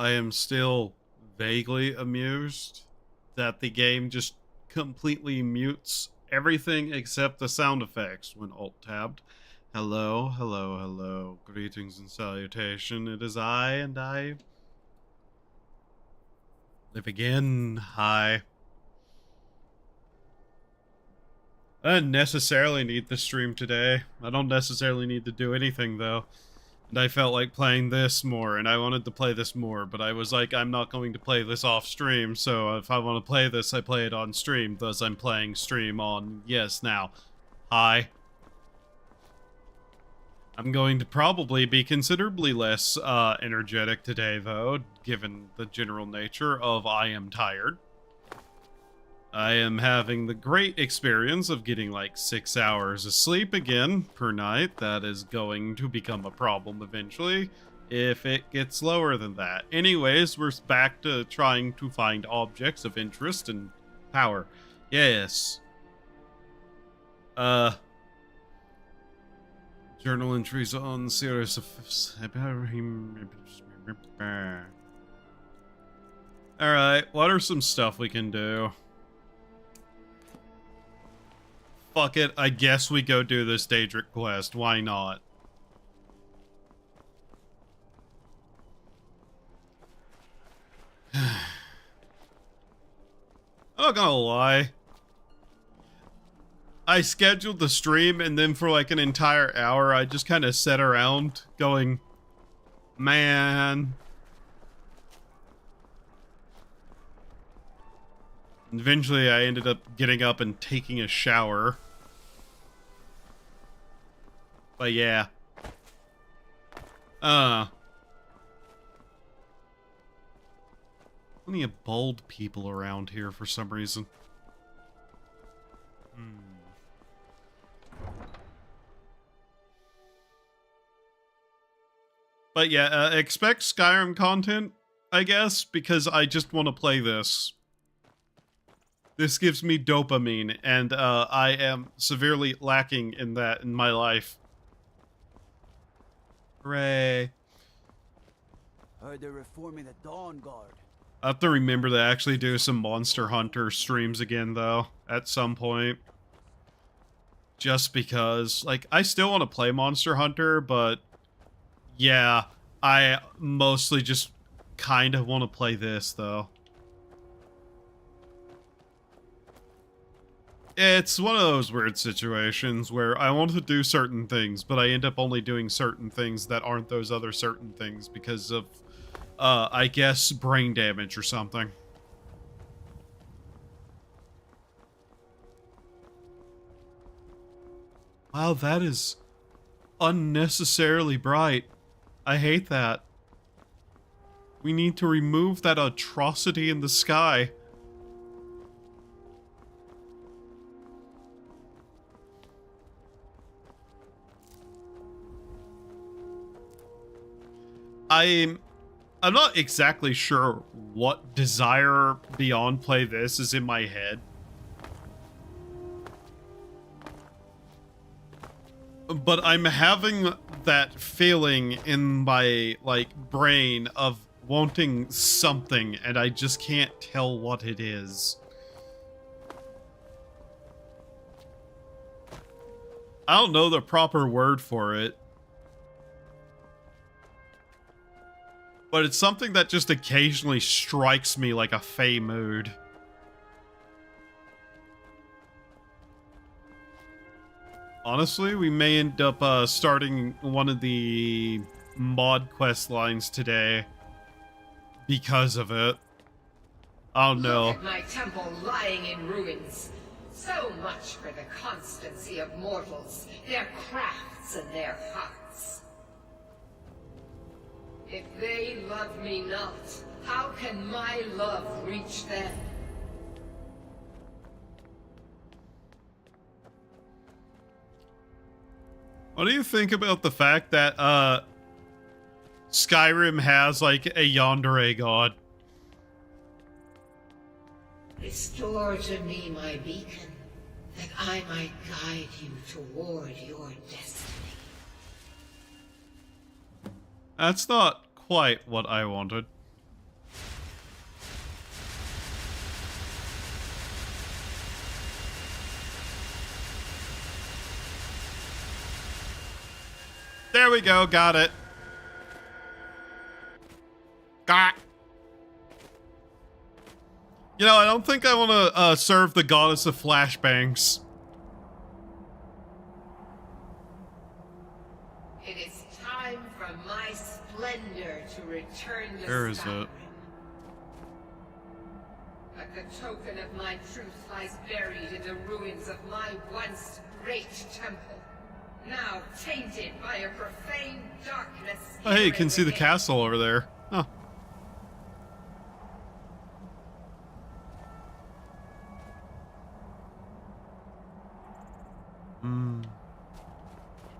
I am still vaguely amused that the game just completely mutes everything except the sound effects when alt-tabbed. Hello, hello, hello. Greetings and salutation. It is I, and I live again. Hi. I didn't necessarily need the stream today. I don't necessarily need to do anything, though. And I felt like playing this more, and I wanted to play this more, but I was like, I'm not going to play this off stream, so if I want to play this, I play it on stream, thus I'm playing stream on, yes, now. Hi. I'm going to probably be considerably less energetic today, though, given the general nature of I am tired. I am having the great experience of getting like 6 hours of sleep again per night. That is going to become a problem eventually if it gets lower than that. Anyways, we're back to trying to find objects of interest and power. Yes. Journal entries on series of... Alright, what are some stuff we can do? Fuck it, I guess we go do this Daedric quest. Why not? I'm not gonna lie. I scheduled the stream and then for like an entire hour I just kind of sat around going, man. And eventually I ended up getting up and taking a shower. But yeah. Plenty of bald people around here for some reason. But yeah, expect Skyrim content, I guess, because I just want to play this. This gives me dopamine, and I am severely lacking in that in my life. Hooray. Heard they're reforming the Dawn Guard. I have to remember to actually do some Monster Hunter streams again, though, at some point. Just because, like, I still want to play Monster Hunter, but yeah, I mostly just kind of want to play this, though. It's one of those weird situations where I want to do certain things, but I end up only doing certain things that aren't those other certain things because of, I guess, brain damage or something. Wow, that is unnecessarily bright. I hate that. We need to remove that atrocity in the sky. I'm not exactly sure what desire beyond play this is in my head. But I'm having that feeling in my, like, brain of wanting something, and I just can't tell what it is. I don't know the proper word for it. But it's something that just occasionally strikes me like a fey mood. Honestly, we may end up starting one of the mod quest lines today because of it. Oh no. Look at my temple lying in ruins. So much for the constancy of mortals, their crafts and their hearts. If they love me not, how can my love reach them? What do you think about the fact that, Skyrim has, like, a yandere god? Restore to me my beacon, that I might guide you toward your destiny. That's not quite what I wanted. There we go. Got it. Got. You know, I don't think I want to serve the goddess of flashbangs. It is time for my splendor to return to Where is Skyrim. it? But the token of my truth lies buried in the ruins of my once great temple, now tainted by a profane darkness. Oh, hey, you can see the within. castle over there. Huh.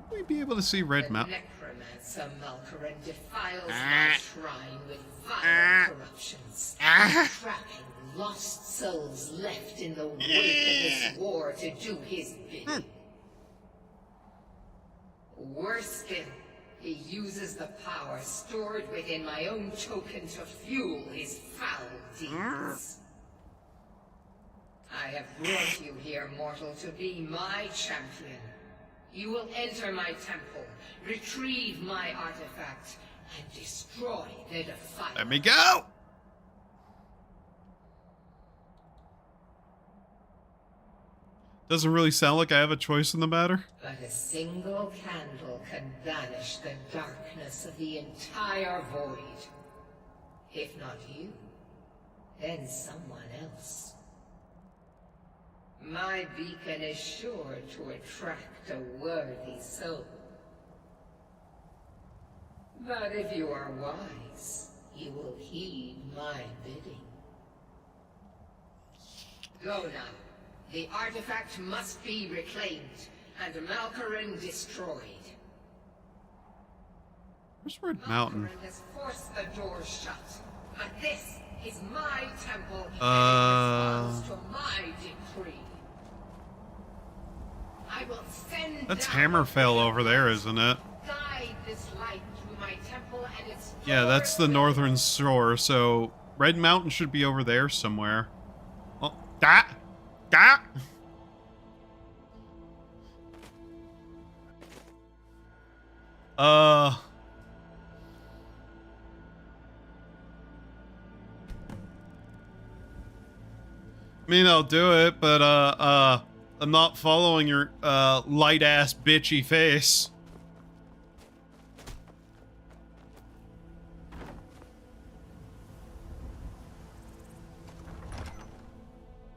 Should we be able to see Red The Mountain? necromancer Malkaran defiles my shrine with vile corruptions, trapping lost souls left in the wake of this war to do his bidding. Worse still, he uses the power stored within my own token to fuel his foul deeds. I have brought you here, mortal, to be my champion. You will enter my temple, retrieve my artifact, and destroy the defiler. Let me go! Doesn't really sound like I have a choice in the matter. But a single candle can banish the darkness of the entire void. If not you, then someone else. My beacon is sure to attract a worthy soul. But if you are wise, you will heed my bidding. Go now. The artifact must be reclaimed, and Malkaran destroyed. Where's Red Mountain? Malkaran has forced the doors shut, but this is my temple, and it responds to my decree. I will send That's down Hammerfell the over there, isn't it? guide this light through my temple and its Yeah, that's the northern shore, so Red Mountain should be over there somewhere. Oh, that! That! I mean, I'll do it, but, I'm not following your, light-ass bitchy face.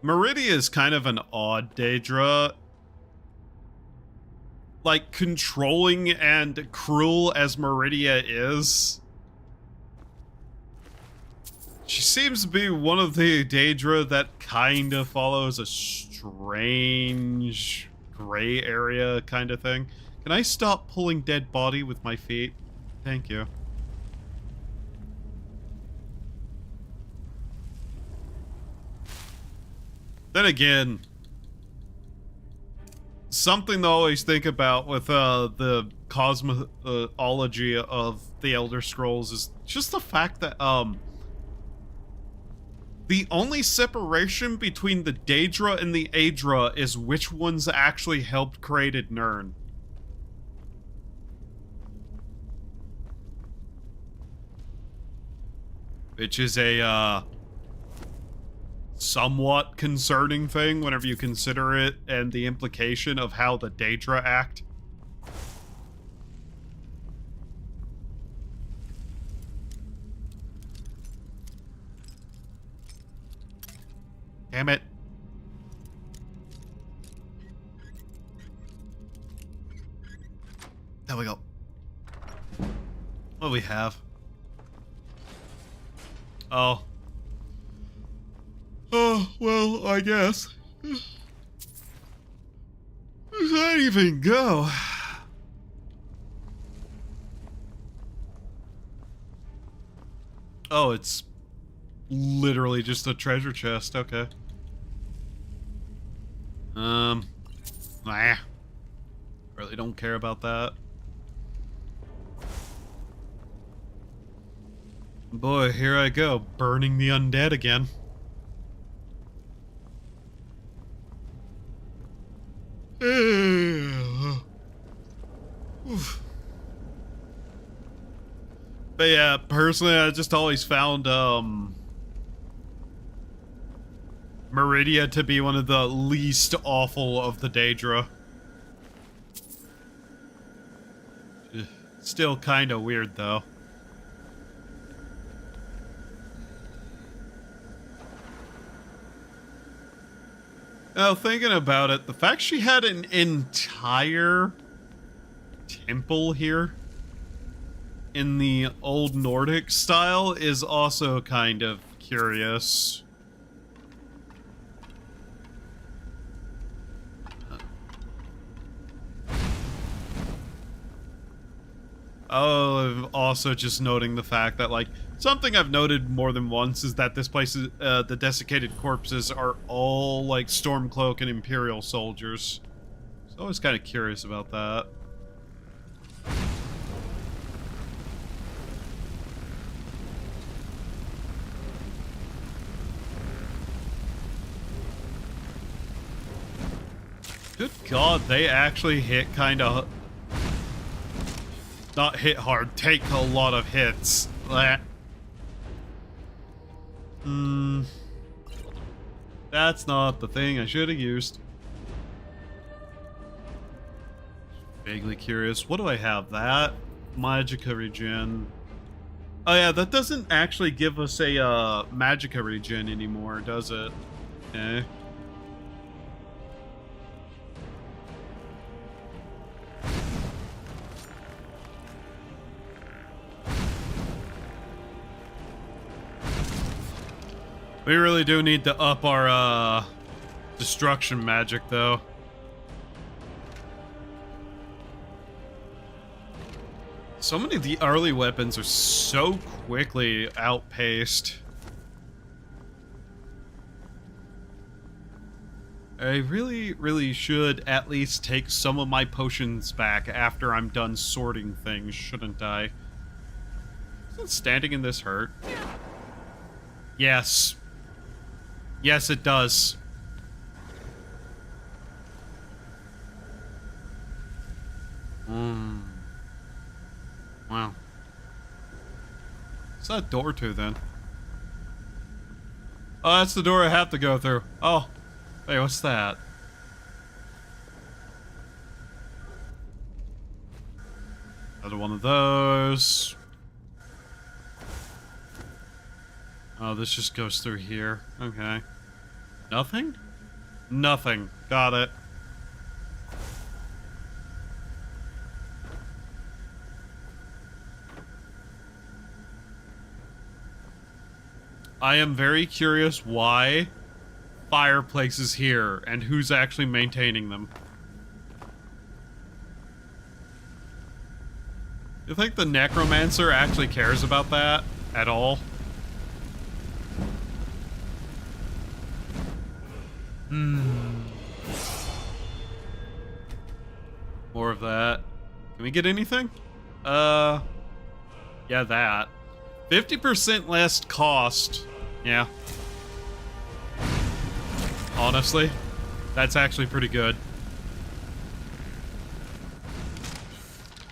Meridia is kind of an odd Daedra. Like, controlling and cruel as Meridia is, she seems to be one of the Daedra that kind of follows a strange gray area kind of thing. Can I stop pulling dead body with my feet? Thank you. Then again, something to always think about with the cosmology of the Elder Scrolls is just the fact that the only separation between the Daedra and the Aedra is which ones actually helped create Nirn. Which is a somewhat concerning thing whenever you consider it and the implication of how the Daedra act. Damn it. There we go. What do we have? Oh. Oh, well, I guess. Where does that even go? Oh, it's literally just a treasure chest. Okay. Nah. Really don't care about that. Boy, here I go, burning the undead again. Oof. But yeah, personally, I just always found Meridia to be one of the least awful of the Daedra. Still kind of weird, though. Now, thinking about it, the fact she had an entire temple here in the old Nordic style is also kind of curious. Oh, also just noting the fact that, like, something I've noted more than once is that this place is, the desiccated corpses are all, like, Stormcloak and Imperial soldiers. So I was kind of curious about that. Good God, they actually hit kind of... Not hit hard, take a lot of hits. That's not the thing I should have used. Vaguely curious. What do I have? That? Magicka regen. Oh yeah, that doesn't actually give us a Magicka regen anymore, does it? Okay. We really do need to up our, destruction magic, though. So many of the early weapons are so quickly outpaced. I really should at least take some of my potions back after I'm done sorting things, shouldn't I? Doesn't standing in this hurt? Yes. Yes, it does. Wow. What's that door to, then? Oh, that's the door I have to go through. Oh. Wait, what's that? Another one of those. Oh, this just goes through here. Okay. Nothing? Nothing. Got it. I am very curious why fireplace is here and who's actually maintaining them. You think the necromancer actually cares about that at all? More of that. Can we get anything? Yeah, that. 50% less cost. Yeah. Honestly, that's actually pretty good.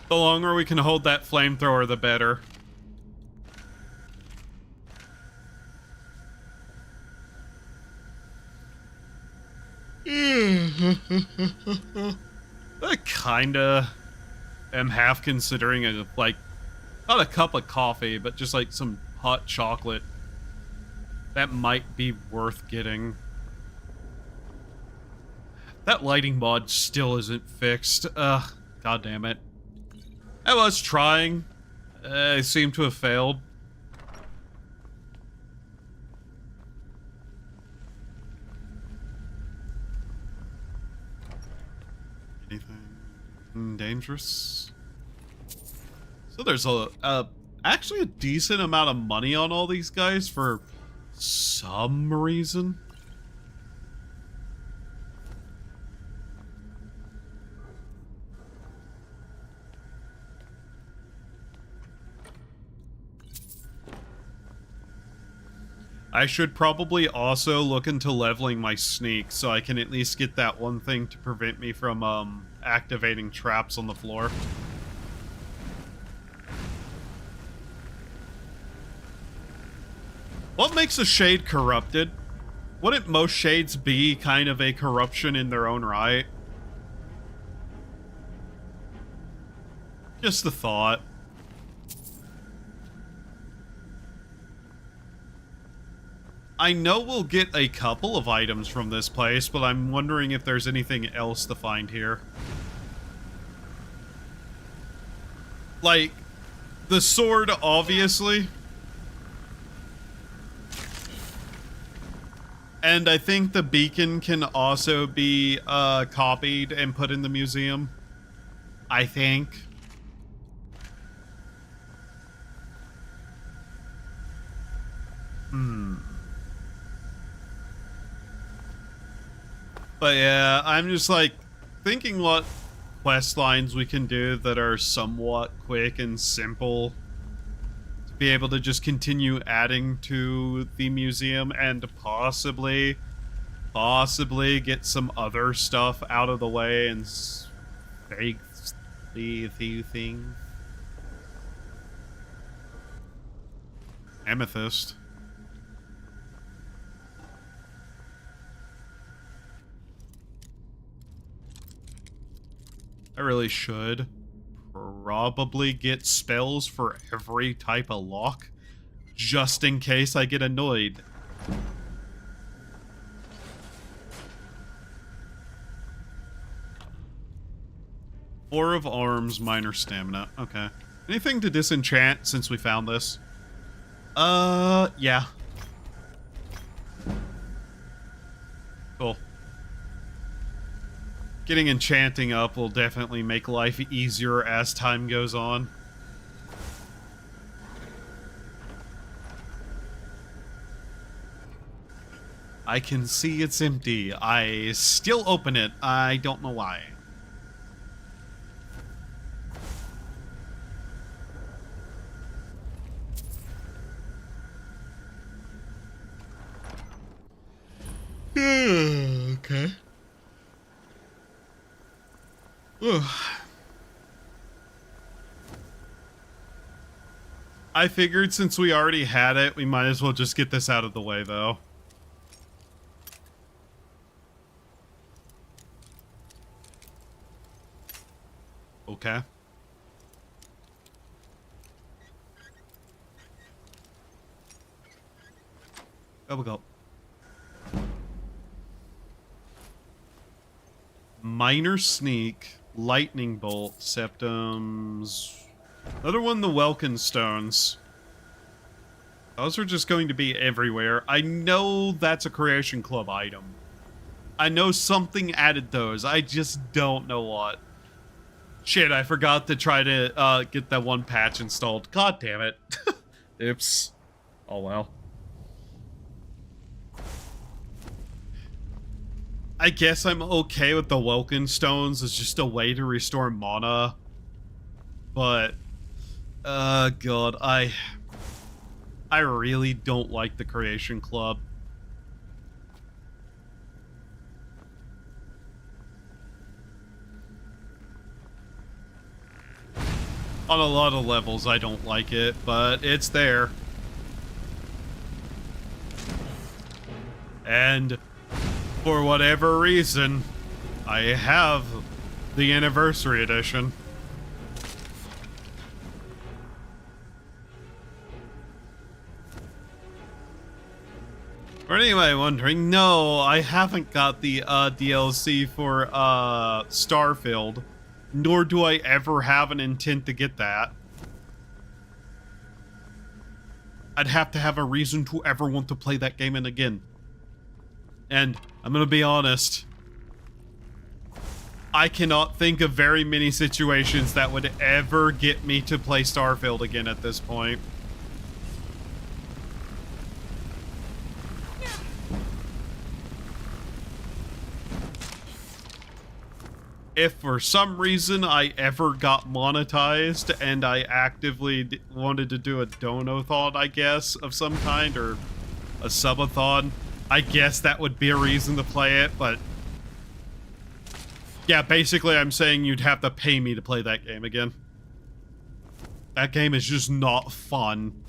The longer we can hold that flamethrower, the better. I kinda am half considering it, like, not a cup of coffee, but just like some hot chocolate. That might be worth getting. That lighting mod still isn't fixed. God damn it. I was trying. I seem to have failed. Anything dangerous? So there's actually a decent amount of money on all these guys for some reason. I should probably also look into leveling my sneak so I can at least get that one thing to prevent me from activating traps on the floor. What makes a shade corrupted? Wouldn't most shades be kind of a corruption in their own right? Just the thought. I know we'll get a couple of items from this place, but I'm wondering if there's anything else to find here. Like, the sword, obviously. And I think the beacon can also be copied and put in the museum. I think. But yeah, I'm just like thinking what quest lines we can do that are somewhat quick and simple to be able to just continue adding to the museum and possibly get some other stuff out of the way and fake the few things. Amethyst. I really should probably get spells for every type of lock, just in case I get annoyed. Four of arms, minor stamina. Okay. Anything to disenchant since we found this? Yeah. Cool. Getting enchanting up will definitely make life easier as time goes on. I can see it's empty. I still open it. I don't know why. Okay. I figured since we already had it, we might as well just get this out of the way, though. Okay. There we go. Minor sneak. Lightning bolt, septums. Another one, the Welkin stones. Those are just going to be everywhere. I know that's a Creation Club item. I know something added those. I just don't know what. Shit, I forgot to try to get that one patch installed. God damn it. Oops. Oh well. I guess I'm okay with the Welkin stones as just a way to restore mana. But, God, I really don't like the Creation Club. On a lot of levels, I don't like it, but it's there. And for whatever reason, I have the Anniversary Edition. Or anyway, wondering, no, I haven't got the DLC for Starfield, nor do I ever have an intent to get that. I'd have to have a reason to ever want to play that game again. And I'm gonna be honest, I cannot think of very many situations that would ever get me to play Starfield again at this point. If for some reason I ever got monetized and I actively wanted to do a donathon, I guess, of some kind, or a subathon, I guess that would be a reason to play it, but yeah, basically I'm saying you'd have to pay me to play that game again. That game is just not fun.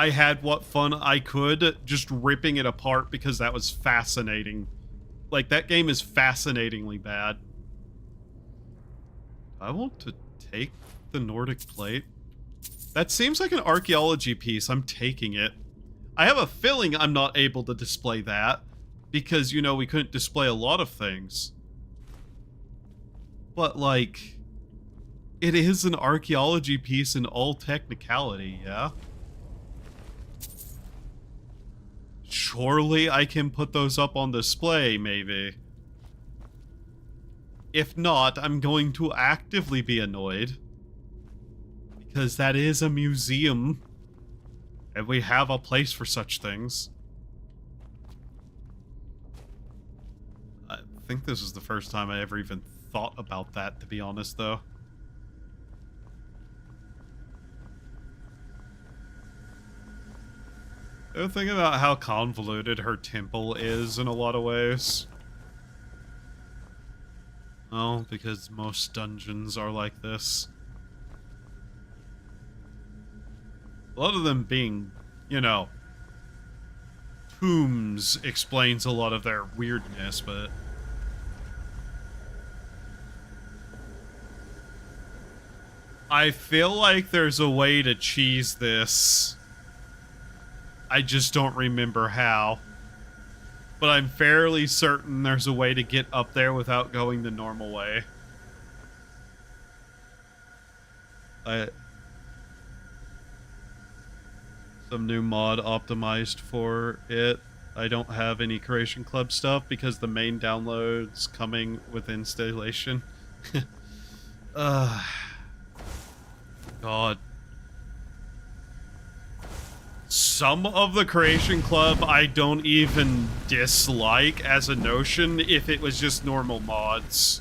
I had what fun I could just ripping it apart because that was fascinating. Like, that game is fascinatingly bad. I want to take the Nordic plate. That seems like an archaeology piece. I'm taking it. I have a feeling I'm not able to display that because, you know, we couldn't display a lot of things. But, like, it is an archaeology piece in all technicality, yeah? Surely I can put those up on display, maybe. If not, I'm going to actively be annoyed. Because that is a museum. And we have a place for such things. I think this is the first time I ever even thought about that, to be honest, though. The thing about how convoluted her temple is in a lot of ways. Oh, because most dungeons are like this. A lot of them being, you know, tombs explains a lot of their weirdness, but... I feel like there's a way to cheese this. I just don't remember how. But I'm fairly certain there's a way to get up there without going the normal way. Some new mod optimized for it. I don't have any Creation Club stuff because the main download's coming with installation. God. Some of the Creation Club I don't even dislike as a notion if it was just normal mods.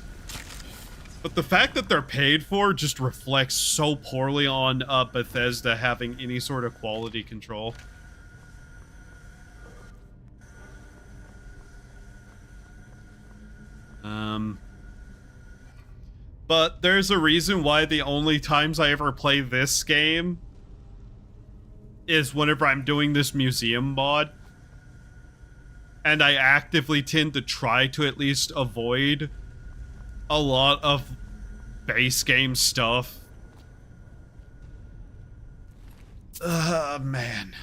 But the fact that they're paid for just reflects so poorly on Bethesda having any sort of quality control. But there's a reason why the only times I ever play this game is whenever I'm doing this museum mod. And I actively tend to try to at least avoid a lot of base game stuff. Man.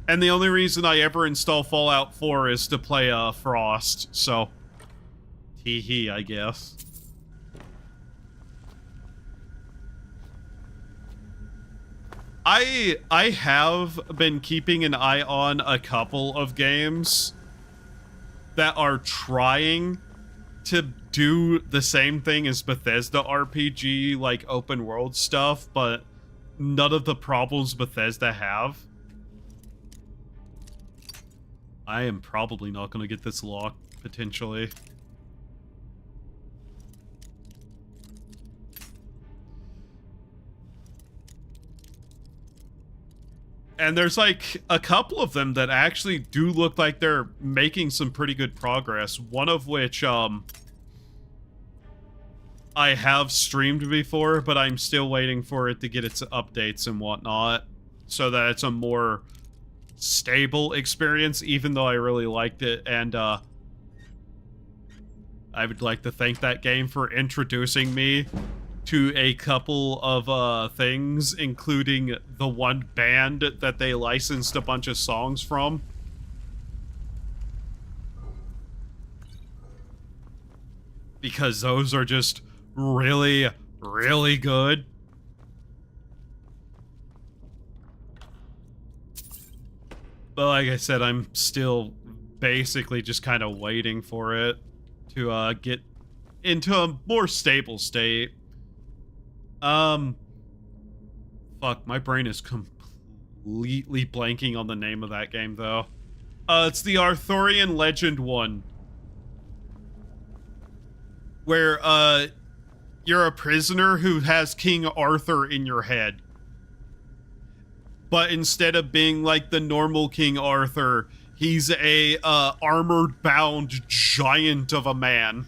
And the only reason I ever install Fallout 4 is to play Frost, so... Hee-hee, I guess. I have been keeping an eye on a couple of games that are trying to do the same thing as Bethesda RPG, like open world stuff, but none of the problems Bethesda have. I am probably not going to get this locked, potentially. And there's like a couple of them that actually do look like they're making some pretty good progress. One of which, I have streamed before, but I'm still waiting for it to get its updates and whatnot, so that it's a more stable experience, even though I really liked it. And, I would like to thank that game for introducing me to a couple of things, including the one band that they licensed a bunch of songs from. Because those are just really, really good. But like I said, I'm still basically just kind of waiting for it to get into a more stable state. Fuck, my brain is completely blanking on the name of that game, though. It's the Arthurian Legend one. Where, you're a prisoner who has King Arthur in your head. But instead of being like the normal King Arthur, he's a, armored-bound giant of a man.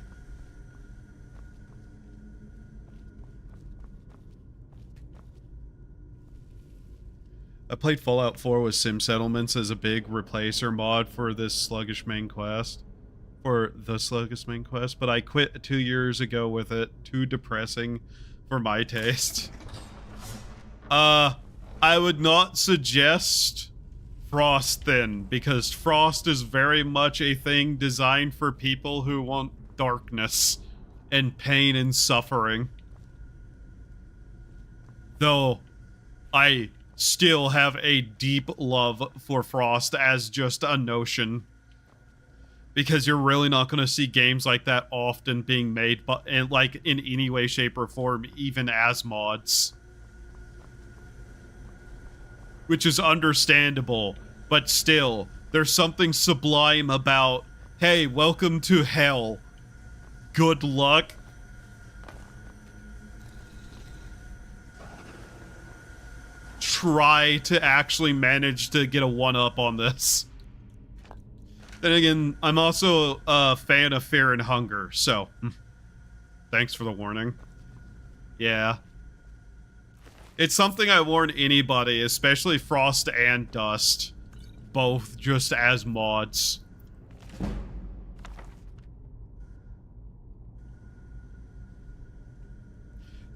I played Fallout 4 with Sim Settlements as a big replacer mod for this sluggish main quest. For the sluggish main quest, but I quit 2 years ago with it. Too depressing for my taste. I would not suggest Frost then, because Frost is very much a thing designed for people who want darkness and pain and suffering. Though, I still have a deep love for Frost as just a notion. Because you're really not going to see games like that often being made, but like in any way, shape, or form, even as mods. Which is understandable, but still, there's something sublime about, hey, welcome to hell. Good luck. Try to actually manage to get a one-up on this. Then again, I'm also a fan of Fear and Hunger, so thanks for the warning. Yeah. It's something I warn anybody, especially Frost and Dust, both just as mods.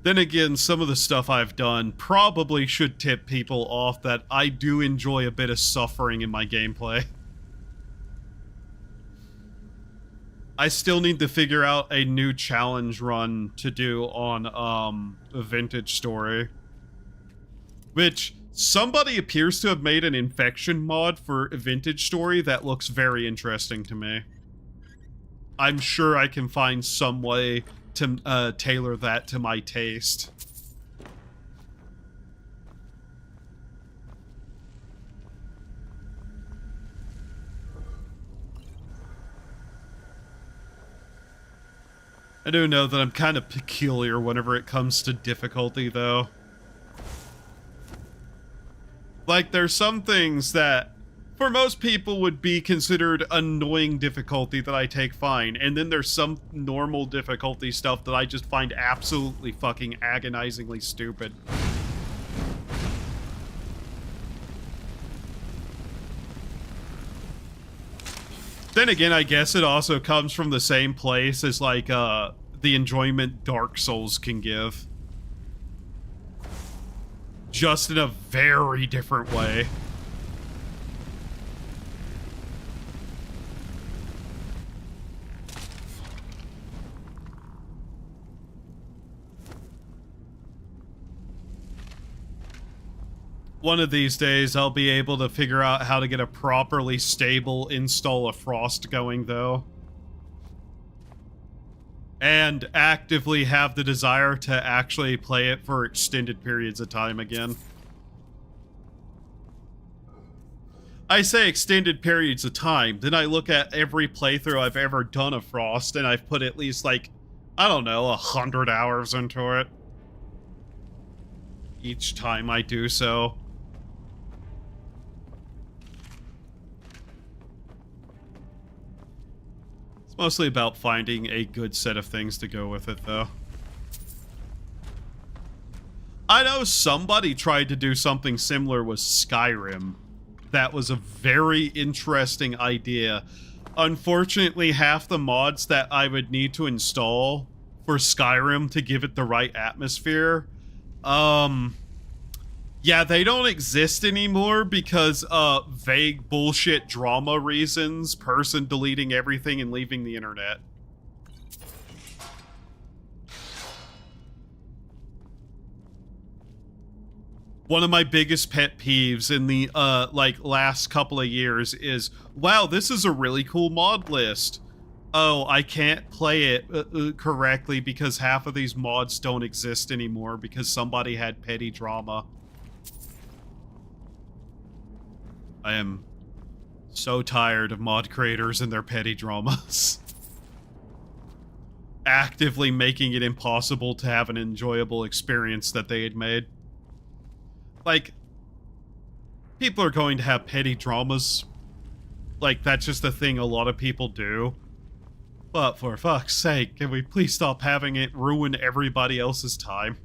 Then again, some of the stuff I've done probably should tip people off that I do enjoy a bit of suffering in my gameplay. I still need to figure out a new challenge run to do on, a Vintage Story. Which, somebody appears to have made an infection mod for a Vintage Story that looks very interesting to me. I'm sure I can find some way to, tailor that to my taste. I do know that I'm kind of peculiar whenever it comes to difficulty, though. Like, there's some things that, for most people, would be considered annoying difficulty that I take fine, and then there's some normal difficulty stuff that I just find absolutely fucking agonizingly stupid. Then again, I guess it also comes from the same place as, like, the enjoyment Dark Souls can give. Just in a very different way. One of these days, I'll be able to figure out how to get a properly stable install of Frost going, though. And actively have the desire to actually play it for extended periods of time again. I say extended periods of time, then I look at every playthrough I've ever done of Frost, and I've put at least, like, I don't know, 100 hours into it. Each time I do so. Mostly about finding a good set of things to go with it, though. I know somebody tried to do something similar with Skyrim. That was a very interesting idea. Unfortunately, half the mods that I would need to install for Skyrim to give it the right atmosphere, yeah, they don't exist anymore because, vague bullshit drama reasons, person deleting everything and leaving the internet. One of my biggest pet peeves in the, like, last couple of years is, wow, this is a really cool mod list. Oh, I can't play it correctly because half of these mods don't exist anymore because somebody had petty drama. I am so tired of mod creators and their petty dramas. Actively making it impossible to have an enjoyable experience that they had made. Like, people are going to have petty dramas. Like, that's just a thing a lot of people do. But for fuck's sake, can we please stop having it ruin everybody else's time?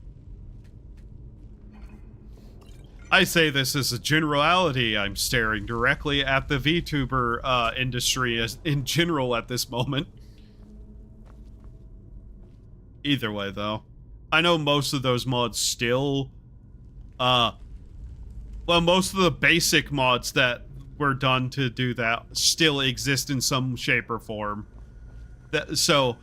I say this as a generality. I'm staring directly at the VTuber industry as in general at this moment. Either way, though, I know most of those mods still, well, most of the basic mods that were done to do that still exist in some shape or form. So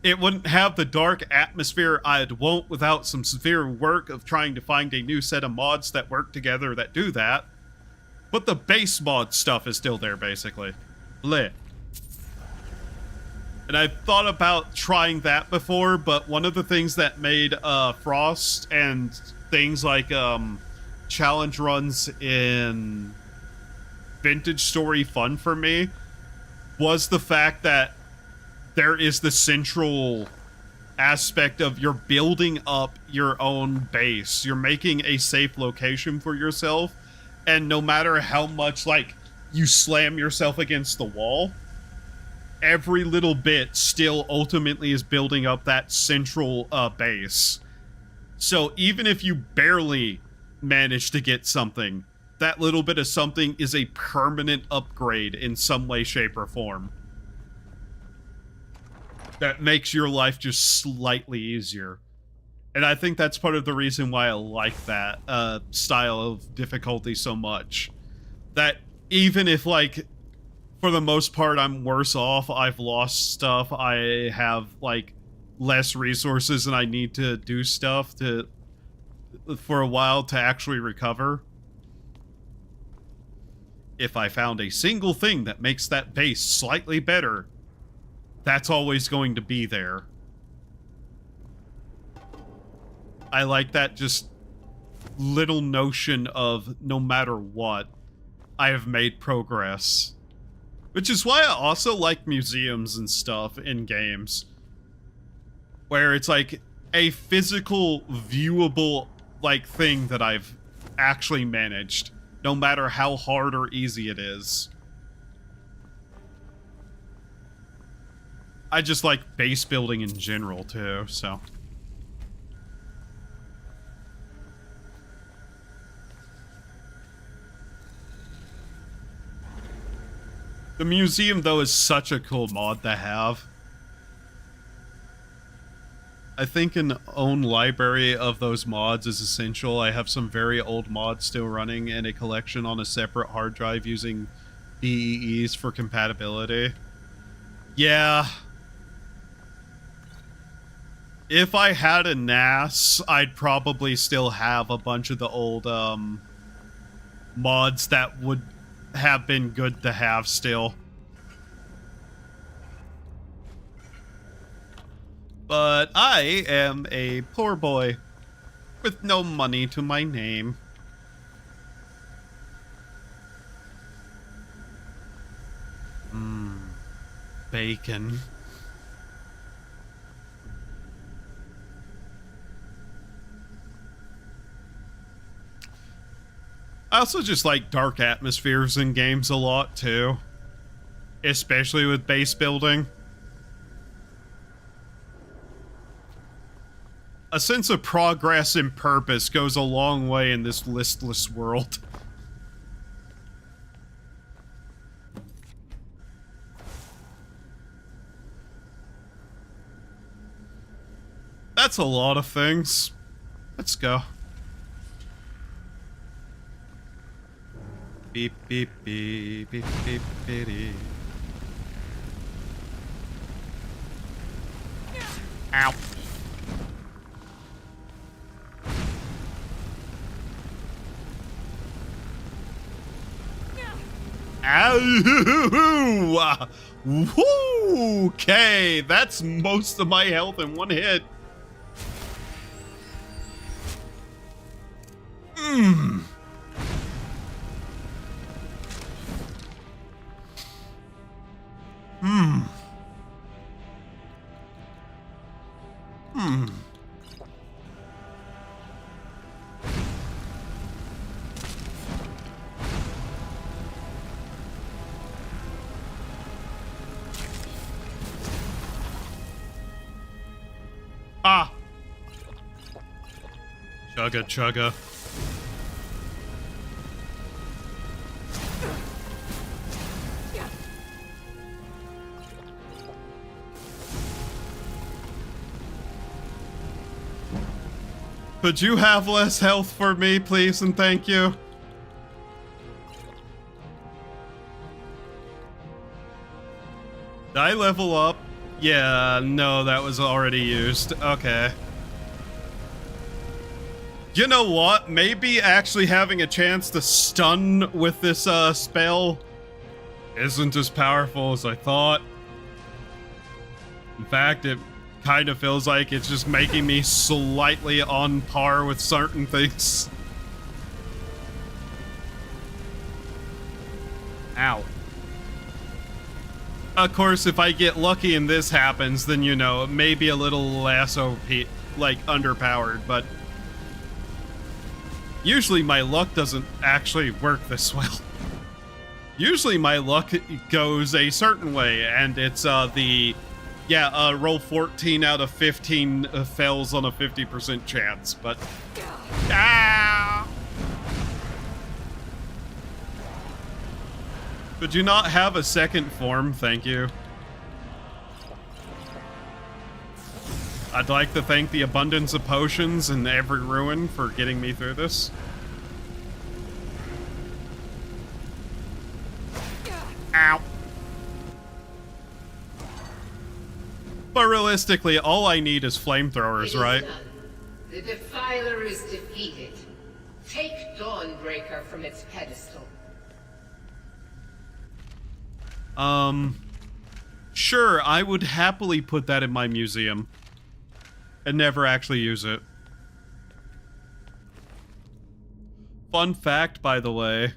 it wouldn't have the dark atmosphere I'd want without some severe work of trying to find a new set of mods that work together that do that. But the base mod stuff is still there, basically. Bleh. And I've thought about trying that before, but one of the things that made Frost and things like challenge runs in Vintage Story fun for me was the fact that there is the central aspect of you're building up your own base. You're making a safe location for yourself, and no matter how much, like, you slam yourself against the wall, every little bit still ultimately is building up that central base. So even if you barely manage to get something, that little bit of something is a permanent upgrade in some way, shape, or form. That makes your life just slightly easier. And I think that's part of the reason why I like that style of difficulty so much. That even if, like, for the most part I'm worse off, I've lost stuff, I have, like, less resources and I need to do stuff for a while to actually recover. If I found a single thing that makes that base slightly better, that's always going to be there. I like that just little notion of no matter what, I have made progress. Which is why I also like museums and stuff in games. Where it's like a physical, viewable, like, thing that I've actually managed. No matter how hard or easy it is. I just like base building in general, too, so. The museum, though, is such a cool mod to have. I think an own library of those mods is essential. I have some very old mods still running and a collection on a separate hard drive using DEEs for compatibility. Yeah. If I had a NAS, I'd probably still have a bunch of the old mods that would have been good to have still. But I am a poor boy with no money to my name. Bacon. I also just like dark atmospheres in games a lot, too. Especially with base building. A sense of progress and purpose goes a long way in this listless world. That's a lot of things. Let's go. Beep, beep, beep, beep, beep, beep, beep. Ow. Ow! Woo! Okay, that's most of my health in one hit. Hmm. Ah! Chugga chugga. Could you have less health for me, please, and thank you? Did I level up? Yeah, no, that was already used. Okay. You know what? Maybe actually having a chance to stun with this spell isn't as powerful as I thought. In fact, it kind of feels like it's just making me slightly on par with certain things. Ow. Of course, if I get lucky and this happens, then, you know, it may be a little less OP, like, underpowered, but usually my luck doesn't actually work this well. Usually my luck goes a certain way, and it's, roll 14 out of 15 fails on a 50% chance, but... Ah! Could you not have a second form? Thank you. I'd like to thank the abundance of potions in every ruin for getting me through this. Ow. But realistically, all I need is flamethrowers, right? Done. The Defiler is defeated. Take Dawnbreaker from its pedestal. Sure, I would happily put that in my museum and never actually use it. Fun fact, by the way,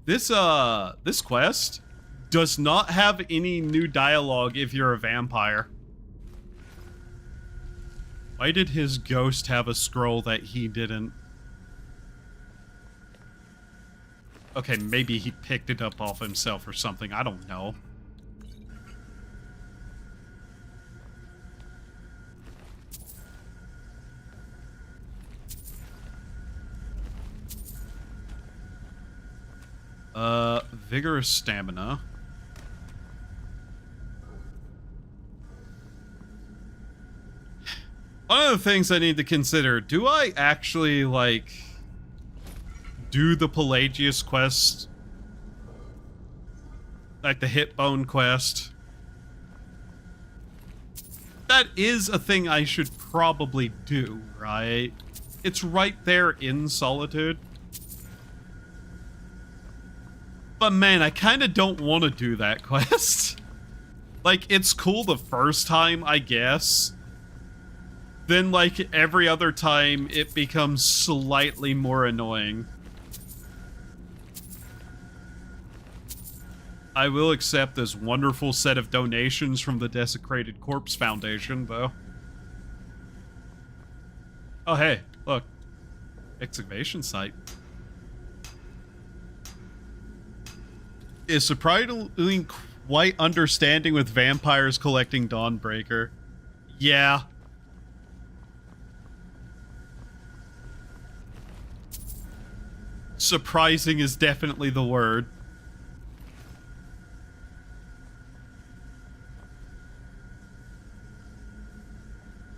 this quest does not have any new dialogue if you're a vampire. Why did his ghost have a scroll that he didn't? Okay, maybe he picked it up off himself or something. I don't know. Vigorous stamina. One of the things I need to consider, do I actually, like, do the Pelagius quest? Like the hip bone quest? That is a thing I should probably do, right? It's right there in Solitude. But man, I kind of don't want to do that quest. Like, it's cool the first time, I guess. Then, like, every other time, it becomes slightly more annoying. I will accept this wonderful set of donations from the Desecrated Corpse Foundation, though. Oh, hey, look. Excavation site. Is surprisingly quite understanding with vampires collecting Dawnbreaker. Yeah. Surprising is definitely the word.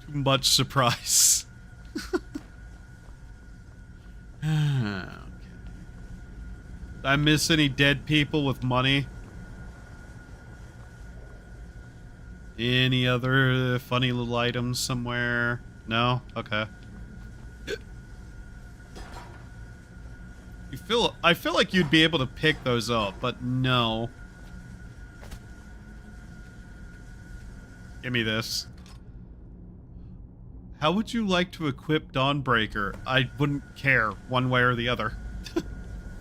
Too much surprise. Okay. Did I miss any dead people with money? Any other funny little items somewhere? No? Okay. I feel like you'd be able to pick those up, but no. Give me this. How would you like to equip Dawnbreaker? I wouldn't care one way or the other.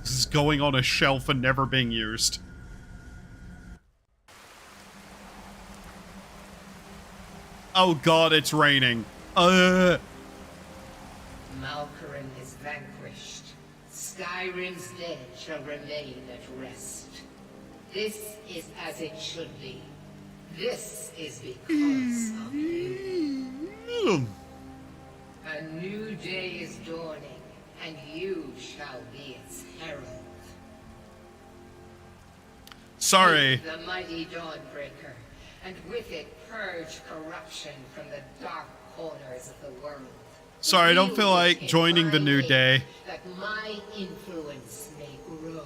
This is going on a shelf and never being used. Oh god, it's raining. Malkoran is vanquished. Skyrim's dead shall remain at rest. This is as it should be. This is because of you. A new day is dawning, and you shall be its herald. Sorry. Take the mighty Dawnbreaker and with it purge corruption from the dark corners of the world. Sorry, I don't feel like Wield it joining in the my New name, Day. that my influence may grow.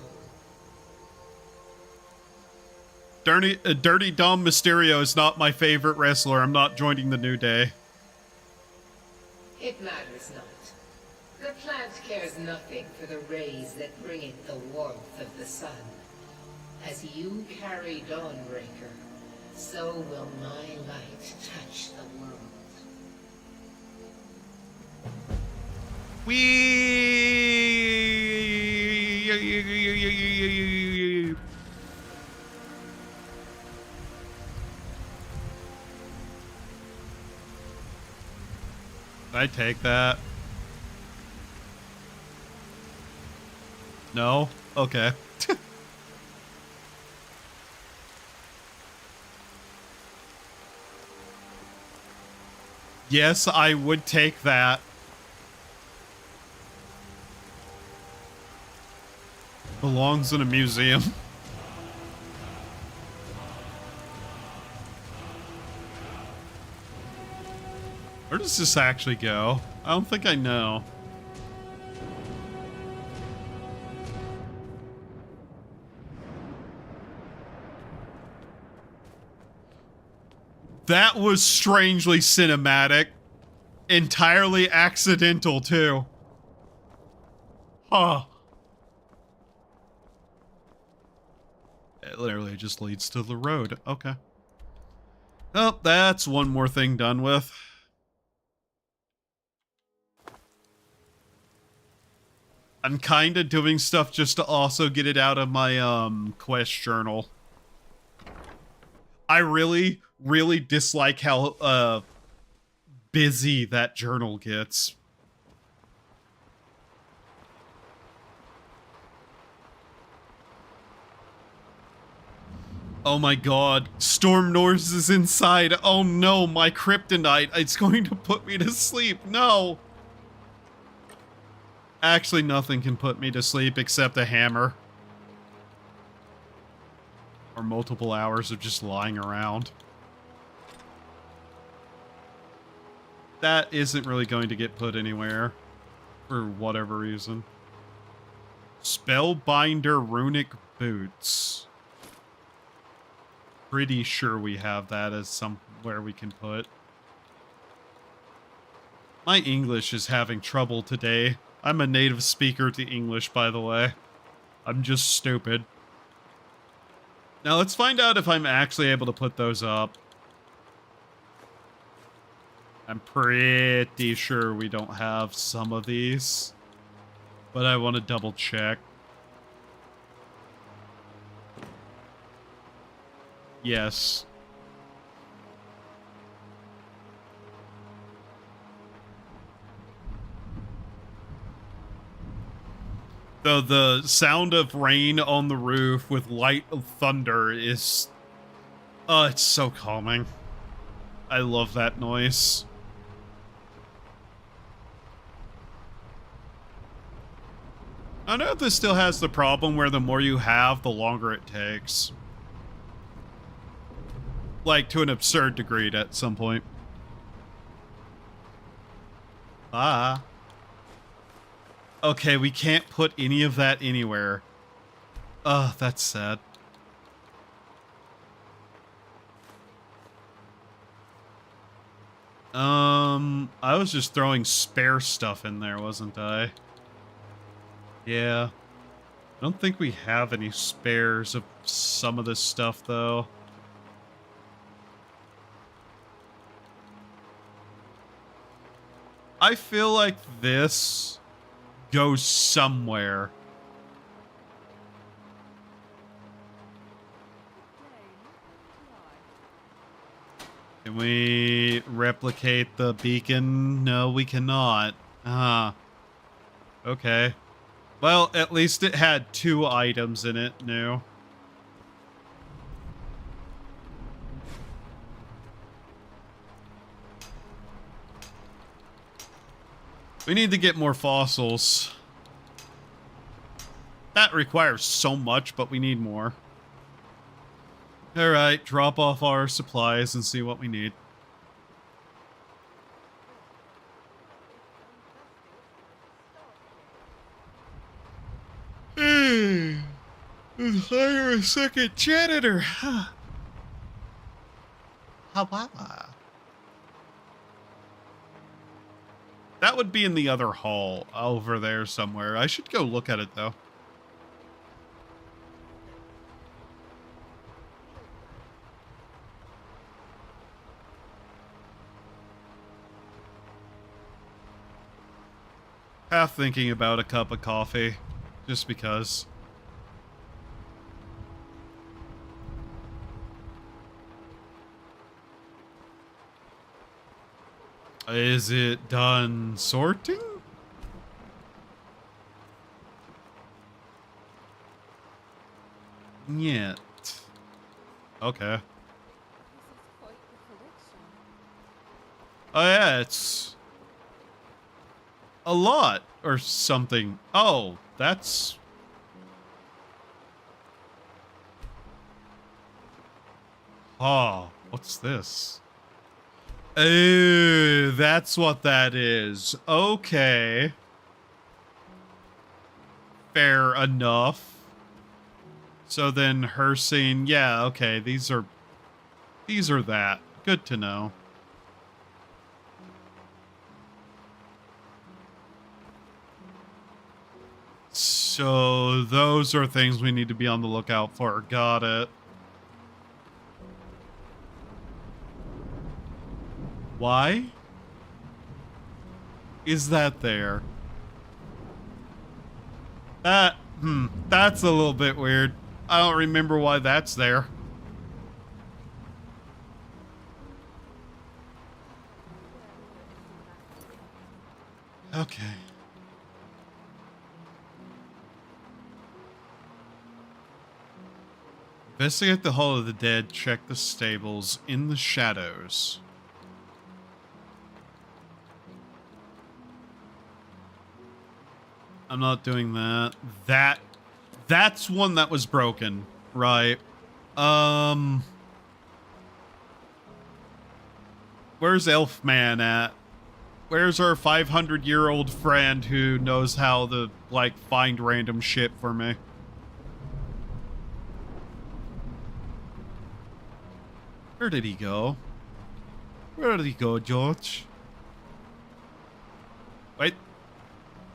Dirty Dom Mysterio is not my favorite wrestler. I'm not joining the New Day. It matters not. The plant cares nothing for the rays that bring it the warmth of the sun. As you carry Dawnbreaker, so will my light touch the world. We. I take that. No? Okay. Yes, I would take that. Belongs in a museum. Where does this actually go? I don't think I know. That was strangely cinematic. Entirely accidental, too. Huh. It literally just leads to the road. Okay. Oh, that's one more thing done with. I'm kind of doing stuff just to also get it out of my, quest journal. I really dislike how, busy that journal gets. Oh my god, Storm Norse is inside. Oh no, my kryptonite. It's going to put me to sleep. No. Actually, nothing can put me to sleep except a hammer. Or multiple hours of just lying around. That isn't really going to get put anywhere. For whatever reason. Spellbinder Runic Boots. Pretty sure we have that as somewhere we can put. My English is having trouble today. I'm a native speaker to English, by the way. I'm just stupid. Now let's find out if I'm actually able to put those up. I'm pretty sure we don't have some of these. But I want to double check. Yes. Though the sound of rain on the roof with light thunder is... oh, it's so calming. I love that noise. I know this still has the problem where the more you have, the longer it takes. Like, to an absurd degree at some point. Ah. Okay, we can't put any of that anywhere. Ugh, that's sad. I was just throwing spare stuff in there, wasn't I? Yeah. I don't think we have any spares of some of this stuff, though. I feel like this goes somewhere. Can we replicate the beacon? No, we cannot. Ah. Okay. Well, at least it had 2 items in it new. We need to get more fossils. That requires so much, but we need more. Alright, drop off our supplies and see what we need. Let's hire a second janitor. Hawawa. That would be in the other hall over there somewhere. I should go look at it though. Half thinking about a cup of coffee, just because. Is it done sorting? Yet. Okay. Oh yeah, it's a lot or something. Oh, that's... Oh, what's this? Oh, that's what that is. Okay. Fair enough. So then her saying, yeah, okay, these are that. Good to know. So those are things we need to be on the lookout for. Got it. Why is that there? That's a little bit weird. I don't remember why that's there. Okay. Investigate the Hall of the Dead. Check the stables in the shadows. I'm not doing that. That's one that was broken, right? Where's Elfman at? Where's our 500-year-old friend who knows how to, like, find random shit for me? Where did he go? Where did he go, George? Wait.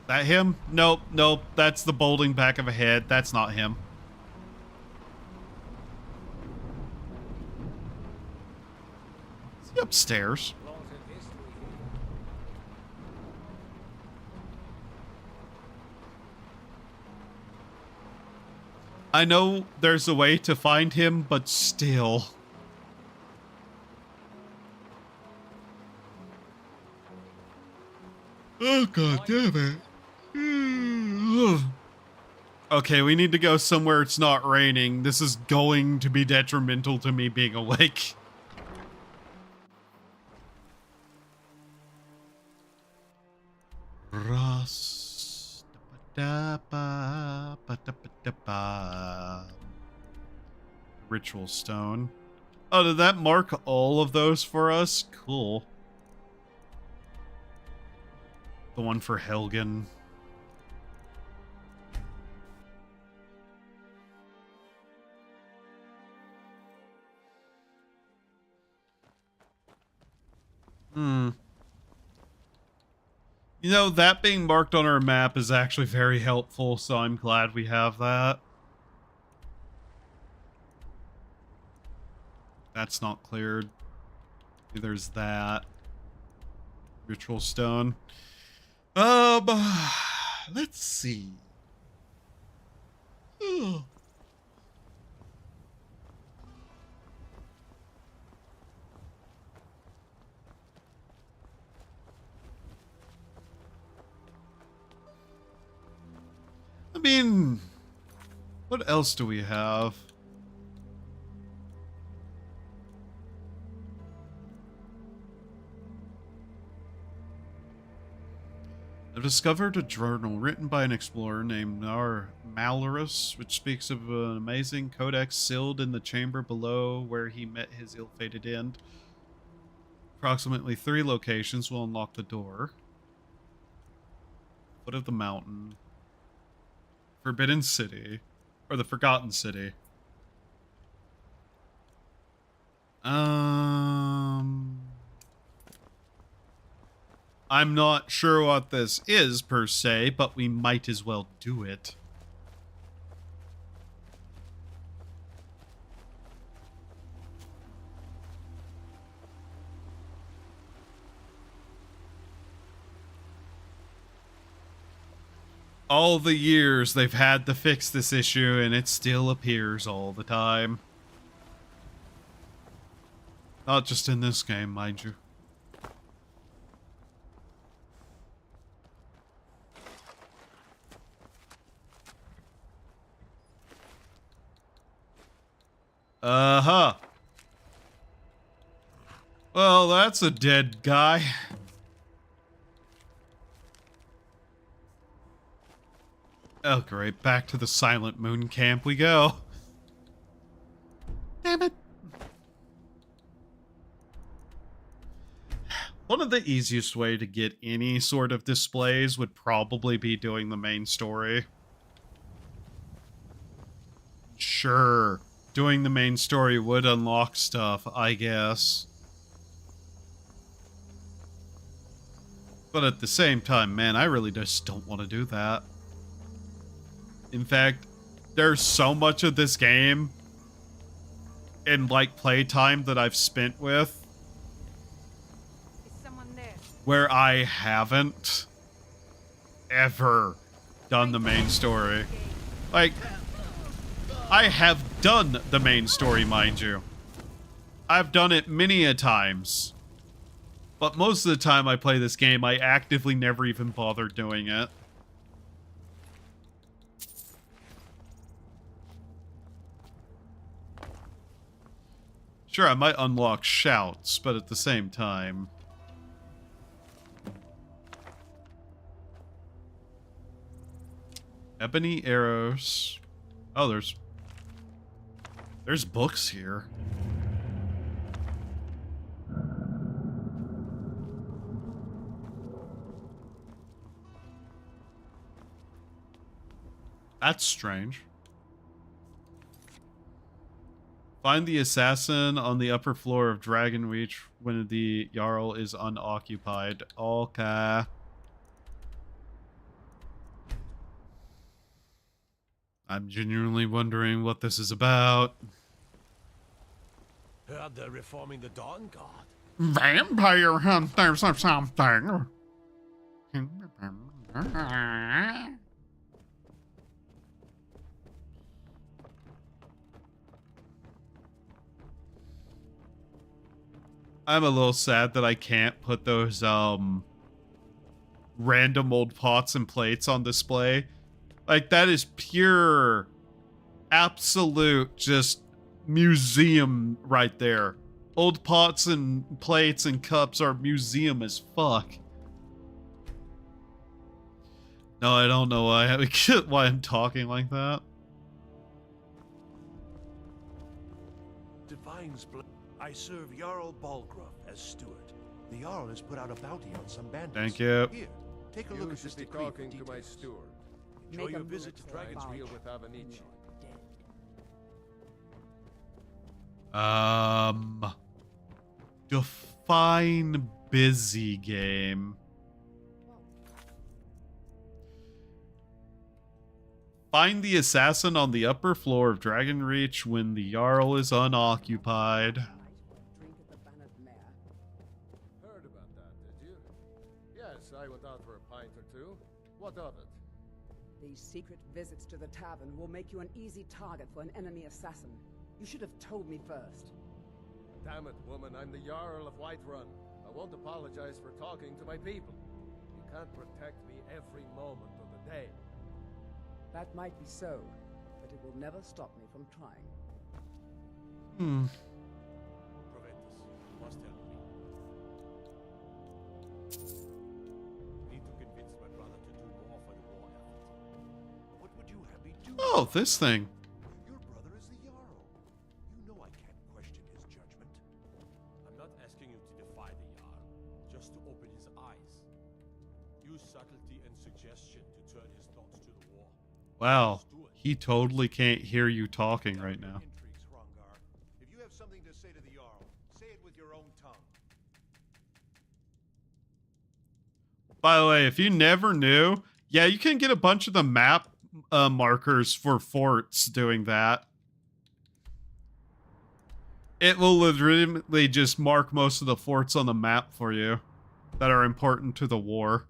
That him? Nope, nope. That's the balding back of a head. That's not him. Is he upstairs? I know there's a way to find him, but still. Oh, god damn it. Okay, we need to go somewhere it's not raining. This is going to be detrimental to me being awake. Ross. Ritual stone. Oh, did that mark all of those for us? Cool. The one for Helgen. You know, that being marked on our map is actually very helpful, so I'm glad we have that. That's not cleared. There's that. Ritual stone. Let's see. I mean, what else do we have? I've discovered a journal written by an explorer named Malorus, which speaks of an amazing codex sealed in the chamber below where he met his ill-fated end. Approximately 3 locations will unlock the door. Foot of the mountain. Forbidden City. Or the Forgotten City. I'm not sure what this is, per se, but we might as well do it. All the years they've had to fix this issue, and it still appears all the time. Not just in this game, mind you. Uh-huh. Well, that's a dead guy. Oh, great. Back to the Silent Moon camp we go. Damn it. One of the easiest way to get any sort of displays would probably be doing the main story. Sure. Doing the main story would unlock stuff, I guess. But at the same time, man, I really just don't want to do that. In fact, there's so much of this game in, like, playtime that I've spent with where I haven't ever done the main story. Like, I have done the main story, mind you. I've done it many a times. But most of the time I play this game, I actively never even bother doing it. Sure, I might unlock shouts, but at the same time... Ebony arrows. Oh, there's books here. That's strange. Find the assassin on the upper floor of Dragon Reach when the Jarl is unoccupied. Okay. I'm genuinely wondering what this is about. Heard they're reforming the Dawn Guard. Vampire hunters or something. I'm a little sad that I can't put those random old pots and plates on display. Like, that is pure, absolute, just museum right there. Old pots and plates and cups are museum as fuck. No, I don't know why I'm talking like that. Divine's blood. I serve Jarl Balgruff as steward. The Jarl has put out a bounty on some bandits. Thank you. Here, take a look at this decree for talking to my details. steward. Enjoy your visit to Dragon's Deal Reach. with BABINIKU. Define busy game. Find the assassin on the upper floor of Dragon Reach when the Jarl is unoccupied. Heard about that, did you? Yes, I went out for a pint or two. What of it? These secret visits to the tavern will make you an easy target for an enemy assassin. You should have told me first. Damn it, woman, I'm the Jarl of Whiterun. I won't apologize for talking to my people. You can't protect me every moment of the day. That might be so, but it will never stop me from trying. Proventus, you must help me. Need to convince my brother Oh, this thing. Your brother is the Jarl. You know I can't question his judgment. I'm not asking you to defy the Jarl, just to open his eyes. Use subtlety and suggestion to turn his thoughts to the war. Wow. He totally can't hear you talking right now. Intrigues, Hrongar. If you have something to say to the Jarl, say it with your own tongue. By the way, if you never knew, yeah, you can get a bunch of the map markers for forts doing that. It will legitimately just mark most of the forts on the map for you that are important to the war.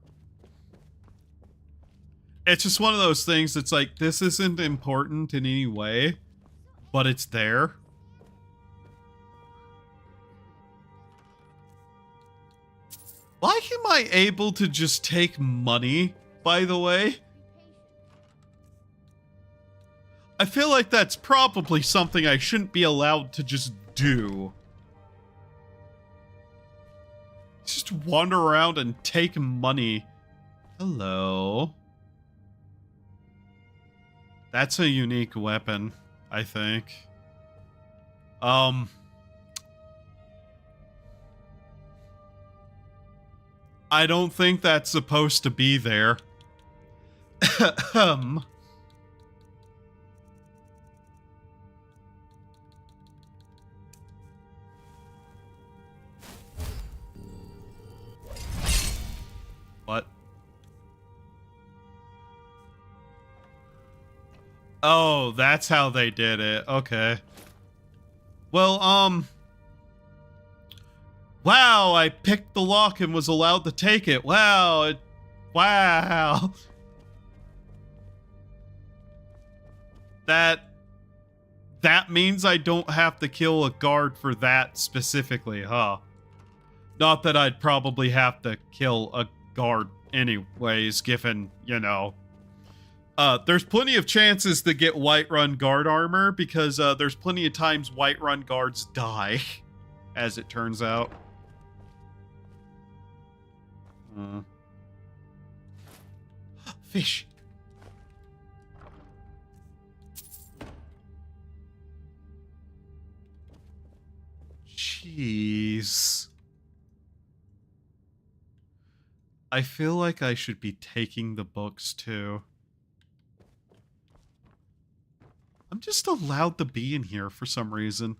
It's just one of those things that's like, this isn't important in any way, but it's there. Why am I able to just take money, by the way? I feel like that's probably something I shouldn't be allowed to just do. Just wander around and take money. Hello. That's a unique weapon, I think. I don't think that's supposed to be there. What? Oh, that's how they did it. Okay. Well, wow, I picked the lock and was allowed to take it. Wow. Wow. That means I don't have to kill a guard for that specifically, huh? Not that I'd probably have to kill a guard anyways, given, you know. There's plenty of chances to get Whiterun guard armor because there's plenty of times Whiterun guards die, as it turns out. Fish. Jeez. I feel like I should be taking the books too. I'm just allowed to be in here for some reason.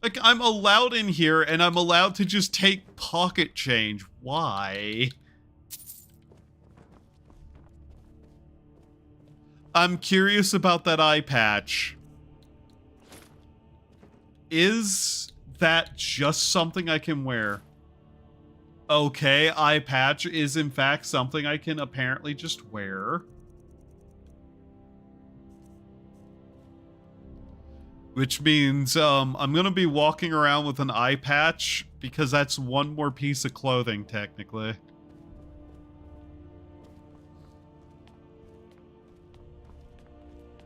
Like, I'm allowed in here and I'm allowed to just take pocket change. Why? I'm curious about that eye patch. Is that just something I can wear? Okay, eye patch is in fact something I can apparently just wear. Which means I'm going to be walking around with an eye patch because that's one more piece of clothing, technically.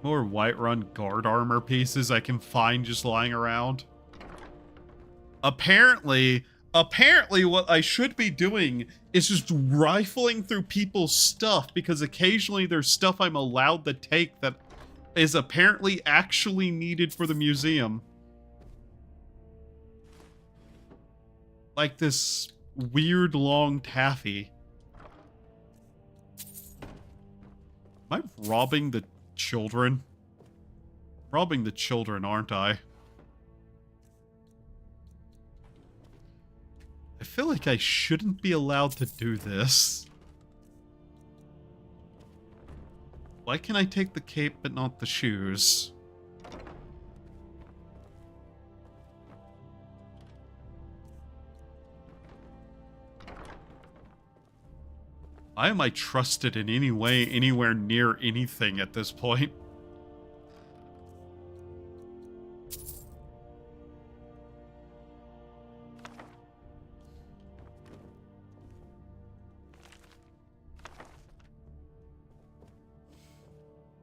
More Whiterun guard armor pieces I can find just lying around. Apparently what I should be doing is just rifling through people's stuff because occasionally there's stuff I'm allowed to take that is apparently actually needed for the museum. Like this weird long taffy. Am I robbing the children? Robbing the children, aren't I? I feel like I shouldn't be allowed to do this. Why can I take the cape but not the shoes? Why am I trusted in any way, anywhere near anything at this point?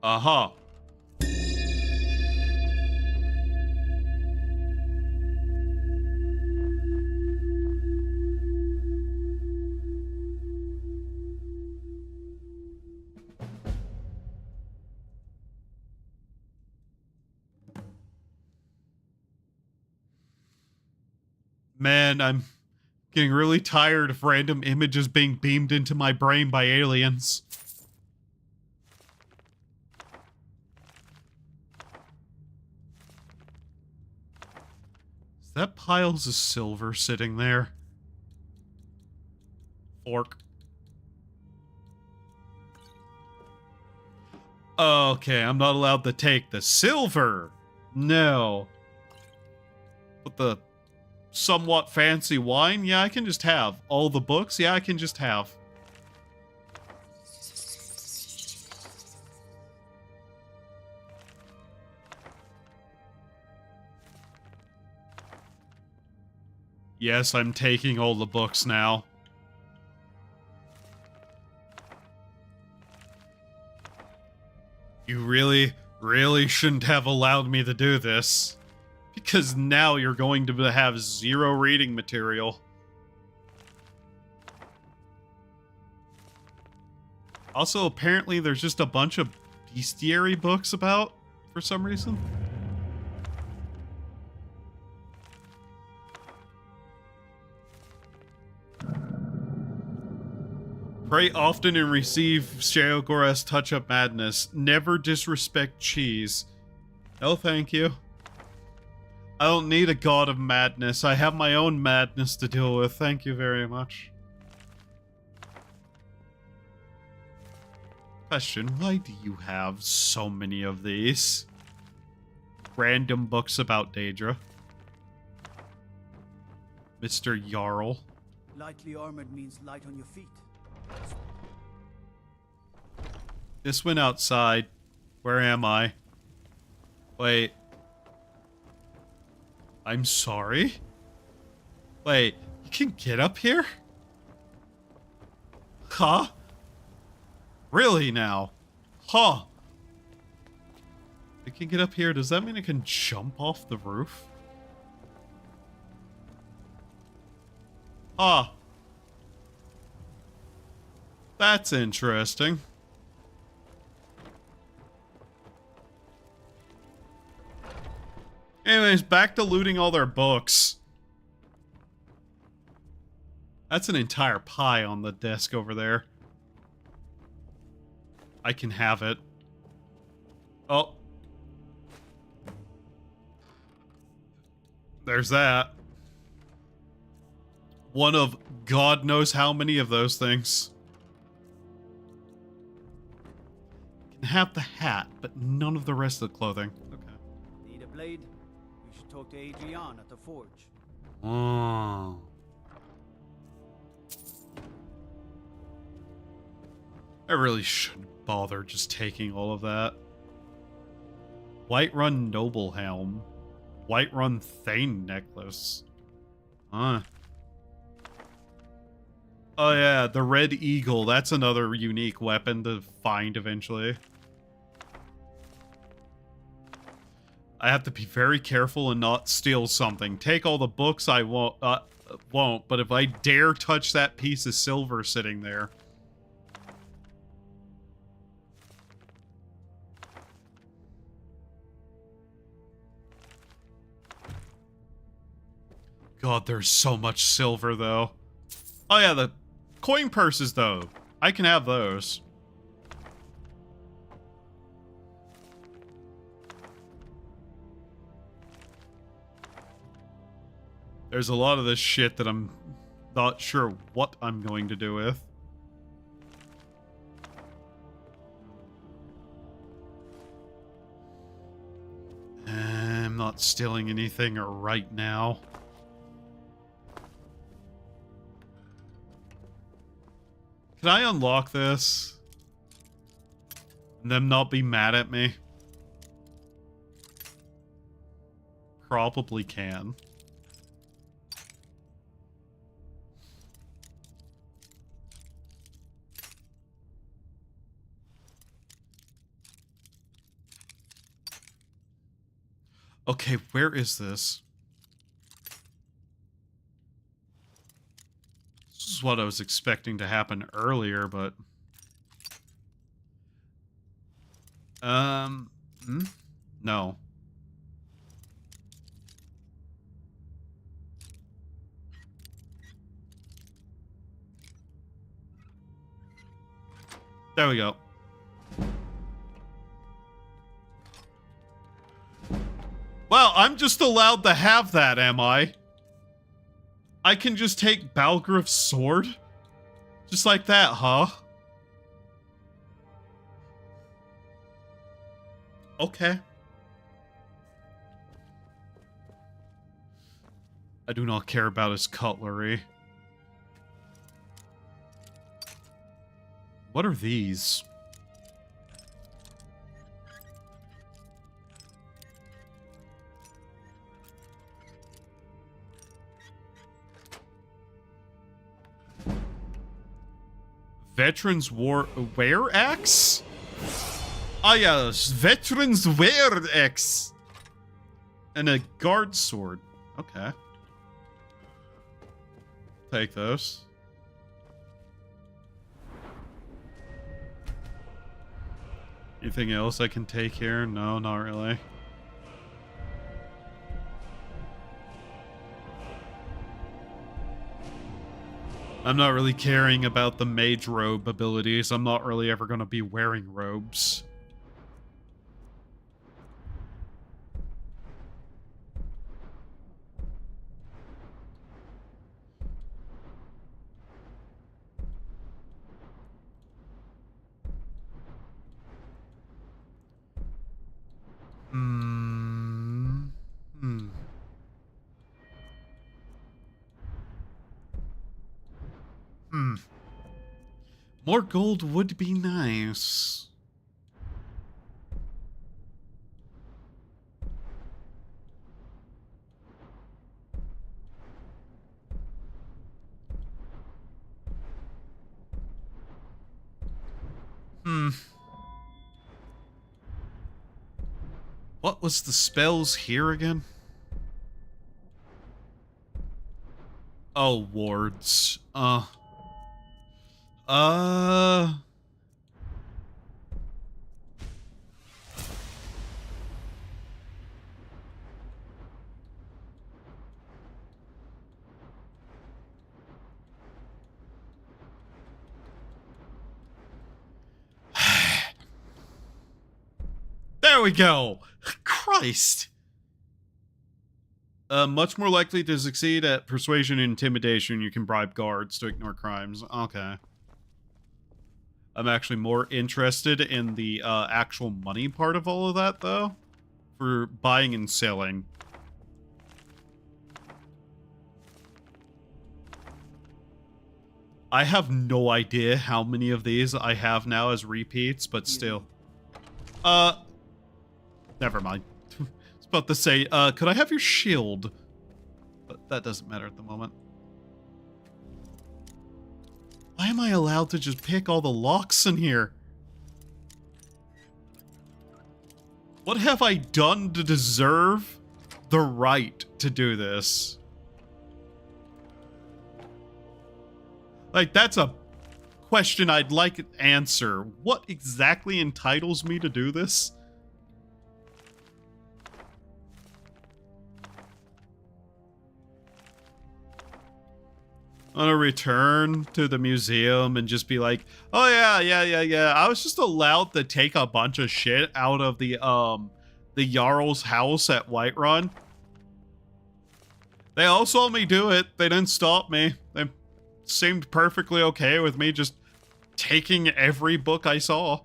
Aha. Man, I'm getting really tired of random images being beamed into my brain by aliens. Is that piles of silver sitting there? Fork. Okay, I'm not allowed to take the silver. No. But the somewhat fancy wine? Yeah, I can just have. All the books? Yeah, I can just have. Yes, I'm taking all the books now. You really shouldn't have allowed me to do this. Because now you're going to have zero reading material. Also, apparently there's just a bunch of bestiary books about, for some reason. Pray often and receive Sheogora's touch-up madness. Never disrespect cheese. No, thank you. I don't need a god of madness. I have my own madness to deal with. Thank you very much. Question, why do you have so many of these? Random books about Daedra. Mr. Jarl. Lightly armored means light on your feet. This went outside. Where am I? Wait. I'm sorry? Wait, you can get up here? Huh? Really now? Huh? I can get up here. Does that mean I can jump off the roof? Huh. That's interesting. Anyways, back to looting all their books. That's an entire pie on the desk over there. I can have it. Oh. There's that. One of God knows how many of those things. Can have the hat, but none of the rest of the clothing. Okay. Need a blade? You should talk to Adrian at the forge. Oh. I really shouldn't bother just taking all of that. Whiterun Noble Helm. Whiterun Thane Necklace. Huh. Oh yeah, the Red Eagle. That's another unique weapon to find eventually. I have to be very careful and not steal something. Take all the books I won't, but if I dare touch that piece of silver sitting there... God, there's so much silver, though. Oh yeah, the coin purses, though. I can have those. There's a lot of this shit that I'm not sure what I'm going to do with. I'm not stealing anything right now. Can I unlock this? And them not be mad at me? Probably can. Okay, where is this? This is what I was expecting to happen earlier, but... No. There we go. Well, I'm just allowed to have that, am I? I can just take Balgruuf's sword? Just like that, huh? Okay. I do not care about his cutlery. What are these? Veterans Wear Axe? Ah yes, Veterans Wear Axe. And a guard sword. Okay. Take those. Anything else I can take here? No, not really. I'm not really caring about the mage robe abilities. I'm not really ever going to be wearing robes. More gold would be nice. What was the spells here again? Oh, wards. There we go. Christ. Much more likely to succeed at persuasion and intimidation. You can bribe guards to ignore crimes. Okay. I'm actually more interested in the actual money part of all of that, though. For buying and selling. I have no idea how many of these I have now as repeats, but still. Never mind. I was about to say, could I have your shield? But that doesn't matter at the moment. Why am I allowed to just pick all the locks in here? What have I done to deserve the right to do this? Like, that's a question I'd like an answer. What exactly entitles me to do this? On a return to the museum and just be like, oh yeah. I was just allowed to take a bunch of shit out of the Jarl's house at Whiterun. They all saw me do it. They didn't stop me. They seemed perfectly okay with me just taking every book I saw.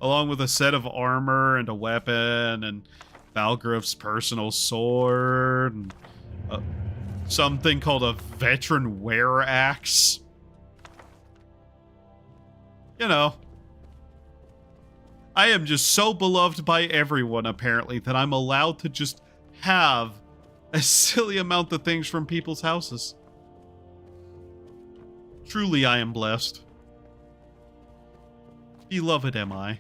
Along with a set of armor and a weapon and Balgruuf's personal sword and something called a veteran wear axe. You know. I am just so beloved by everyone, apparently, that I'm allowed to just have a silly amount of things from people's houses. Truly, I am blessed. Beloved am I.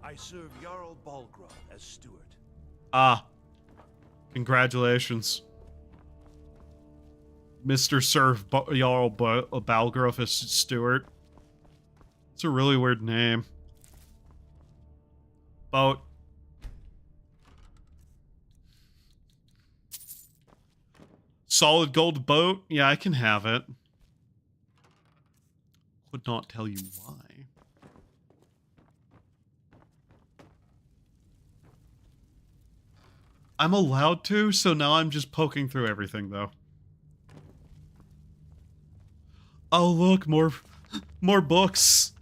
I serve Jarl Balgruuf as steward. Ah. Congratulations. Mr. Sir Jarl Balgruuf as steward. It's a really weird name. Boat. Solid gold boat? Yeah, I can have it. Could not tell you why. I'm allowed to, so now I'm just poking through everything, though. Oh, look, more books.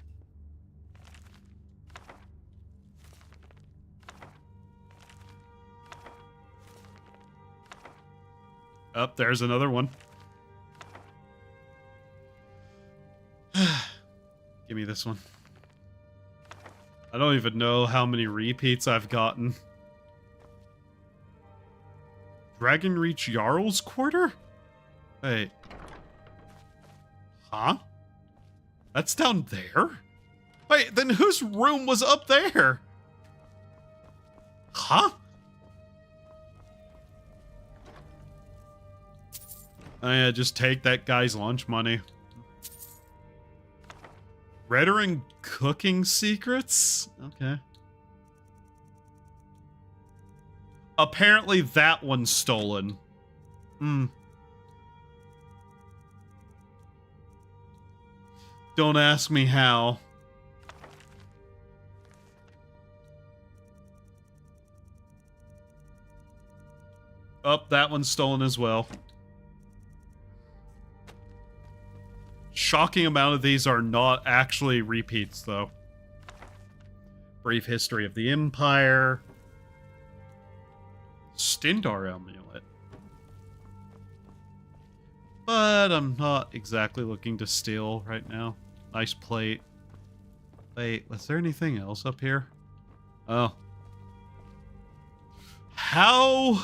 Oh, there's another one. Give me this one. I don't even know how many repeats I've gotten. Dragon Reach Jarl's Quarter? Wait. Huh? That's down there? Wait, then whose room was up there? Huh? Oh yeah, just take that guy's lunch money. Reddering cooking secrets? Okay. Apparently that one's stolen. Don't ask me how. Oh, that one's stolen as well. Shocking amount of these are not actually repeats, though. Brief History of the Empire. Stindar Amulet. But I'm not exactly looking to steal right now. Nice plate. Wait, was there anything else up here? Oh. How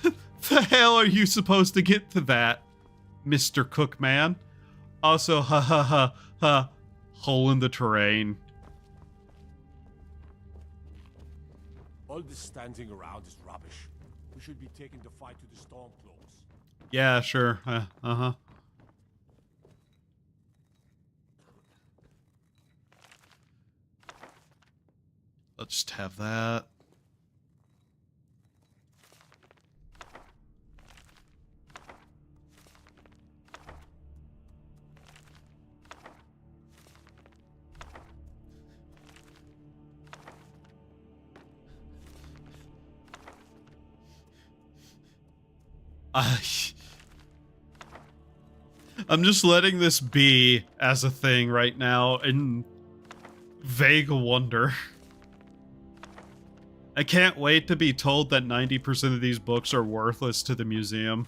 the hell are you supposed to get to that, Mr. Cookman? Also, ha ha ha ha, hole in the terrain. All this standing around is rubbish. We should be taking the fight to the Stormclaws. Yeah, sure. Uh-huh. Let's just have that. I'm just letting this be as a thing right now in vague wonder. I can't wait to be told that 90% of these books are worthless to the museum.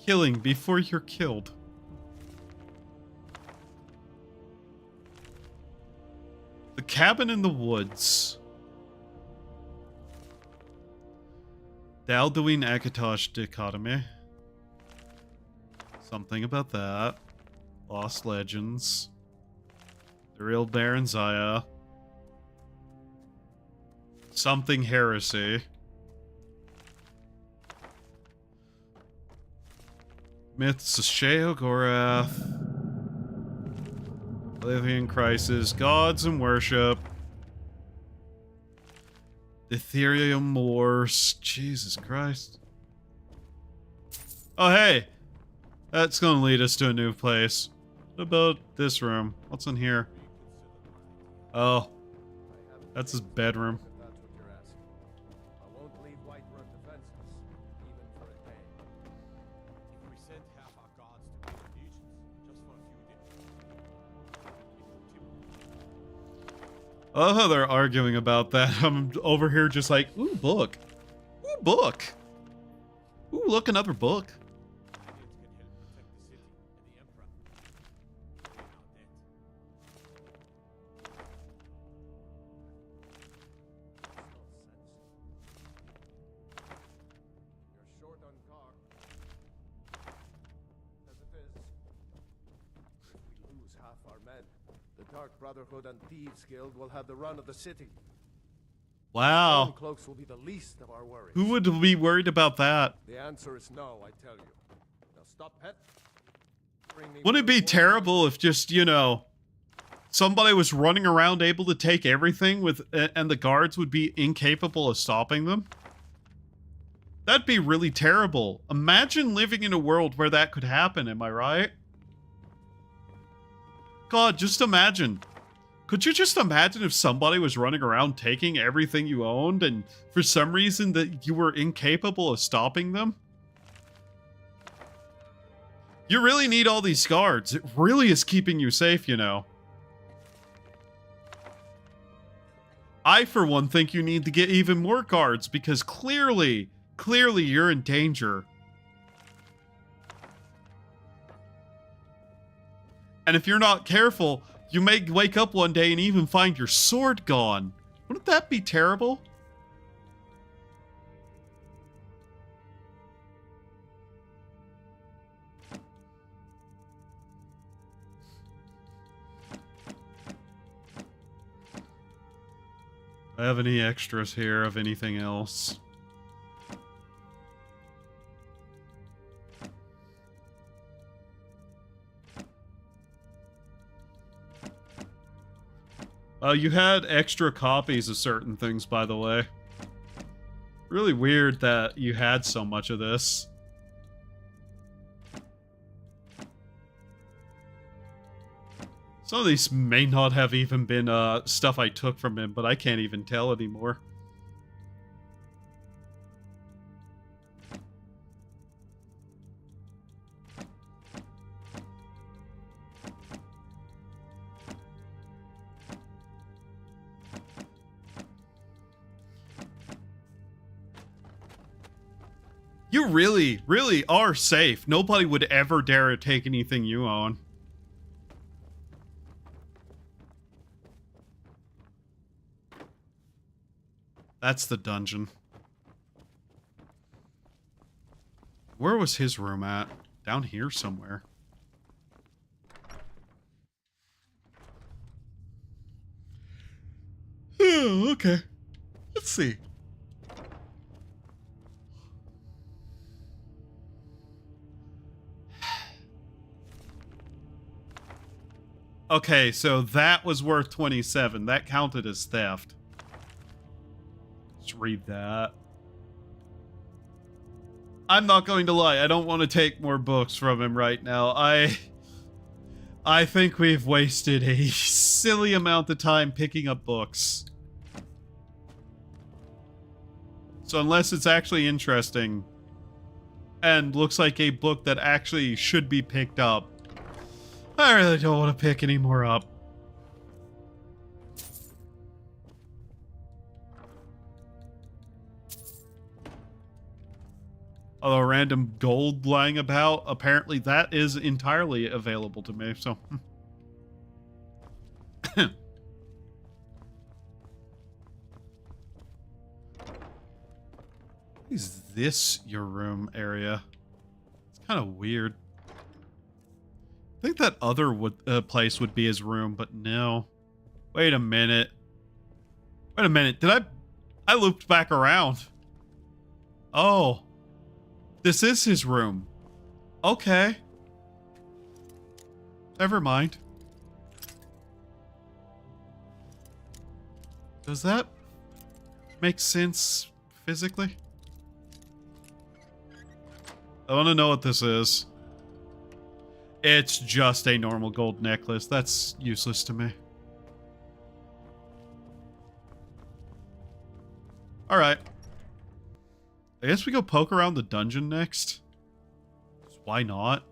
Killing before you're killed. The Cabin in the Woods. Dalduin Akatosh Dichotomy. Something about that. Lost Legends. The Real Baron Zaya. Something Heresy. Myths of Sheogorath. Oblivion Crisis. Gods and Worship. Ethereum Wars. Jesus Christ. Oh, hey. That's going to lead us to a new place. What about this room? What's in here? Oh. That's his bedroom. If that's what you're asking. I won't leave Whiterun defenseless, even for a day. If we sent half our guards to the legions, just for a few days. I love how they're arguing about that. I'm over here just like, ooh, book. Ooh, book. Ooh, look, another book. Brotherhood and Thieves Guild will have the run of the city. Wow. Cloaks will be the least of our worries. Who would be worried about that? The answer is no, I tell you. Now stop, pet. Wouldn't it be terrible if just, you know, somebody was running around able to take everything with, and the guards would be incapable of stopping them? That'd be really terrible. Imagine living in a world where that could happen, am I right? God, just imagine. Could you just imagine if somebody was running around taking everything you owned and for some reason that you were incapable of stopping them? You really need all these guards. It really is keeping you safe, you know. I, for one, think you need to get even more guards because clearly you're in danger. And if you're not careful, you may wake up one day and even find your sword gone. Wouldn't that be terrible? Do I have any extras here of anything else? You had extra copies of certain things, by the way. Really weird that you had so much of this. Some of these may not have even been stuff I took from him, but I can't even tell anymore. You really, really are safe. Nobody would ever dare to take anything you own. That's the dungeon. Where was his room at? Down here somewhere. Okay. Let's see. Okay, so that was worth 27. That counted as theft. Let's read that. I'm not going to lie. I don't want to take more books from him right now. I think we've wasted a silly amount of time picking up books. So unless it's actually interesting and looks like a book that actually should be picked up, I really don't want to pick any more up. Although random gold lying about, apparently that is entirely available to me, so... Is this your room area? It's kind of weird. I think that other place would be his room, but no. Wait a minute. Wait a minute. Did I looped back around. Oh. This is his room. Okay. Never mind. Does that make sense physically? I want to know what this is. It's just a normal gold necklace. That's useless to me. Alright. I guess we go poke around the dungeon next. Why not?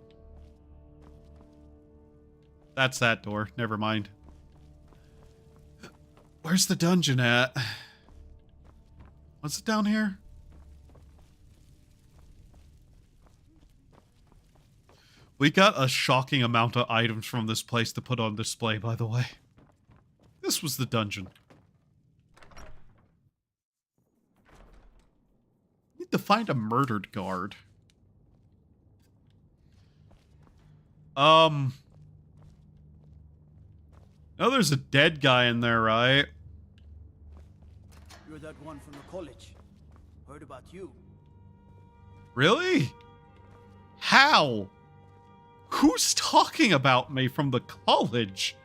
That's that door. Never mind. Where's the dungeon at? What's it down here? We got a shocking amount of items from this place to put on display, by the way. This was the dungeon. Need to find a murdered guard. No, there's a dead guy in there, right? You're that one from the college. Heard about you. Really? How? Who's talking about me from the college?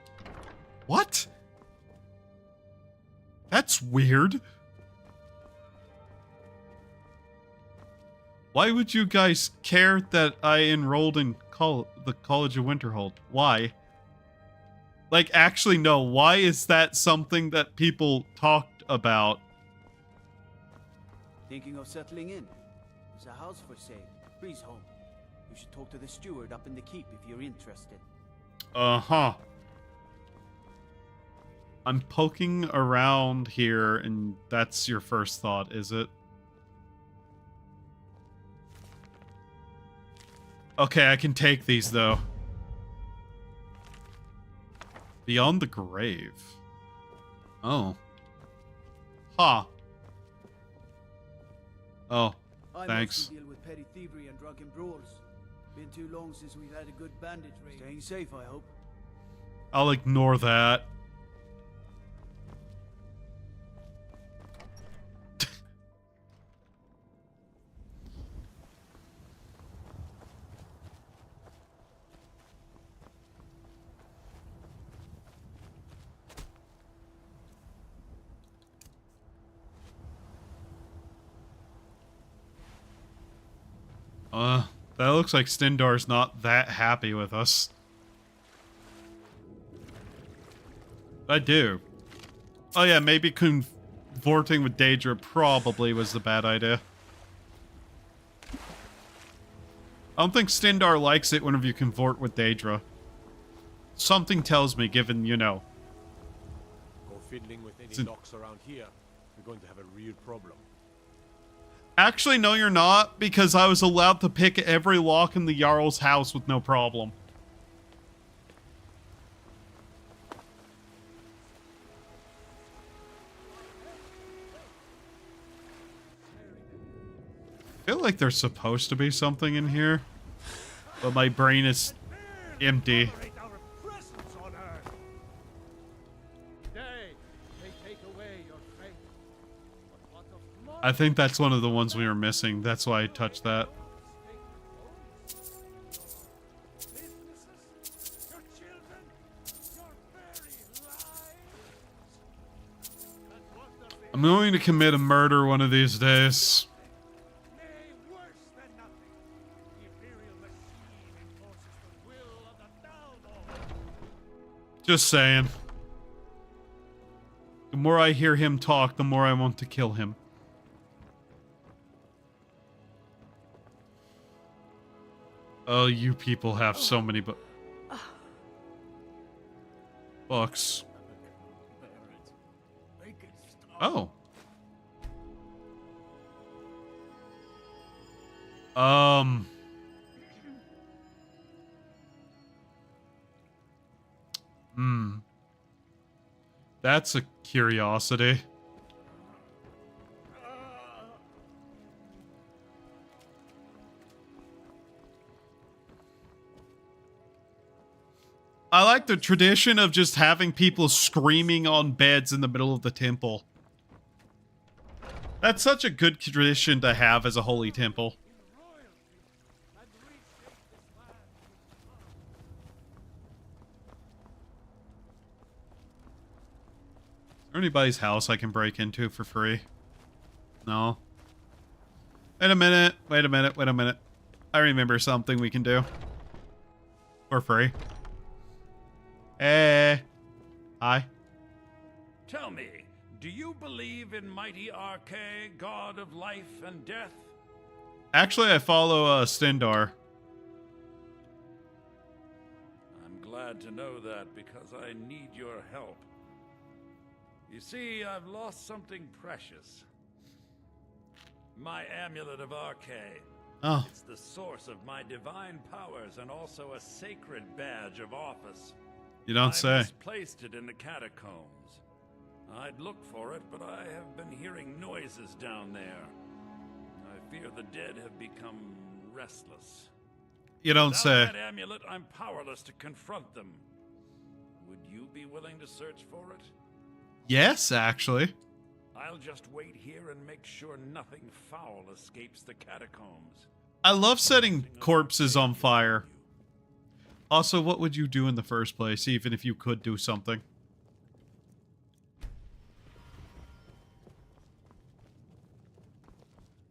What? That's weird. Why would you guys care that I enrolled in the College of Winterhold? Why? Like, actually, no. Why is that something that people talked about? Thinking of settling in? There's a house for sale. Breeze home. You should talk to the steward up in the keep if you're interested. Uh-huh. I'm poking around here, and that's your first thought, is it? Okay, I can take these, though. Beyond the grave. Oh. Ha. Oh, thanks. I mostly deal with petty thievery and drunken brawls. Been too long since we've had a good bandit raid. Staying safe, I hope. I'll ignore that. That looks like Stendar's not that happy with us. I do. Oh yeah, maybe convorting with Daedra probably was the bad idea. I don't think Stendar likes it whenever you convert with Daedra. Something tells me, given, you know. Go fiddling with any locks around here, you're going to have a real problem. Actually, no, you're not, because I was allowed to pick every lock in the Jarl's house with no problem. I feel like there's supposed to be something in here, but my brain is empty. I think that's one of the ones we were missing. That's why I touched that. I'm going to commit a murder one of these days. Just saying. The more I hear him talk, the more I want to kill him. Oh, you people have so many books. Oh. That's a curiosity. I like the tradition of just having people screaming on beds in the middle of the temple. That's such a good tradition to have as a holy temple. Is there anybody's house I can break into for free? No. Wait a minute. Wait a minute. Wait a minute. I remember something we can do. For free. Hey. Hi. Tell me, do you believe in mighty Arche, god of life and death? Actually, I follow Stendar. I'm glad to know that because I need your help. You see, I've lost something precious. My amulet of Arche. Oh. It's the source of my divine powers and also a sacred badge of office. You don't say. I misplaced it in the catacombs. I'd look for it, but I have been hearing noises down there. I fear the dead have become restless. You don't Without say. that amulet, I'm powerless to confront them. Would you be willing to search for it? Yes, actually. I'll just wait here and make sure nothing foul escapes the catacombs. I love setting corpses on fire. Also, what would you do in the first place, even if you could do something?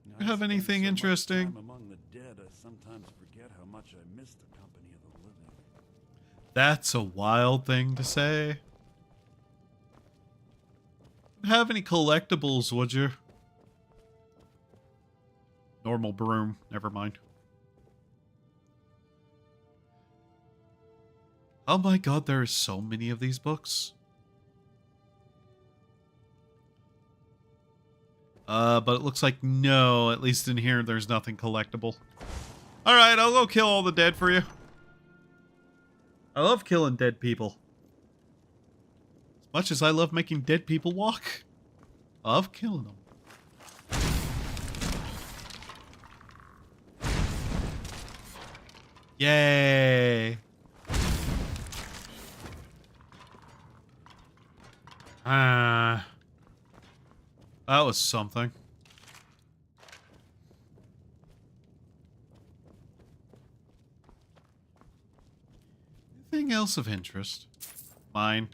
Do you have anything interesting? Among the dead, I sometimes forget how much I miss the company of the living. That's a wild thing to say. Have any collectibles, would you? Normal broom. Never mind. Oh my god, there are so many of these books. But it looks like no, at least in here, there's nothing collectible. Alright, I'll go kill all the dead for you. I love killing dead people. As much as I love making dead people walk, I love killing them. Yay! That was something. Anything else of interest? Mine.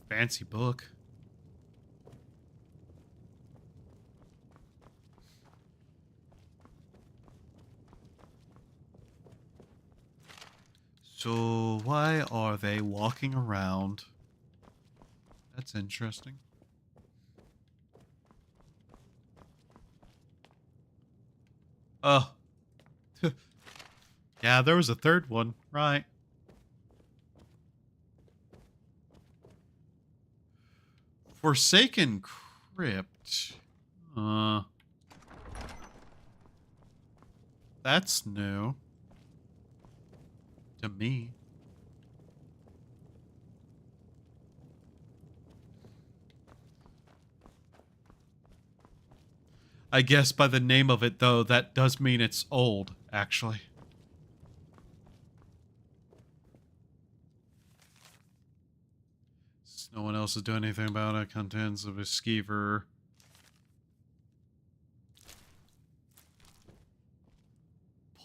Fancy book. So, why are they walking around? That's interesting. Oh. Yeah, there was a third one, right. Forsaken Crypt. That's new. To me. I guess by the name of it, though, that does mean it's old, actually. No one else is doing anything about it. Contents of a skeever.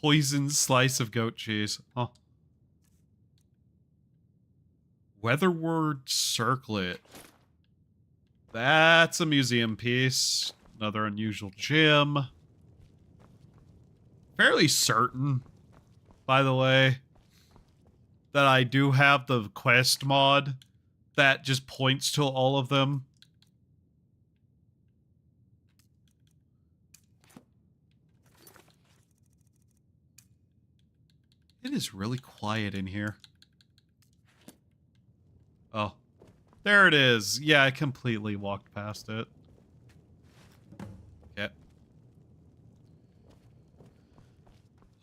Poisoned slice of goat cheese. Huh. Weatherward Circlet. That's a museum piece. Another unusual gem. Fairly certain, by the way, that I do have the quest mod that just points to all of them. It is really quiet in here. Oh. There it is. Yeah, I completely walked past it. Okay.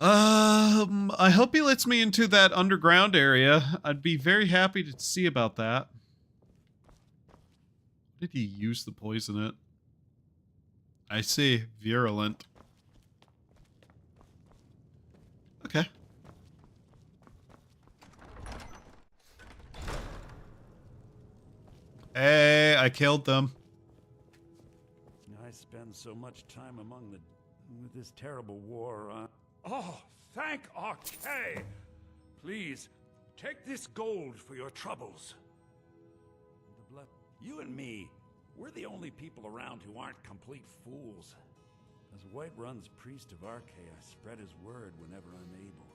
I hope he lets me into that underground area. I'd be very happy to see about that. Did he use to poison it? I see. Virulent. Okay. Hey, I killed them. I spend so much time among with this terrible war. Oh, thank Archay! Please, take this gold for your troubles. You and me, we're the only people around who aren't complete fools. As Whiterun's priest of Archay, I spread his word whenever I'm able.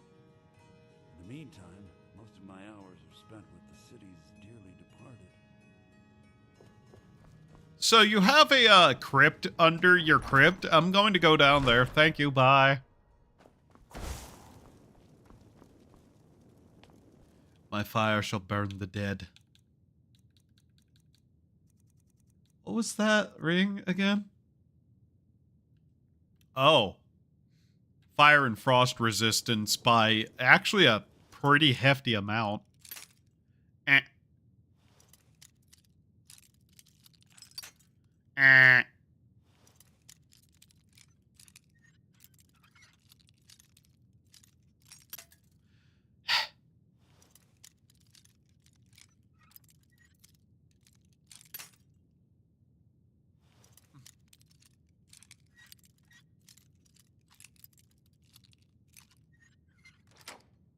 In the meantime, most of my hours are spent with the city's dearly departed. So you have a crypt under your crypt? I'm going to go down there. Thank you. Bye. My fire shall burn the dead. What was that ring again? Oh. Fire and frost resistance by actually a pretty hefty amount. Eh. Eh.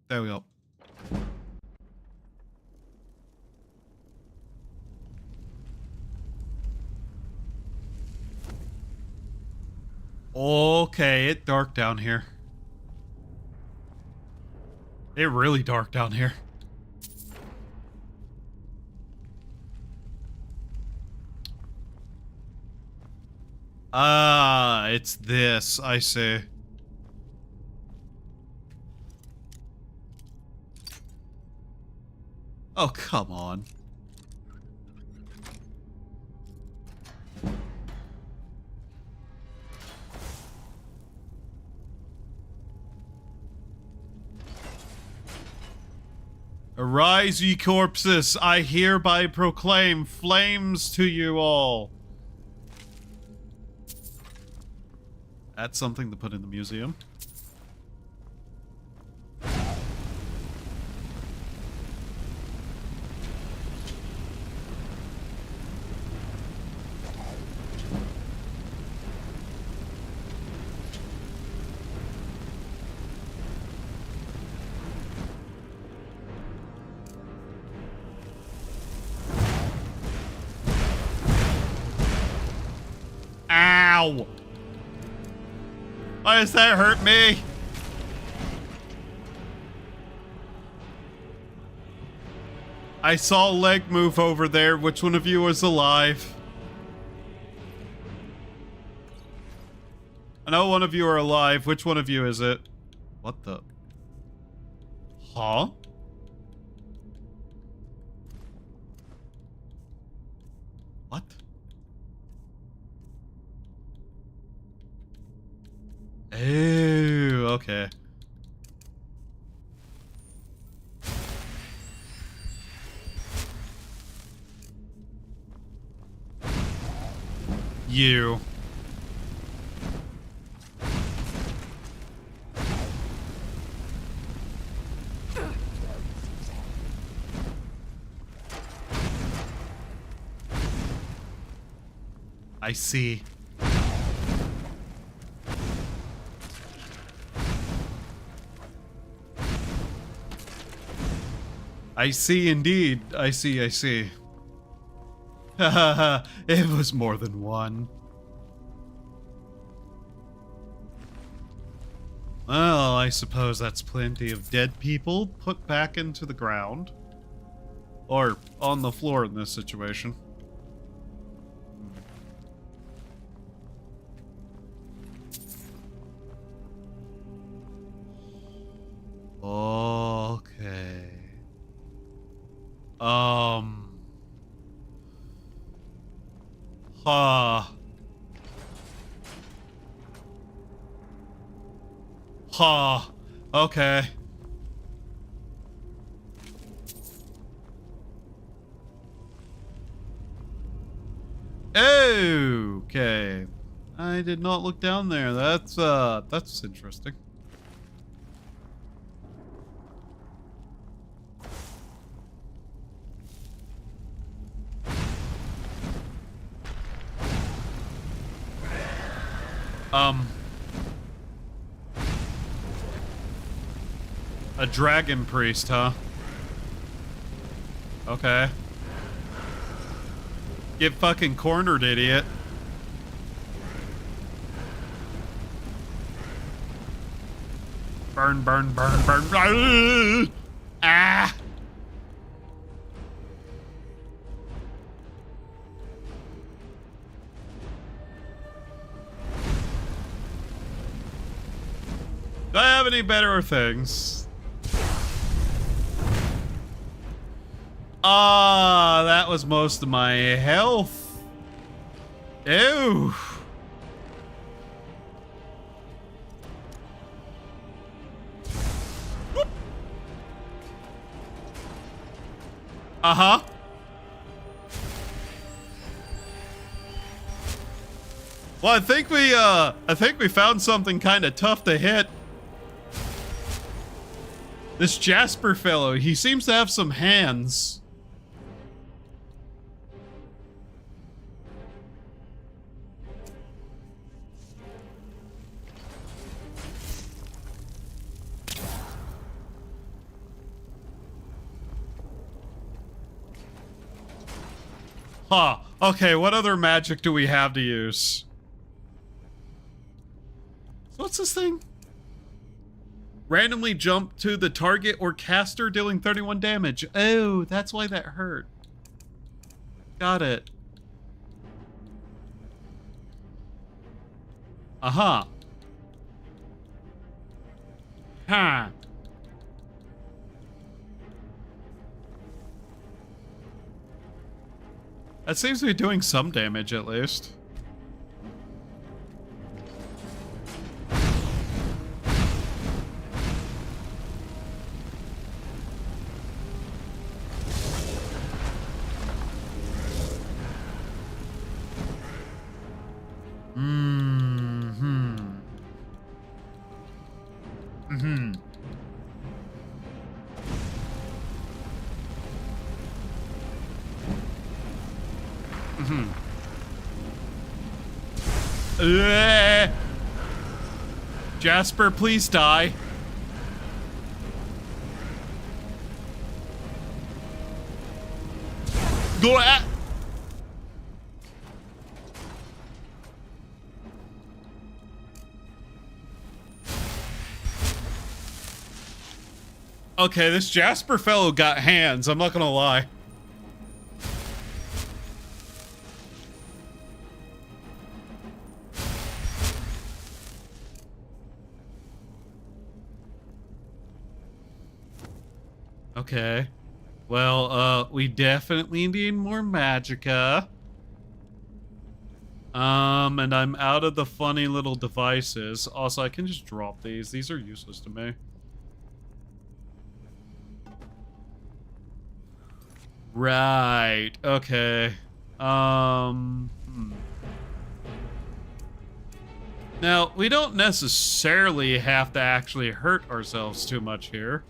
There we go. Okay, it dark down here. It really dark down here. Ah, it's this, I see. Oh, come on. Arise, ye corpses! I hereby proclaim flames to you all! That's something to put in the museum. Ow! Why does that hurt me? I saw a leg move over there. Which one of you is alive? I know one of you are alive. Which one of you is it? What the? Huh? What? Ew, okay. You. I see. I see indeed. I see, I see. Hahaha, it was more than one. Well, I suppose that's plenty of dead people put back into the ground. Or on the floor in this situation. Okay. Huh. Huh. Okay. Okay. I did not look down there. That's interesting. A dragon priest, huh? Okay. Get fucking cornered, idiot. Burn, burn, burn, burn. Ah! Do I have any better things? Ah, that was most of my health. Ew. Uh-huh. Well, I think we found something kind of tough to hit. This Jasper fellow, he seems to have some hands. Huh. Okay, what other magic do we have to use? What's this thing? Randomly jump to the target or caster, dealing 31 damage. Oh, that's why that hurt. Got it. Aha. Ha. That seems to be doing some damage at least. Jasper, please die. Go at. Okay, this Jasper fellow got hands, I'm not gonna lie. Okay. Well, we definitely need more magicka. And I'm out of the funny little devices. Also, I can just drop these. These are useless to me. Right. Okay. Now, we don't necessarily have to actually hurt ourselves too much here.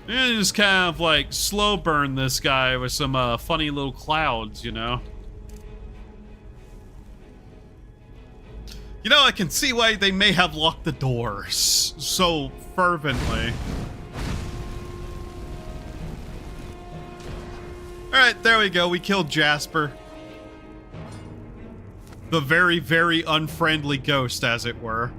And just kind of like slow burn this guy with some funny little clouds, you know? You know, I can see why they may have locked the doors so fervently. Alright, there we go. We killed Jasper. The very, very unfriendly ghost, as it were.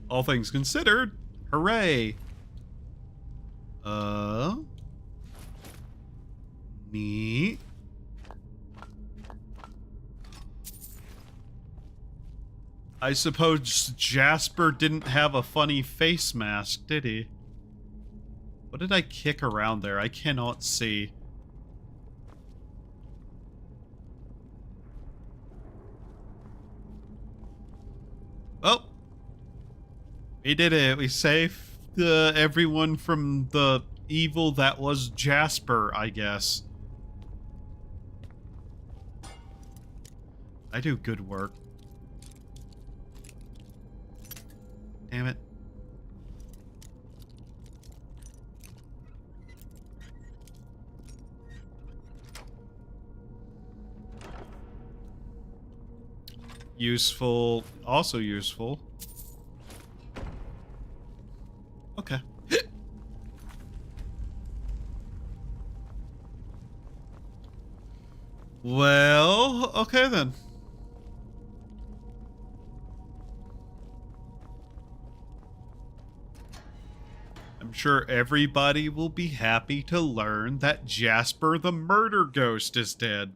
All things considered, hooray. Neat. I suppose Jasper didn't have a funny face mask, did he? What did I kick around there? I cannot see. Oh. We did it. We saved everyone from the evil that was Jasper, I guess. I do good work. Damn it. Useful. Also useful. Okay. Well, okay then. I'm sure everybody will be happy to learn that Jasper the murder ghost is dead.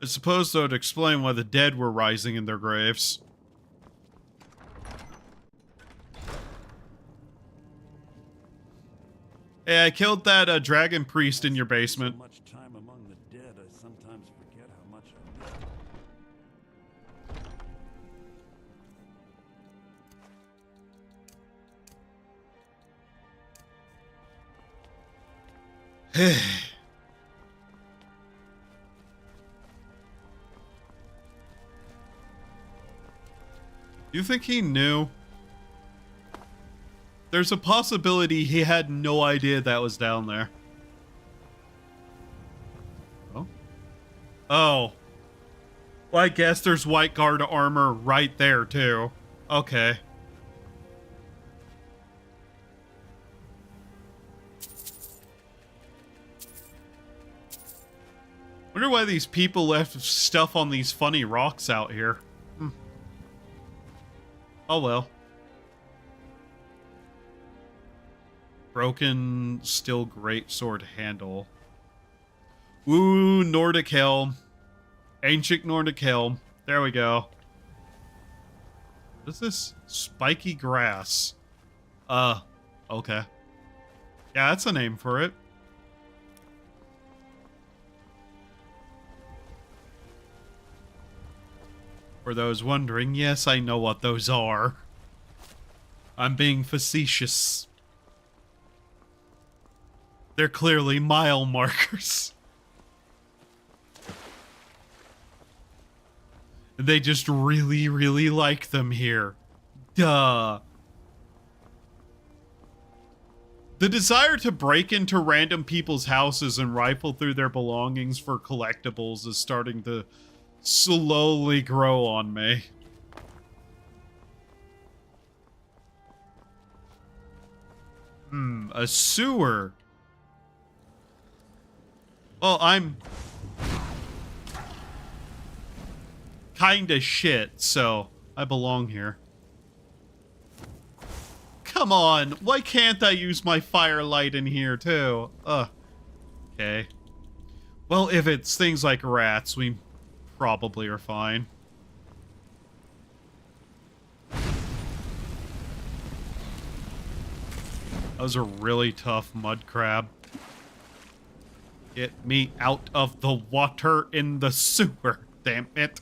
I suppose that would explain why the dead were rising in their graves. Hey, I killed that dragon priest in your basement. So much time among the dead, I sometimes forget how much I miss. You think he knew? There's a possibility he had no idea that was down there. Oh? Oh. Well, I guess there's white guard armor right there, too. Okay. wonder why these people left stuff on these funny rocks out here. Oh well. Broken steel greatsword handle. Ooh, Nordic helm. Ancient Nordic helm. There we go. What is this? Spiky grass. Okay. Yeah, that's a name for it. For those wondering, yes, I know what those are. I'm being facetious. They're clearly mile markers. They just really, really like them here. Duh. The desire to break into random people's houses and rifle through their belongings for collectibles is starting to slowly grow on me. A sewer. Well, I'm kinda shit, so I belong here. Come on, why can't I use my firelight in here too? Okay. Well, if it's things like rats, we probably are fine. That was a really tough mud crab. Get me out of the water in the sewer, damn it.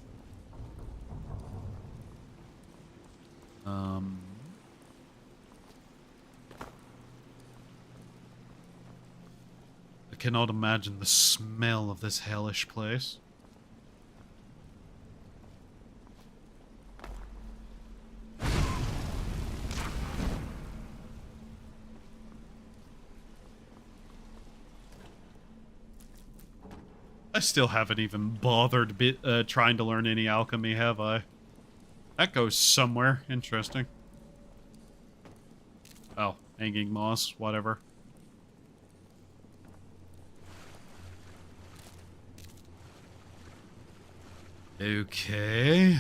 I cannot imagine the smell of this hellish place. I still haven't even bothered trying to learn any alchemy, have I? That goes somewhere. Interesting. Oh, hanging moss, whatever. Okay.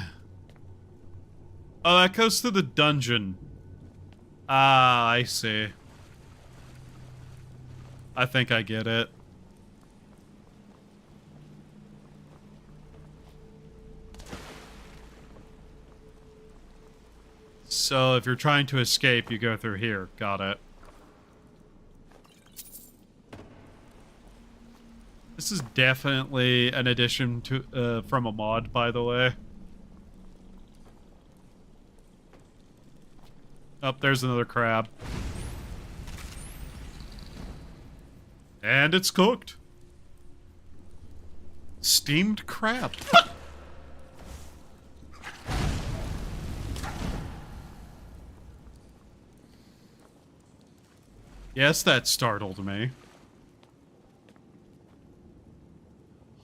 Oh, that goes to the dungeon. Ah, I see. I think I get it. So if you're trying to escape, you go through here. Got it. This is definitely an addition to from a mod, by the way. Oh, there's another crab. And it's cooked. Steamed crab. Yes, that startled me.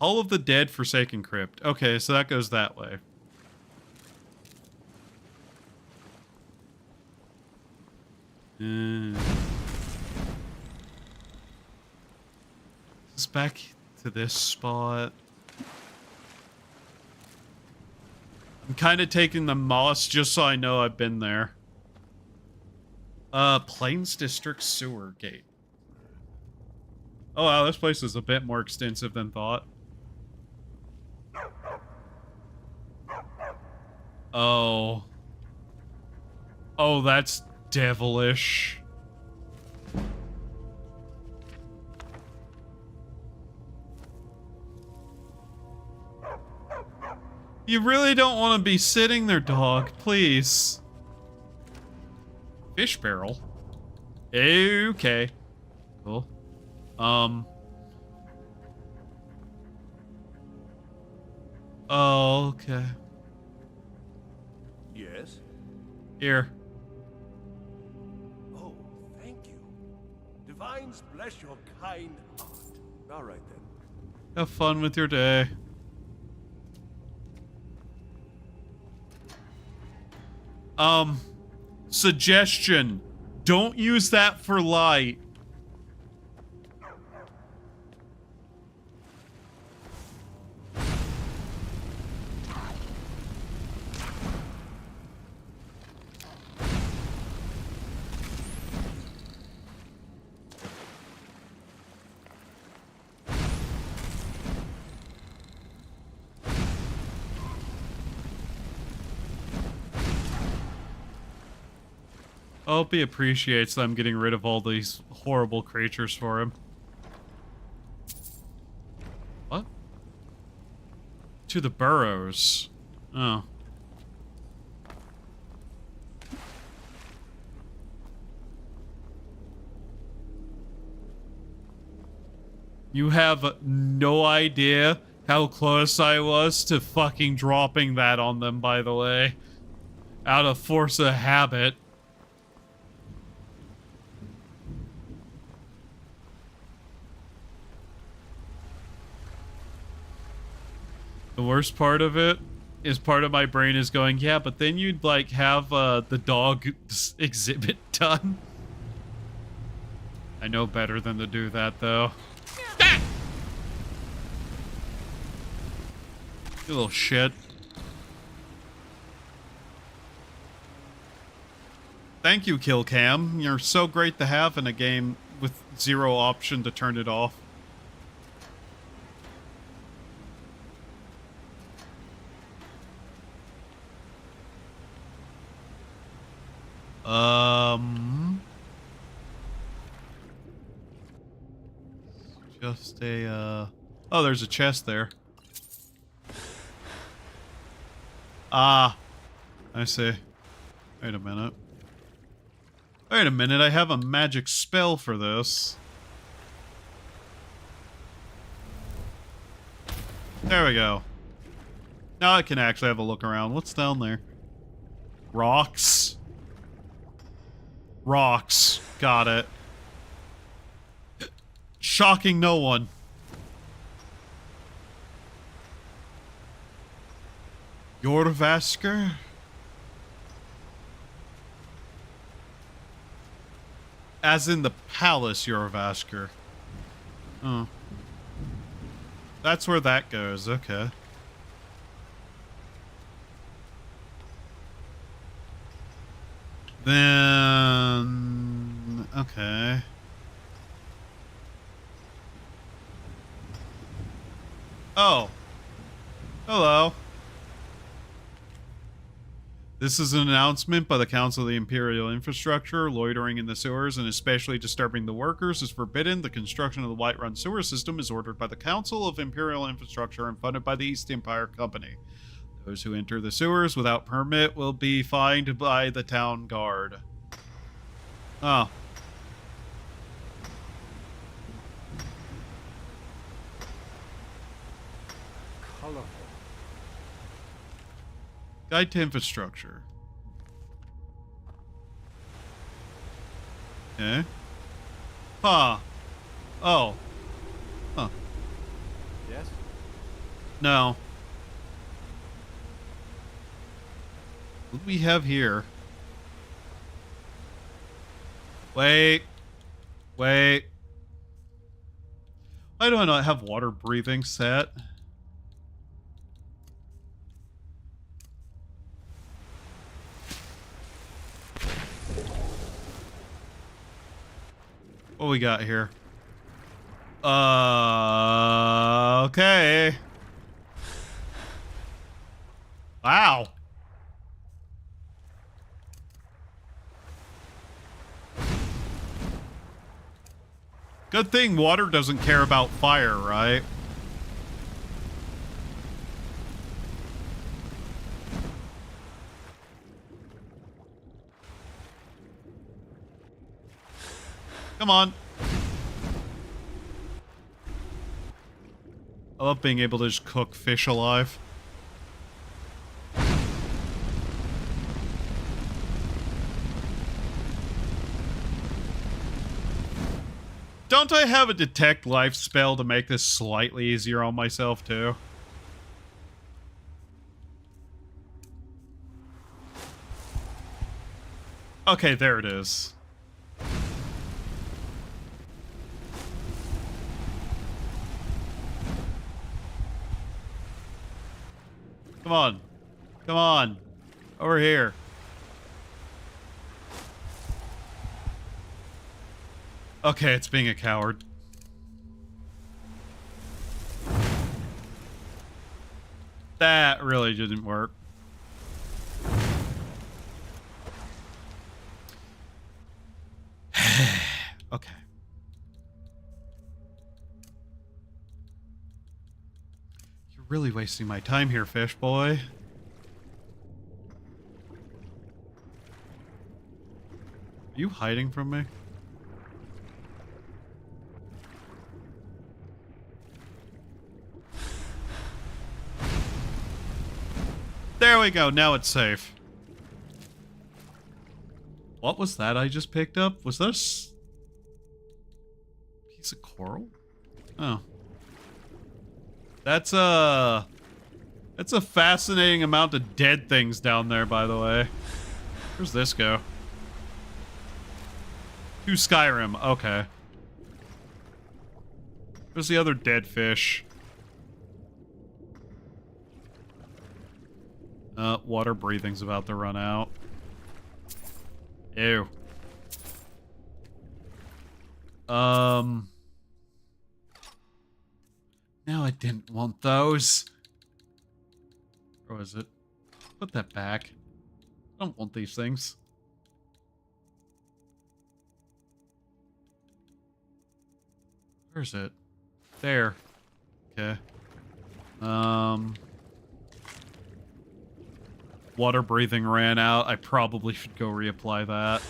Hall of the Dead Forsaken Crypt. Okay, so that goes that way. Is this back to this spot? I'm kind of taking the moss just so I know I've been there. Plains District Sewer Gate. Oh wow, this place is a bit more extensive than thought. Oh. Oh, that's devilish. You really don't want to be sitting there, dog. Please. Fish barrel. Okay. Cool. Oh, okay. Yes? Here. Oh, thank you. Divines bless your kind heart. All right then. Have fun with your day. Suggestion. Don't use that for light. I hope he appreciates them getting rid of all these horrible creatures for him. What? To the burrows. Oh. You have no idea how close I was to fucking dropping that on them, by the way. Out of force of habit. The worst part of it is part of my brain is going, yeah, but then you'd like have the dog exhibit done. I know better than to do that though. Ah! You little shit. Thank you, Kill Cam. You're so great to have in a game with zero option to turn it off. Just a, oh, there's a chest there. Ah, I see. Wait a minute. Wait a minute, I have a magic spell for this. There we go. Now I can actually have a look around. What's down there? Rocks. Rocks. Got it. Shocking no one. Jorvasker? As in the palace Jorvasker. Oh. That's where that goes, okay. Then... okay. Oh. Hello. This is an announcement by the Council of the Imperial Infrastructure. Loitering in the sewers and especially disturbing the workers is forbidden. The construction of the Whiterun sewer system is ordered by the Council of Imperial Infrastructure and funded by the East Empire Company. Those who enter the sewers without permit will be fined by the town guard. Oh. Colorful. Guide to infrastructure. Okay. Huh. Oh. Huh. Yes? No. What do we have here? Wait. Wait. Why do I not have water breathing set? What we got here? Okay. Wow. Good thing water doesn't care about fire, right? Come on. I love being able to just cook fish alive. Don't I have a detect life spell to make this slightly easier on myself too? Okay, there it is. Come on. Come on. Over here. Okay, it's being a coward. That really didn't work. Okay. You're really wasting my time here, fish boy. Are you hiding from me? There we go. Now it's safe. What was that I just picked up? Was this piece of coral? Oh. That's a fascinating amount of dead things down there, by the way. Where's this go? To Skyrim. Okay. Where's the other dead fish? Water breathing's about to run out. Ew. No, I didn't want those. Or was it? Put that back. I don't want these things. Where's it? There. Okay. Water breathing ran out. I probably should go reapply that.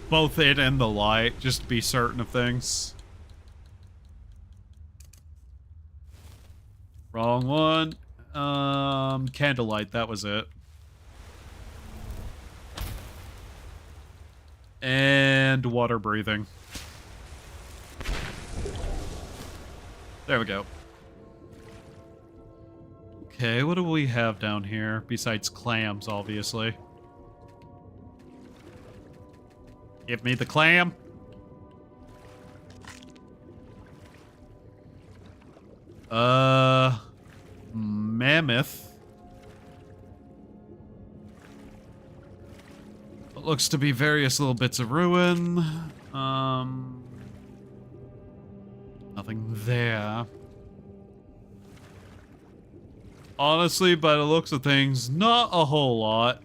Both it and the light, just to be certain of things. Wrong one. Candlelight, that was it. And water breathing. There we go. Okay, what do we have down here? Besides clams, obviously. Give me the clam. Mammoth. What looks to be various little bits of ruin. Nothing there. Honestly, by the looks of things, not a whole lot.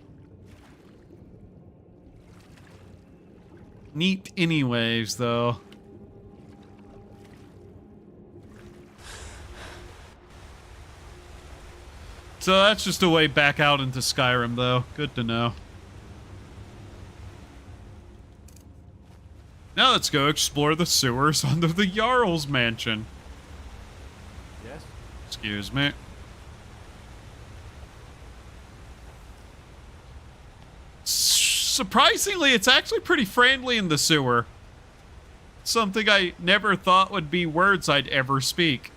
Neat anyways, though. So that's just a way back out into Skyrim, though. Good to know. Now let's go explore the sewers under the Jarl's mansion. Yes? Excuse me. Surprisingly, it's actually pretty friendly in the sewer. Something I never thought would be words I'd ever speak.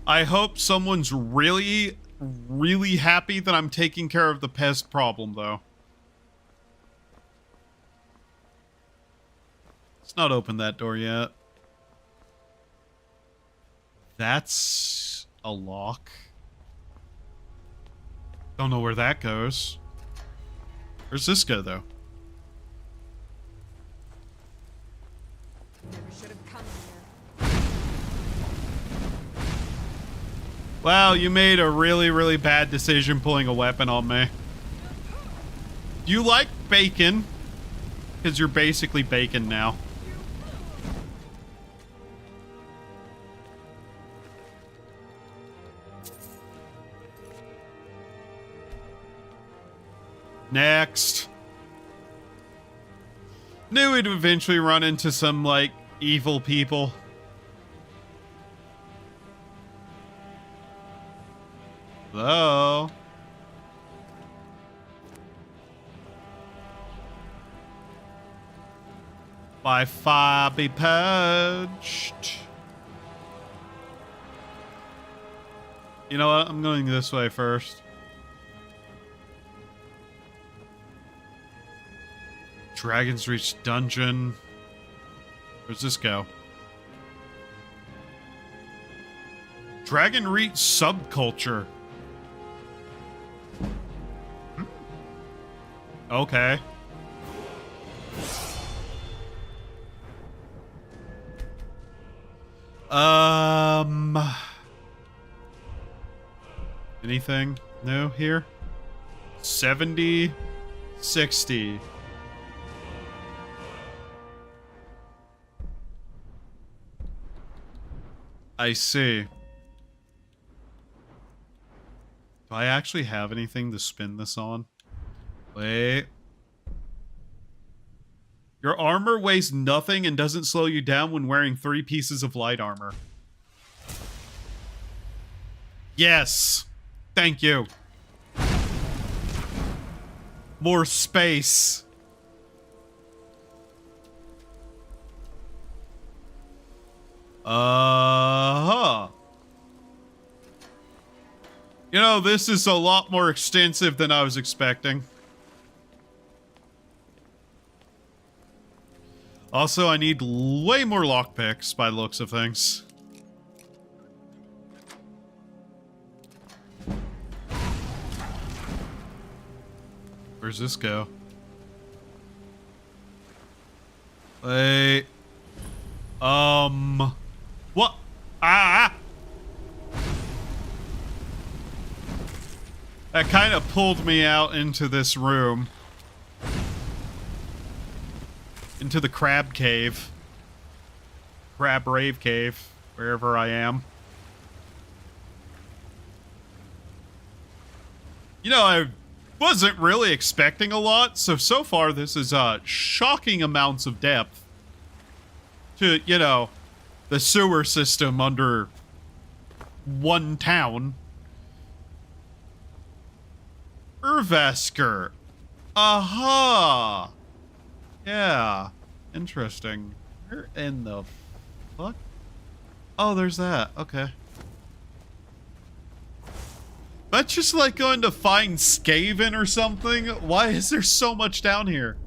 I hope someone's really, really happy that I'm taking care of the pest problem, though. Let's not open that door yet. That's a lock. Don't know where that goes. Where's this go, though? Never should have come here. Wow, you made a really, really bad decision pulling a weapon on me. Do you like bacon? Because you're basically bacon now. Next. Knew we'd eventually run into some, like, evil people. Hello? By fire be purged. You know what? I'm going this way first. Dragon's Reach dungeon. Where's this go? Dragon Reach subculture. Okay. Anything new here? 70, 60. I see. Do I actually have anything to spin this on? Wait. Your armor weighs nothing and doesn't slow you down when wearing 3 pieces of light armor. Yes. Thank you. More space. You know, this is a lot more extensive than I was expecting. Also, I need way more lockpicks by the looks of things. Where's this go? Wait. What? Ah! That kind of pulled me out into this room. Into the crab cave. Crab rave cave. Wherever I am. You know, I wasn't really expecting a lot, so far this is shocking amounts of depth to, you know, the sewer system under one town. Urvasker. Aha. Yeah. Interesting. Where in the fuck? Oh, there's that. Okay. That's just like going to find Skaven or something. Why is there so much down here?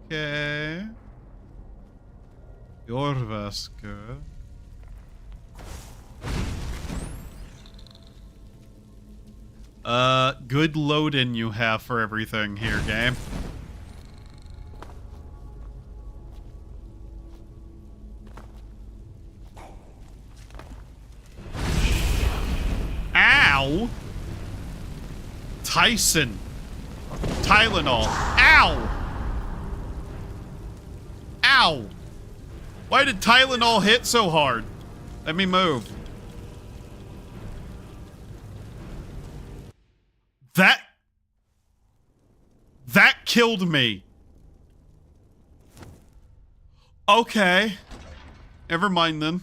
Okay. Jorvasker. Good load-in you have for everything here, game. Ow! Tyson. Tylenol. Ow! Ow! Why did Tylenol hit so hard? Let me move. That killed me. Okay. Never mind then.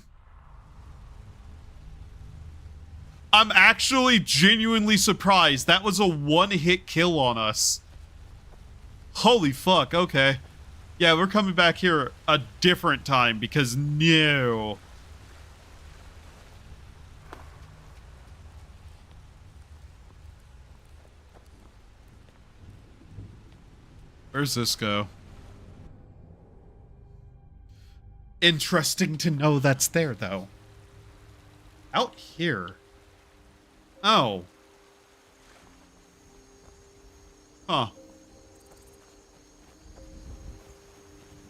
I'm actually genuinely surprised. That was a one-hit kill on us. Holy fuck, okay. Yeah, we're coming back here a different time because no. Where's this go? Interesting to know that's there, though. Out here. Oh. Huh.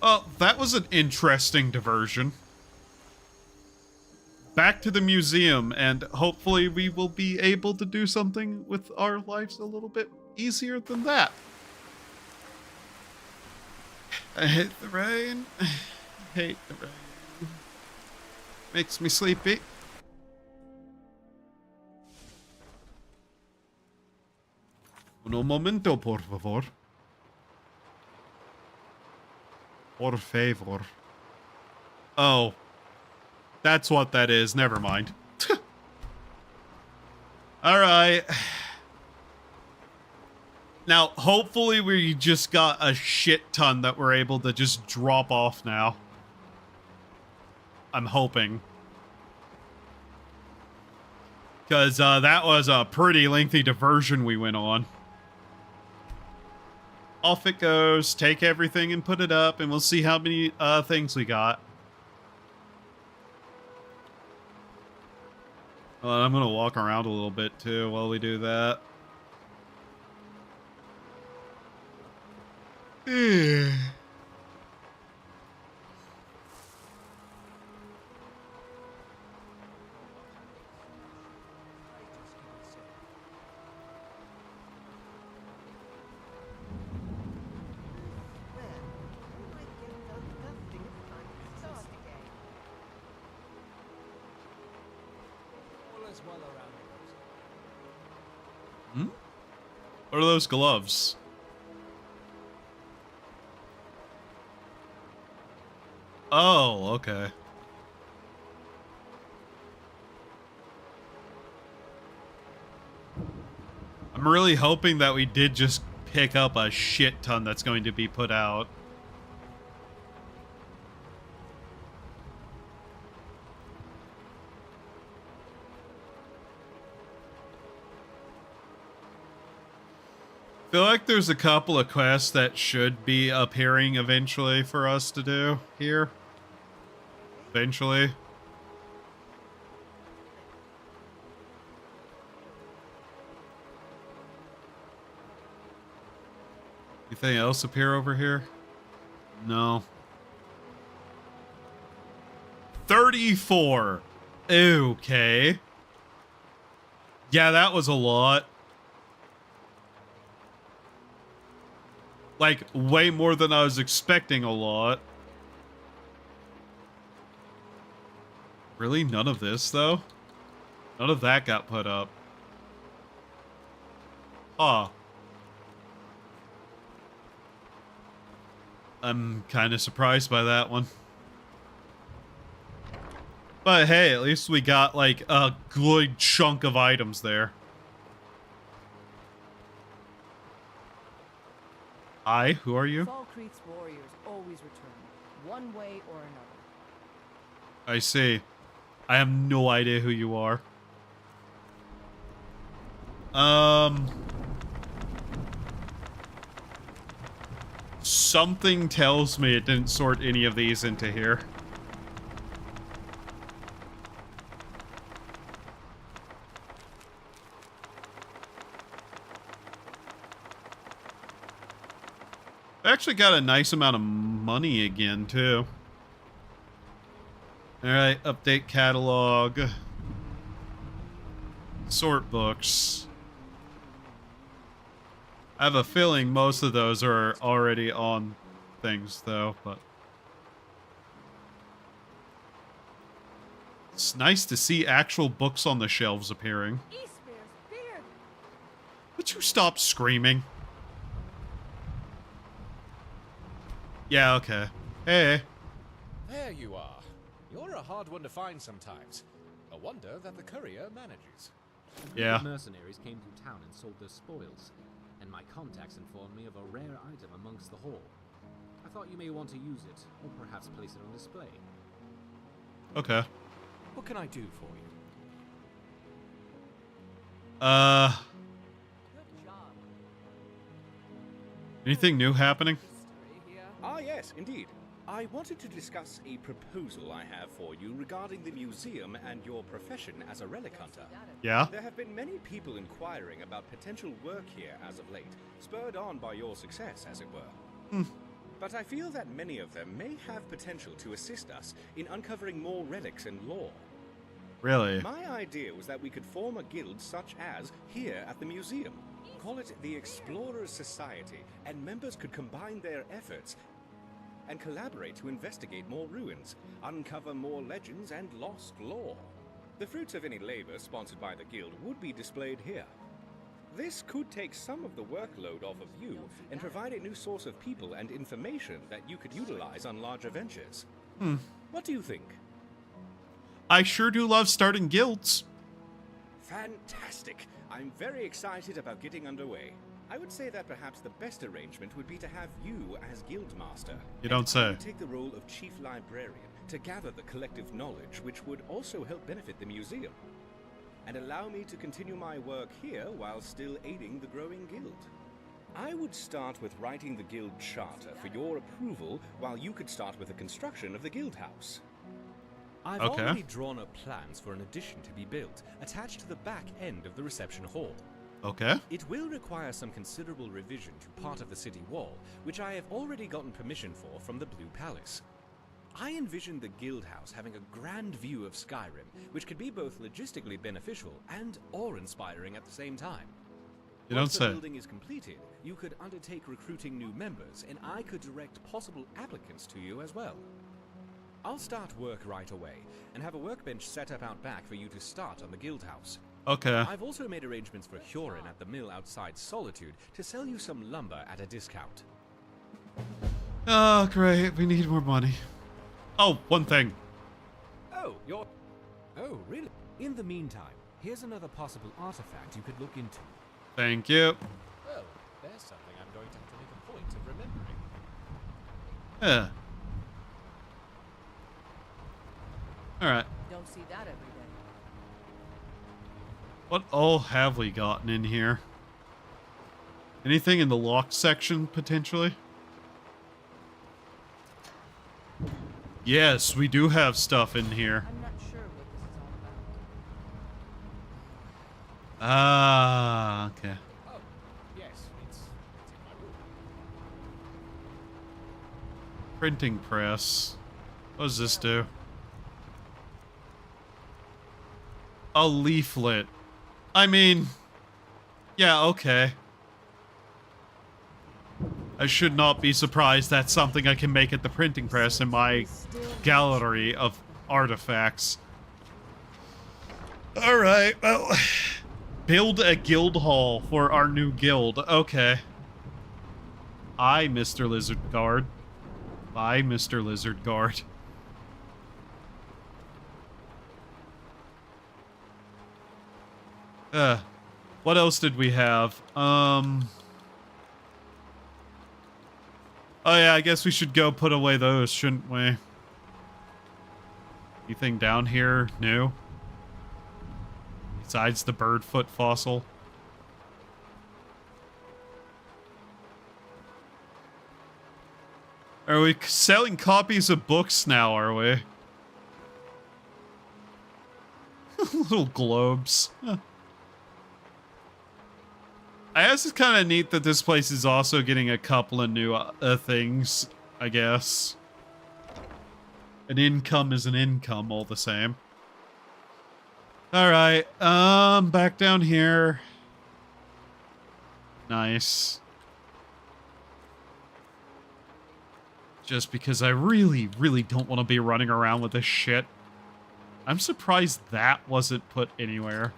Oh, that was an interesting diversion. Back to the museum, and hopefully we will be able to do something with our lives a little bit easier than that. I hate the rain. I hate the rain. Makes me sleepy. Un momento, por favor. Por favor. Oh. That's what that is. Never mind. Alright. Now, hopefully we just got a shit ton that we're able to just drop off now. I'm hoping. Because that was a pretty lengthy diversion we went on. Off it goes. Take everything and put it up, and we'll see how many things we got. I'm going to walk around a little bit, too, while we do that. as well around Hmm? What are those gloves? Oh, okay. I'm really hoping that we did just pick up a shit ton that's going to be put out. I feel like there's a couple of quests that should be appearing eventually for us to do here. Eventually. Anything else appear over here? No. 34. Okay. Yeah, that was a lot. Like, way more than I was expecting a lot. Really? None of this, though? None of that got put up. Huh. I'm kind of surprised by that one. But hey, at least we got, like, a good chunk of items there. Hi, who are you? Falkreath's warriors always return, one way or another. I see. I have no idea who you are. Something tells me it didn't sort any of these into here. I actually got a nice amount of money again, too. Alright, update catalog. Sort books. I have a feeling most of those are already on things, though, but... It's nice to see actual books on the shelves appearing. Would you stop screaming? Yeah, okay. Hey. There you are. You're a hard one to find sometimes. A wonder that the courier manages. Yeah. Mercenaries came through town and sold their spoils, and my contacts informed me of a rare item amongst the haul. I thought you may want to use it, or perhaps place it on display. Okay. What can I do for you? Anything new happening? Ah, yes, indeed. I wanted to discuss a proposal I have for you regarding the museum and your profession as a relic hunter. Yeah? There have been many people inquiring about potential work here as of late, spurred on by your success, as it were. But I feel that many of them may have potential to assist us in uncovering more relics and lore. Really? My idea was that we could form a guild such as here at the museum. Call it the Explorers Society, and members could combine their efforts and collaborate to investigate more ruins, uncover more legends and lost lore. The fruits of any labor sponsored by the guild would be displayed here. This could take some of the workload off of you and provide a new source of people and information that you could utilize on larger ventures. What do you think? I sure do love starting guilds. Fantastic! I'm very excited about getting underway. I would say that perhaps the best arrangement would be to have you as Guildmaster. You don't say. I would take the role of Chief Librarian to gather the collective knowledge which would also help benefit the museum, and allow me to continue my work here while still aiding the growing guild. I would start with writing the guild charter for your approval, while you could start with the construction of the guild house. I've already drawn up plans for an addition to be built, attached to the back end of the reception hall. Okay. It will require some considerable revision to part of the city wall, which I have already gotten permission for from the Blue Palace. I envision the guild house having a grand view of Skyrim, which could be both logistically beneficial and awe-inspiring at the same time. You don't Once say. the building is completed, you could undertake recruiting new members, and I could direct possible applicants to you as well. I'll start work right away, and have a workbench set up out back for you to start on the guild house. Okay. I've also made arrangements for Huron at the mill outside Solitude to sell you some lumber at a discount. Oh, great. We need more money. Oh, one thing. Oh, you're... Oh, really? In the meantime, here's another possible artifact you could look into. Thank you. Well, there's something I'm going to have to make a point of remembering. Yeah. Alright. Don't see that every day. What all have we gotten in here? Anything in the locked section, potentially? Yes, we do have stuff in here. I'm not sure what this is all about. Ah, okay. Oh, yes, it's in my room. Printing press. What does this do? A leaflet. I mean, yeah, okay. I should not be surprised that's something I can make at the printing press in my gallery of artifacts. Alright, well, build a guild hall for our new guild. Okay. Aye, Mr. Lizard Guard. Bye, Mr. Lizard Guard. What else did we have? Oh yeah, I guess we should go put away those, shouldn't we? Anything down here new? Besides the bird foot fossil? Are we selling copies of books now, are we? Little globes. Huh. I guess it's kind of neat that this place is also getting a couple of new things, I guess. An income is an income all the same. Alright, back down here. Nice. Just because I really, really don't want to be running around with this shit. I'm surprised that wasn't put anywhere.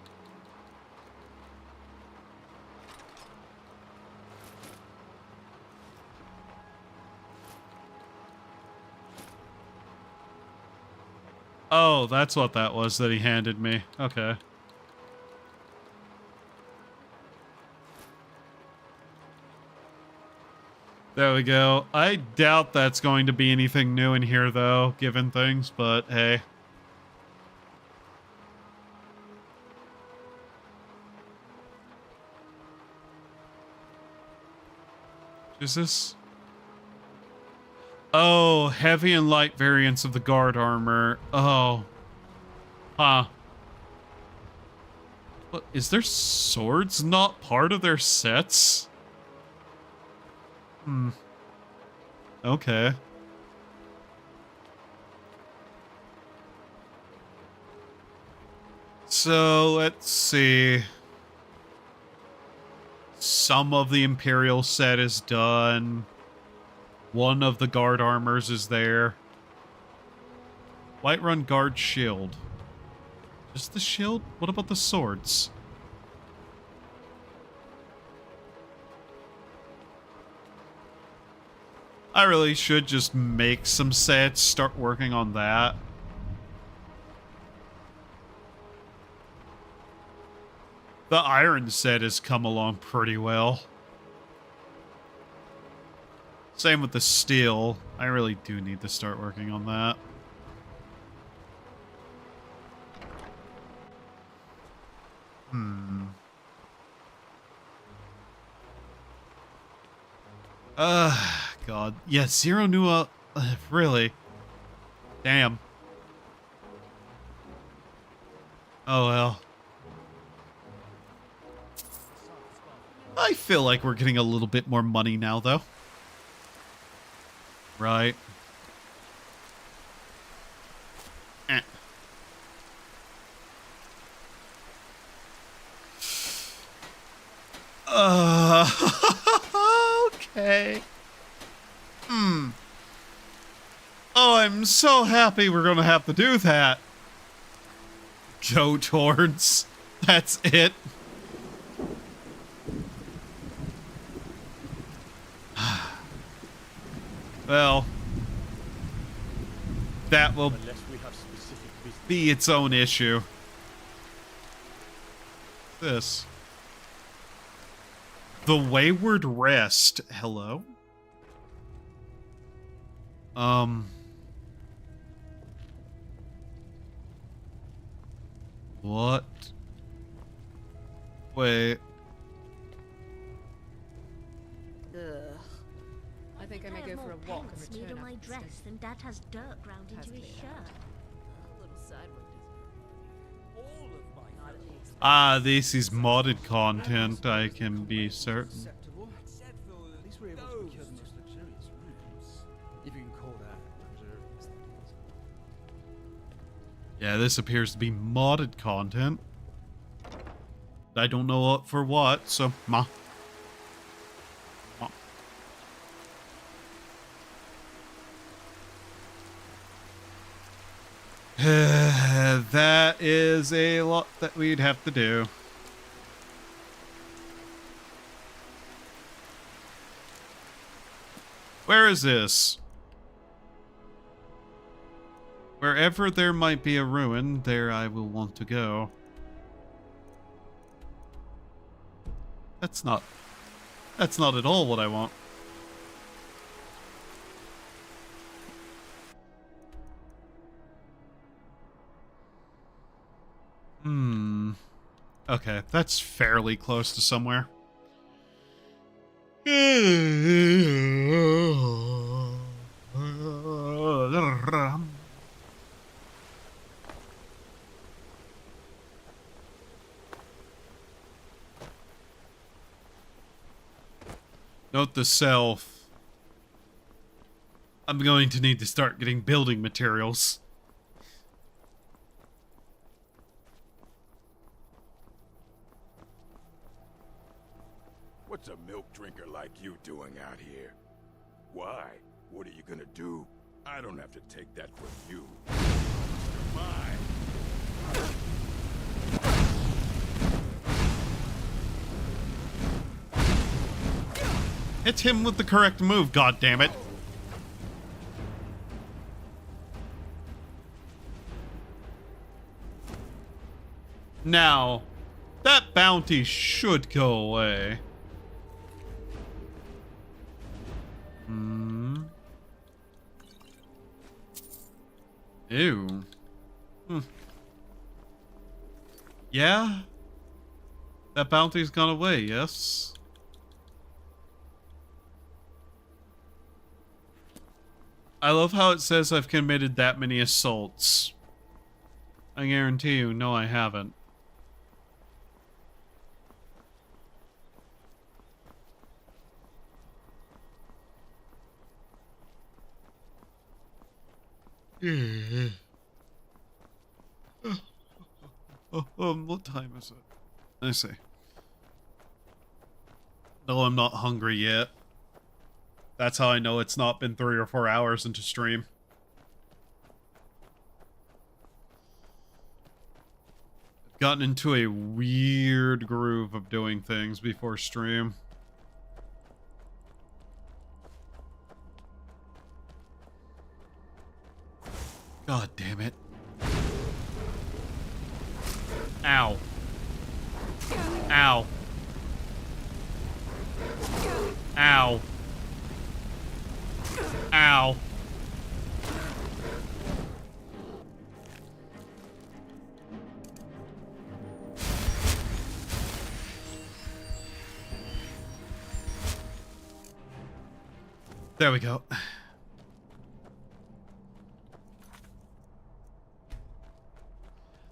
Oh, that's what that was that he handed me. Okay. There we go. I doubt that's going to be anything new in here, though, given things, but hey. Is this? Oh, heavy and light variants of the guard armor. Oh. Huh. What, is their swords not part of their sets? Hmm. Okay. So, let's see. Some of the Imperial set is done. One of the guard armors is there. Whiterun guard shield. Just the shield? What about the swords? I really should just make some sets, start working on that. The iron set has come along pretty well. Same with the steel. I really do need to start working on that. God. Yeah, Zero Nua. Really? Damn. Oh well. I feel like we're getting a little bit more money now, though. Right. Eh. Okay. Oh, I'm I'm so happy we're gonna have to do that. Goat horns. That's it. Well, that will be its own issue. This. The Wayward Rest. Hello? What? Wait. Ugh. I think I may go for a walk and return on my after dress, this. and Dad has dirt ground into his shirt. A little sideward Ah, this is modded content, I can be certain. At least we're able to procure the most luxurious rooms. If you can call that luxurious. Yeah, this appears to be modded content. I don't know what for what, so ma. That is a lot that we'd have to do. Where is this? Wherever there might be a ruin, there I will want to go. That's not at all what I want. Okay, that's fairly close to somewhere. Note to self. I'm going to need to start getting building materials. What's a milk drinker like you doing out here? Why? What are you gonna do? I don't have to take that from you. You're mine. Hit him with the correct move, goddammit. Now, that bounty should go away. Ew. Yeah? That bounty's gone away, yes? I love how it says I've committed that many assaults. I guarantee you, no I haven't. What time is it? I see. No, I'm not hungry yet. That's how I know it's not been 3 or 4 hours into stream. I've gotten into a weird groove of doing things before stream. God damn it. Ow. Ow. Ow. Ow. There we go.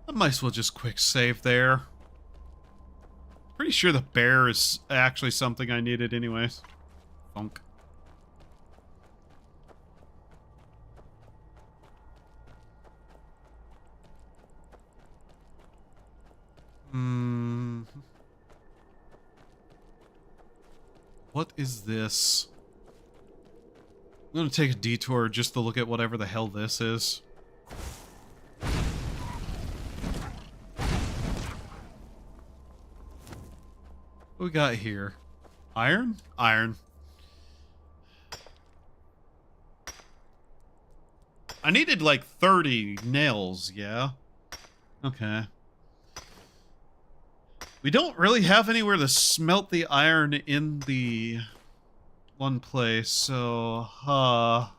I might as well just quick save there. Pretty sure the bear is actually something I needed anyways. Funk. What is this? I'm gonna take a detour just to look at whatever the hell this is. What we got here? Iron? Iron. I needed like 30 nails, yeah? Okay. We don't really have anywhere to smelt the iron in the one place, so I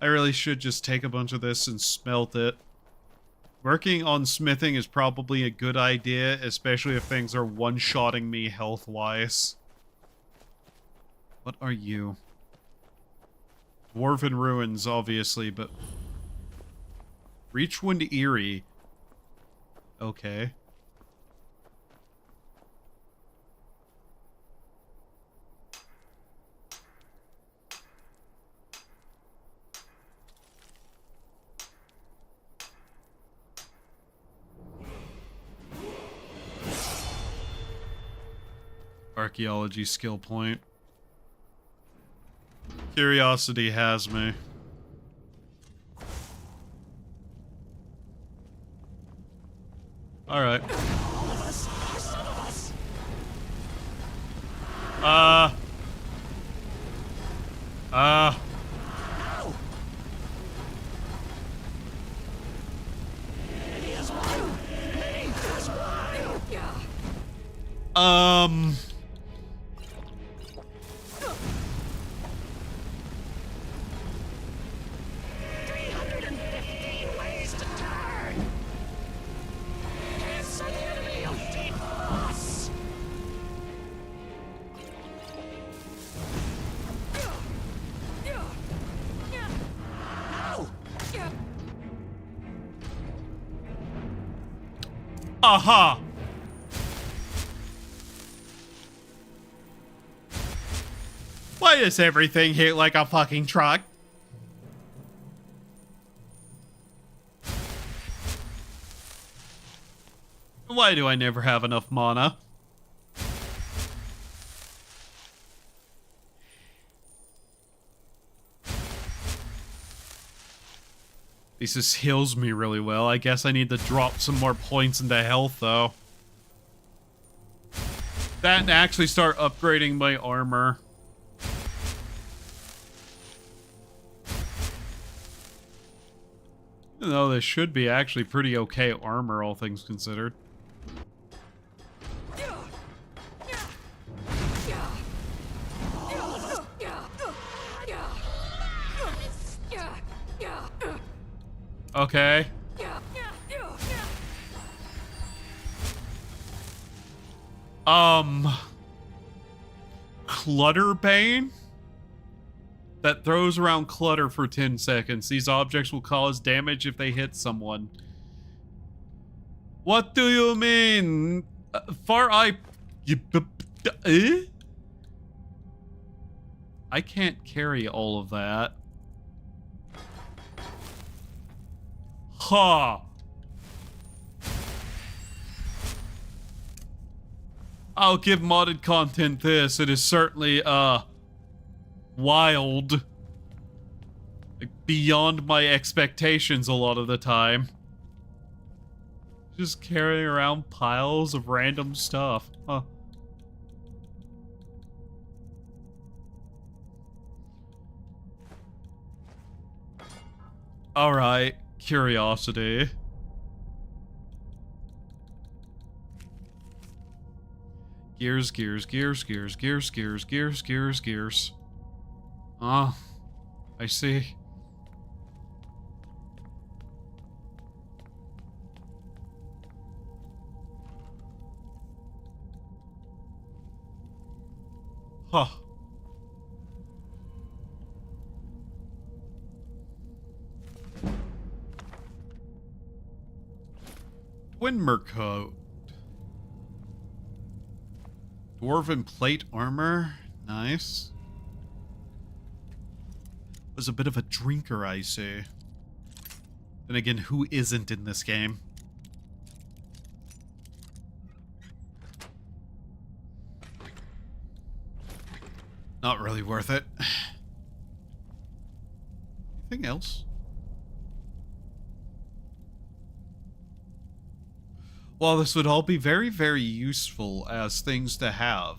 really should just take a bunch of this and smelt it. Working on smithing is probably a good idea, especially if things are one-shotting me health-wise. What are you? Dwarven ruins, obviously, but... Reachwind Eerie. Okay. Archaeology skill point. Curiosity has me. Alright. Aha! Why does everything hit like a fucking truck? Why do I never have enough mana? This heals me really well. I guess I need to drop some more points into health, though. That and actually start upgrading my armor. Even though this should be actually pretty okay armor, all things considered. Okay. Clutterbane? That throws around clutter for 10 seconds. These objects will cause damage if they hit someone. What do you mean? I can't carry all of that. Ha! I'll give modded content this. It is certainly, wild. Like, beyond my expectations a lot of the time. Just carrying around piles of random stuff. Huh. Alright. Curiosity. Gears. Ah, I see. Huh. Twinmer coat. Dwarven plate armor. Nice. Was a bit of a drinker, I see. Then again, who isn't in this game? Not really worth it. anything else? While this would all be very, very useful as things to have,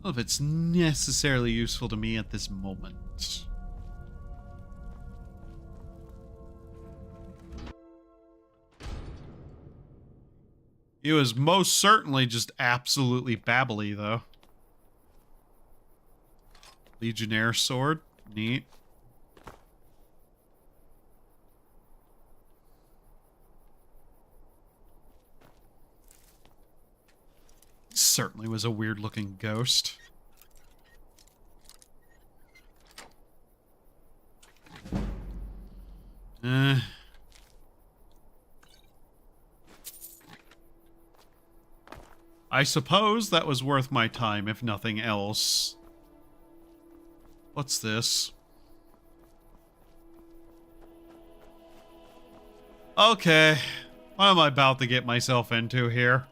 I don't know if it's necessarily useful to me at this moment. It was most certainly just absolutely babbly, though. Legionnaire sword. Neat. Certainly was a weird-looking ghost. I suppose that was worth my time, if nothing else. What's this? Okay. What am I about to get myself into here?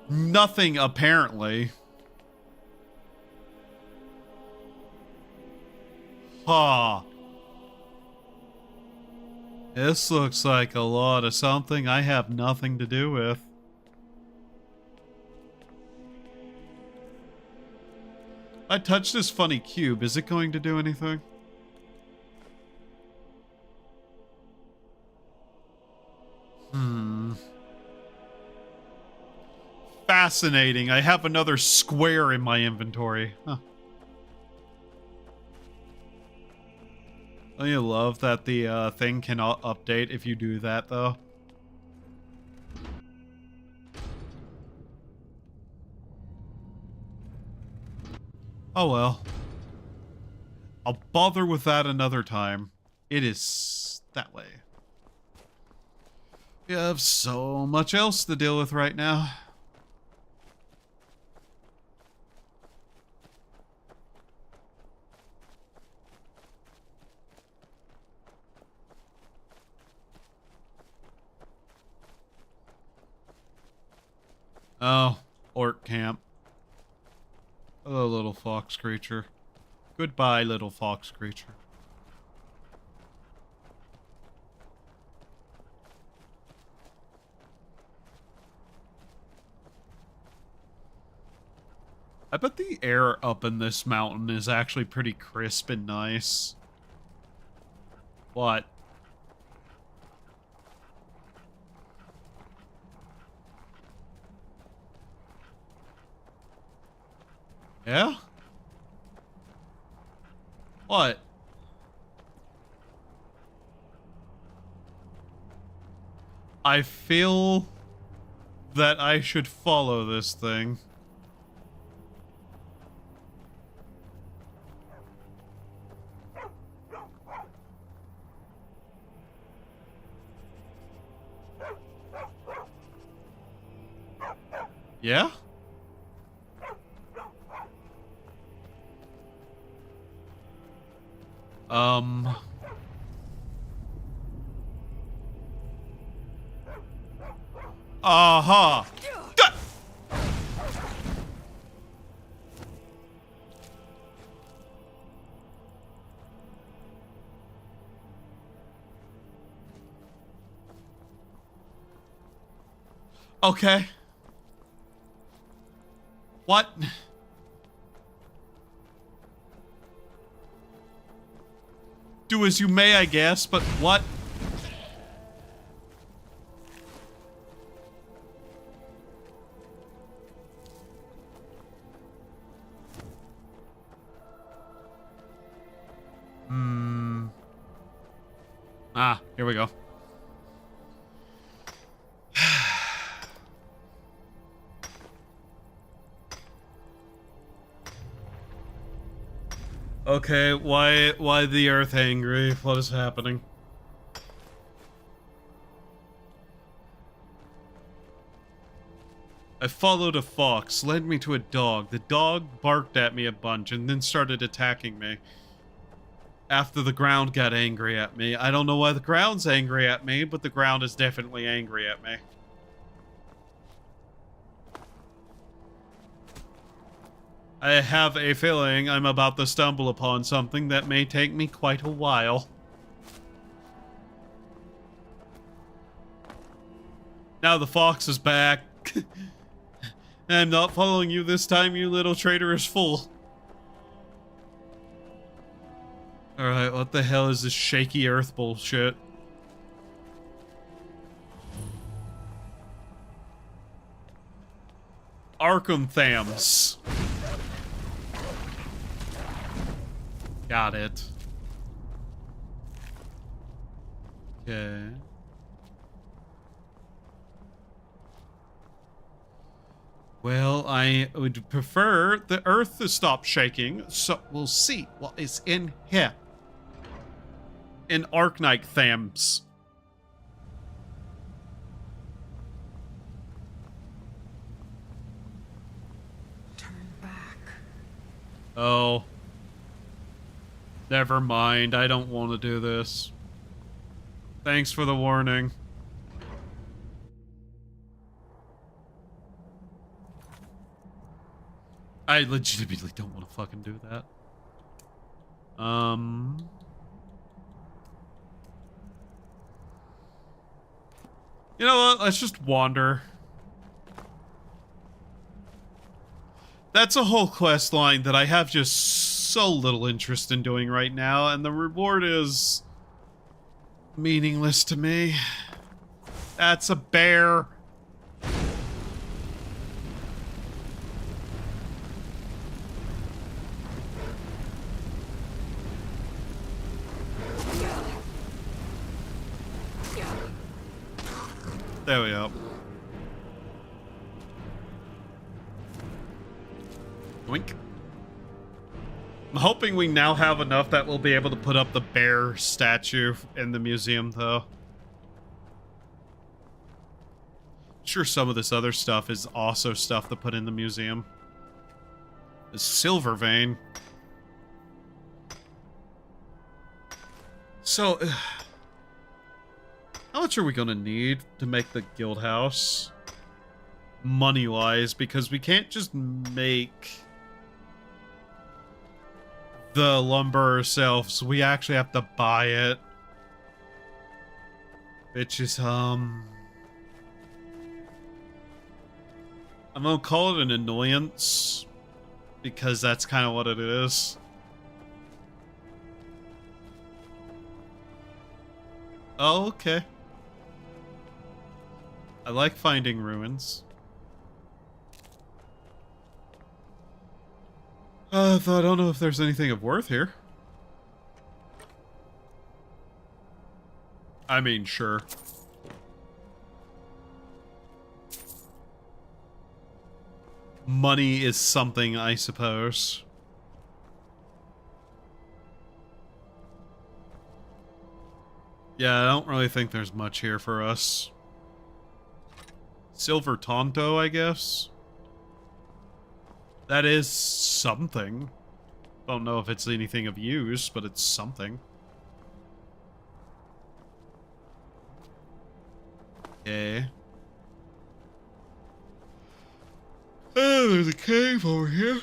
Nothing, apparently. Huh. This looks like a lot of something I have nothing to do with. I touched this funny cube. Is it going to do anything? Fascinating. I have another square in my inventory. Huh. Don't you love that the thing cannot update if you do that, though? Oh well. I'll bother with that another time. It is that way. We have so much else to deal with right now. Oh, orc camp. Hello, little fox creature. Goodbye, little fox creature. I bet the air up in this mountain is actually pretty crisp and nice. What? Yeah? What? I feel that I should follow this thing. Yeah? Uh-huh. Okay. What? Do as you may, I guess, but what? Ah, here we go. Okay, why the earth angry? What is happening? I followed a fox, led me to a dog. The dog barked at me a bunch and then started attacking me. After the ground got angry at me. I don't know why the ground's angry at me, but the ground is definitely angry at me. I have a feeling I'm about to stumble upon something that may take me quite a while. Now the fox is back. I'm not following you this time, you little traitorous fool. Alright, what the hell is this shaky earth bullshit? Arkham Thams. Got it. Okay. Well, I would prefer the earth to stop shaking, so we'll see what is in here. In Arknight Thams. Turn back. Oh. Never mind, I don't want to do this. Thanks for the warning. I legitimately don't want to fucking do that. You know what? Let's just wander. That's a whole quest line that I have just so little interest in doing right now, and the reward is meaningless to me. That's a bear. There we go. Oink. I'm hoping we now have enough that we'll be able to put up the bear statue in the museum, though. Sure, some of this other stuff is also stuff to put in the museum. The silver vein. So, how much are we gonna need to make the guild house? Money-wise, because we can't just make the lumber ourselves. We actually have to buy it. Which is, I'm gonna call it an annoyance, because that's kind of what it is. Oh, okay. I like finding ruins. I don't know if there's anything of worth here. I mean, sure. Money is something, I suppose. Yeah, I don't really think there's much here for us. Silver Tonto, I guess? That is something. Don't know if it's anything of use, but it's something. Okay. Oh, there's a cave over here.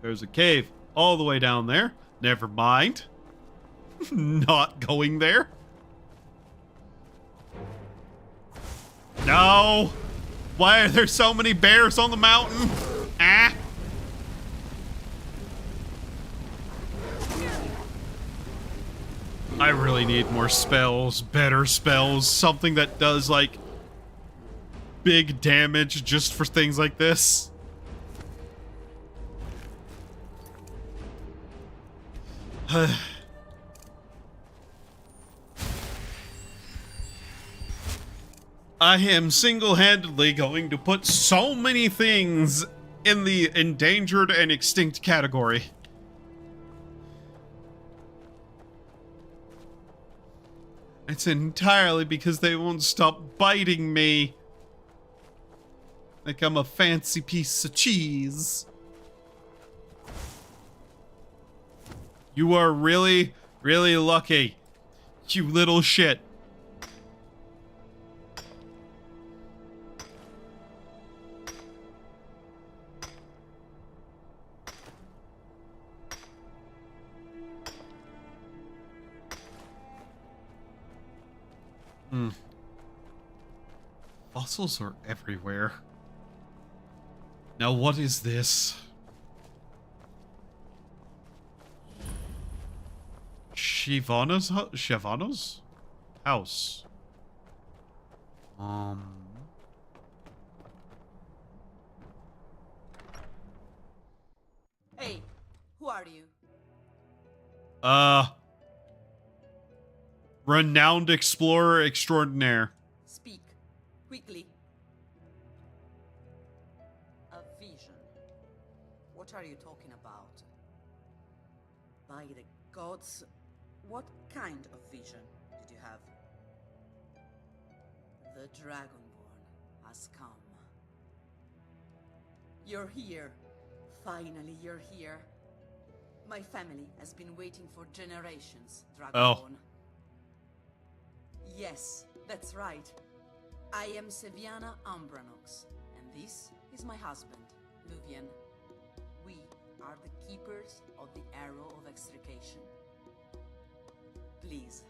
There's a cave all the way down there. Never mind. Not going there. No! Why are there so many bears on the mountain? Ah! I really need more spells, better spells, something that does, like, big damage just for things like this. I am single-handedly going to put so many things in the endangered and extinct category. It's entirely because they won't stop biting me. Like I'm a fancy piece of cheese. You are really, really lucky. You little shit. Hmm. Fossils are everywhere. Now what is this? Shyvana's house. Hey, who are you? Renowned explorer extraordinaire. Speak, quickly. A vision. What are you talking about? By the gods, what kind of vision did you have? The Dragonborn has come. You're here. Finally, you're here. My family has been waiting for generations, Dragonborn. Oh. Yes, that's right. I am Seviana Ambranox, and this is my husband, Luvian. We are the keepers of the Arrow of Extrication. Please,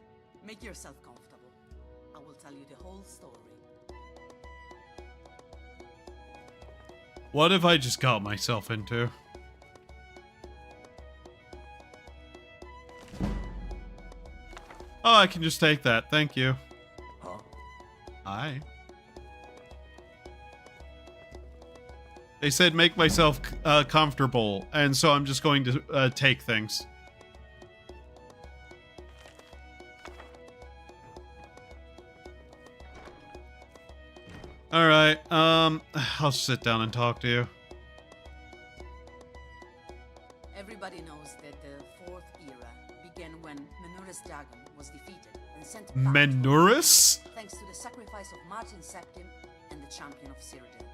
make yourself comfortable. I will tell you the whole story. What have I just got myself into? Oh, I can just take that. Thank you. Huh? Hi. They said make myself comfortable, and so I'm just going to take things. Alright, I'll sit down and talk to you. Everybody knows that the Fourth Era began when Menurus Dagon was defeated and sent back Menurus? thanks to the sacrifice of Martin Septim and the champion of Cyrodiil.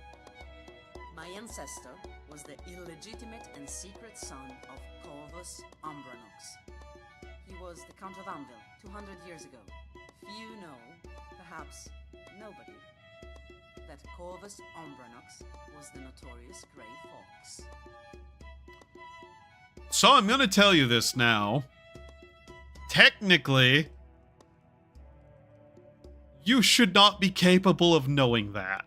My ancestor was the illegitimate and secret son of Corvus Ambranox. He was the Count of Anvil 200 years ago. Few know, perhaps nobody, that Corvus Ambranox was the notorious Grey Fox. So I'm gonna tell you this now. Technically, you should not be capable of knowing that.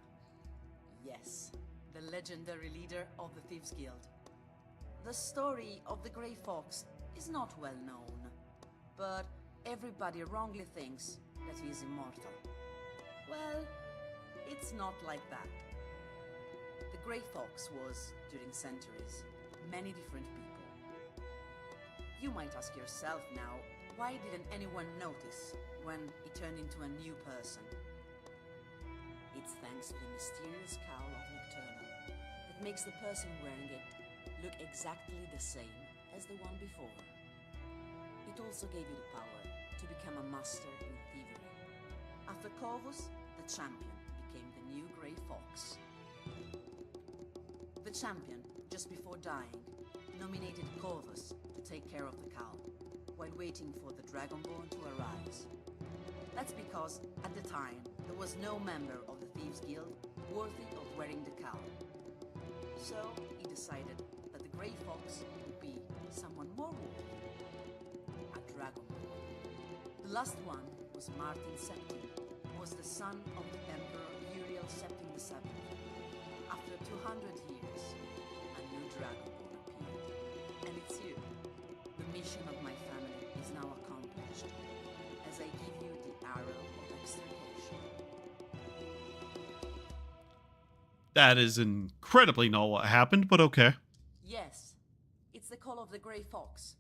Yes, the legendary leader of the Thieves Guild. The story of the Grey Fox is not well known, but everybody wrongly thinks that he is immortal. Well, it's not like that. The Grey Fox was, during centuries, many different people. You might ask yourself now, why didn't anyone notice when he turned into a new person? It's thanks to the mysterious cowl of Nocturnal that makes the person wearing it look exactly the same as the one before. It also gave you the power to become a master in thievery. After Corvus, the champion became the new Grey Fox. The champion, just before dying, nominated Corvus to take care of the cowl, while waiting for the Dragonborn to arise. That's because, at the time, there was no member of the Thieves Guild worthy of wearing the cowl. So, he decided that the Grey Fox would be someone more worthy. A Dragonborn. The last one was Martin Septim, who was the son of the Emperor Uriel Septim VII. After 200 years, a new Dragonborn appeared. And it's you. The mission of my family is now accomplished, as I give you the Arrow of Extrication. That is incredibly not what happened, but okay. Yes, it's the call of the Grey Fox.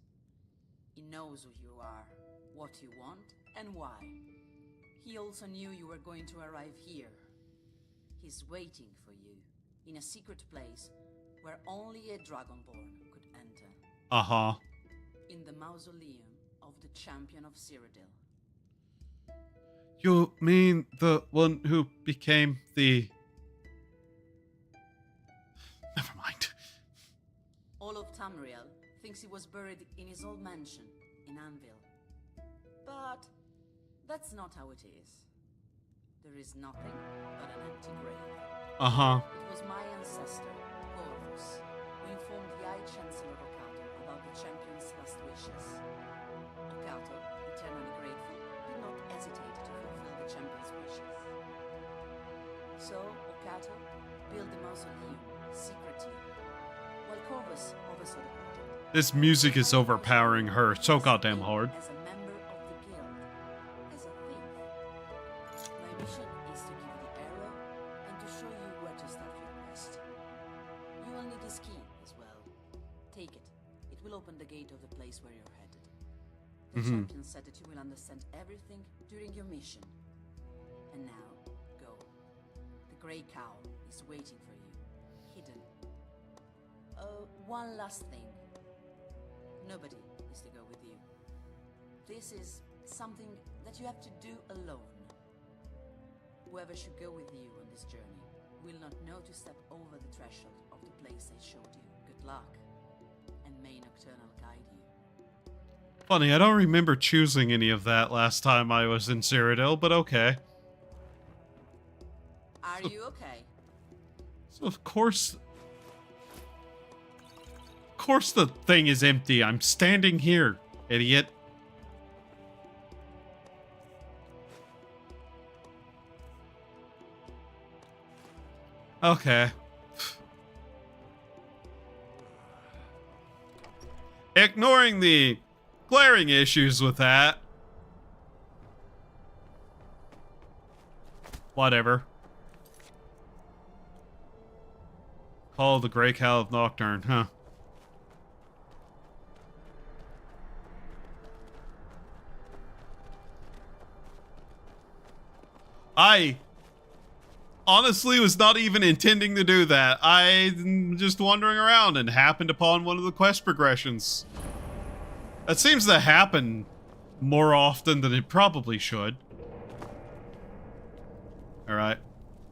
He knows who you are, what you want, and why. He also knew you were going to arrive here. He's waiting for you, in a secret place where only a Dragonborn could enter. Uh-huh. In the mausoleum of the champion of Cyrodiil. You mean the one who became the... Never mind. All of Tamriel thinks he was buried in his old mansion in Anvil. But that's not how it is. There is nothing but an empty grave. Uh-huh. It was my ancestor, Corvus, who informed the High Chancellor Okato about the champion's last wishes. Okato, eternally grateful, did not hesitate to fulfill the champion's battle, build the mausoleum secretly, while Corvus oversaw the project. This music is overpowering her so goddamn hard. As a member of the guild, as a thief. My mission is to give you the arrow and to show you where to start your quest. You will need this key as well. Take it. It will open the gate of the place where you're headed. The champion said that you will understand everything during your mission. And now, go. The Grey Cow is waiting for you, hidden. One last thing. Nobody is to go with you. This is something that you have to do alone. Whoever should go with you on this journey will not know to step over the threshold of the place I showed you. Good luck, and may Nocturnal guide you. Funny, I don't remember choosing any of that last time I was in Cyrodiil, but okay. Are you okay? So of course the thing is empty. I'm standing here, idiot. Okay. Ignoring the glaring issues with that. Whatever. Call the Grey Cow of Nocturne, huh? I honestly was not even intending to do that. I'm just wandering around and happened upon one of the quest progressions. That seems to happen more often than it probably should. Alright.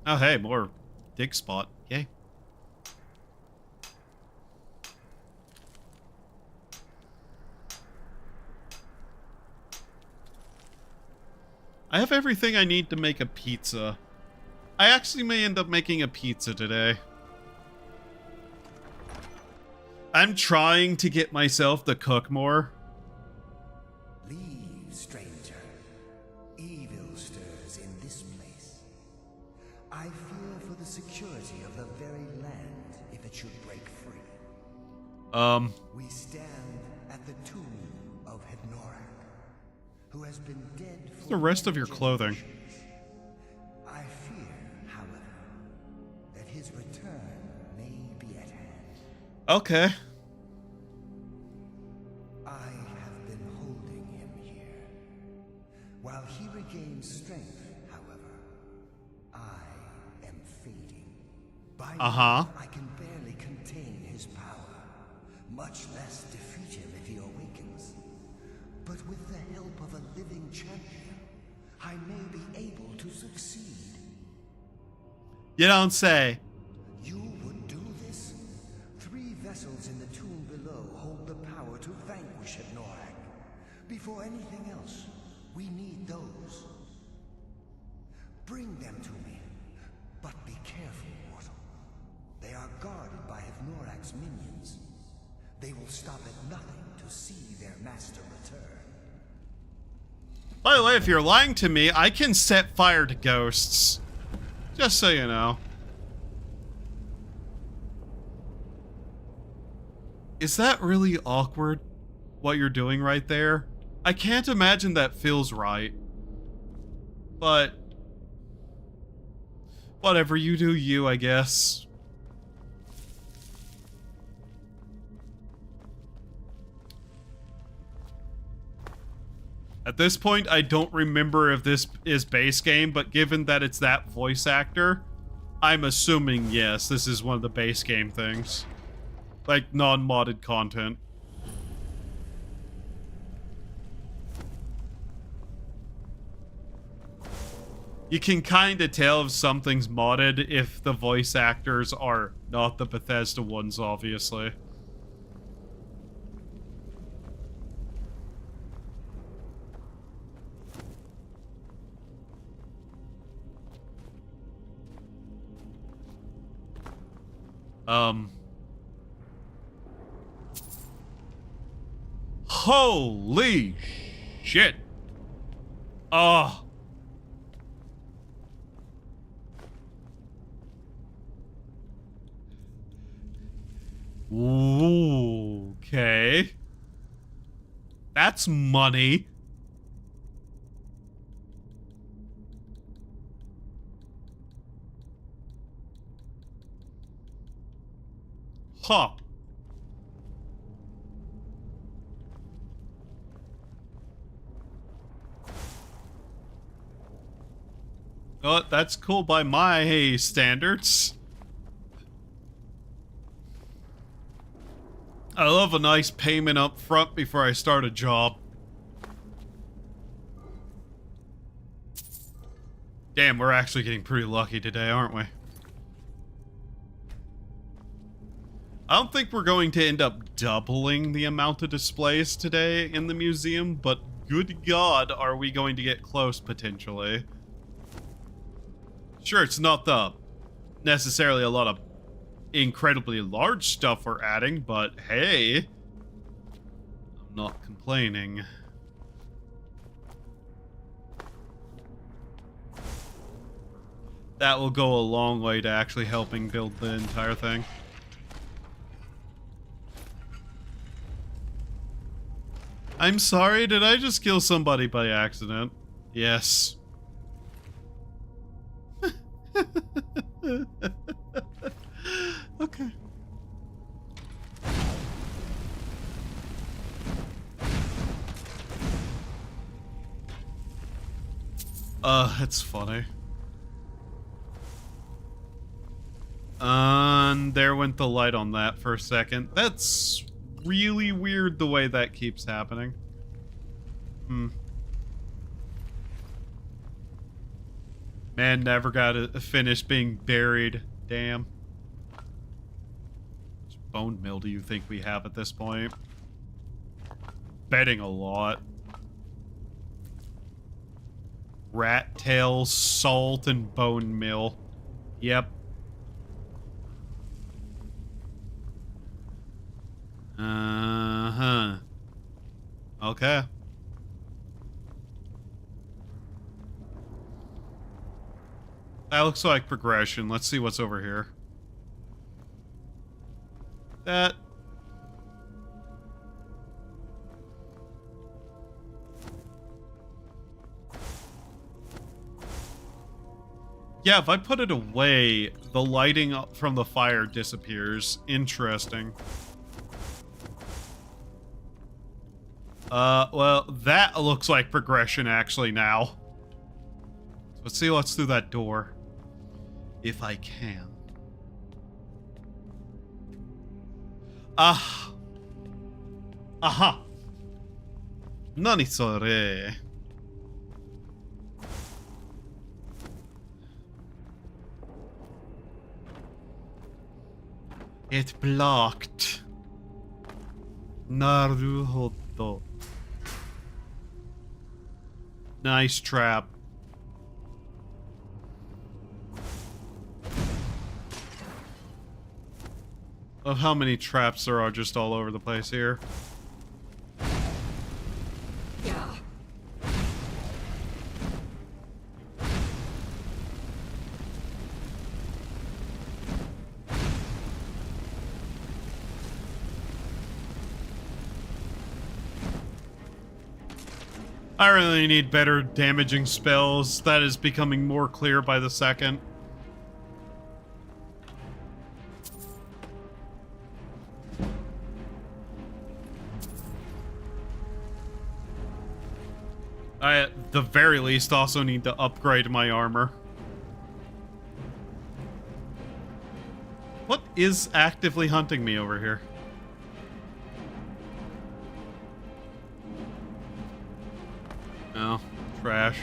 Oh hey, more dig spot. Yay. I have everything I need to make a pizza. I actually may end up making a pizza today. I'm trying to get myself to cook more. Leave, stranger. Evil stirs in this place. I fear for the security of the very land if it should break free. We stand at the tomb of Hednorak, who has been dead for the rest of your clothing. I fear, however, that his return may be at hand. Okay. I have been holding him here. While he regains strength, however, I am fading. By now, I can barely contain his power, much less defeat him if he awakens. But with the help of a living champion, I may be able to succeed. You don't say. You would do this? 3 vessels in the tomb below hold the power to vanquish Hednorak. Before anything else, we need those. Bring them to me. But be careful, mortal. They are guarded by Hednorak's minions. They will stop at nothing to see their master return. By the way, if you're lying to me, I can set fire to ghosts. Just so you know. Is that really awkward? What you're doing right there? I can't imagine that feels right. But whatever, you do you, I guess. At this point, I don't remember if this is base game, but given that it's that voice actor, I'm assuming, yes, this is one of the base game things. Like, non-modded content. You can kind of tell if something's modded if the voice actors are not the Bethesda ones, obviously. Holy shit. Oh. Ooh, okay. That's money. Huh. Oh, that's cool by my standards. I love a nice payment up front before I start a job. Damn, we're actually getting pretty lucky today, aren't we? I don't think we're going to end up doubling the amount of displays today in the museum, but good God, are we going to get close potentially. Sure, it's not necessarily a lot of incredibly large stuff we're adding, but hey, I'm not complaining. That will go a long way to actually helping build the entire thing. I'm sorry, did I just kill somebody by accident? Yes. Okay. It's funny. And there went the light on that for a second. That's really weird the way that keeps happening. Man never got to finish being buried. Damn. How much bone meal do you think we have at this point? Betting a lot. Rat tail, salt, and bone meal. Yep. Uh-huh. Okay. That looks like progression. Let's see what's over here. That... Yeah, if I put it away, the lighting from the fire disappears. Interesting. Well, that looks like progression actually now. So let's see what's through that door. If I can. Ah. Aha. Nani sore. It blocked. Naruhodo. Nice trap. Of how many traps there are just all over the place here. Yeah. I really need better damaging spells. That is becoming more clear by the second. I, at the very least, also need to upgrade my armor. What is actively hunting me over here? No, trash.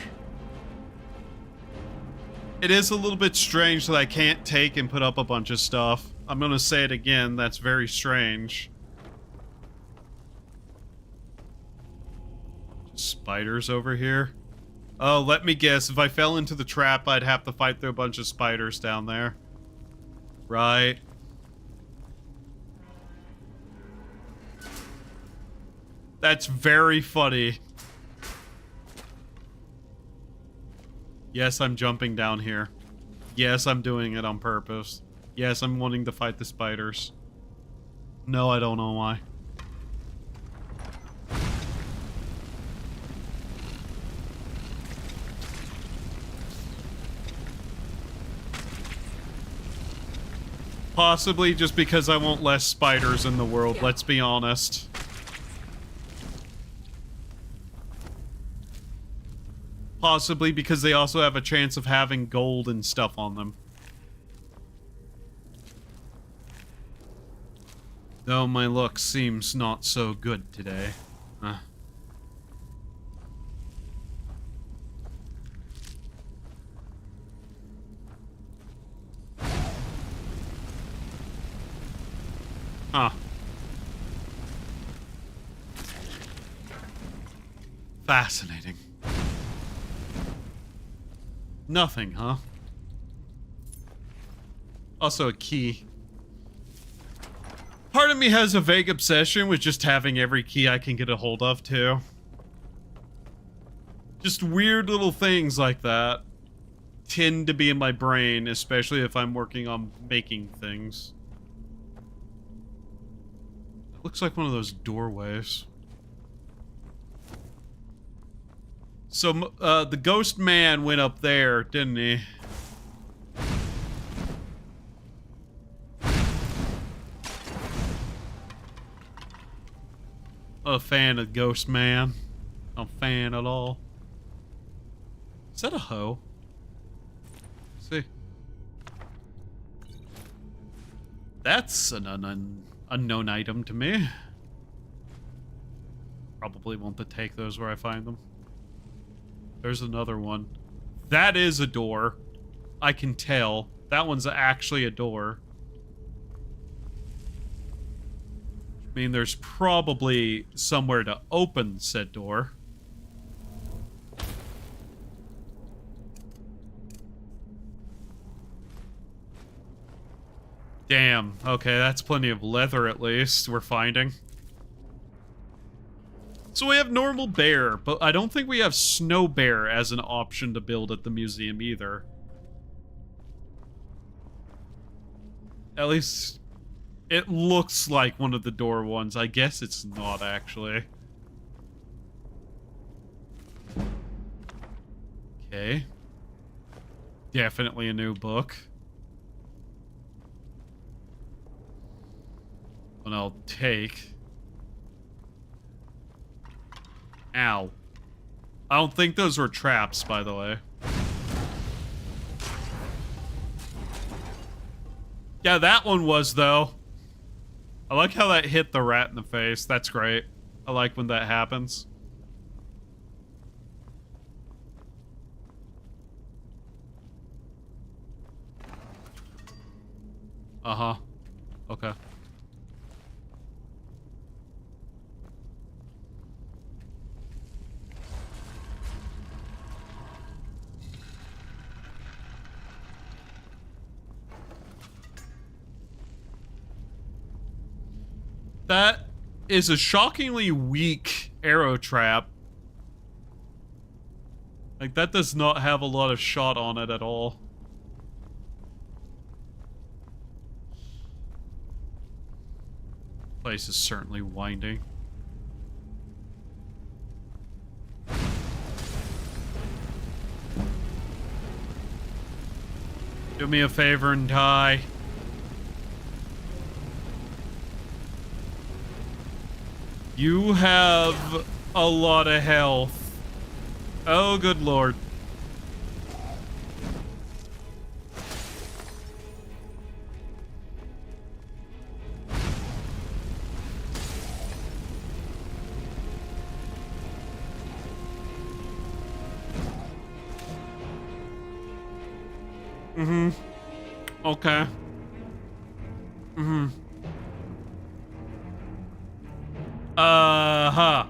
It is a little bit strange that I can't take and put up a bunch of stuff. I'm gonna say it again, that's very strange. Spiders over here. Oh, let me guess. If I fell into the trap, I'd have to fight through a bunch of spiders down there. Right. That's very funny. Yes, I'm jumping down here. Yes, I'm doing it on purpose. Yes, I'm wanting to fight the spiders. No, I don't know why. Possibly just because I want less spiders in the world, let's be honest. Possibly because they also have a chance of having gold and stuff on them. Though my luck seems not so good today. Huh. Fascinating. Nothing, huh? Also a key. Part of me has a vague obsession with just having every key I can get a hold of, too. Just weird little things like that tend to be in my brain, especially if I'm working on making things. It looks like one of those doorways. So, the ghost man went up there, didn't he? A fan of Ghost Man. Not a fan at all. Is that a hoe? Let's see. That's an unknown item to me. Probably want to take those where I find them. There's another one. That is a door. I can tell. That one's actually a door. I mean, there's probably somewhere to open said door. Damn. Okay, that's plenty of leather at least we're finding. So we have normal bear, but I don't think we have snow bear as an option to build at the museum either. At least it looks like one of the door ones. I guess it's not actually. Okay. Definitely a new book. One I'll take. Ow. I don't think those were traps, by the way. Yeah, that one was, though. I like how that hit the rat in the face. That's great. I like when that happens. Uh-huh. Okay. That is a shockingly weak arrow trap. Like, that does not have a lot of shot on it at all. Place is certainly winding. Do me a favor and die. You have a lot of health. Oh, good lord. Mm-hmm. Okay. Mm-hmm. Uh-huh.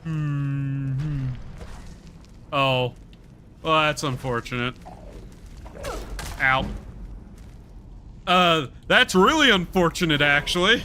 Mm-hmm. Oh. Well, that's unfortunate. Ow. That's really unfortunate, actually.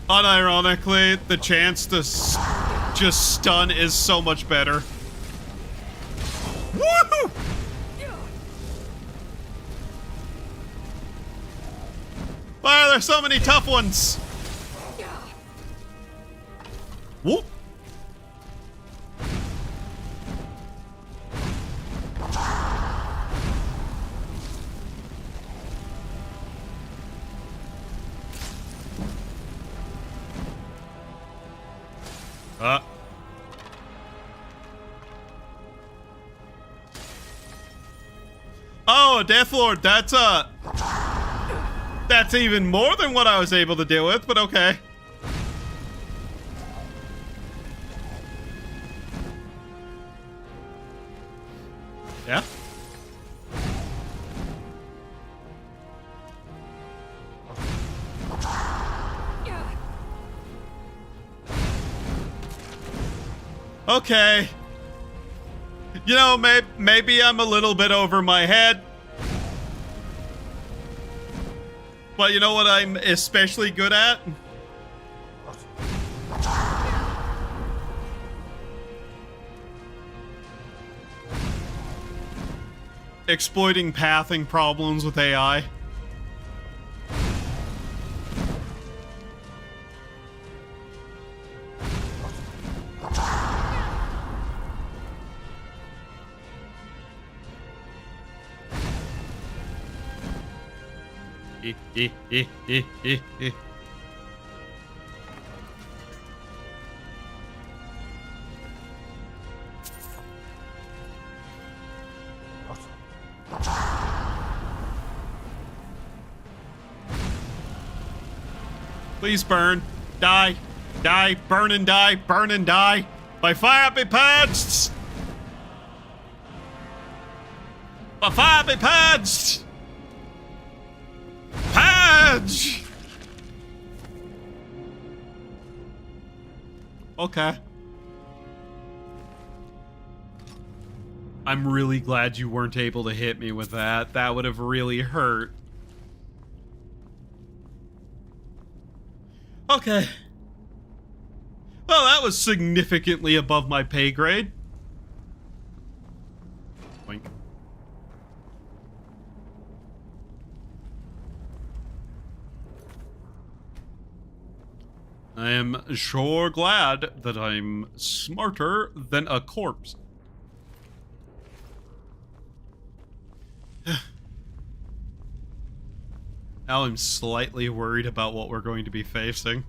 Unironically, the chance to just stun is so much better. Woohoo! Why are there so many tough ones? Whoop. Oh, Death Lord, that's even more than what I was able to deal with, but okay. Yeah? Okay. You know, maybe I'm a little bit over my head. But you know what I'm especially good at? Exploiting pathing problems with AI. Please burn. Die. Die. Burn and die. Burn and die. By fire be purged. By fire be purged. Purge. Okay. I'm really glad you weren't able to hit me with that. That would have really hurt. Okay. Well, that was significantly above my pay grade. Boink. I am sure glad that I'm smarter than a corpse. Now I'm slightly worried about what we're going to be facing.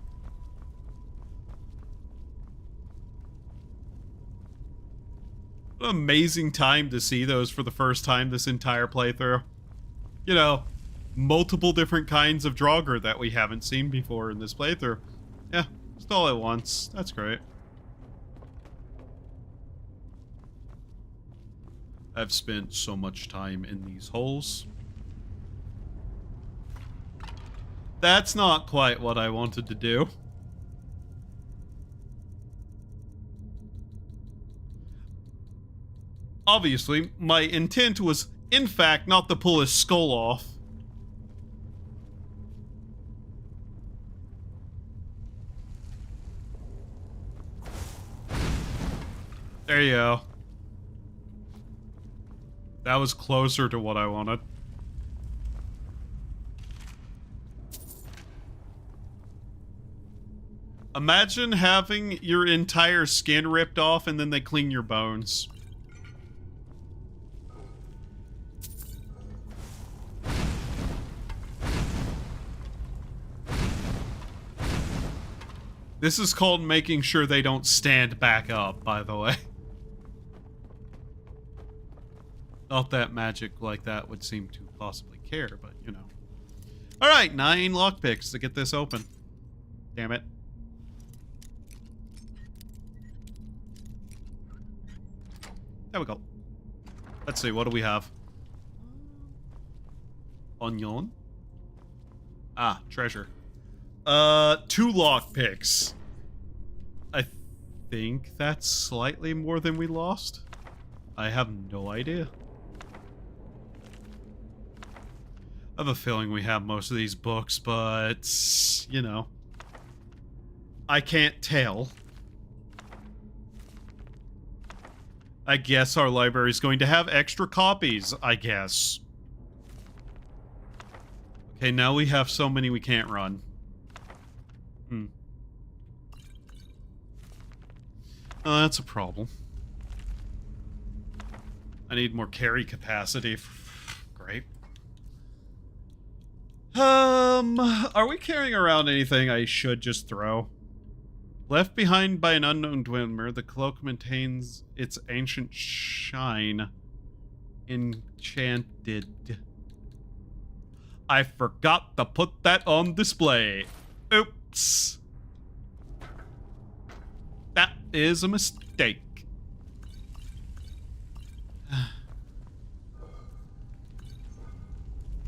What an amazing time to see those for the first time this entire playthrough. You know, multiple different kinds of Draugr that we haven't seen before in this playthrough. Yeah, just all at once. That's great. I've spent so much time in these holes. That's not quite what I wanted to do. Obviously, my intent was, in fact, not to pull his skull off. There you go. That was closer to what I wanted. Imagine having your entire skin ripped off and then they clean your bones. This is called making sure they don't stand back up, by the way. Not that magic like that would seem to possibly care, but you know. Alright, 9 lockpicks to get this open. Damn it. There we go. Let's see, what do we have? Onion. Treasure. 2 lockpicks. I think that's slightly more than we lost. I have no idea. I have a feeling we have most of these books, but, you know, I can't tell. I guess our library is going to have extra copies, I guess. Okay, now we have so many we can't run. Oh, that's a problem. I need more carry capacity. Great. Are we carrying around anything I should just throw? Left behind by an unknown dweller, the cloak maintains its ancient shine. Enchanted. I forgot to put that on display. Oops. That is a mistake.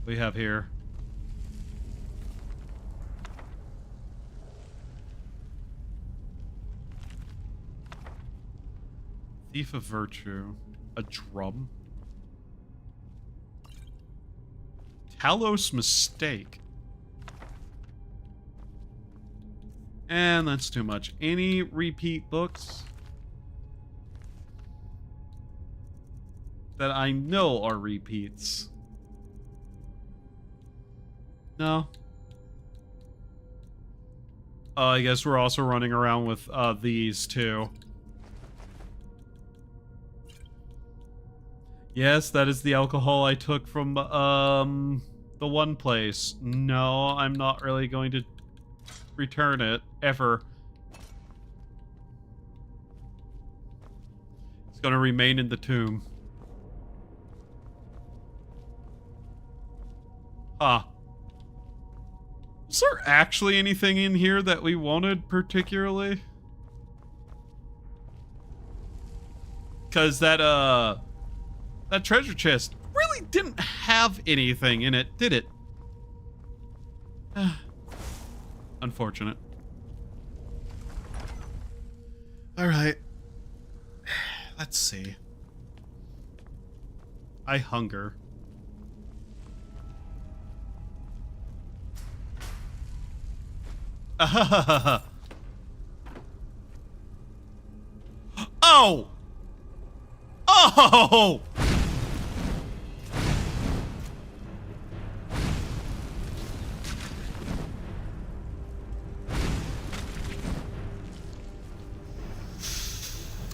We have here. Thief of Virtue. A drum. Talos Mistake. And that's too much. Any repeat books that I know are repeats? No. I guess we're also running around with these too. Yes, that is the alcohol I took from the one place. No, I'm not really going to return it ever. It's going to remain in the tomb. Huh. Is there actually anything in here that we wanted particularly? Because that treasure chest really didn't have anything in it, did it? Unfortunate. Alright. Let's see. I hunger. Oh! Oh!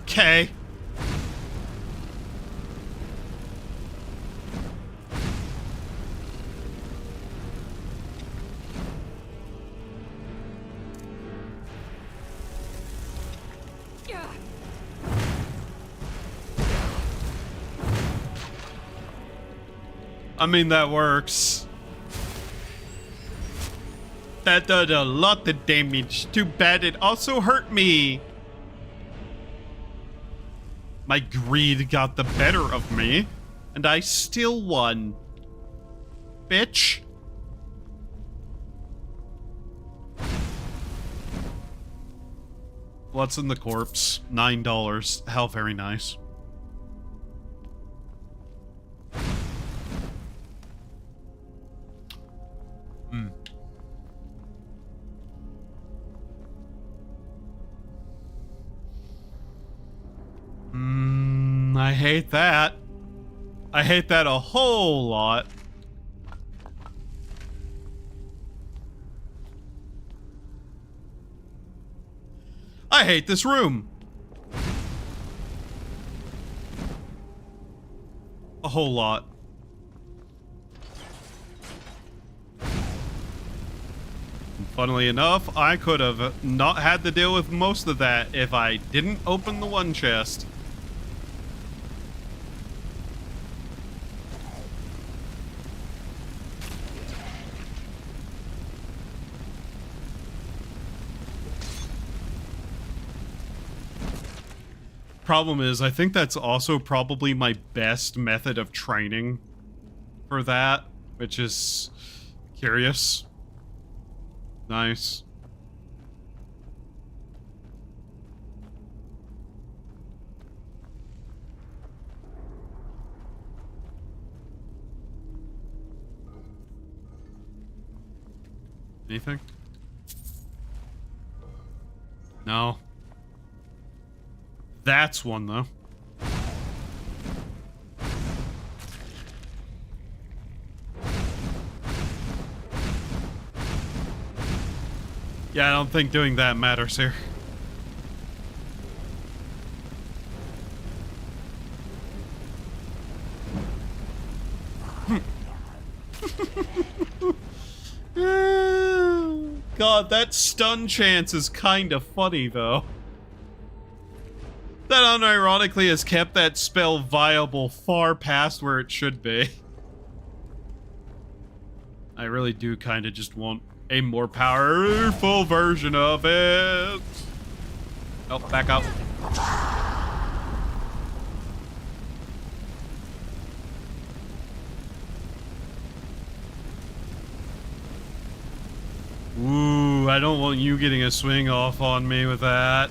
Okay. I mean, that works. That did a lot of damage. Too bad it also hurt me. My greed got the better of me, and I still won. Bitch. What's in the corpse? $9. How very nice. I hate that. I hate that a whole lot. I hate this room. A whole lot. And funnily enough, I could have not had to deal with most of that if I didn't open the one chest. Problem is, I think that's also probably my best method of training for that, which is curious. Nice. Anything? No. That's one, though. Yeah, I don't think doing that matters here. God, that stun chance is kind of funny, though. That unironically has kept that spell viable far past where it should be. I really do kind of just want a more powerful version of it. Oh, back up. Ooh, I don't want you getting a swing off on me with that.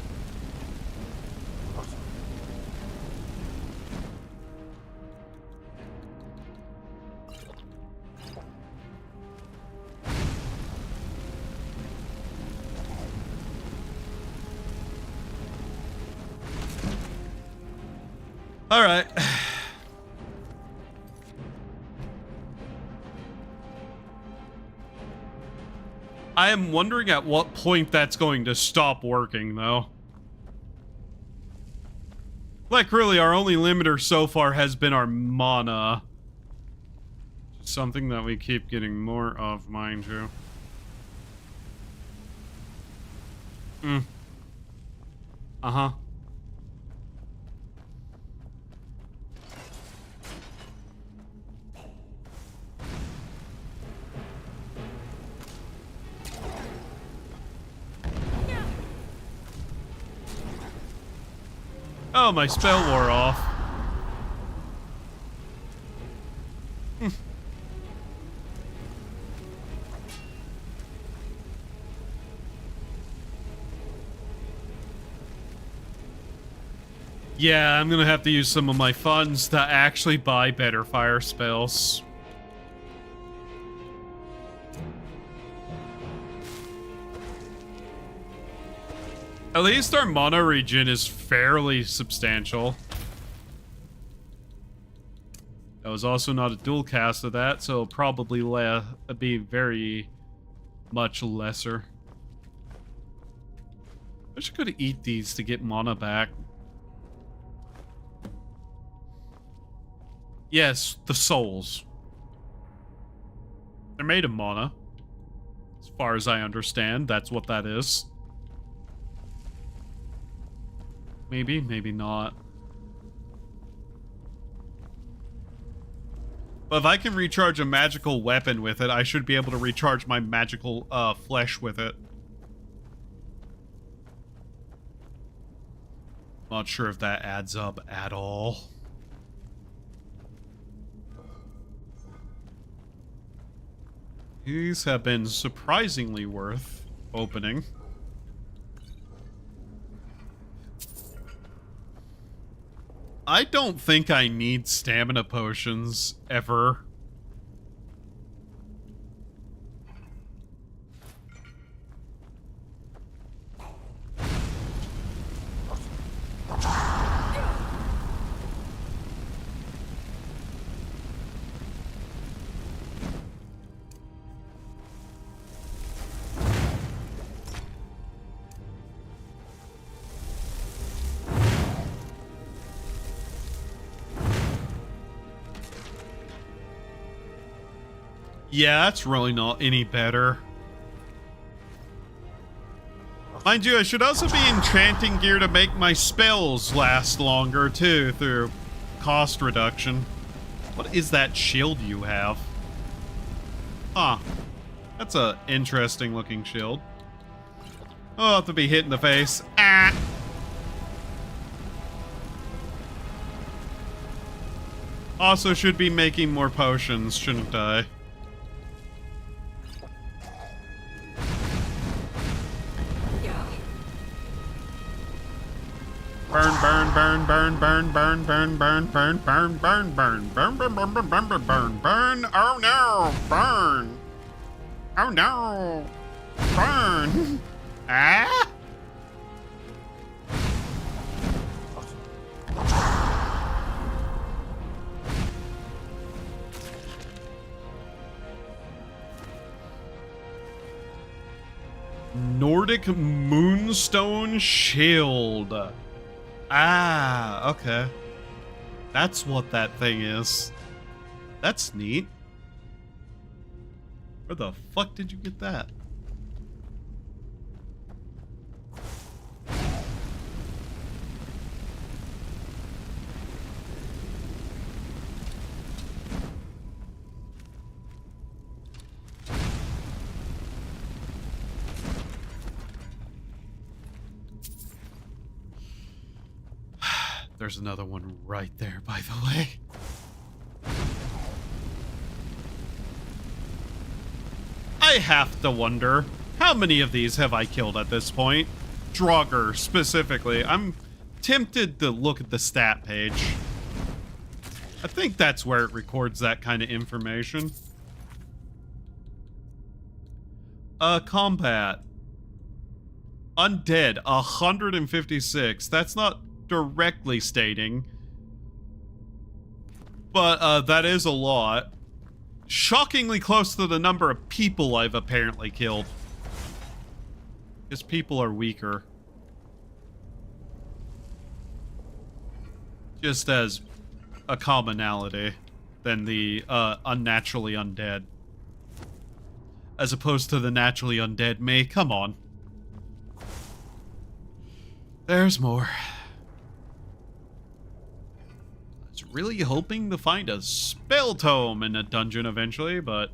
All right. I am wondering at what point that's going to stop working, though. Like, really, our only limiter so far has been our mana. Something that we keep getting more of, mind you. Uh-huh. Oh, my spell wore off. Yeah, I'm gonna have to use some of my funds to actually buy better fire spells. At least our mana regen is fairly substantial. That was also not a dual cast of that, so probably be very much lesser. I should go to eat these to get mana back. Yes, the souls. They're made of mana. As far as I understand, that's what that is. Maybe, maybe not. But if I can recharge a magical weapon with it, I should be able to recharge my magical flesh with it. Not sure if that adds up at all. These have been surprisingly worth opening. I don't think I need stamina potions ever. Yeah, that's really not any better. Mind you, I should also be enchanting gear to make my spells last longer, too, through cost reduction. What is that shield you have? Huh. That's a interesting looking shield. I'll have to be hit in the face. Ah! Also should be making more potions, shouldn't I? Burn, burn, burn, burn, burn, burn, burn, burn, burn, burn, burn, burn, burn, burn, burn, burn, burn, burn, burn, burn. Oh no, burn. Oh no. Burn! Ah? Nordic Moonstone Shield. Ah, okay. That's what that thing is. That's neat. Where the fuck did you get that? There's another one right there, by the way. I have to wonder, how many of these have I killed at this point? Draugr, specifically. I'm tempted to look at the stat page. I think that's where it records that kind of information. Combat. Undead, 156. That's not directly stating, but that is a lot. Shockingly close to the number of people I've apparently killed. Because people are weaker. Just as a commonality than the unnaturally undead. As opposed to the naturally undead me. Come on. There's more. Really hoping to find a spell tome in a dungeon eventually, but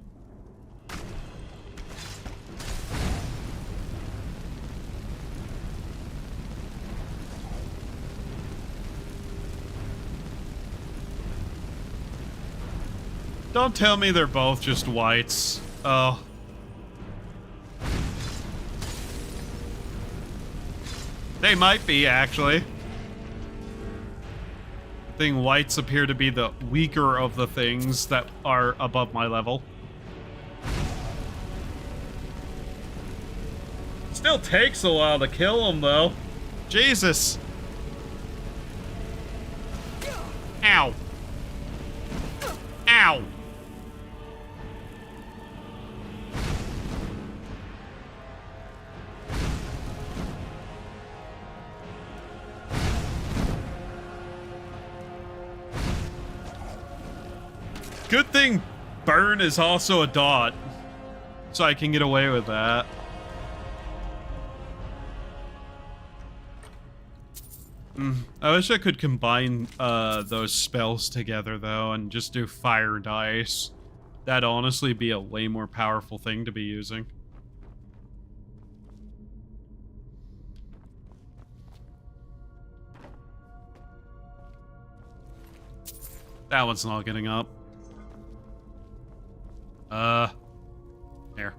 don't tell me they're both just whites. Oh. They might be, actually. Whites appear to be the weaker of the things that are above my level. Still takes a while to kill them, though. Jesus. Ow. Ow. Good thing burn is also a dot, so I can get away with that. I wish I could combine those spells together, though, and just do fire and ice. That'd honestly be a way more powerful thing to be using. That one's not getting up. Here.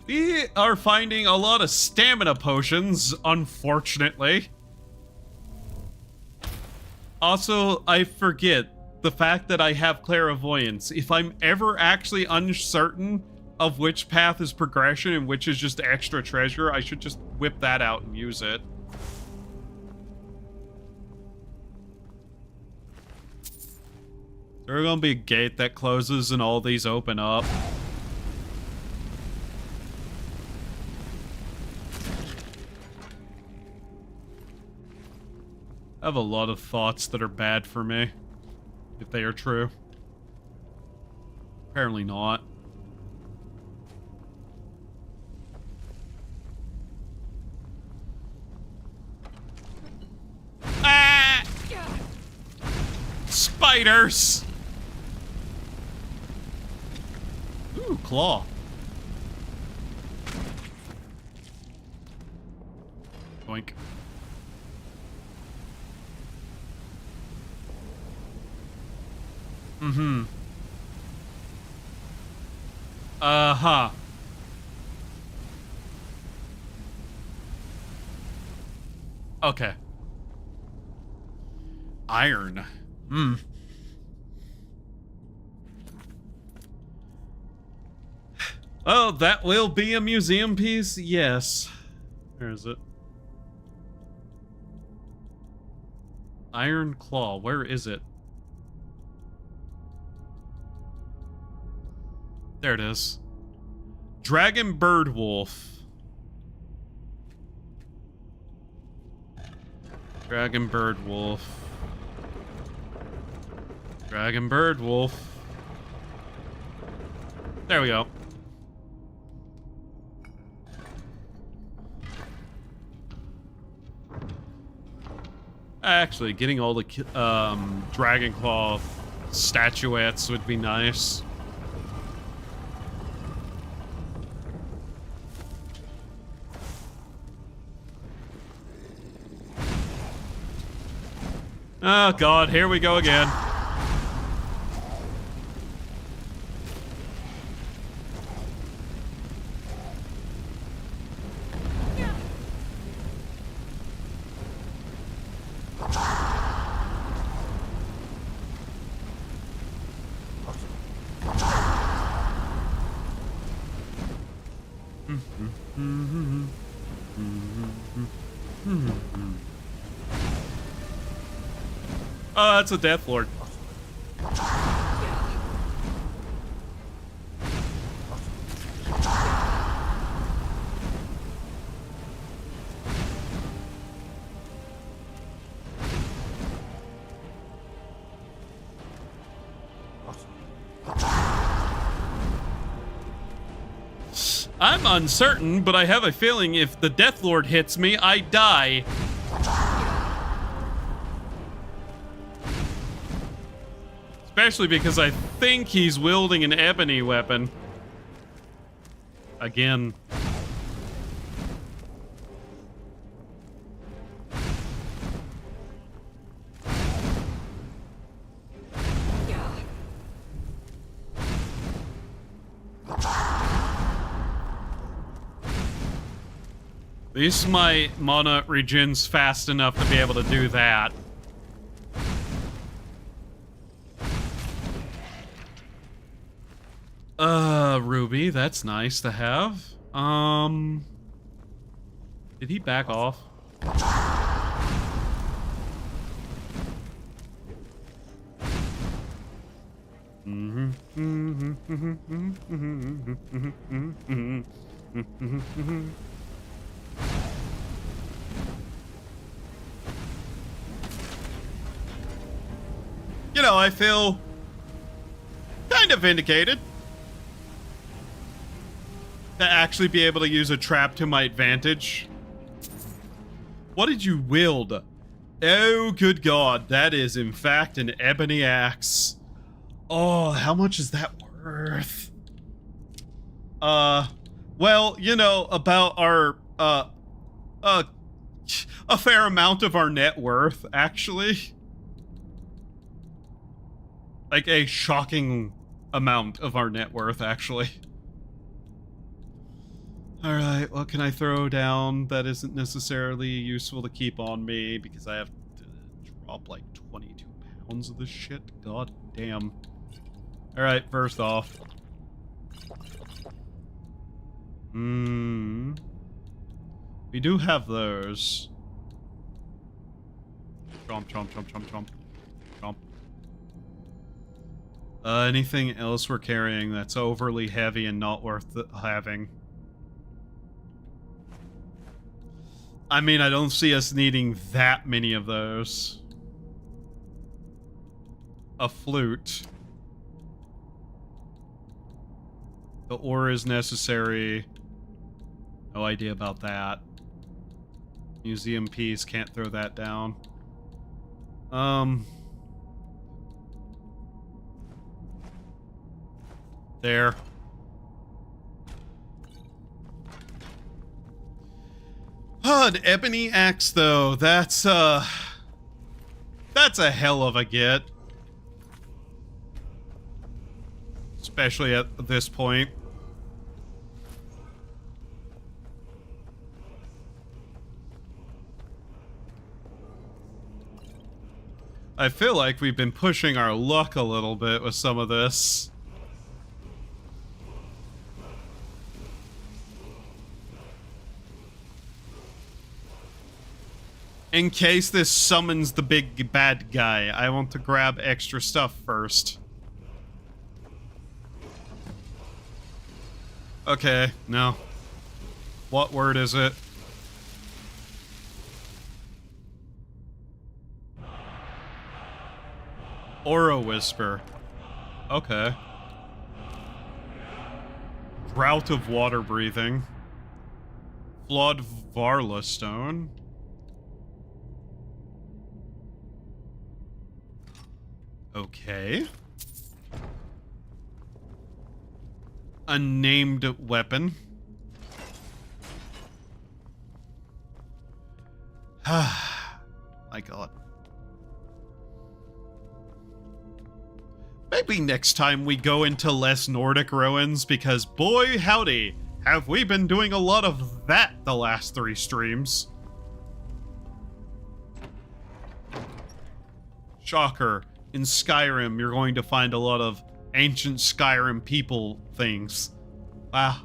We are finding a lot of stamina potions, unfortunately. Also, I forget the fact that I have clairvoyance. If I'm ever actually uncertain of which path is progression and which is just extra treasure, I should just whip that out and use it. There's gonna be a gate that closes and all these open up. I have a lot of thoughts that are bad for me, if they are true. Apparently not. Ah! Spiders! Ooh, claw. Boink. Mm-hmm. Uh-huh. Okay. Iron. Oh, that will be a museum piece? Yes. Where is it? Iron Claw, where is it? There it is. Dragon Bird Wolf. Dragon Bird Wolf. Dragon Bird Wolf. There we go. Actually, getting all the Dragon Claw statuettes would be nice. Oh god, here we go again. Oh, that's a Death Lord. I'm uncertain, but I have a feeling if the Death Lord hits me, I die. Especially because I think he's wielding an ebony weapon. Again. At least my mana regens fast enough to be able to do that. Ruby, that's nice to have. Did he back off? You know, I feel kind of vindicated to actually be able to use a trap to my advantage. What did you wield? Oh, good God. That is, in fact, an ebony axe. Oh, how much is that worth? Well, you know, about our, a fair amount of our net worth, actually. Like a shocking amount of our net worth, actually. Alright, what can I throw down that isn't necessarily useful to keep on me? Because I have to drop like 22 pounds of this shit. God damn. Alright, first off. We do have those. Chomp, chomp, chomp, chomp, chomp. Chomp. Anything else we're carrying that's overly heavy and not worth having? I mean, I don't see us needing that many of those. A flute. The ore is necessary. No idea about that. Museum piece, can't throw that down. There. Oh, an ebony axe, though. That's a hell of a get. Especially at this point. I feel like we've been pushing our luck a little bit with some of this. In case this summons the big bad guy, I want to grab extra stuff first. Okay, no. What word is it? Aura Whisper. Okay. Drought of Water Breathing. Flawed Varla Stone. Okay. Unnamed weapon. My god. Maybe next time we go into less Nordic ruins, because boy howdy, have we been doing a lot of that the last 3 streams. Shocker. In Skyrim, you're going to find a lot of ancient Skyrim people things. Wow.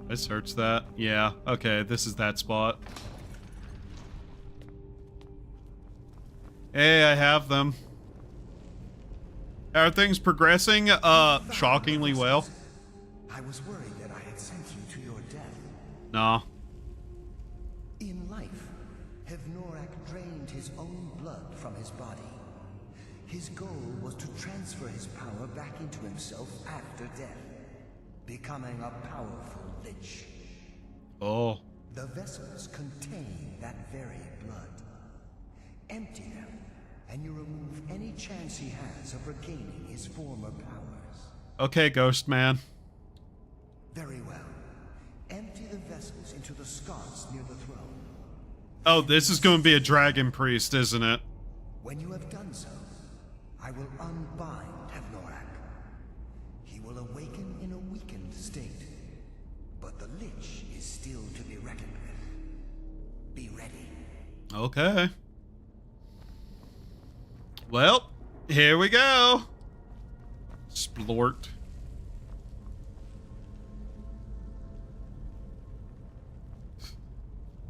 I searched that. Yeah, okay, this is that spot. Hey, I have them. Are things progressing? Shockingly well. I was worried that I had sent you to your death. No. In life, Hevnorak drained his own blood from his body. His goal was to transfer his power back into himself after death, becoming a powerful lich. Oh. The vessels contain that very blood. Empty them, and you remove any chance he has of regaining his former powers. Okay, Ghost Man. Very well. Empty the vessels into the sconce near the throne. Oh, this is going to be a dragon priest, isn't it? When you have done so, I will unbind Hevnorak. He will awaken in a weakened state, but the lich is still to be reckoned with. Be ready. Okay. Well, here we go. Splort.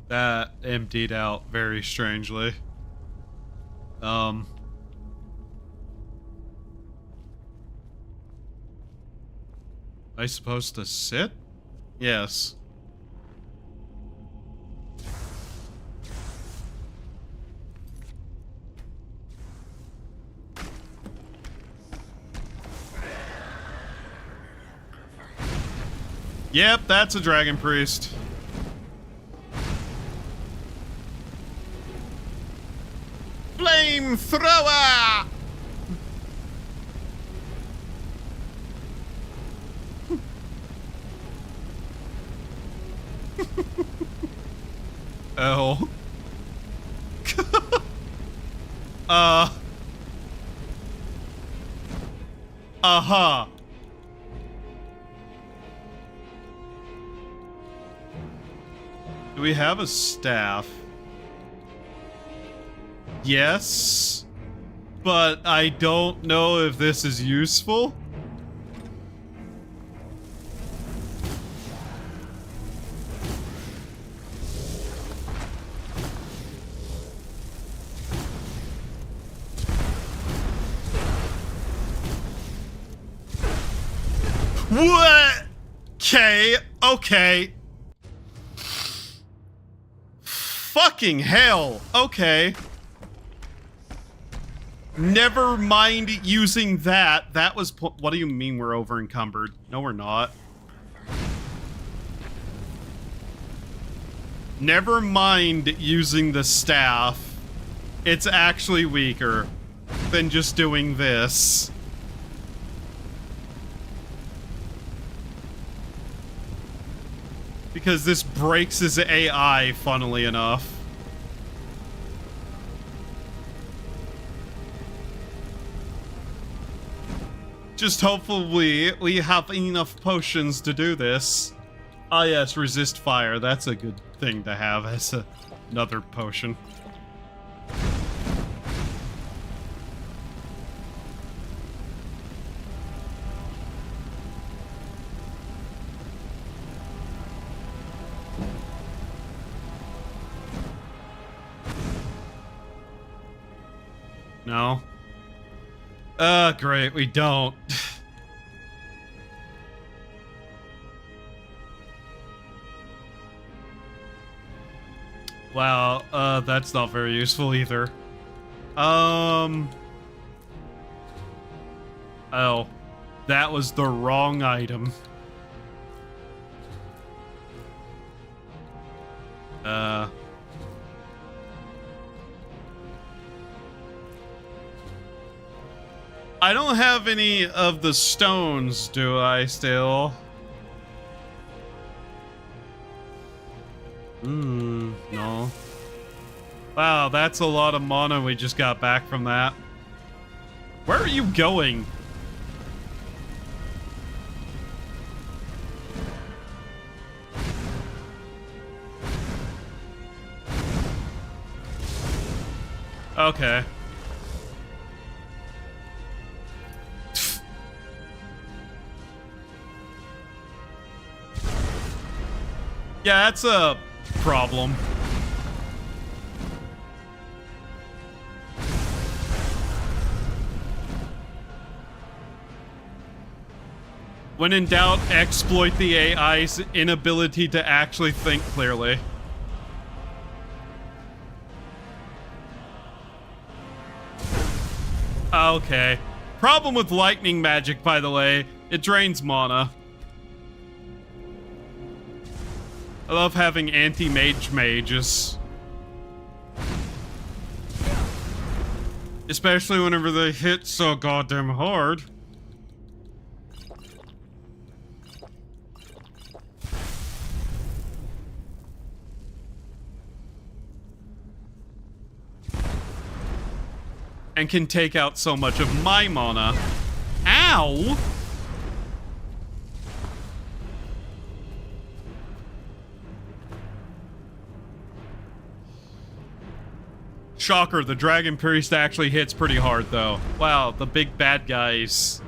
That emptied out very strangely. Am I supposed to sit? Yes. Yep, that's a dragon priest. Flamethrower! Oh. Uh-huh. Do we have a staff? Yes, but I don't know if this is useful. What? Okay. Fucking hell. Okay. Never mind using that. That was... What do you mean we're over encumbered? No, we're not. Never mind using the staff. It's actually weaker than just doing this. Because this breaks his AI, funnily enough. Just hopefully we have enough potions to do this. Ah yes, resist fire. That's a good thing to have as another potion. No? Great, we don't. Wow, that's not very useful either. Oh. That was the wrong item. I don't have any of the stones, do I still? No. Wow, that's a lot of mana we just got back from that. Where are you going? Okay. Yeah, that's a problem. When in doubt, exploit the AI's inability to actually think clearly. Okay. Problem with lightning magic, by the way, it drains mana. I love having anti-mage mages. Especially whenever they hit so goddamn hard. And can take out so much of my mana. Ow! Shocker, the Dragon Priest actually hits pretty hard, though. Wow, the big bad guys.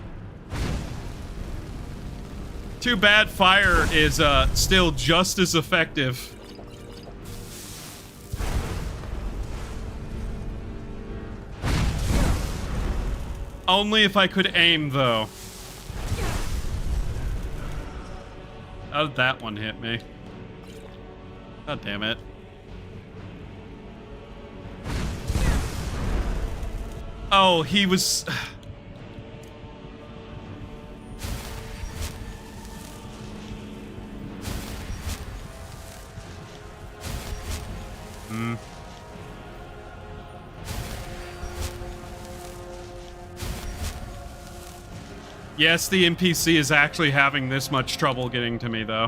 Too bad fire is still just as effective. Only if I could aim, though. How did that one hit me? God damn it. Oh, he was... Yes, the NPC is actually having this much trouble getting to me, though.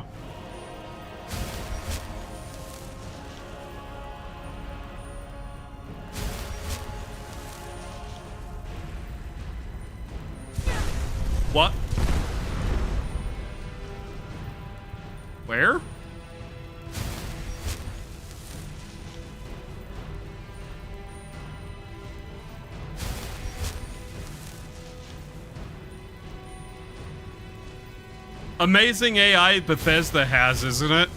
What? Where? Amazing AI Bethesda has, isn't it?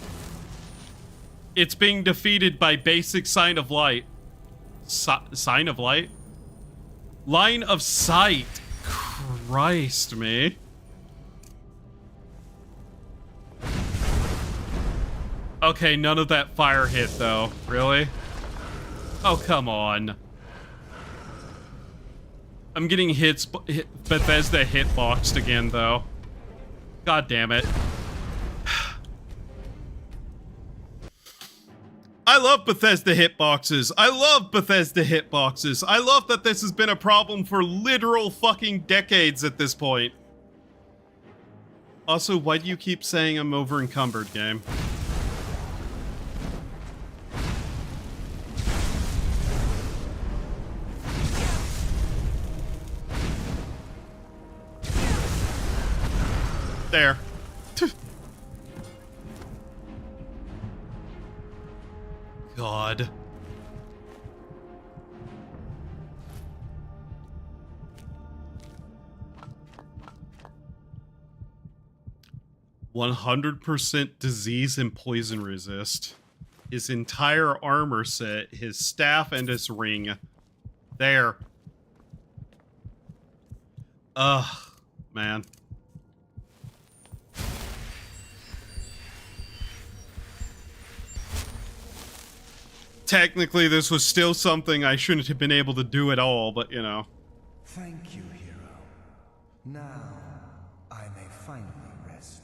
It's being defeated by basic sign of light. Sign of light? Line of sight. Christ, me. Okay, none of that fire hit, though. Really? Oh, come on. I'm getting Bethesda hitboxed again, though. God damn it. I love Bethesda hitboxes. I love Bethesda hitboxes. I love that this has been a problem for literal fucking decades at this point. Also, why do you keep saying I'm over encumbered, game? There. God. "100% disease and poison resist. His entire armor set, his staff, and his ring. There. Ugh, man. Technically, this was still something I shouldn't have been able to do at all, but you know. Thank you, hero. Now, I may finally rest.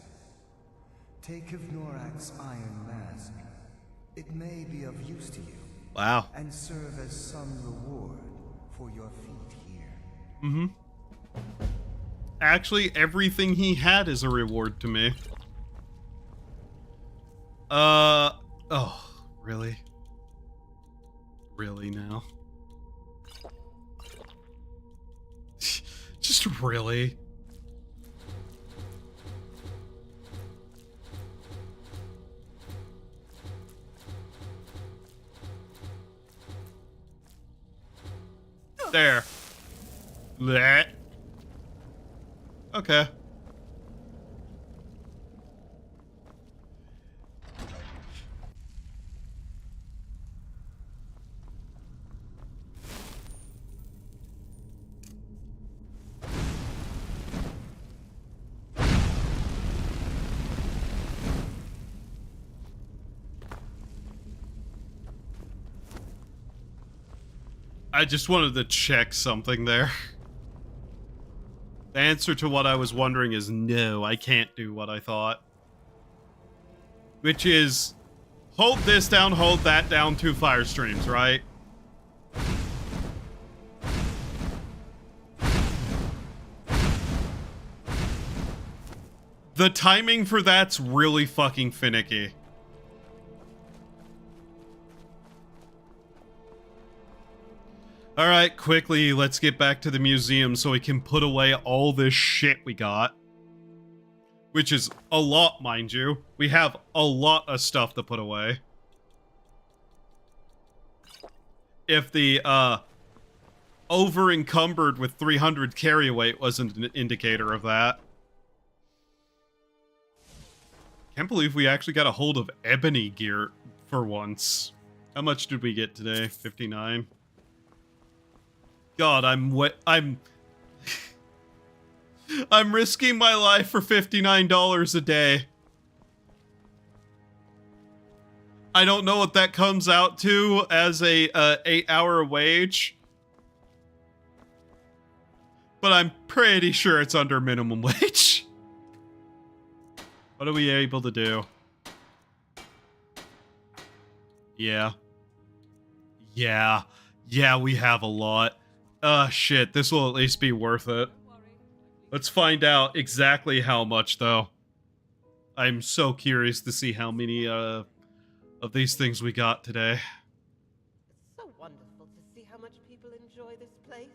Take of Norak's iron mask. It may be of use to you. Wow. And serve as some reward for your feat here. Mm-hmm. Actually, everything he had is a reward to me. Oh, really? Really now? Just really? There. Blech. Okay. I just wanted to check something there. The answer to what I was wondering is no, I can't do what I thought. Which is, hold this down, hold that down, 2 fire streams, right? The timing for that's really fucking finicky. Alright, quickly, let's get back to the museum so we can put away all this shit we got. Which is a lot, mind you. We have a lot of stuff to put away. If the, over-encumbered with 300 carry weight wasn't an indicator of that. Can't believe we actually got a hold of ebony gear for once. How much did we get today? 59? God, I'm risking my life for $59 a day. I don't know what that comes out to as a 8-hour wage. But I'm pretty sure it's under minimum wage. What are we able to do? Yeah. Yeah, we have a lot. Shit, this will at least be worth it. Let's find out exactly how much, though. I'm so curious to see how many, of these things we got today. It's so wonderful to see how much people enjoy this place.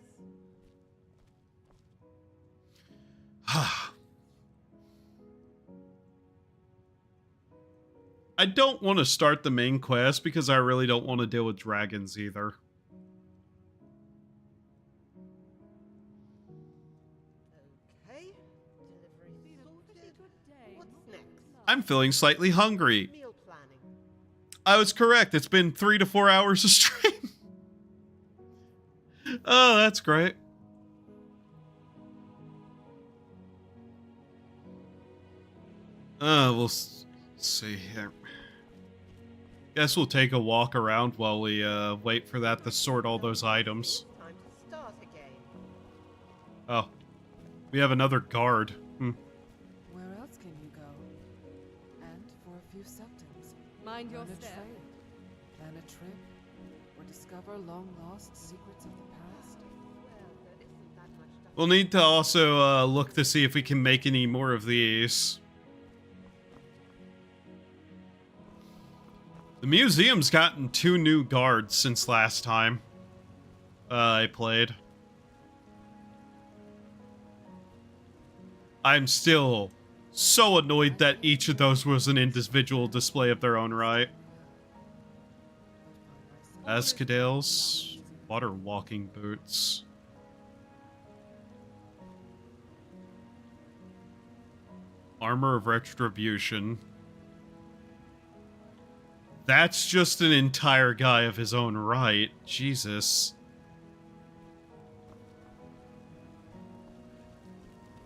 I don't want to start the main quest because I really don't want to deal with dragons either. Okay, delivery sorted. What's next? I'm feeling slightly hungry. Meal planning. I was correct. It's been 3 to 4 hours of stream. Oh, that's great. We'll see here. Guess we'll take a walk around while we wait for that to sort all those items. Time to start again. Oh, we have another guard. Where else can you go? And for a few septums, Mind your learn a step. trade, plan a trip, or discover long-lost secrets of the past. Well, there isn't that much stuff. We'll need to also look to see if we can make any more of these. The museum's gotten 2 new guards since last time I played. I'm still so annoyed that each of those was an individual display of their own right. Escadales, water walking boots. Armor of retribution. That's just an entire guy of his own right. Jesus.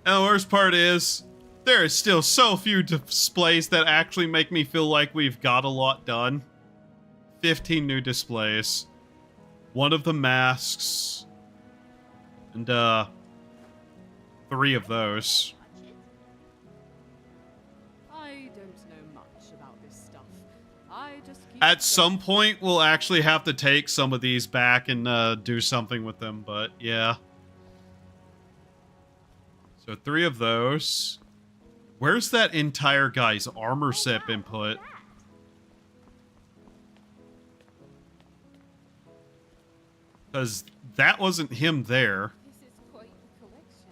And the worst part is, there is still so few displays that actually make me feel like we've got a lot done. 15 new displays. One of the masks. And, 3 of those. I don't know much about this stuff. I just keep At some point, we'll actually have to take some of these back and do something with them, but yeah. So 3 of those. Where's that entire guy's armor set input? Because that wasn't him there. This is quite the collection.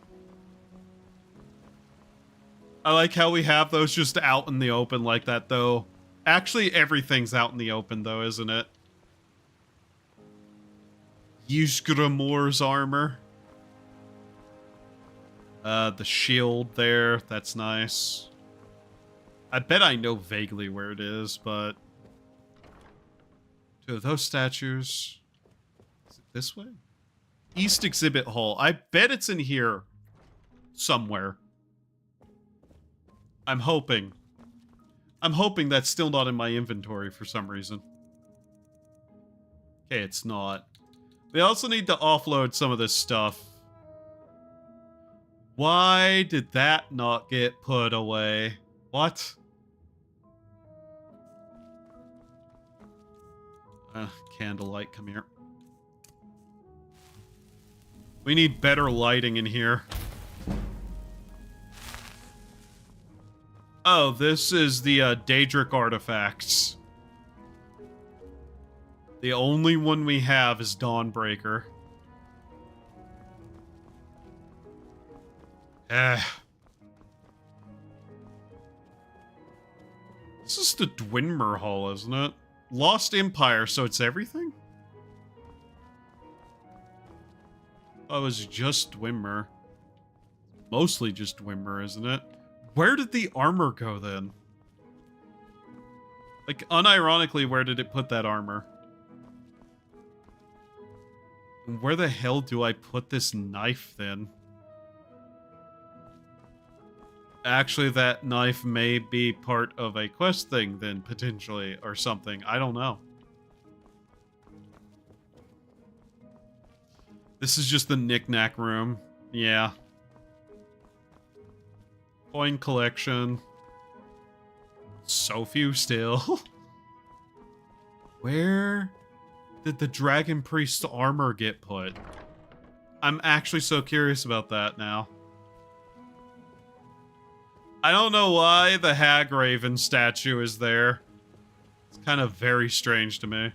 I like how we have those just out in the open like that, though. Actually, everything's out in the open, though, isn't it? Ysgramor's armor. The shield there. That's nice. I bet I know vaguely where it is, but... 2 of those statues. Is it this way? East Exhibit Hall. I bet it's in here somewhere. I'm hoping. I'm hoping that's still not in my inventory for some reason. Okay, it's not. We also need to offload some of this stuff. Why did that not get put away? What? Candlelight, come here. We need better lighting in here. Oh, this is the Daedric artifacts. The only one we have is Dawnbreaker. This is the Dwinmer Hall, isn't it? Lost Empire, so it's everything? Oh, it was just Dwinmer. Mostly just Dwinmer, isn't it? Where did the armor go, then? Like, unironically, where did it put that armor? And where the hell do I put this knife, then? Actually, that knife may be part of a quest thing, then, potentially, or something. I don't know. This is just the knick-knack room. Yeah. Coin collection. So few still. Where did the Dragon Priest's armor get put? I'm actually so curious about that now. I don't know why the Hagraven statue is there. It's kind of very strange to me.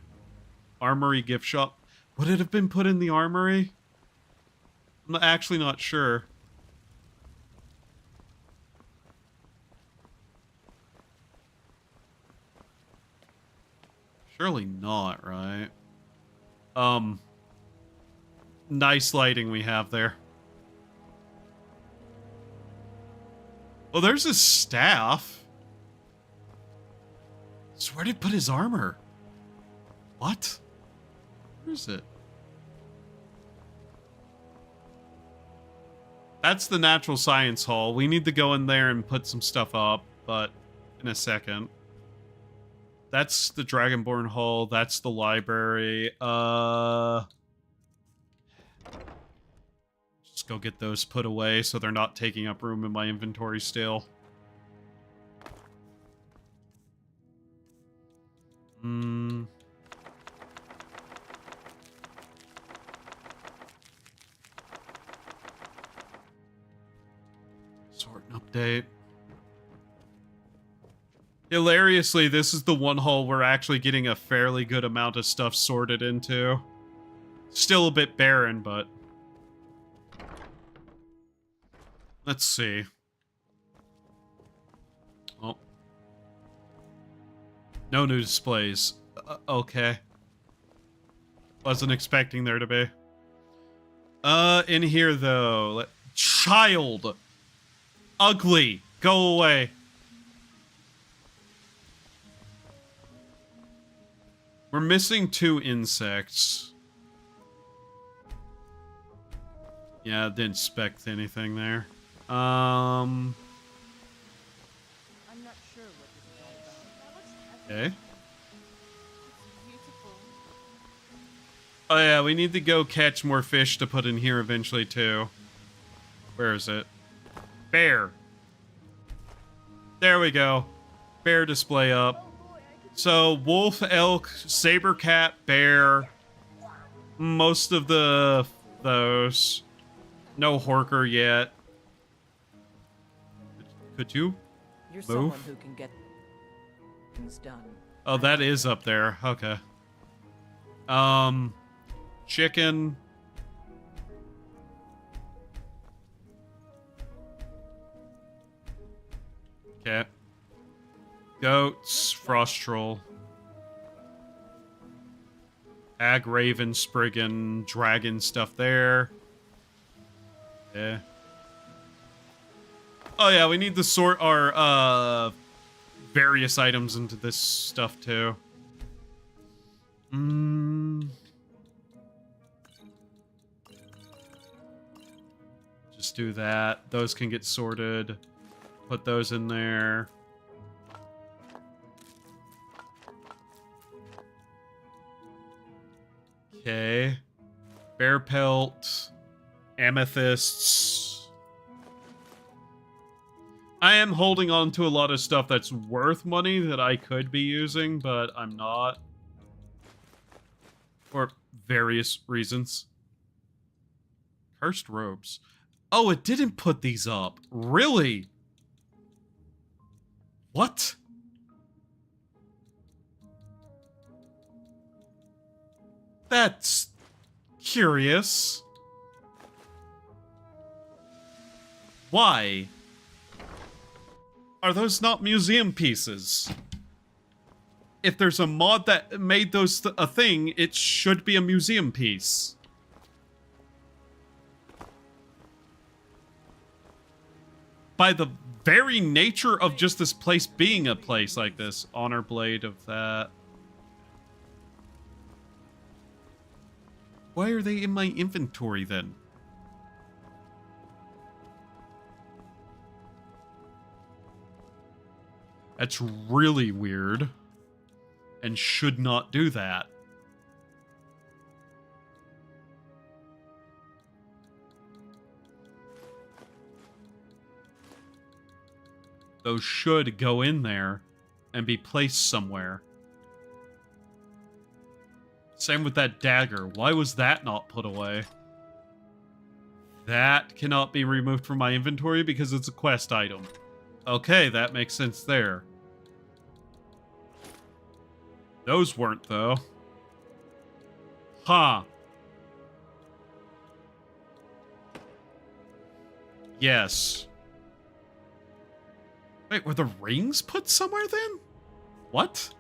Armory gift shop. Would it have been put in the armory? I'm actually not sure. Surely not, right? Nice lighting we have there. Oh, there's his staff. So where did he put his armor? What? Where is it? That's the Natural Science Hall. We need to go in there and put some stuff up, but in a second. That's the Dragonborn Hall. That's the library. Just go get those put away so they're not taking up room in my inventory still. Sorting update. Hilariously, this is the one hall we're actually getting a fairly good amount of stuff sorted into. Still a bit barren, but... Let's see. Oh. No new displays. Okay. Wasn't expecting there to be. In here, though. Child! Ugly! Go away. We're missing 2 insects. Yeah, didn't expect anything there. Um. I'm not sure what this is all about. Okay. Oh yeah, we need to go catch more fish to put in here eventually too. Where is it? Bear. There we go. Bear display up. So wolf, elk, saber cat, bear. Most of those. No horker yet. Could you You're move? someone who can get things done. Oh, that is up there. Okay. Chicken. Okay. Goats, frost troll. Ag raven, spriggan, dragon stuff there. Yeah. Oh yeah, we need to sort our various items into this stuff too. Just do that. Those can get sorted. Put those in there. Okay. Bear pelt. Amethysts. I am holding on to a lot of stuff that's worth money that I could be using, but I'm not. For various reasons. Cursed robes. Oh, it didn't put these up. Really? What? That's curious. Why? Are those not museum pieces? If there's a mod that made those a thing, it should be a museum piece. By the very nature of just this place being a place like this. Honor blade of that. Why are they in my inventory then? That's really weird. And should not do that. Those should go in there and be placed somewhere. Same with that dagger. Why was that not put away? That cannot be removed from my inventory because it's a quest item. Okay, that makes sense there. Those weren't, though. Huh. Yes. Wait, were the rings put somewhere then? What?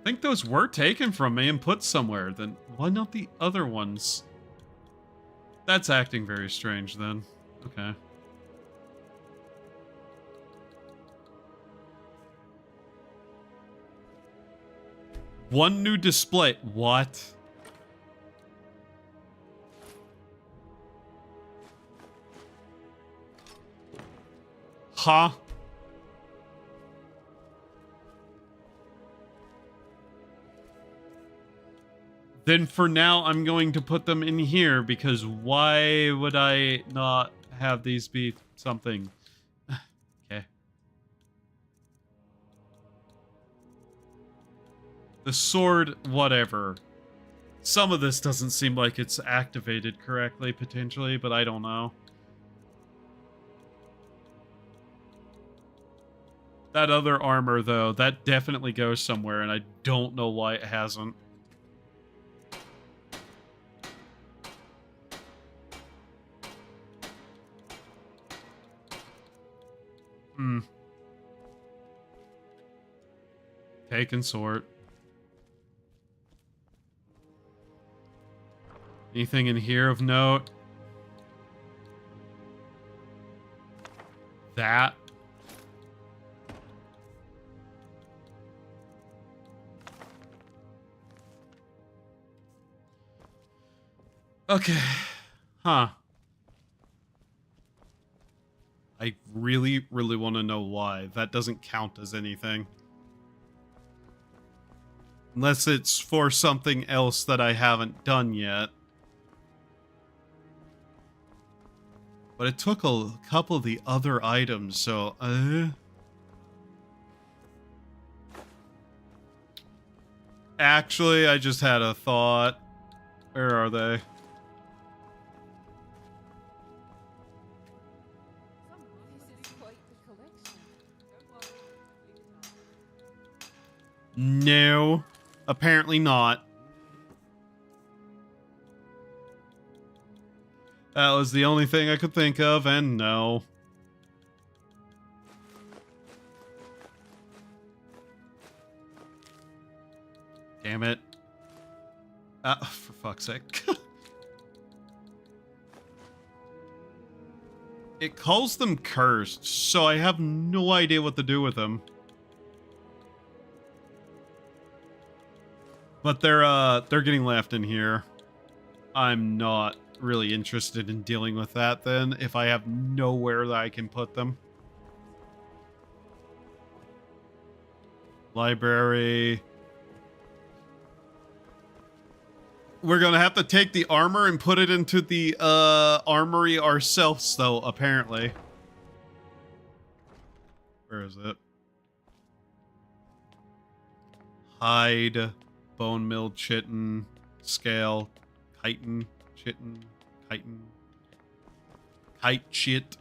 I think those were taken from me and put somewhere. Then why not the other ones? That's acting very strange then. Okay. One new display. What? Huh? Then for now, I'm going to put them in here because why would I not have these be something? Okay. The sword, whatever. Some of this doesn't seem like it's activated correctly, potentially, but I don't know. That other armor, though, that definitely goes somewhere, and I don't know why it hasn't. Take and sort. Anything in here of note? That. Okay. Huh. I really, really want to know why. That doesn't count as anything. Unless it's for something else that I haven't done yet. But it took a couple of the other items, so... Actually, I just had a thought. Where are they? No, apparently not. That was the only thing I could think of, and no. Damn it. For fuck's sake. It calls them cursed, so I have no idea what to do with them. But they're getting left in here. I'm not really interested in dealing with that then, if I have nowhere that I can put them. Library. We're gonna have to take the armor and put it into the armory ourselves, though, apparently. Where is it? Hide, bone mill, chitin, scale, chitin, chitin, chitin, kite shit,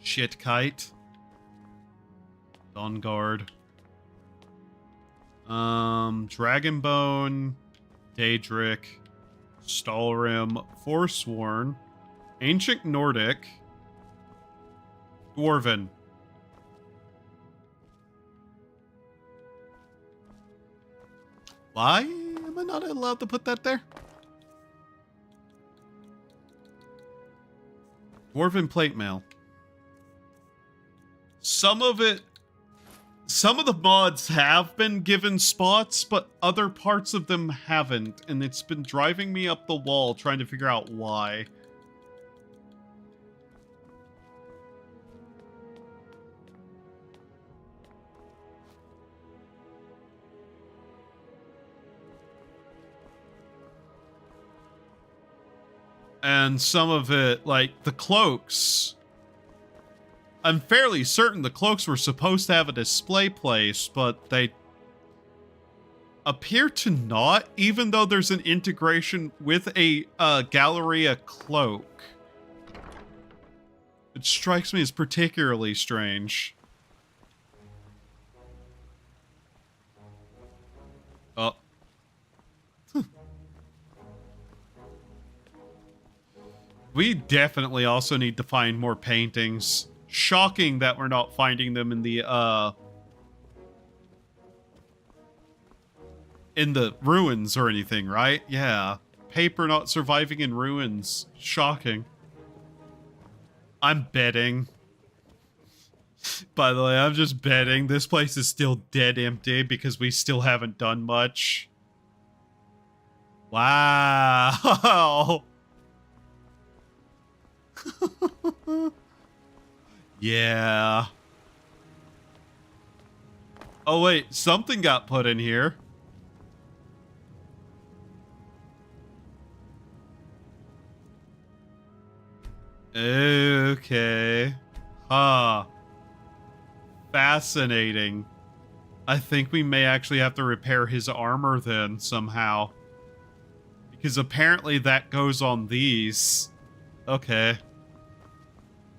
shit kite, dawn guard, dragon bone, Daedric, Stalrim, Forsworn, Ancient Nordic, Dwarven. Why am I not allowed to put that there? Dwarven plate mail. Some of the mods have been given spots, but other parts of them haven't, and it's been driving me up the wall trying to figure out why. And some of it, like the cloaks, I'm fairly certain the cloaks were supposed to have a display place, but they appear to not, even though there's an integration with a Galleria cloak. It strikes me as particularly strange. Oh. We definitely also need to find more paintings. Shocking that we're not finding them in the ruins or anything, right? Yeah. Paper not surviving in ruins. Shocking. I'm betting. By the way, I'm just betting this place is still dead empty because we still haven't done much. Wow. Yeah. Oh wait, something got put in here. Okay. Huh. Fascinating. I think we may actually have to repair his armor then somehow. Because apparently that goes on these. Okay.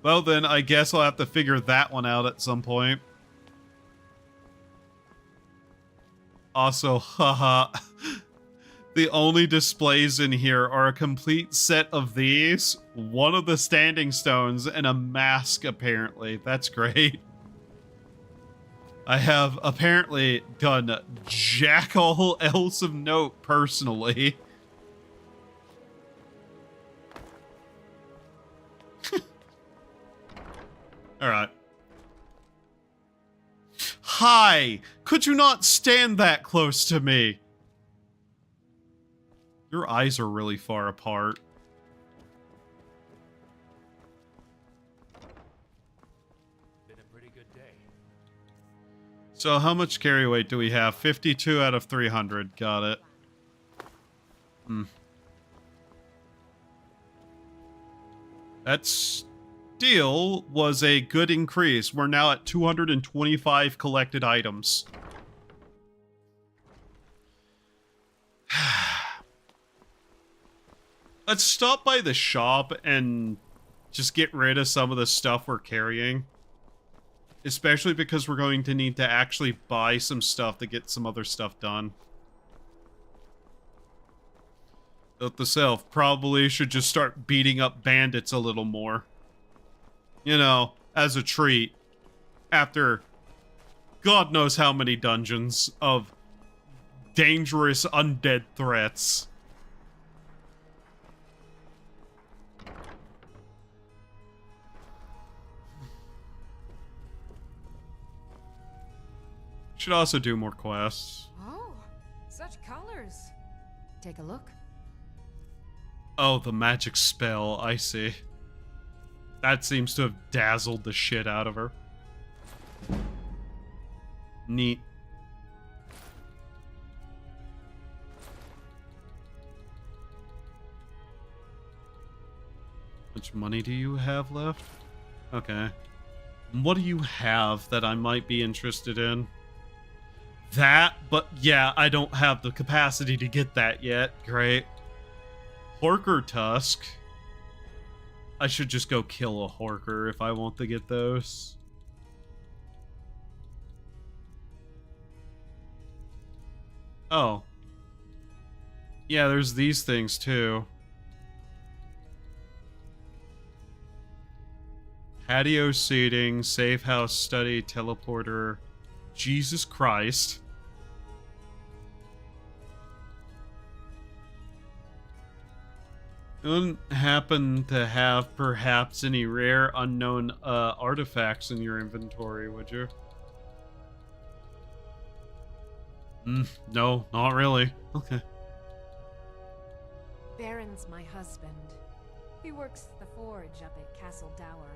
Well then, I guess I'll have to figure that one out at some point. Also, haha. The only displays in here are a complete set of these, one of the standing stones, and a mask, apparently. That's great. I have apparently done jack all else of note personally. Alright. Hi! Could you not stand that close to me? Your eyes are really far apart. Been a pretty good day. So how much carry weight do we have? 52 out of 300. Got it. That still was a good increase. We're now at 225 collected items. Let's stop by the shop and just get rid of some of the stuff we're carrying. Especially because we're going to need to actually buy some stuff to get some other stuff done. Note to self, probably should just start beating up bandits a little more. You know, as a treat. After God knows how many dungeons of dangerous undead threats. Should also do more quests. Oh, such colors. Take a look. Oh, the magic spell, I see. That seems to have dazzled the shit out of her. Neat. How much money do you have left? Okay. What do you have that I might be interested in? That, but yeah, I don't have the capacity to get that yet. Great. Horker Tusk. I should just go kill a Horker if I want to get those. Oh. Yeah, there's these things too. Patio seating, safe house study, teleporter. Jesus Christ. You wouldn't happen to have perhaps any rare unknown artifacts in your inventory, would you? No, not really. Okay. Baron's my husband. He works the forge up at Castle Dower.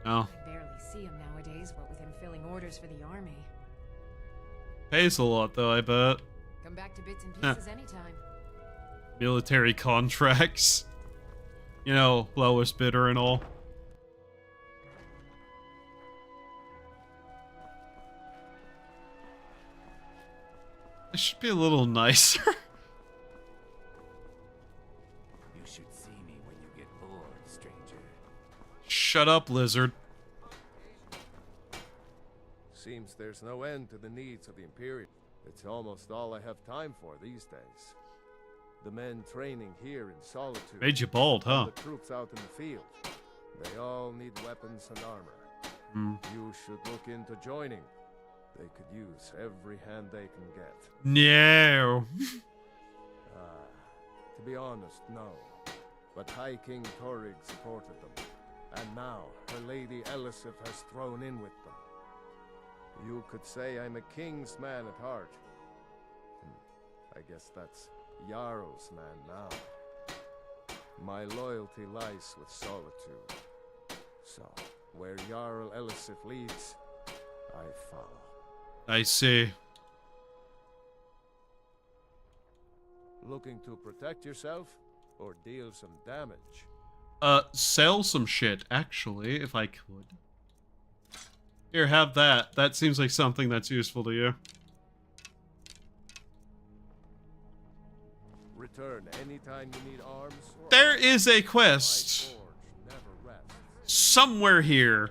Oh. I barely see him nowadays, what with him filling orders for the army. Pays a lot though, I bet. Come back to bits and pieces anytime. Military contracts. You know, lowest bidder and all. I should be a little nicer. You should see me when you get bored, stranger. Shut up, lizard. Seems there's no end to the needs of the Imperium. It's almost all I have time for these days. The men training here in Solitude. Made you bald, huh? The troops out in the field. They all need weapons and armor. You should look into joining. They could use every hand they can get. No. To be honest, no. But High King Torrig supported them. And now, her Lady Elisif has thrown in with them. You could say I'm a king's man at heart. I guess that's Jarl's man now. My loyalty lies with Solitude. So, where Jarl Elisif leads, I follow. I see. Looking to protect yourself or deal some damage? Sell some shit, actually, if I could. Here, have that. That seems like something that's useful to you. Return anytime you need arms. There is a quest somewhere here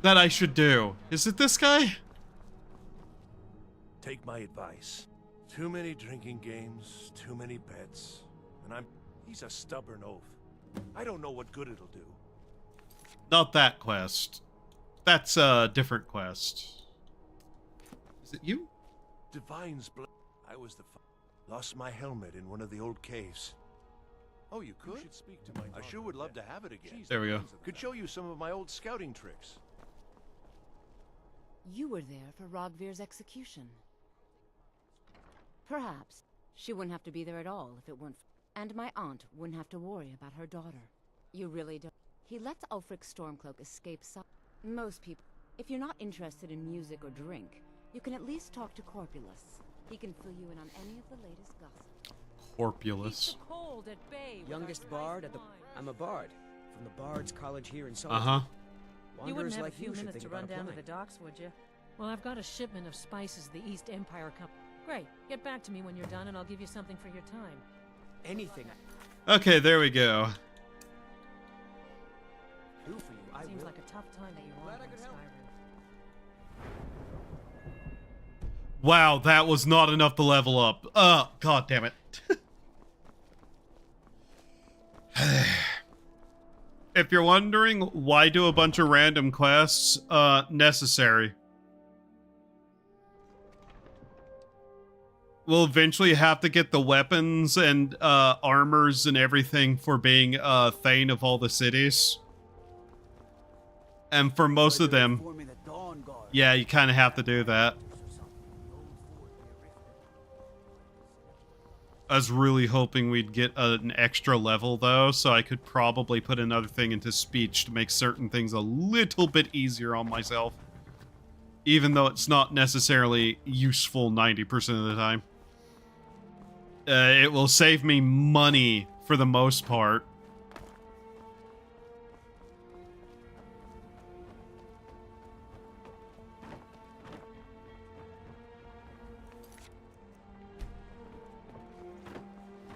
that I should do. Is it this guy? Take my advice. Too many drinking games, too many bets. And he's a stubborn oaf. I don't know what good it'll do. Not that quest. That's a different quest. Is it you? Divine's blood. I was the lost my helmet in one of the old caves. Oh, you could? You should speak to my I sure would love to have it again. There we go. Could show you some of my old scouting tricks. You were there for Rogvir's execution. Perhaps She wouldn't have to be there at all if it weren't and my aunt wouldn't have to worry about her daughter. You really don't. He lets Ulfric Stormcloak escape most people. If you're not interested in music or drink, you can at least talk to Corpulus. He can fill you in on any of the latest gossip. Corpulus. Youngest bard at the... I'm a bard. From the Bard's College here in Solitude. Uh-huh. You wouldn't have like a few minutes to run down to the docks, would you? Well, I've got a shipment of spices the East Empire Company. Great. Get back to me when you're done and I'll give you something for your time. Anything. Okay, there we go. Do for you. Seems like a tough time that you're on in Skyrim. Wow, that was not enough to level up. God damn it. If you're wondering why do a bunch of random quests, necessary. We'll eventually have to get the weapons and armors and everything for being Thane of all the cities. And for most of them, yeah, you kind of have to do that. I was really hoping we'd get an extra level, though, so I could probably put another thing into speech to make certain things a little bit easier on myself. Even though it's not necessarily useful 90% of the time. It will save me money for the most part.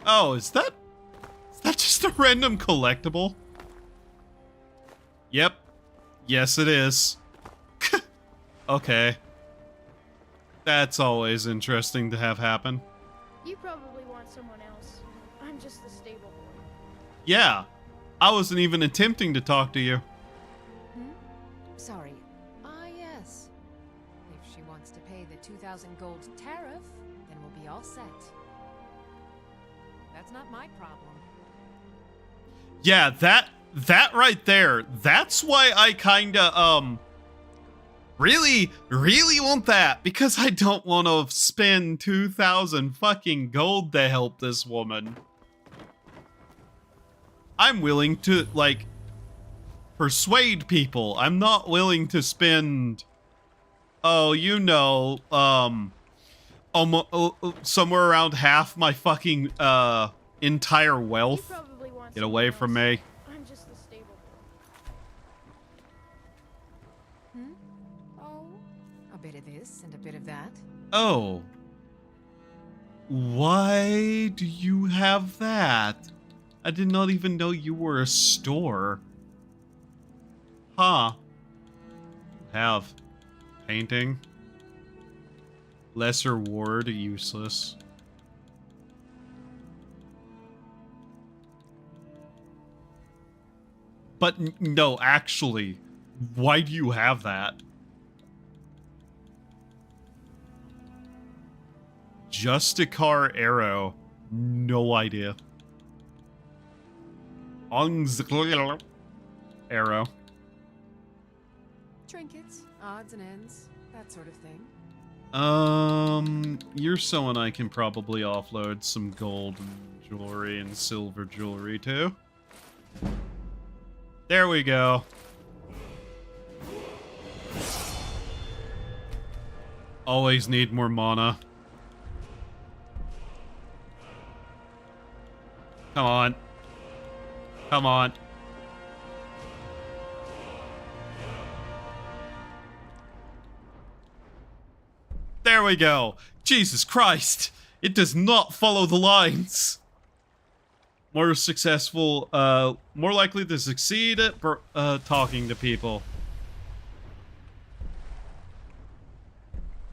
Oh, is that just a random collectible? Yep. Yes, it is. Okay. That's always interesting to have happen. You probably want someone else. I'm just the stable boy. Yeah. I wasn't even attempting to talk to you. Sorry. Ah, yes. If she wants to pay the 2,000 gold tariff, then we'll be all set. That's not my problem. Yeah, that right there. That's why I kinda, really want that. Because I don't want to spend 2,000 fucking gold to help this woman. I'm willing to, like, persuade people. I'm not willing to spend, oh, you know, somewhere around half my fucking, entire wealth. Get away from me. I'm just the stable boy. Oh, a bit of this and a bit of that. Oh. Why do you have that? I did not even know you were a store. Huh. Have. Painting. Lesser ward, useless. But no, actually, why do you have that? Justicar arrow. No idea. Arrow. Trinkets, odds and ends, that sort of thing. You're someone I can probably offload some gold jewelry and silver jewelry to. There we go. Always need more mana. Come on. Come on. There we go. Jesus Christ. It does not follow the lines. More successful, more likely to succeed at talking to people.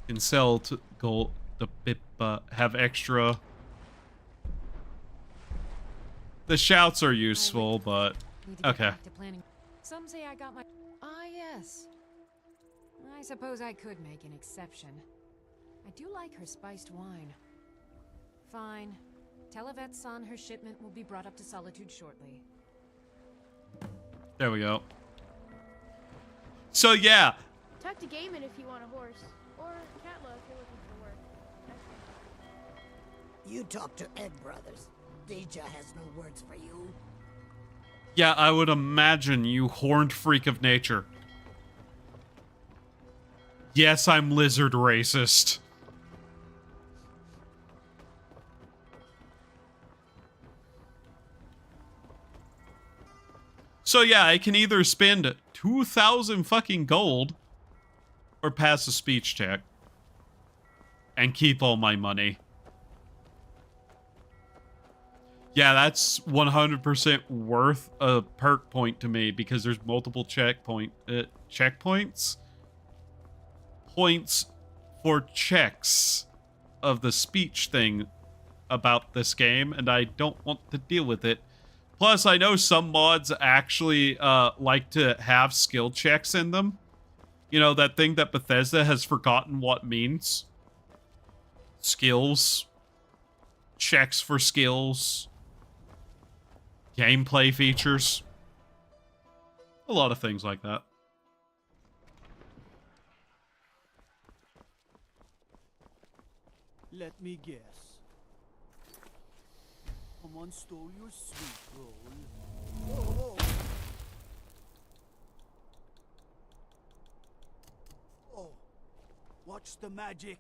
Can sell to gold, the have extra. The shouts are useful, but okay. Some say I got my... Ah, yes. I suppose I could make an exception. I do like her spiced wine. Fine. Tell Yvette's son her shipment will be brought up to Solitude shortly. There we go. So yeah. Talk to Gaiman if you want a horse. Or Katla if you're looking for work. You talk to Ed Brothers. Deja has no words for you. Yeah, I would imagine, you horned freak of nature. Yes, I'm lizard racist. So yeah, I can either spend 2,000 fucking gold or pass a speech check and keep all my money. Yeah, that's 100% worth a perk point to me because there's multiple checkpoints? Points for checks of the speech thing about this game, and I don't want to deal with it. Plus, I know some mods actually like to have skill checks in them. You know, that thing that Bethesda has forgotten what means. Skills. Checks for skills. Gameplay features. A lot of things like that. Let me guess. Someone stole your sweet roll. Whoa, whoa. Oh, watch the magic.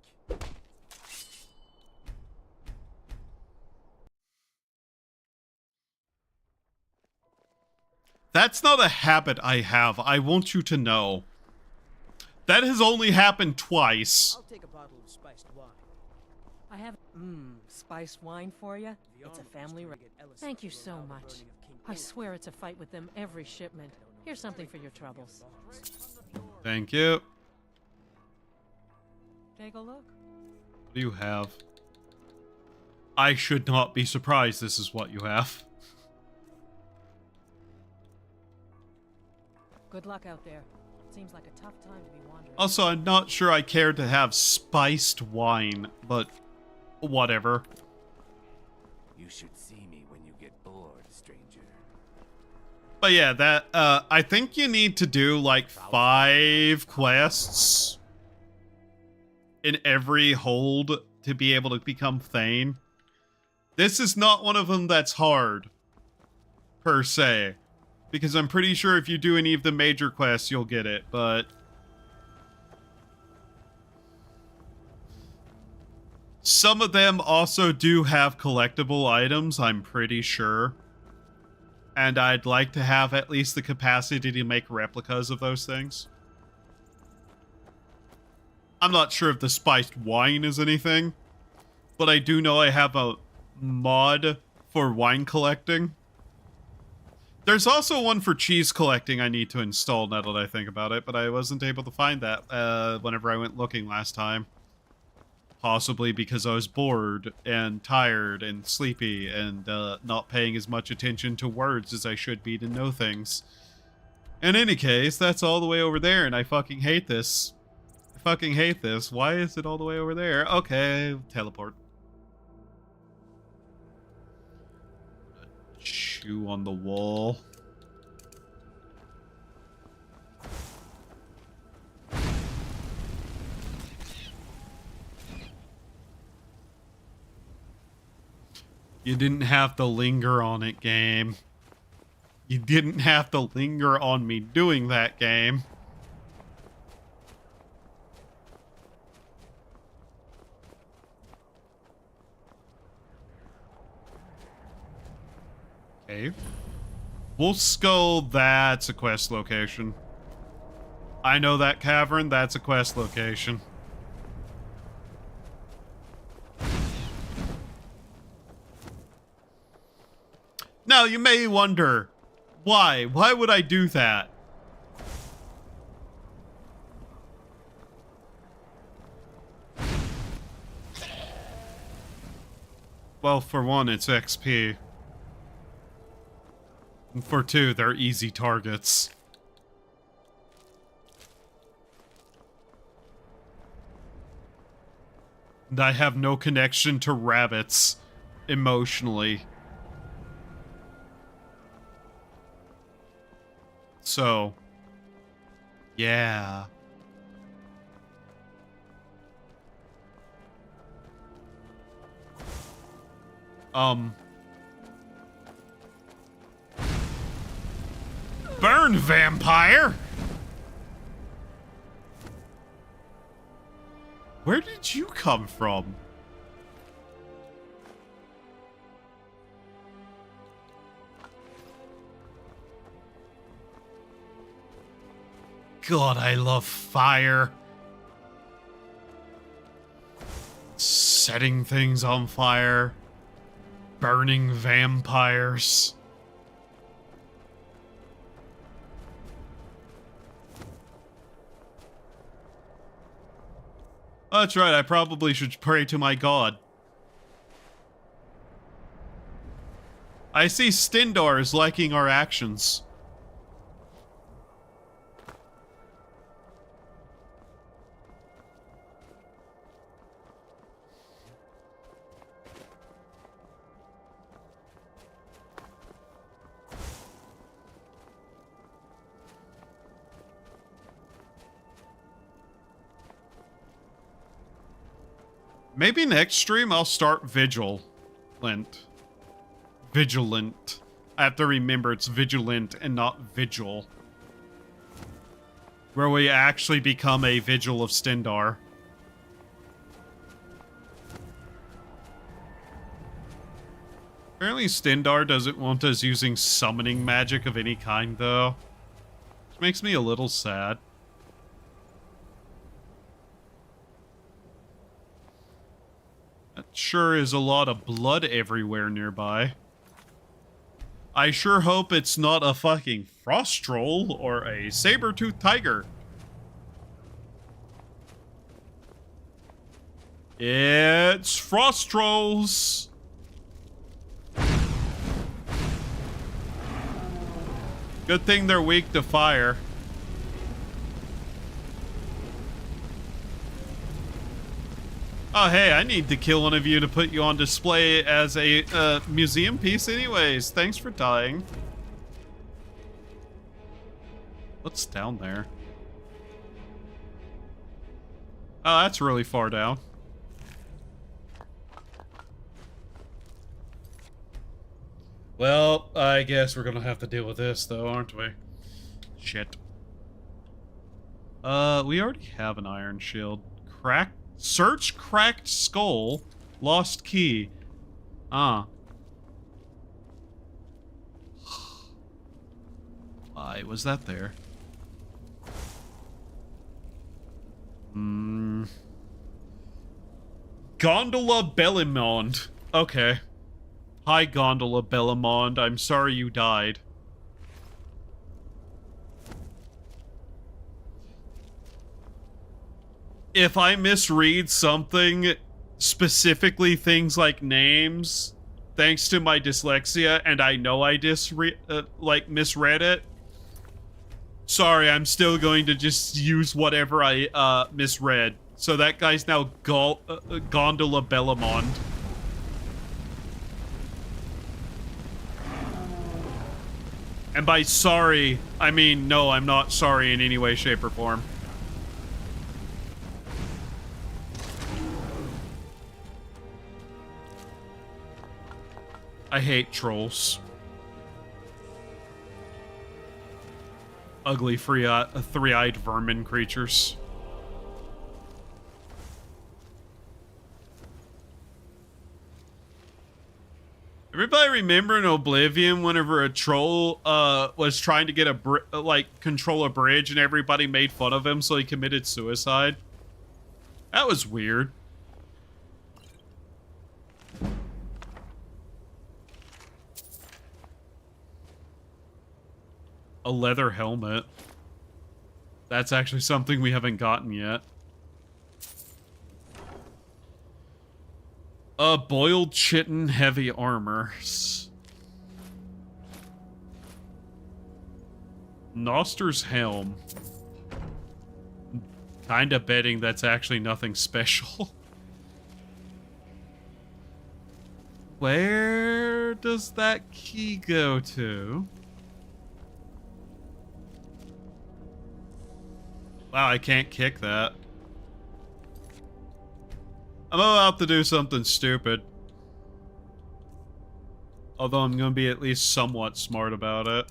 That's not a habit I have, I want you to know. That has only happened twice. I'll take a bottle of spiced wine. I have spiced wine for you. It's a family. Thank you so much. I swear it's a fight with them every shipment. Here's something for your troubles. Thank you. Take a look. What do you have? I should not be surprised this is what you have. Good luck out there. Seems like a tough time to be wandering. Also, I'm not sure I care to have spiced wine, but whatever. You should see me when you get bored, stranger. But yeah, that, I think you need to do like 5 quests in every hold to be able to become Thane. This is not one of them that's hard, per se. Because I'm pretty sure if you do any of the major quests, you'll get it, but... some of them also do have collectible items, I'm pretty sure. And I'd like to have at least the capacity to make replicas of those things. I'm not sure if the spiced wine is anything, but I do know I have a mod for wine collecting. There's also one for cheese collecting I need to install now that I think about it, but I wasn't able to find that whenever I went looking last time. Possibly because I was bored and tired and sleepy and not paying as much attention to words as I should be to know things. In any case, that's all the way over there, and I fucking hate this. I fucking hate this. Why is it all the way over there? Okay, teleport. Chew on the wall. You didn't have to linger on it, game. You didn't have to linger on me doing that, game. Cave. Wolf Skull, that's a quest location. I know that cavern, that's a quest location. Now, you may wonder, why? Why would I do that? Well, for one, it's XP. And for 2, they're easy targets. And I have no connection to rabbits emotionally. So, yeah. Burn, vampire! Where did you come from? God, I love fire. Setting things on fire. Burning vampires. Oh, that's right, I probably should pray to my god. I see Stindar is liking our actions. Maybe next stream I'll start Vigilant. Vigilant. I have to remember it's Vigilant and not Vigil. Where we actually become a Vigil of Stindar. Apparently Stindar doesn't want us using summoning magic of any kind though. Which makes me a little sad. That sure is a lot of blood everywhere nearby. I sure hope it's not a fucking frost troll or a saber-toothed tiger. It's frost trolls. Good thing they're weak to fire. Oh, hey, I need to kill one of you to put you on display as a museum piece anyways. Thanks for dying. What's down there? Oh, that's really far down. Well, I guess we're gonna have to deal with this, though, aren't we? Shit. We already have an iron shield. Search cracked skull. Lost key. Ah. Why was that there? Gondola Bellamond. Okay. Hi, Gondola Bellamond. I'm sorry you died. If I misread something, specifically things like names, thanks to my dyslexia, and I know I misread it, sorry, I'm still going to just use whatever I misread. So that guy's now Gondola Bellamond. And by sorry, I mean, no, I'm not sorry in any way, shape, or form. I hate trolls. Ugly, three-eyed vermin creatures. Everybody remember in Oblivion whenever a troll was trying to get control a bridge and everybody made fun of him so he committed suicide? That was weird. A leather helmet. That's actually something we haven't gotten yet. Boiled chitin heavy armor. Noster's helm. Kinda betting that's actually nothing special. Where does that key go to? Wow, I can't kick that. I'm about to do something stupid. Although I'm going to be at least somewhat smart about it.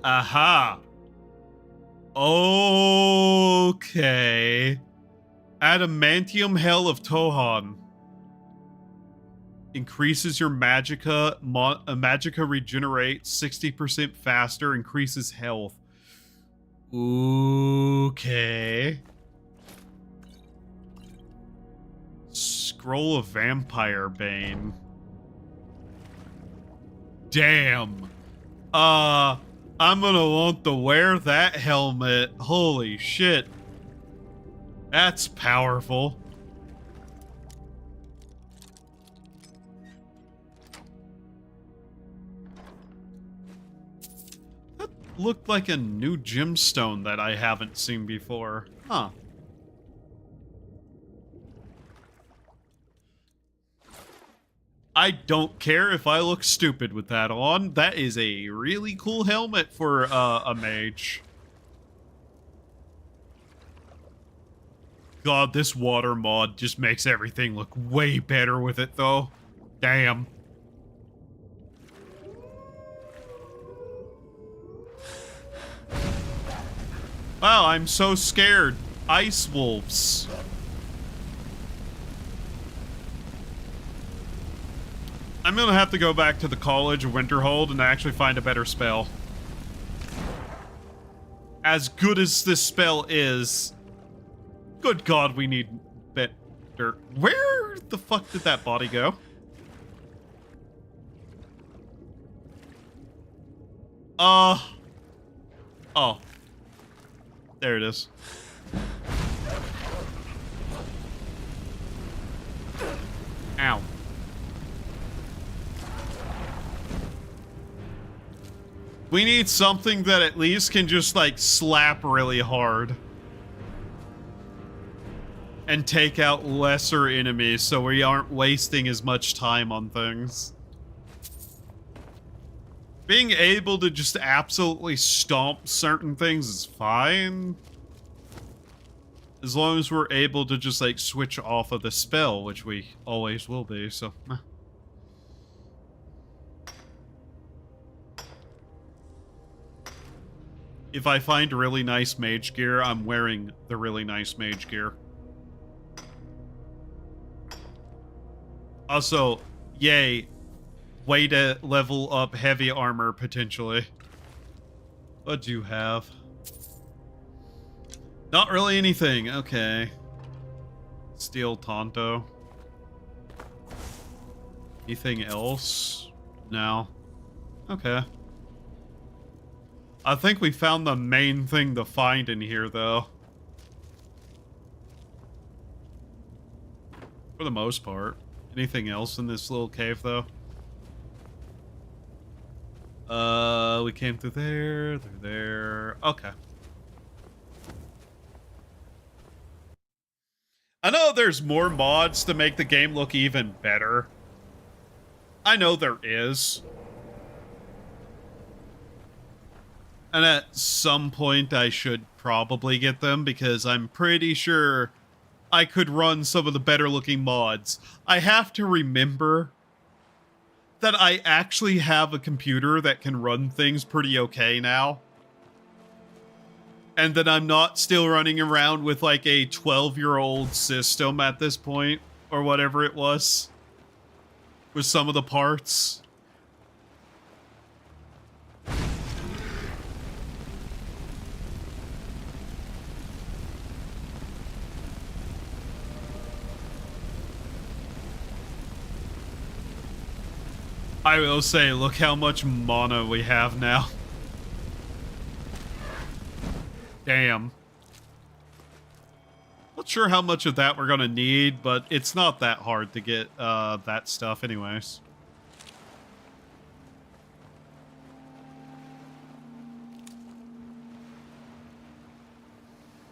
Aha! Okay. Adamantium Hell of Tohan. Increases your magicka. Magicka regenerates 60% faster, increases health. Okay. Scroll of Vampire Bane. Damn. I'm gonna want to wear that helmet. Holy shit. That's powerful. That looked like a new gemstone that I haven't seen before. Huh. I don't care if I look stupid with that on. That is a really cool helmet for a mage. God, this water mod just makes everything look way better with it, though. Damn. Wow, I'm so scared. Ice wolves. I'm gonna have to go back to the College of Winterhold and actually find a better spell. As good as this spell is, good God, we need better. Where the fuck did that body go? Oh. There it is. Ow. We need something that at least can just, like, slap really hard. And take out lesser enemies so we aren't wasting as much time on things. Being able to just absolutely stomp certain things is fine. As long as we're able to just, like, switch off of the spell, which we always will be, so... If I find really nice mage gear, I'm wearing the really nice mage gear. Also, yay, way to level up heavy armor, potentially. What do you have? Not really anything, okay. Steel Tonto. Anything else? No. Okay. I think we found the main thing to find in here, though. For the most part. Anything else in this little cave, though? We came through there. Okay. I know there's more mods to make the game look even better. I know there is. And at some point I should probably get them because I'm pretty sure I could run some of the better looking mods. I have to remember that I actually have a computer that can run things pretty okay now. And that I'm not still running around with like a 12-year-old system at this point, or whatever it was, with some of the parts. I will say, look how much mana we have now. Damn. Not sure how much of that we're gonna need, but it's not that hard to get that stuff anyways.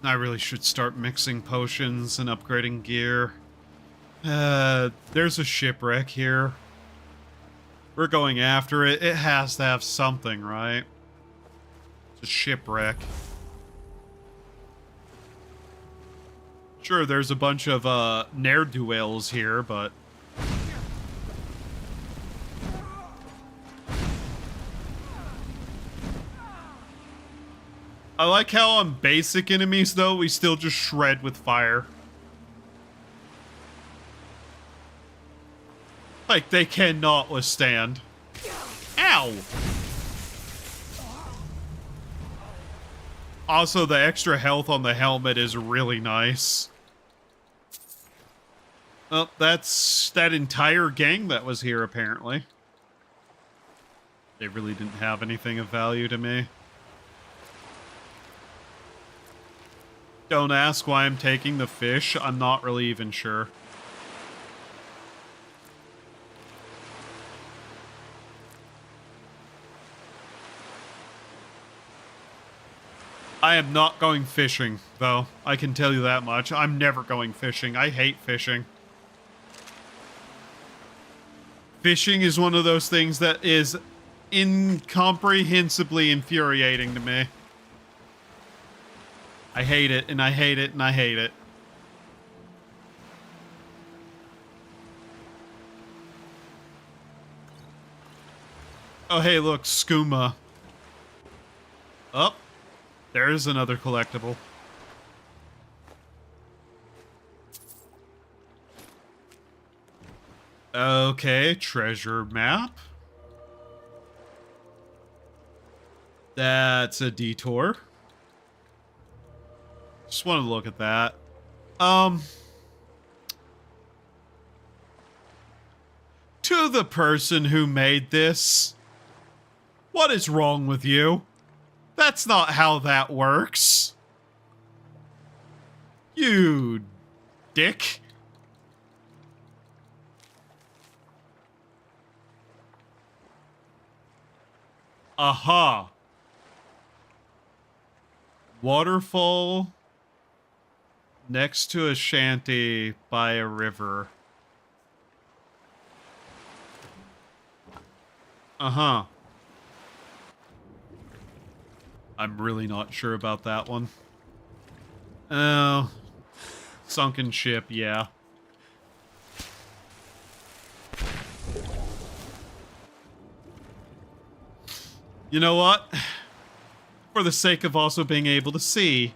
I really should start mixing potions and upgrading gear. There's a shipwreck here. We're going after it. It has to have something, right? It's a shipwreck. Sure, there's a bunch of ne'er-do-wells here, but... I like how on basic enemies, though, we still just shred with fire. Like, they cannot withstand. Ow! Also, the extra health on the helmet is really nice. Well, that's that entire gang that was here, apparently. They really didn't have anything of value to me. Don't ask why I'm taking the fish. I'm not really even sure. I am not going fishing, though. I can tell you that much. I'm never going fishing. I hate fishing. Fishing is one of those things that is incomprehensibly infuriating to me. I hate it, and I hate it, and I hate it. Oh, hey, look, skooma. Oh, there's another collectible. Okay, treasure map. That's a detour. Just want to look at that. To the person who made this, what is wrong with you? That's not how that works. You dick. Aha. Waterfall next to a shanty by a river. Uh-huh. I'm really not sure about that one. Oh. Sunken ship, yeah. You know what? For the sake of also being able to see,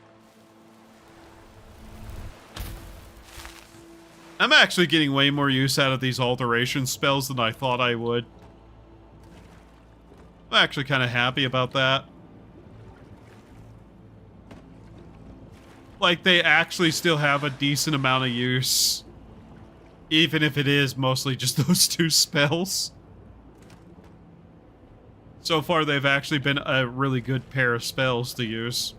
I'm actually getting way more use out of these alteration spells than I thought I would. I'm actually kind of happy about that. Like, they actually still have a decent amount of use. Even if it is mostly just those two spells. So far, they've actually been a really good pair of spells to use.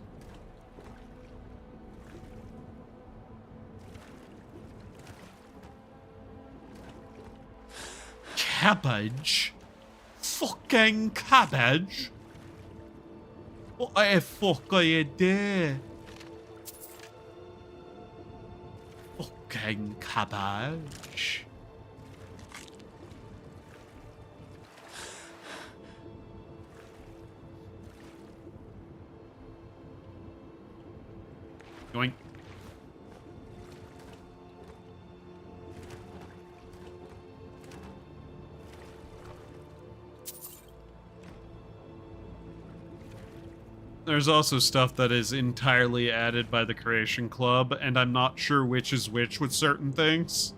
Cabbage? Fucking cabbage? What the fuck are you doing? Fucking cabbage. Going. There's also stuff that is entirely added by the Creation Club, and I'm not sure which is which with certain things.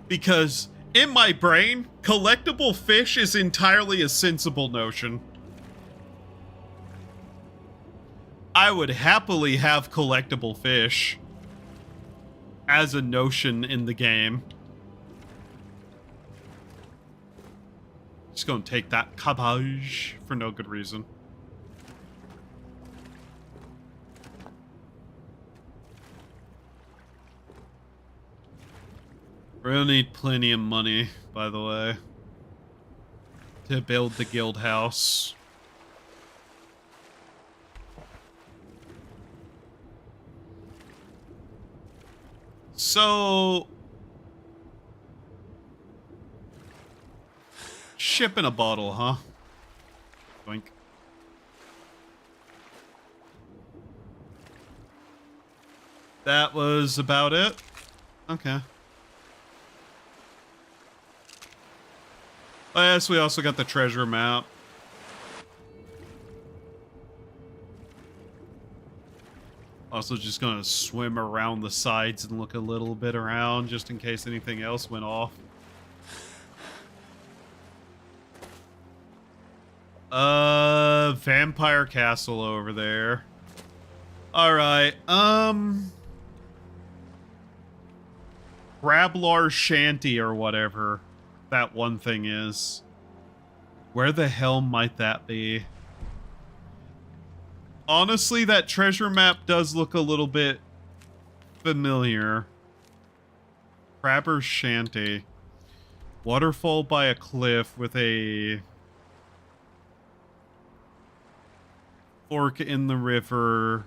Because, in my brain, collectible fish is entirely a sensible notion. I would happily have collectible fish as a notion in the game. Just gonna take that cabbage for no good reason. We're gonna need plenty of money, by the way, to build the guild house. So, ship in a bottle, huh? Boink. That was about it? Okay. Oh, yes, we also got the treasure map. Also just gonna swim around the sides and look a little bit around just in case anything else went off. Vampire castle over there. Alright, Grablar Shanty or whatever that one thing is. Where the hell might that be? Honestly, that treasure map does look a little bit familiar. Crabber's Shanty. Waterfall by a cliff with a fork in the river.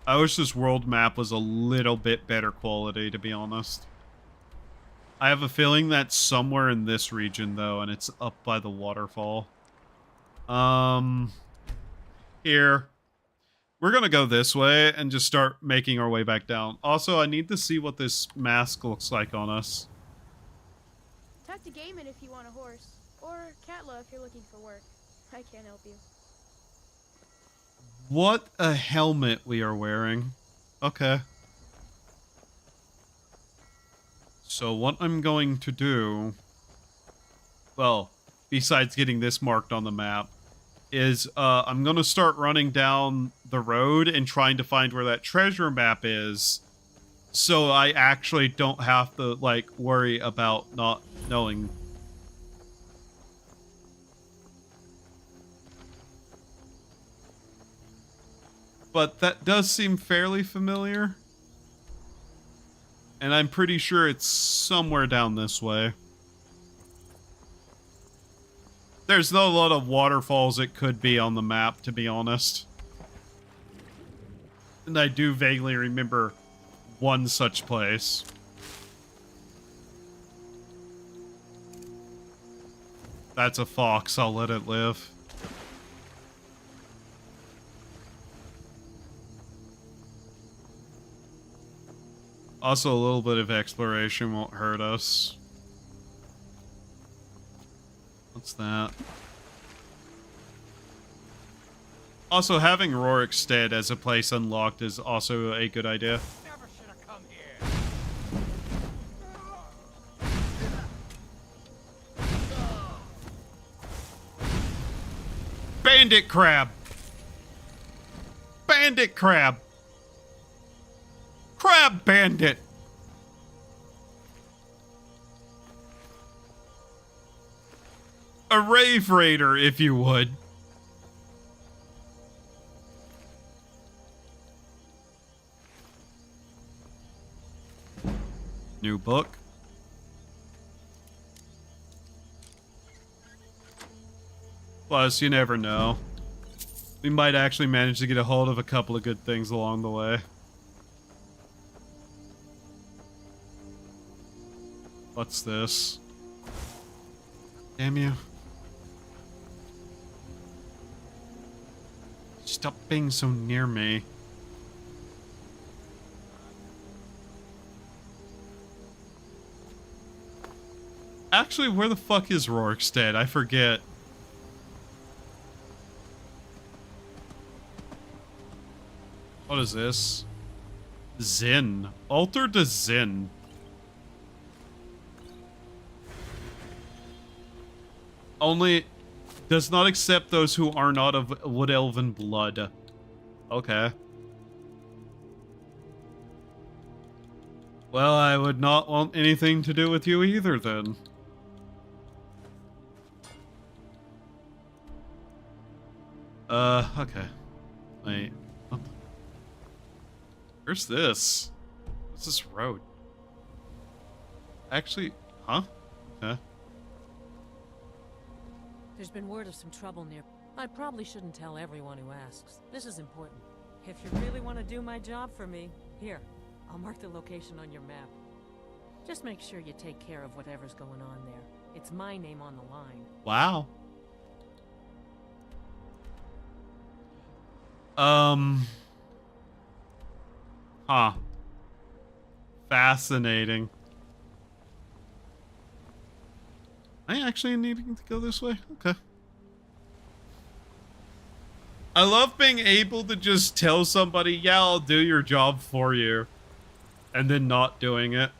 I wish this world map was a little bit better quality, to be honest. I have a feeling that's somewhere in this region, though, and it's up by the waterfall. Here. We're gonna go this way and just start making our way back down. Also, I need to see what this mask looks like on us. Talk to Gaiman if you want a horse. Or Katla if you're looking for work. I can't help you. What a helmet we are wearing. Okay. So what I'm going to do, well, besides getting this marked on the map, is I'm going to start running down the road and trying to find where that treasure map is, so I actually don't have to, like, worry about not knowing. But that does seem fairly familiar. And I'm pretty sure it's somewhere down this way. There's not a lot of waterfalls it could be on the map, to be honest. And I do vaguely remember one such place. That's a fox, I'll let it live. Also, a little bit of exploration won't hurt us. What's that? Also, having Rorikstead as a place unlocked is also a good idea. Never should have come here. Bandit crab! Bandit crab! Crab bandit! A rave raider, if you would. New book. Plus, you never know. We might actually manage to get a hold of a couple of good things along the way. What's this? Damn you. Stop being so near me. Actually, where the fuck is Rorikstead? I forget. What is this? Zin. Altar to Zin. Only does not accept those who are not of Wood Elven blood. Okay. Well, I would not want anything to do with you either, then. Okay. Wait. What the... Where's this? What's this road? Actually, huh? Okay. There's been word of some trouble near. I probably shouldn't tell everyone who asks. This is important. If you really want to do my job for me, here, I'll mark the location on your map. Just make sure you take care of whatever's going on there. It's my name on the line. Wow. Huh. Fascinating. I actually needing to go this way? Okay. I love being able to just tell somebody, yeah, I'll do your job for you, and then not doing it.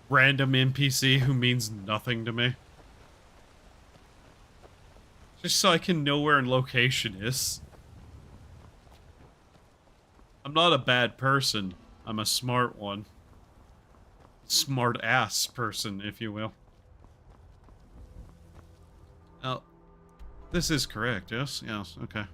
Random NPC who means nothing to me. Just so I can know where a location is. I'm not a bad person. I'm a smart one. Smart ass person, if you will. Oh, this is correct, yes? Yes, okay.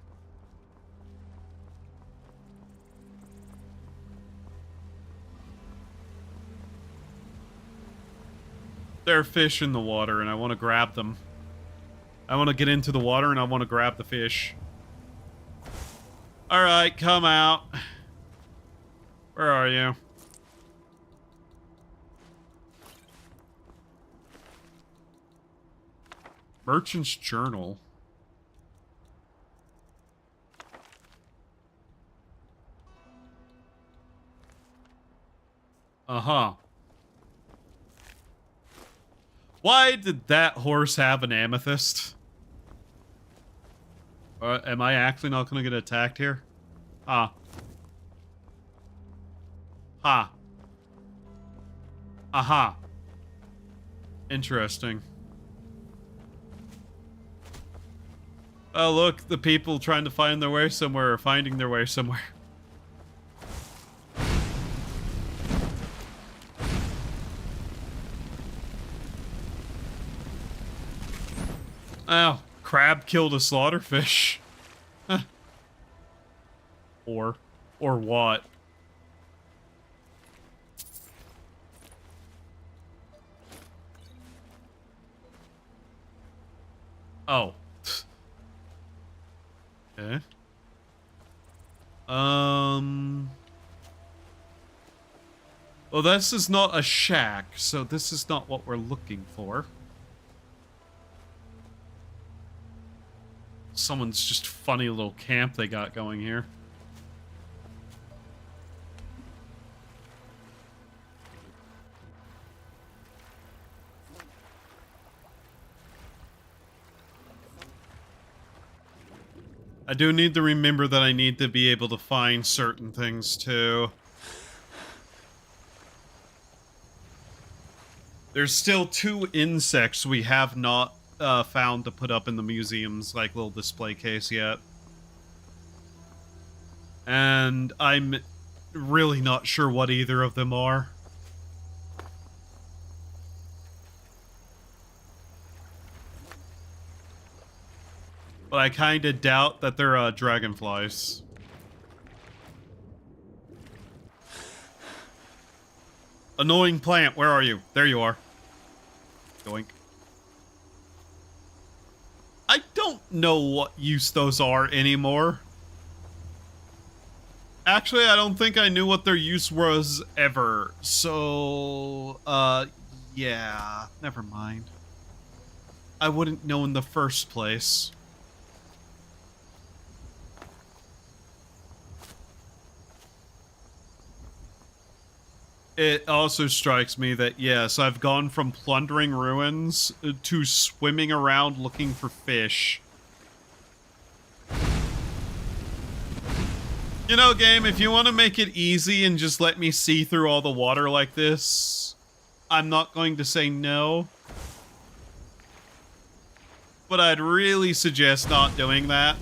There are fish in the water and I want to grab them. I want to get into the water and I want to grab the fish. Alright, come out. Where are you? Merchant's Journal. Uh-huh. Why did that horse have an amethyst? Am I actually not going to get attacked here? Ah. Ha. Aha. Interesting. Oh, look, the people trying to find their way somewhere are finding their way somewhere. Oh, crab killed a slaughterfish. Huh. Or what? Oh. Okay. Well, this is not a shack, so this is not what we're looking for. Someone's just funny little camp they got going here. I do need to remember that I need to be able to find certain things too. There's still 2 insects we have not found to put up in the museum's like little display case yet. And I'm really not sure what either of them are. But I kind of doubt that they're dragonflies. Annoying plant, where are you? There you are. Doink. I don't know what use those are anymore. Actually, I don't think I knew what their use was ever. So, yeah, never mind. I wouldn't know in the first place. It also strikes me that, yes, I've gone from plundering ruins to swimming around looking for fish. You know, game, if you want to make it easy and just let me see through all the water like this, I'm not going to say no. But I'd really suggest not doing that.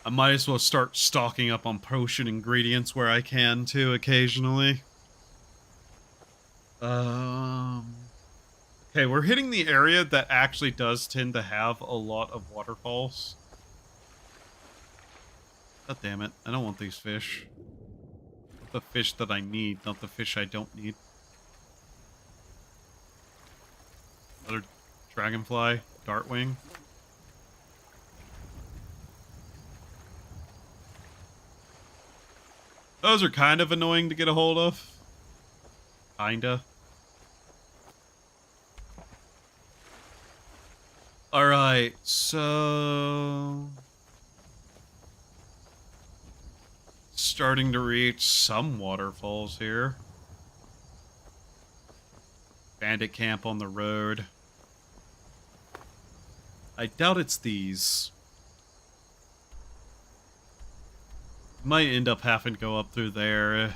I might as well start stocking up on potion ingredients where I can too occasionally. Okay, we're hitting the area that actually does tend to have a lot of waterfalls. God damn it, I don't want these fish. the fish that I need, not the fish I don't need. Another dragonfly, dartwing. Those are kind of annoying to get a hold of. Kinda. Alright, so... starting to reach some waterfalls here. Bandit camp on the road. I doubt it's these. Might end up having to go up through there.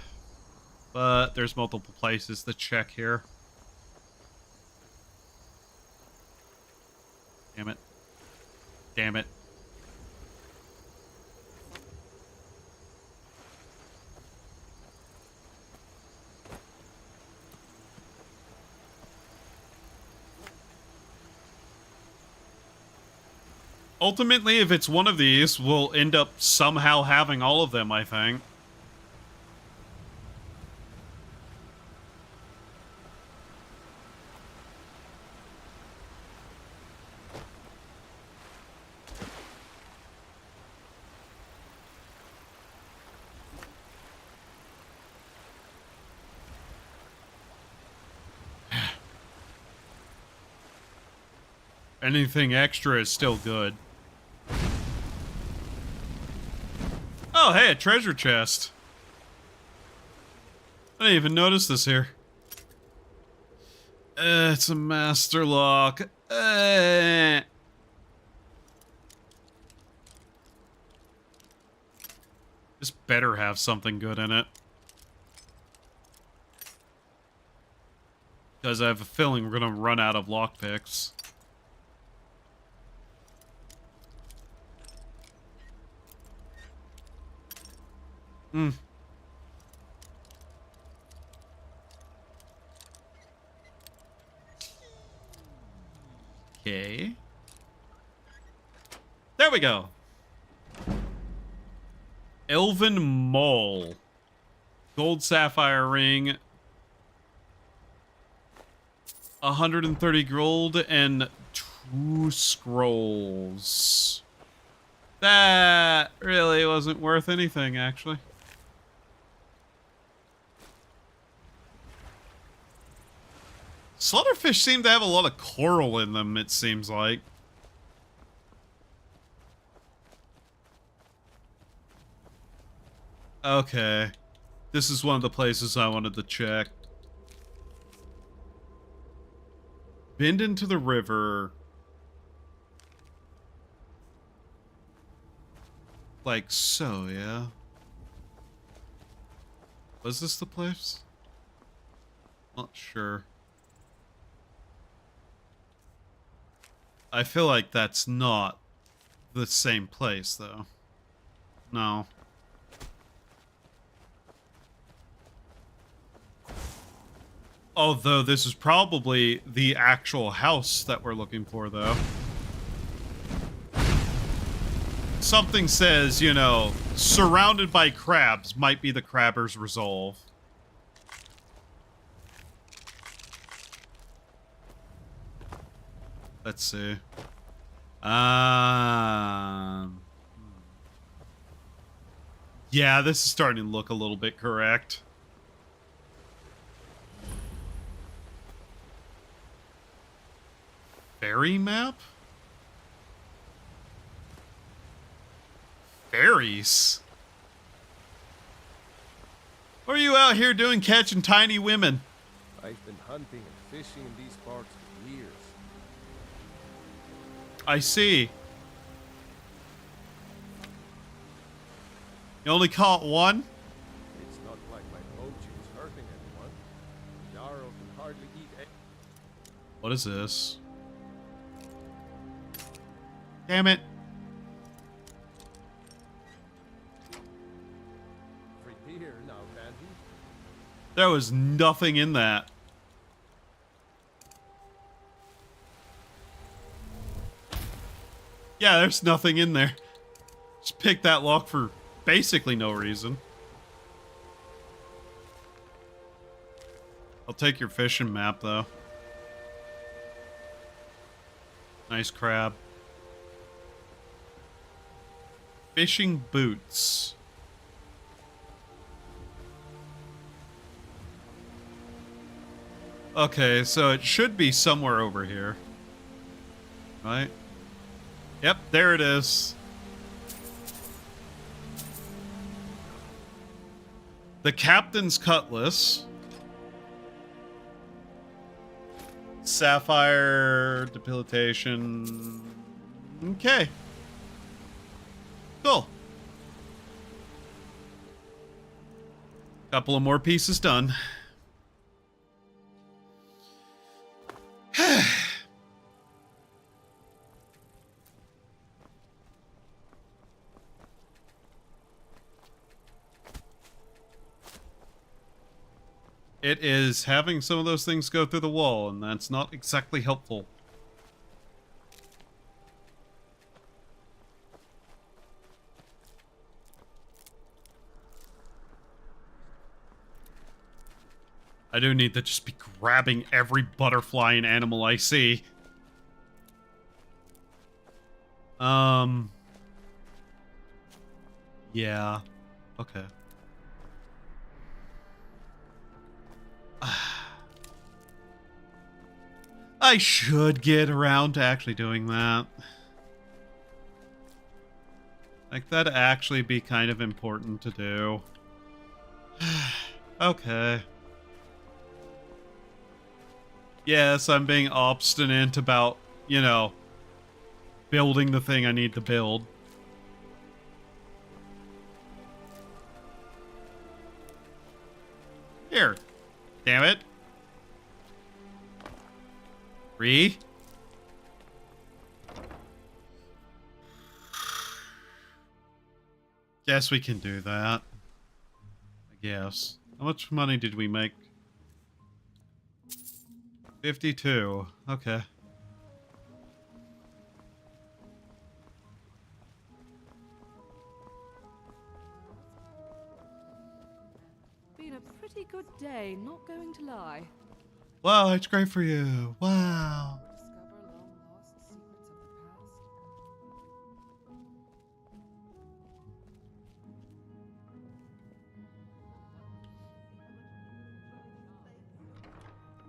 But there's multiple places to check here. Damn it. Damn it. Ultimately, if it's one of these, we'll end up somehow having all of them, I think. Anything extra is still good. Oh, hey, a treasure chest. I didn't even notice this here. It's a master lock. This better have something good in it. Because I have a feeling we're going to run out of lockpicks. Hmm. Okay. There we go. Elven Mole. Gold sapphire ring. 130 gold and 2 scrolls. That really wasn't worth anything, actually. Slaughterfish seem to have a lot of coral in them, it seems like. Okay. This is one of the places I wanted to check. Bend into the river. Like so, yeah? Was this the place? Not sure. I feel like that's not the same place, though. No. Although this is probably the actual house that we're looking for, though. Something says, you know, surrounded by crabs might be the crabber's resolve. Let's see. Yeah, this is starting to look a little bit correct. Fairy map? Fairies? What are you out here doing catching tiny women? I've been hunting and fishing in these parts for years. I see. You only caught one? It's not like my poaching is hurting anyone. Jarl can hardly eat eggs. What is this? Damn it. Free beer now, Candy. There was nothing in that. Yeah, there's nothing in there. Just pick that lock for basically no reason. I'll take your fishing map, though. Nice crab. Fishing boots. Okay, so it should be somewhere over here. Right? Yep, there it is. The Captain's Cutlass. Sapphire debilitation. Okay. Cool. Couple of more pieces done. It is having some of those things go through the wall, and that's not exactly helpful. I do need to just be grabbing every butterfly and animal I see. Yeah. Okay. I should get around to actually doing that. Like, that'd actually be kind of important to do. Okay. Yes, I'm being obstinate about, you know, building the thing I need to build. Here. Damn it. Yes, we can do that. I guess. How much money did we make? 52. Okay. Been a pretty good day, not going to lie. Wow, it's great for you. Wow.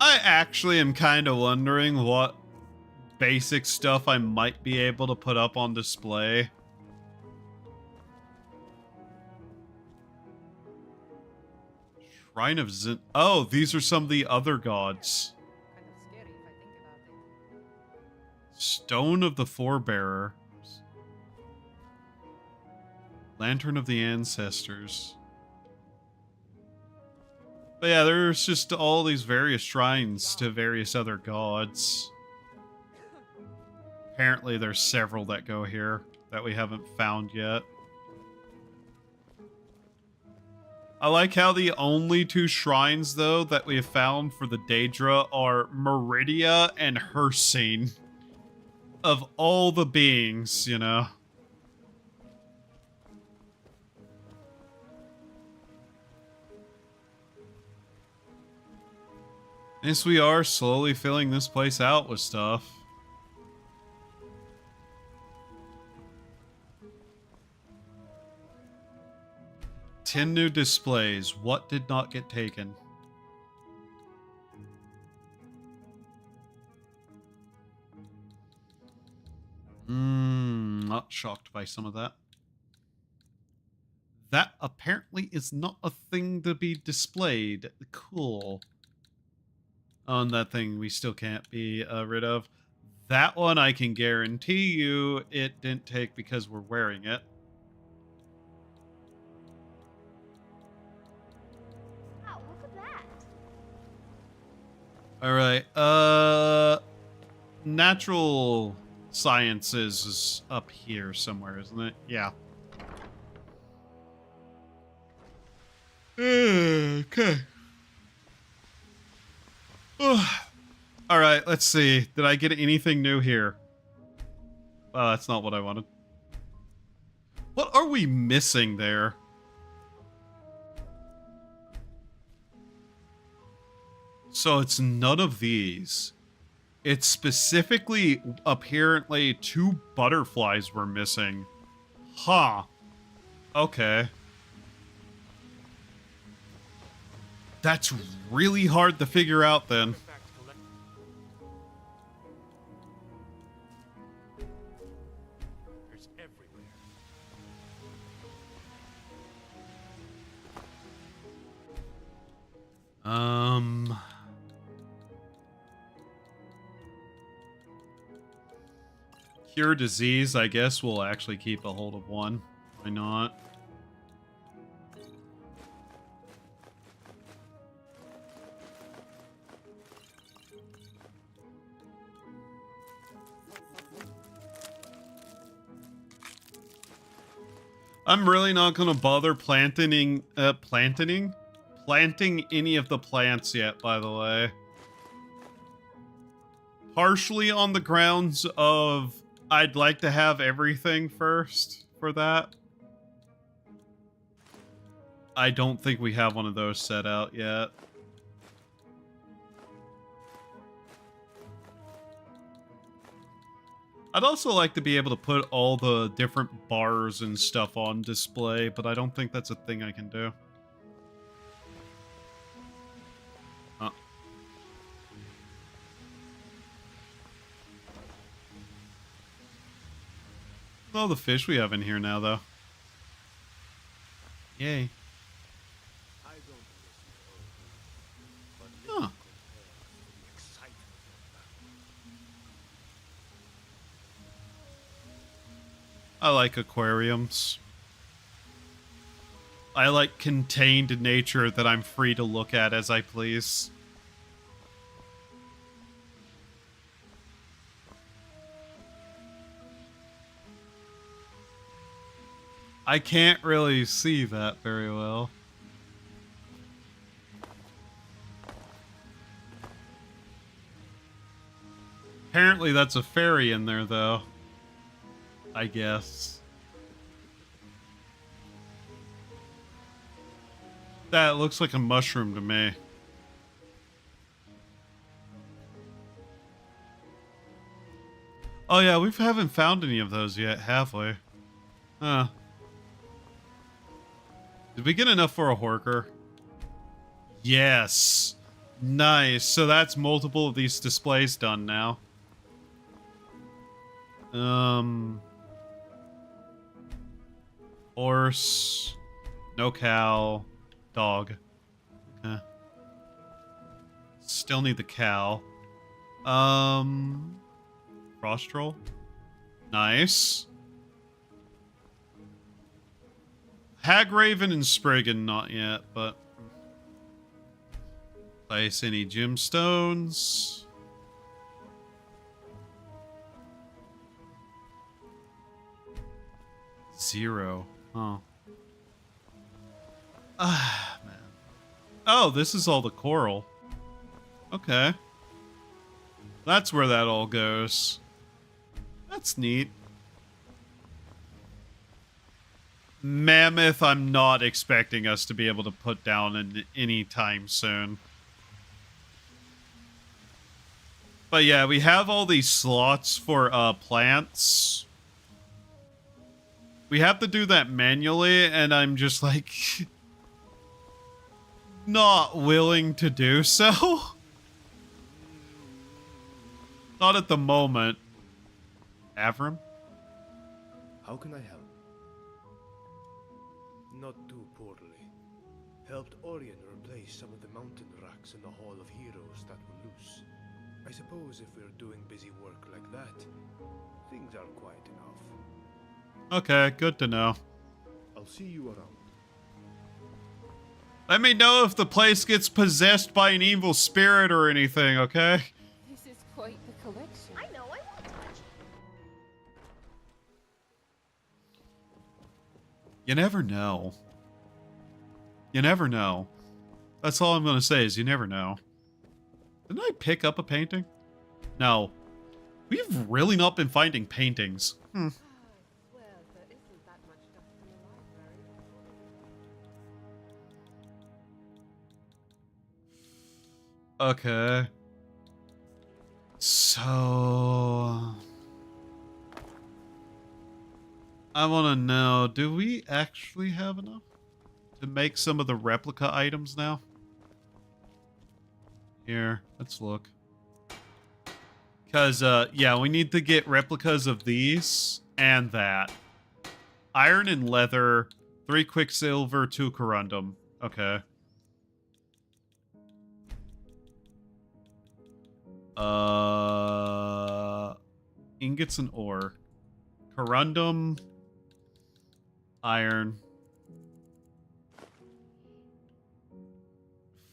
I actually am kind of wondering what basic stuff I might be able to put up on display. Shrine of Zin... Oh, these are some of the other gods. Stone of the Forebearer. Lantern of the Ancestors. But yeah, there's just all these various shrines to various other gods. Apparently there's several that go here that we haven't found yet. I like how the only two shrines, though, that we have found for the Daedra are Meridia and Hersine. Of all the beings, you know. Yes, we are slowly filling this place out with stuff. Ten new displays. What did not get taken? Not shocked by some of that. That apparently is not a thing to be displayed. Cool. On that thing we still can't be rid of. That one I can guarantee you it didn't take because we're wearing it. Wow, look at that. Alright, natural sciences is up here somewhere, isn't it? Yeah. Okay. Alright, let's see. Did I get anything new here? Well, that's not what I wanted. What are we missing there? So it's none of these. It's specifically, apparently, 2 butterflies were missing. Huh. Okay. That's really hard to figure out then. Cure disease, I guess we'll actually keep a hold of 1. Why not? I'm really not gonna bother planting any of the plants yet, by the way. Partially on the grounds of I'd like to have everything first for that. I don't think we have one of those set out yet. I'd also like to be able to put all the different bars and stuff on display, but I don't think that's a thing I can do. All the fish we have in here now, though. Yay. Huh. I like aquariums. I like contained nature that I'm free to look at as I please. I can't really see that very well. Apparently that's a fairy in there, though. I guess. That looks like a mushroom to me. Oh yeah, we haven't found any of those yet, have we? Huh. Did we get enough for a Horker? Yes. Nice. So that's multiple of these displays done now. Horse. No cow. Dog. Okay. Still need the cow. Frost troll. Nice. Hagraven and Spriggan, not yet, but... Place any gemstones. Zero. Oh. Ah, man. Oh, this is all the coral. Okay. That's where that all goes. That's neat. Mammoth, I'm not expecting us to be able to put down in any time soon. But yeah, we have all these slots for plants. We have to do that manually, and I'm just like... not willing to do so. Not at the moment. Avram? How can I help? Not too poorly. Helped Orion replace some of the mountain rocks in the Hall of Heroes that were loose. I suppose if we're doing busy work like that, things are quiet enough. Okay, good to know. I'll see you around. Let me know if the place gets possessed by an evil spirit or anything, okay? This is quite the collection. I know, I won't touch. You never know. You never know. That's all I'm going to say is you never know. Didn't I pick up a painting? No. We've really not been finding paintings. Hmm. Okay. So... I want to know, do we actually have enough to make some of the replica items now? Here, let's look. Because, yeah, we need to get replicas of these and that. Iron and leather, 3 quicksilver, 2 corundum. Okay. Ingots and ore. Corundum. Iron.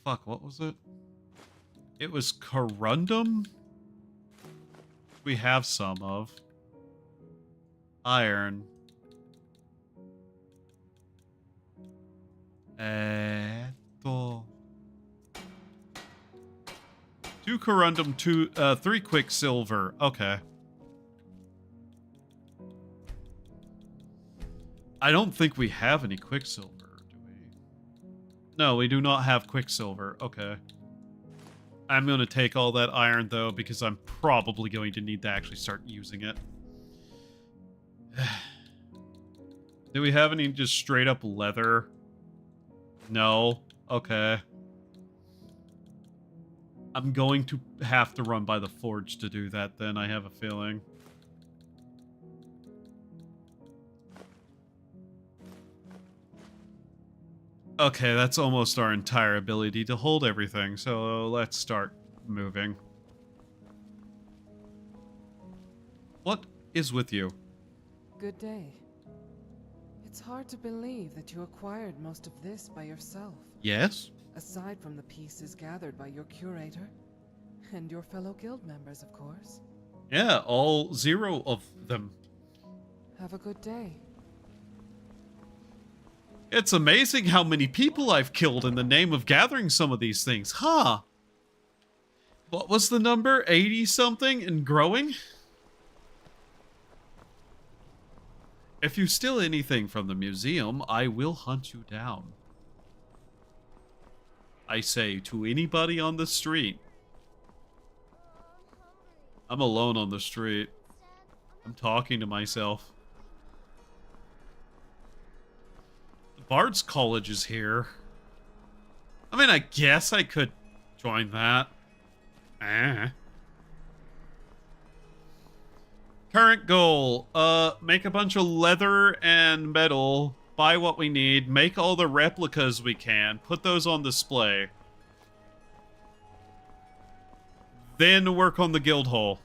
Fuck, what was it? It was corundum? We have some of. Iron. Eto. 2 corundum, 3 quicksilver. Okay. I don't think we have any quicksilver, do we? No, we do not have quicksilver. Okay. I'm going to take all that iron, though, because I'm probably going to need to actually start using it. Do we have any just straight up leather? No. Okay. I'm going to have to run by the forge to do that then, I have a feeling. Okay, that's almost our entire ability to hold everything, so let's start moving. What is with you? Good day. It's hard to believe that you acquired most of this by yourself. Yes? Aside from the pieces gathered by your curator and your fellow guild members, of course. Yeah, all 0 of them. Have a good day. It's amazing how many people I've killed in the name of gathering some of these things, huh? What was the number? 80-something and growing? If you steal anything from the museum, I will hunt you down. I say to anybody on the street. I'm alone on the street. I'm talking to myself. The Bard's College is here. I mean, I guess I could join that. Current goal, make a bunch of leather and metal, buy what we need, make all the replicas we can, put those on display. Then work on the guild hall.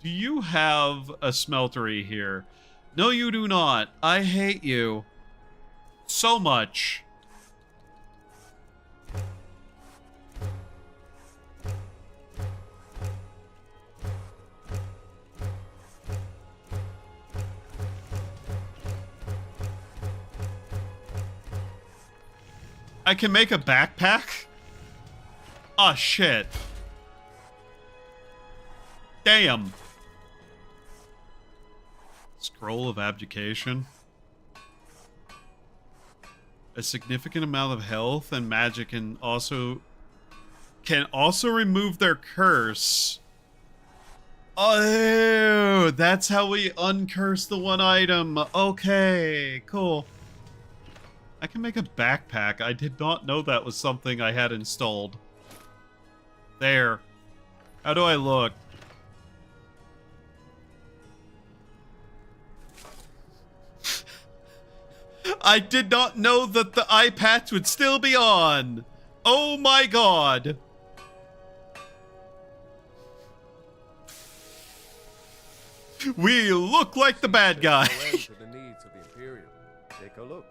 Do you have a smeltery here? No, you do not. I hate you so much. I can make a backpack? Oh, shit. Damn. Scroll of Abdication. A significant amount of health and magic can also remove their curse. Oh, that's how we uncurse the one item. Okay, cool. I can make a backpack. I did not know that was something I had installed. There. How do I look? I did not know that the eye patch would still be on. Oh my god. We look like the bad guy. To the needs of the Imperium. Take a look.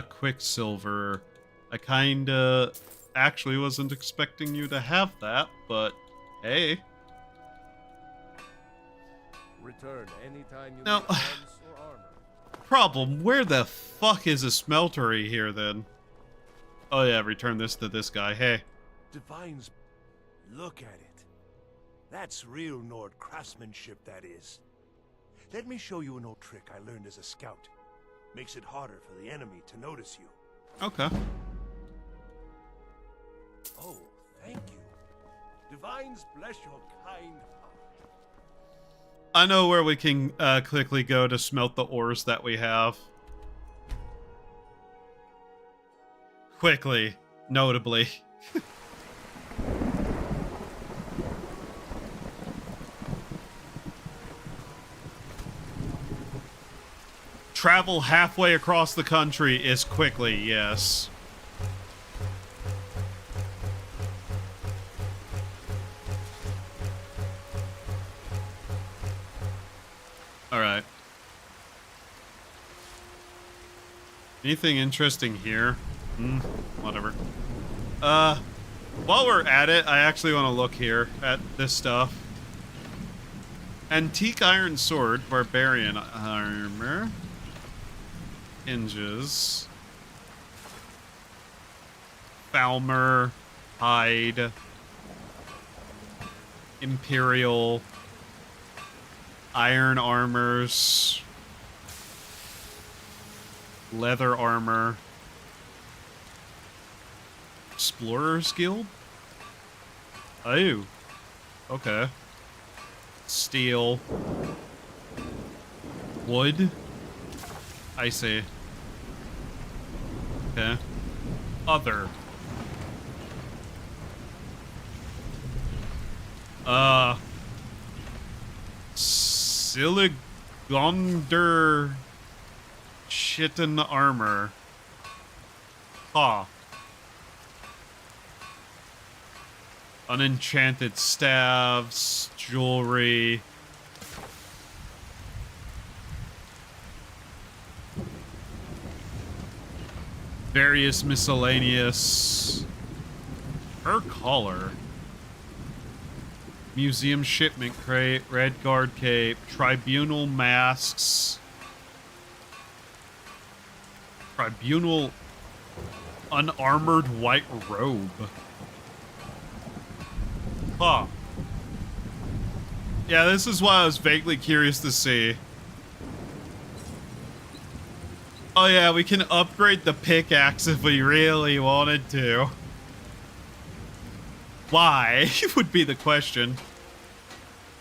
Quicksilver. I kinda actually wasn't expecting you to have that, but hey. Return anytime you Now, need arms or armor. problem, where the fuck is a smeltery here then? Oh yeah, return this to this guy. Hey. Divines, look at it. That's real Nord craftsmanship, that is. Let me show you an old trick I learned as a scout. Makes it harder for the enemy to notice you. Okay. Oh, thank you. Divines bless your kind heart. I know where we can quickly go to smelt the ores that we have. Quickly, notably. Travel halfway across the country is quickly, yes. Alright. Anything interesting here? Whatever. While we're at it, I actually want to look here at this stuff. Antique iron sword, barbarian armor. Hinges. Falmer. Hide. Imperial. Iron armors. Leather armor. Explorers Guild? Oh. Okay. Steel. Wood? I see. Okay. Other. Siligonder Shitten armor. Huh. Unenchanted staves, jewelry. Various miscellaneous. Her collar. Museum shipment crate, red guard cape, tribunal masks. Tribunal unarmored white robe. Huh. Yeah, this is what I was vaguely curious to see. Oh yeah, we can upgrade the pickaxe if we really wanted to. Why? Would be the question.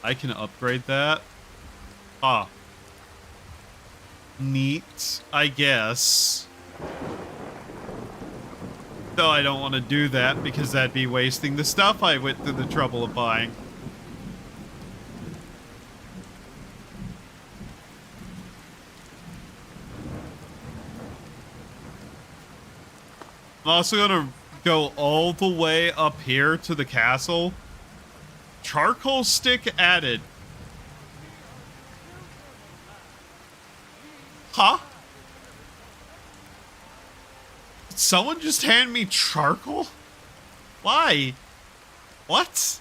I can upgrade that? Huh. Neat, I guess. Though I don't want to do that because that'd be wasting the stuff I went through the trouble of buying. I'm also gonna go all the way up here to the castle. Charcoal stick added. Huh? Did someone just hand me charcoal? Why? What?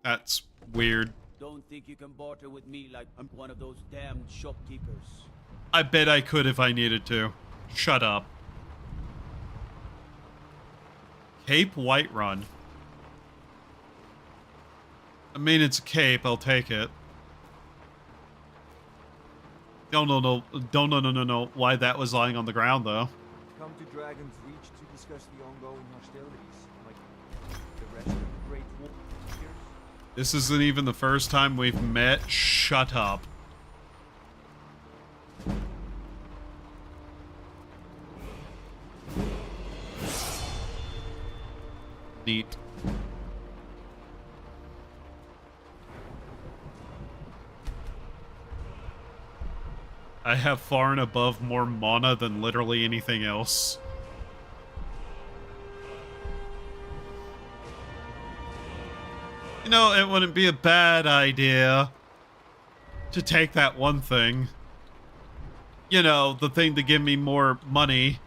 That's weird. Don't think you can barter with me like I'm one of those damned shopkeepers. I bet I could if I needed to. Shut up. Cape Whiterun. I mean, it's a cape. I'll take it. No. Why that was lying on the ground, though. Come to Dragon's Reach to discuss the ongoing hostilities, like the rest of the Great War. This isn't even the first time we've met. Shut up. Neat. I have far and above more mana than literally anything else. You know, it wouldn't be a bad idea to take that one thing. You know, the thing to give me more money.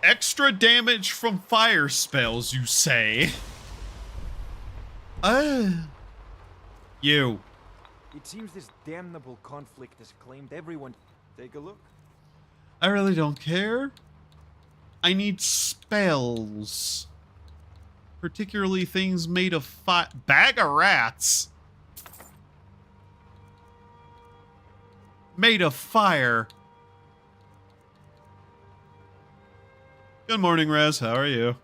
Extra damage from fire spells, you say? You. It seems this damnable conflict has claimed everyone. Take a look. I really don't care. I need spells. Particularly things made of bag of rats. Made of fire. Good morning, Rez. How are you?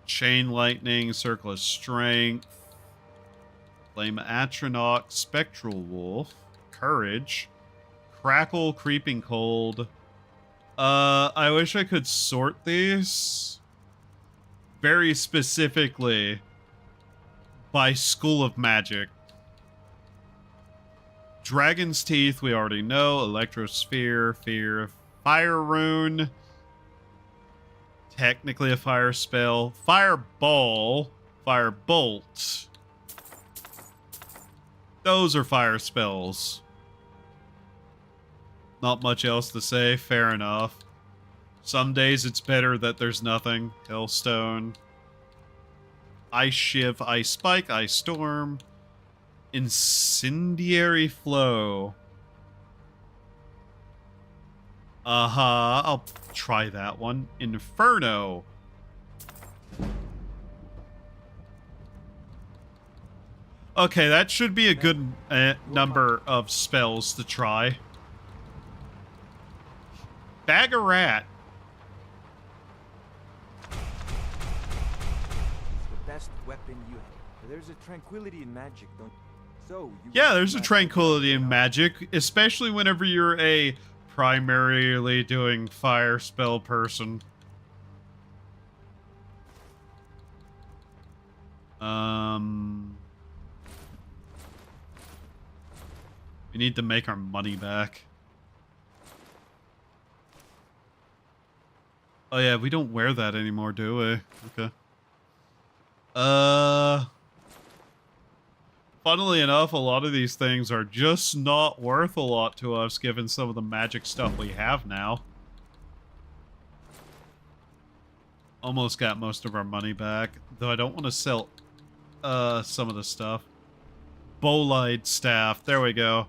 Chain lightning, circle of strength, flame atronach, spectral wolf, courage, crackle, creeping cold. I wish I could sort these very specifically by school of magic. Dragon's teeth, we already know. Electrosphere, fear, fire rune. Technically a fire spell. Fireball. Firebolt. Those are fire spells. Not much else to say. Fair enough. Some days it's better that there's nothing. Hellstone. Ice Shiv. Ice Spike. Ice Storm. Incendiary Flow. I'll try that one. Inferno. Okay, that should be a good number of spells to try. Bag of rat. It's the best weapon you have. There's a tranquility in magic, don't you? So yeah, there's a tranquility in magic, especially whenever you're a primarily doing fire spell person. We need to make our money back. Oh yeah, we don't wear that anymore, do we? Okay. Funnily enough, a lot of these things are just not worth a lot to us, given some of the magic stuff we have now. Almost got most of our money back, though I don't want to sell some of the stuff. Bolide staff, there we go.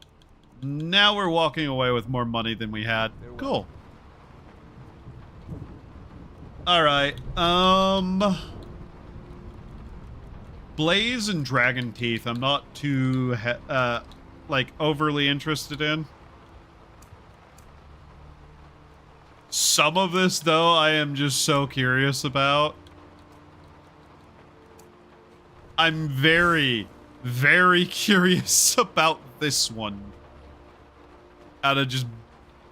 Now we're walking away with more money than we had. Cool. Alright, Blaze and Dragon Teeth, I'm not too, like, overly interested in. Some of this, though, I am just so curious about. I'm very, very curious about this one. Out of just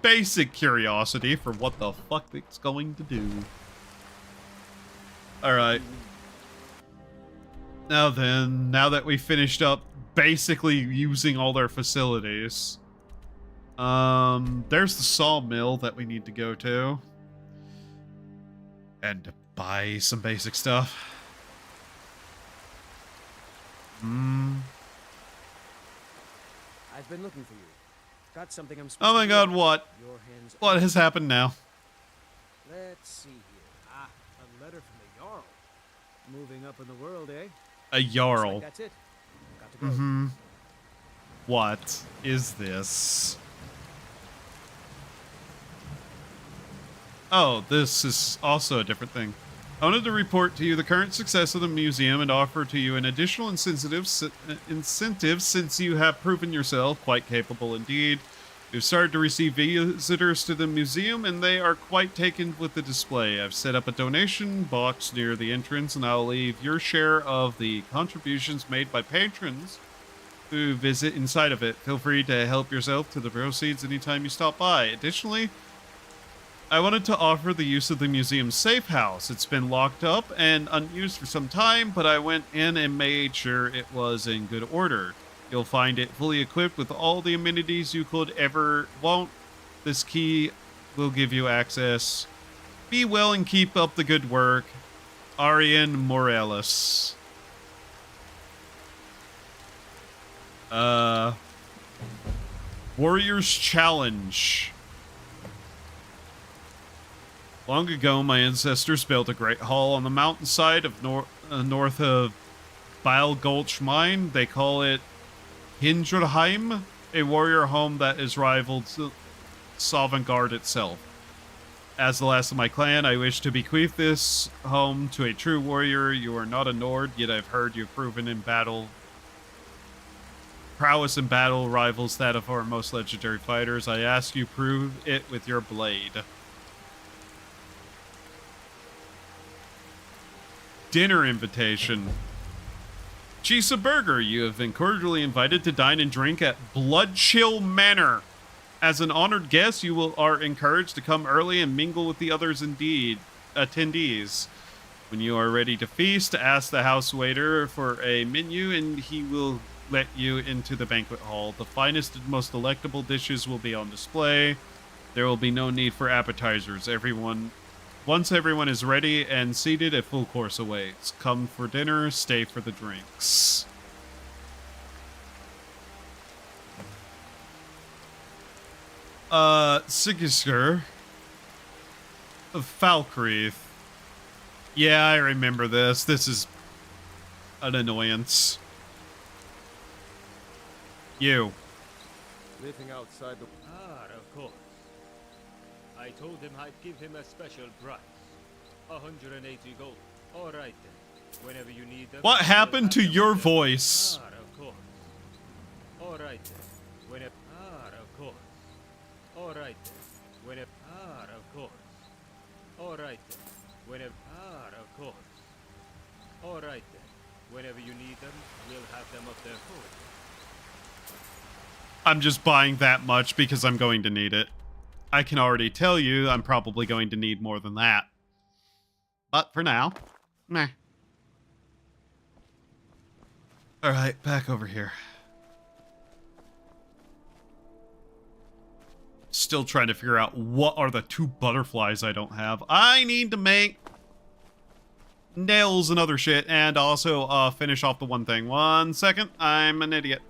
basic curiosity for what the fuck it's going to do. Alright. Now then, now that we finished up basically using all their facilities, there's the sawmill that we need to go to. And buy some basic stuff. I've been looking for you. Got something I'm supposed Oh my to god, do. what? Your hands What has happened now? Let's see here. Ah, a letter from the Jarl. Moving up in the world, eh? A Jarl. Looks like that's it. Got to go. Mm-hmm. What is this? Oh, this is also a different thing. I wanted to report to you the current success of the museum and offer to you an additional incentive since you have proven yourself quite capable indeed. We've started to receive visitors to the museum and they are quite taken with the display. I've set up a donation box near the entrance and I'll leave your share of the contributions made by patrons who visit inside of it. Feel free to help yourself to the proceeds anytime you stop by. Additionally, I wanted to offer the use of the museum's safe house. It's been locked up and unused for some time, but I went in and made sure it was in good order. You'll find it fully equipped with all the amenities you could ever want. This key will give you access. Be well and keep up the good work. Arian Morales. Warriors Challenge. Long ago, my ancestors built a great hall on the mountainside of north of Bile Gulch Mine. They call it Hindraheim, a warrior home that is rivaled to Sovngarde itself. As the last of my clan, I wish to bequeath this home to a true warrior. You are not a Nord, yet I've heard you've proven in battle. Prowess in battle rivals that of our most legendary fighters. I ask you, prove it with your blade. Dinner invitation. Chisa Burger, you have been cordially invited to dine and drink at Bloodchill Manor. As an honored guest, you are encouraged to come early and mingle with the others attendees. When you are ready to feast, ask the house waiter for a menu and he will let you into the banquet hall. The finest and most delectable dishes will be on display. There will be no need for appetizers. Once everyone is ready and seated, a full course awaits. Come for dinner, stay for the drinks. Sigisker of Falkreath. Yeah, I remember this. This is an annoyance. You. Living outside the... Ah, of course. I told him I'd give him a special price. 180 gold. All right then. Whenever you need them... What happened to your voice? Ah, of course. All right then. Whenever... Ah, of course. All right then. Whenever... Ah, of course. All right then. Whenever... Ah, of course. All right then. Whenever you need them, we'll have them up there for you. I'm just buying that much because I'm going to need it. I can already tell you I'm probably going to need more than that. But for now, meh. Alright, back over here. Still trying to figure out what are the 2 butterflies I don't have. I need to make nails and other shit and also finish off the one thing. 1 second, I'm an idiot.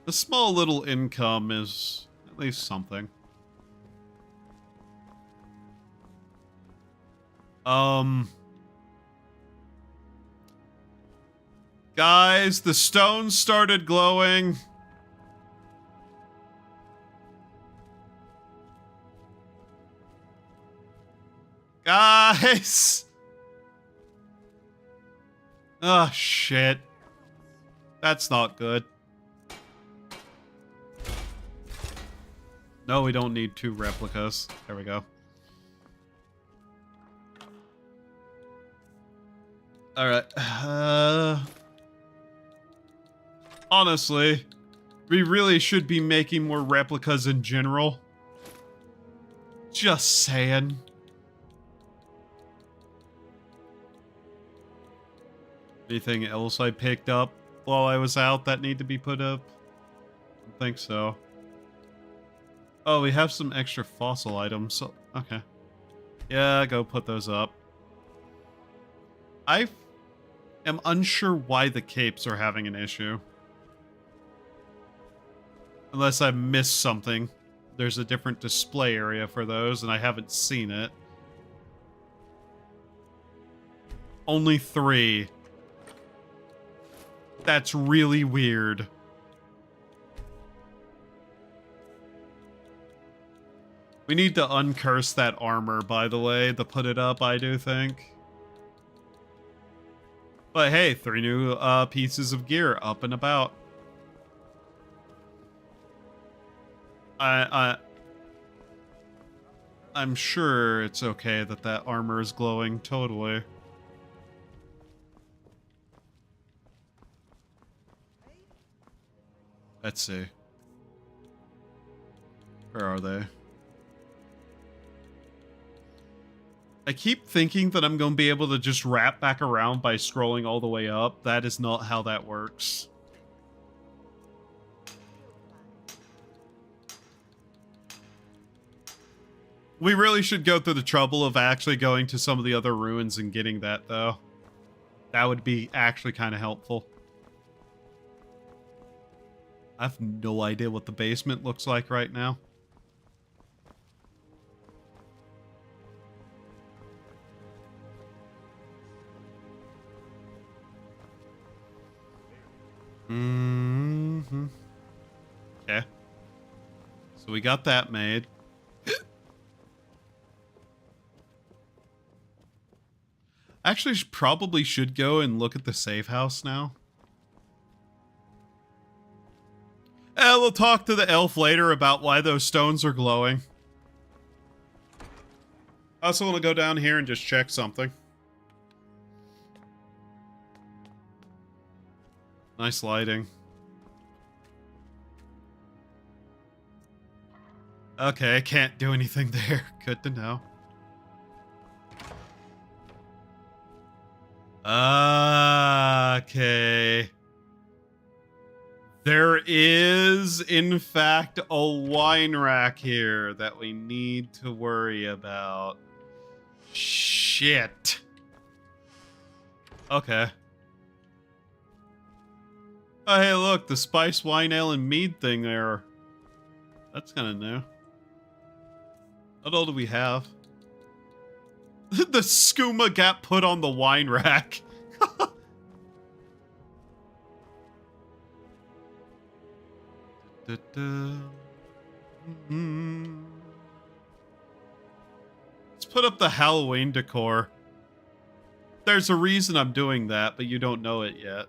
A small little income is at least something. Guys, the stones started glowing. Guys! Oh, shit. That's not good. No, we don't need 2 replicas. There we go. Alright. Honestly, we really should be making more replicas in general. Just saying. Anything else I picked up while I was out that need to be put up? I don't think so. Oh, we have some extra fossil items. So, okay. Yeah, go put those up. I am unsure why the capes are having an issue. Unless I missed something. There's a different display area for those, and I haven't seen it. Only 3. That's really weird. We need to uncurse that armor, by the way, to put it up, I do think. But hey, 3 new pieces of gear up and about. I'm sure it's okay that that armor is glowing, totally. Let's see. Where are they? I keep thinking that I'm going to be able to just wrap back around by scrolling all the way up. That is not how that works. We really should go through the trouble of actually going to some of the other ruins and getting that, though. That would be actually kind of helpful. I have no idea what the basement looks like right now. Okay. So we got that made. Actually, probably should go and look at the safe house now. We'll talk to the elf later about why those stones are glowing. I also want to go down here and just check something. Nice lighting. Okay, I can't do anything there. Good to know. Okay. There is, in fact, a wine rack here that we need to worry about. Shit. Okay. Oh, hey, look, the spice, wine, ale, and mead thing there. That's kind of new. What all do we have? The skooma got put on the wine rack. Let's put up the Halloween decor. There's a reason I'm doing that, but you don't know it yet.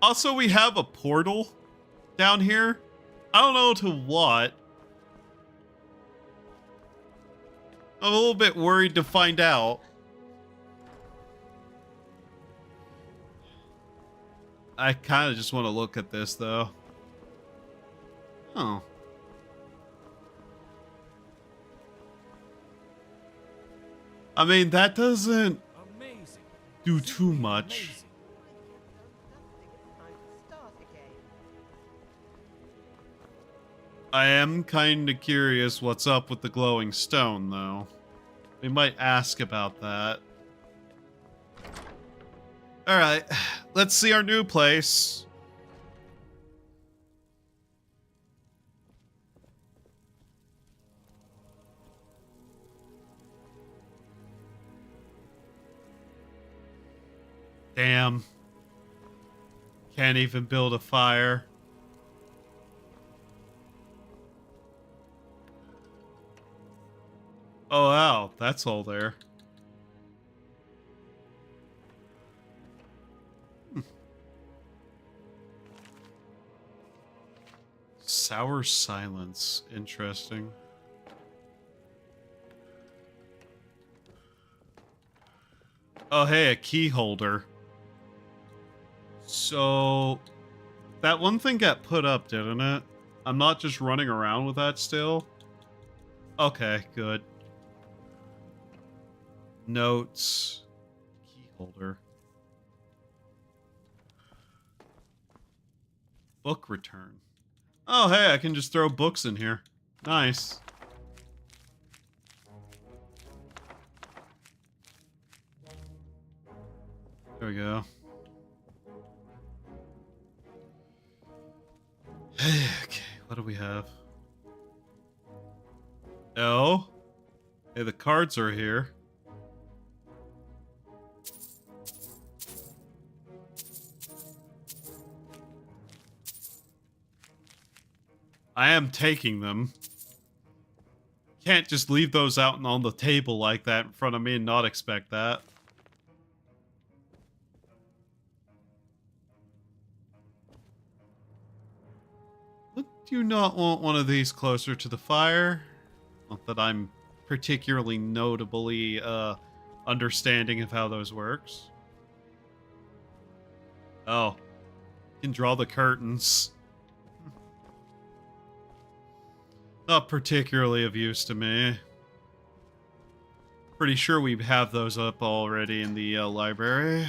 Also, we have a portal down here. I don't know to what. I'm a little bit worried to find out. I kind of just want to look at this, though. Oh. I mean, that doesn't do too much. I am kind of curious what's up with the glowing stone, though. We might ask about that. Alright, let's see our new place. Damn. Can't even build a fire. Oh, wow. That's all there. Sour silence. Interesting. Oh, hey, a key holder. So, that one thing got put up, didn't it? I'm not just running around with that still? Okay, good. Notes. Key holder. Book return. Oh, hey, I can just throw books in here. Nice. There we go. Okay, what do we have? Oh. Hey, the cards are here. I am taking them. Can't just leave those out on the table like that in front of me and not expect that. Would you not want one of these closer to the fire? Not that I'm particularly notably understanding of how those works. Oh. Can draw the curtains. Not particularly of use to me. Pretty sure we have those up already in the library.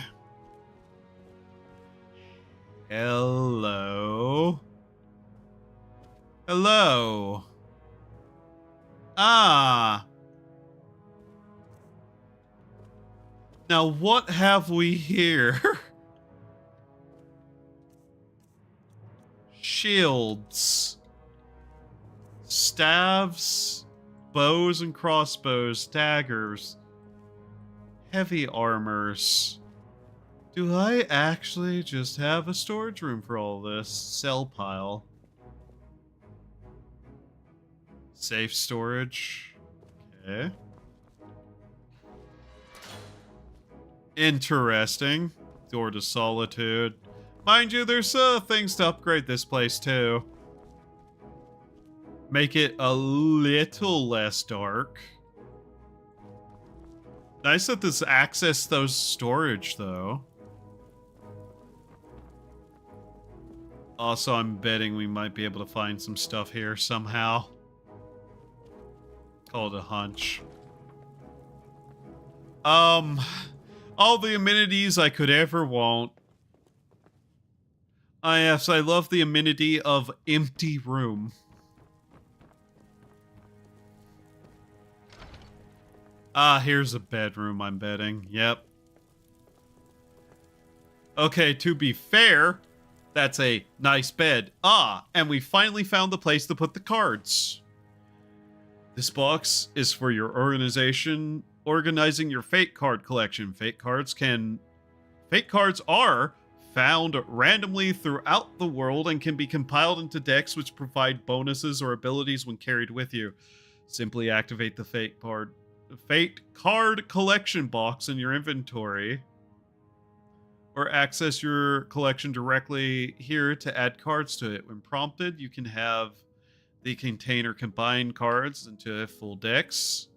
Hello? Hello? Ah! Now what have we here? Shields. Staves, bows and crossbows, daggers, heavy armors, Do I actually just have a storage room for all this? Cell pile. Safe storage. Okay. Interesting. Door to Solitude. Mind you, there's things to upgrade this place too. Make it a little less dark. Nice that this access those storage though. Also, I'm betting we might be able to find some stuff here somehow. Call it a hunch. All the amenities I could ever want. Yes, I love the amenity of empty room. Here's a bedroom, I'm betting. Yep. Okay, to be fair, that's a nice bed. And we finally found the place to put the cards. This box is for your organizing your fate card collection. Fate cards are found randomly throughout the world and can be compiled into decks which provide bonuses or abilities when carried with you. Simply activate the fate card collection box in your inventory or access your collection directly here to add cards to it. When prompted, you can have the container combine cards into full decks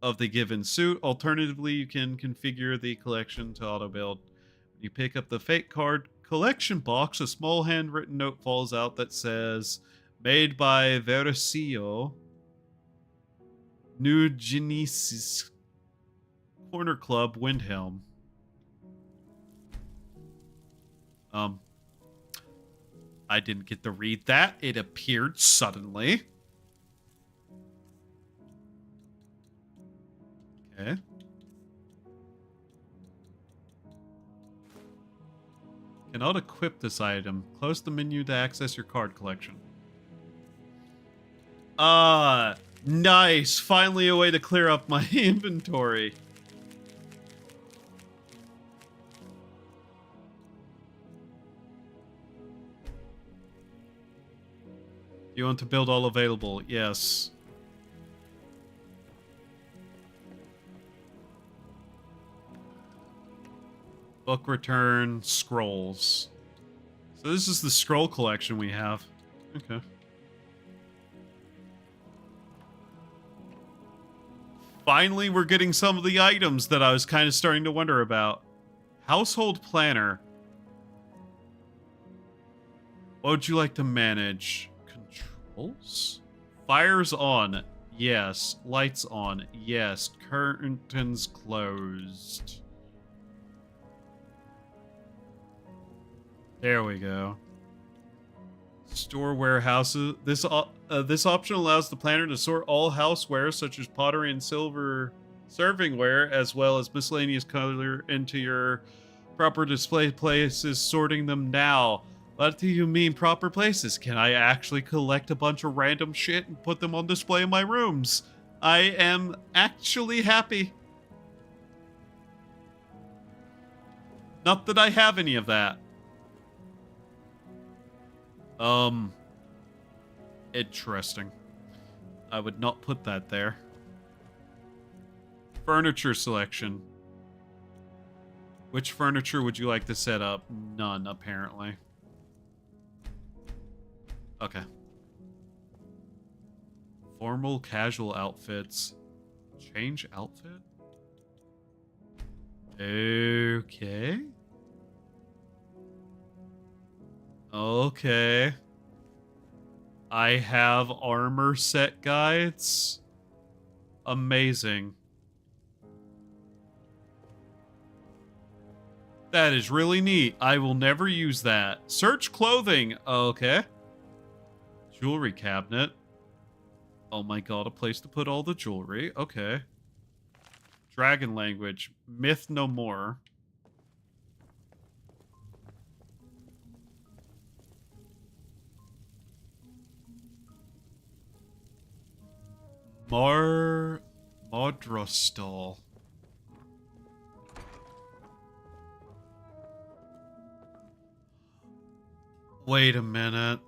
of the given suit. Alternatively, you can configure the collection to auto-build. When you pick up the fate card collection box, a small handwritten note falls out that says, "Made by Vercio, New Genesis Corner Club, Windhelm." I didn't get to read that. It appeared suddenly. Okay. Cannot equip this item. Close the menu to access your card collection. Nice. Finally a way to clear up my inventory. You want to build all available? Yes. Book return, scrolls. So this is the scroll collection we have. Okay. Finally, we're getting some of the items that I was kind of starting to wonder about. Household planner. What would you like to manage? Controls? Fires on. Yes. Lights on. Yes. Curtains closed. There we go. Store warehouses. This option allows the planner to sort all houseware, such as pottery and silver servingware, as well as miscellaneous color, into your proper display places, sorting them now. What do you mean proper places? Can I actually collect a bunch of random shit and put them on display in my rooms? I am actually happy. Not that I have any of that. Interesting. I would not put that there. Furniture selection. Which furniture would you like to set up? None, apparently. Okay. Formal, casual outfits. Change outfit? Okay. Okay. I have armor set guides. Amazing. That is really neat. I will never use that. Search clothing. Okay. Jewelry cabinet. Oh my god, a place to put all the jewelry. Okay. Dragon language. Myth no more. Madrastal. Wait a minute.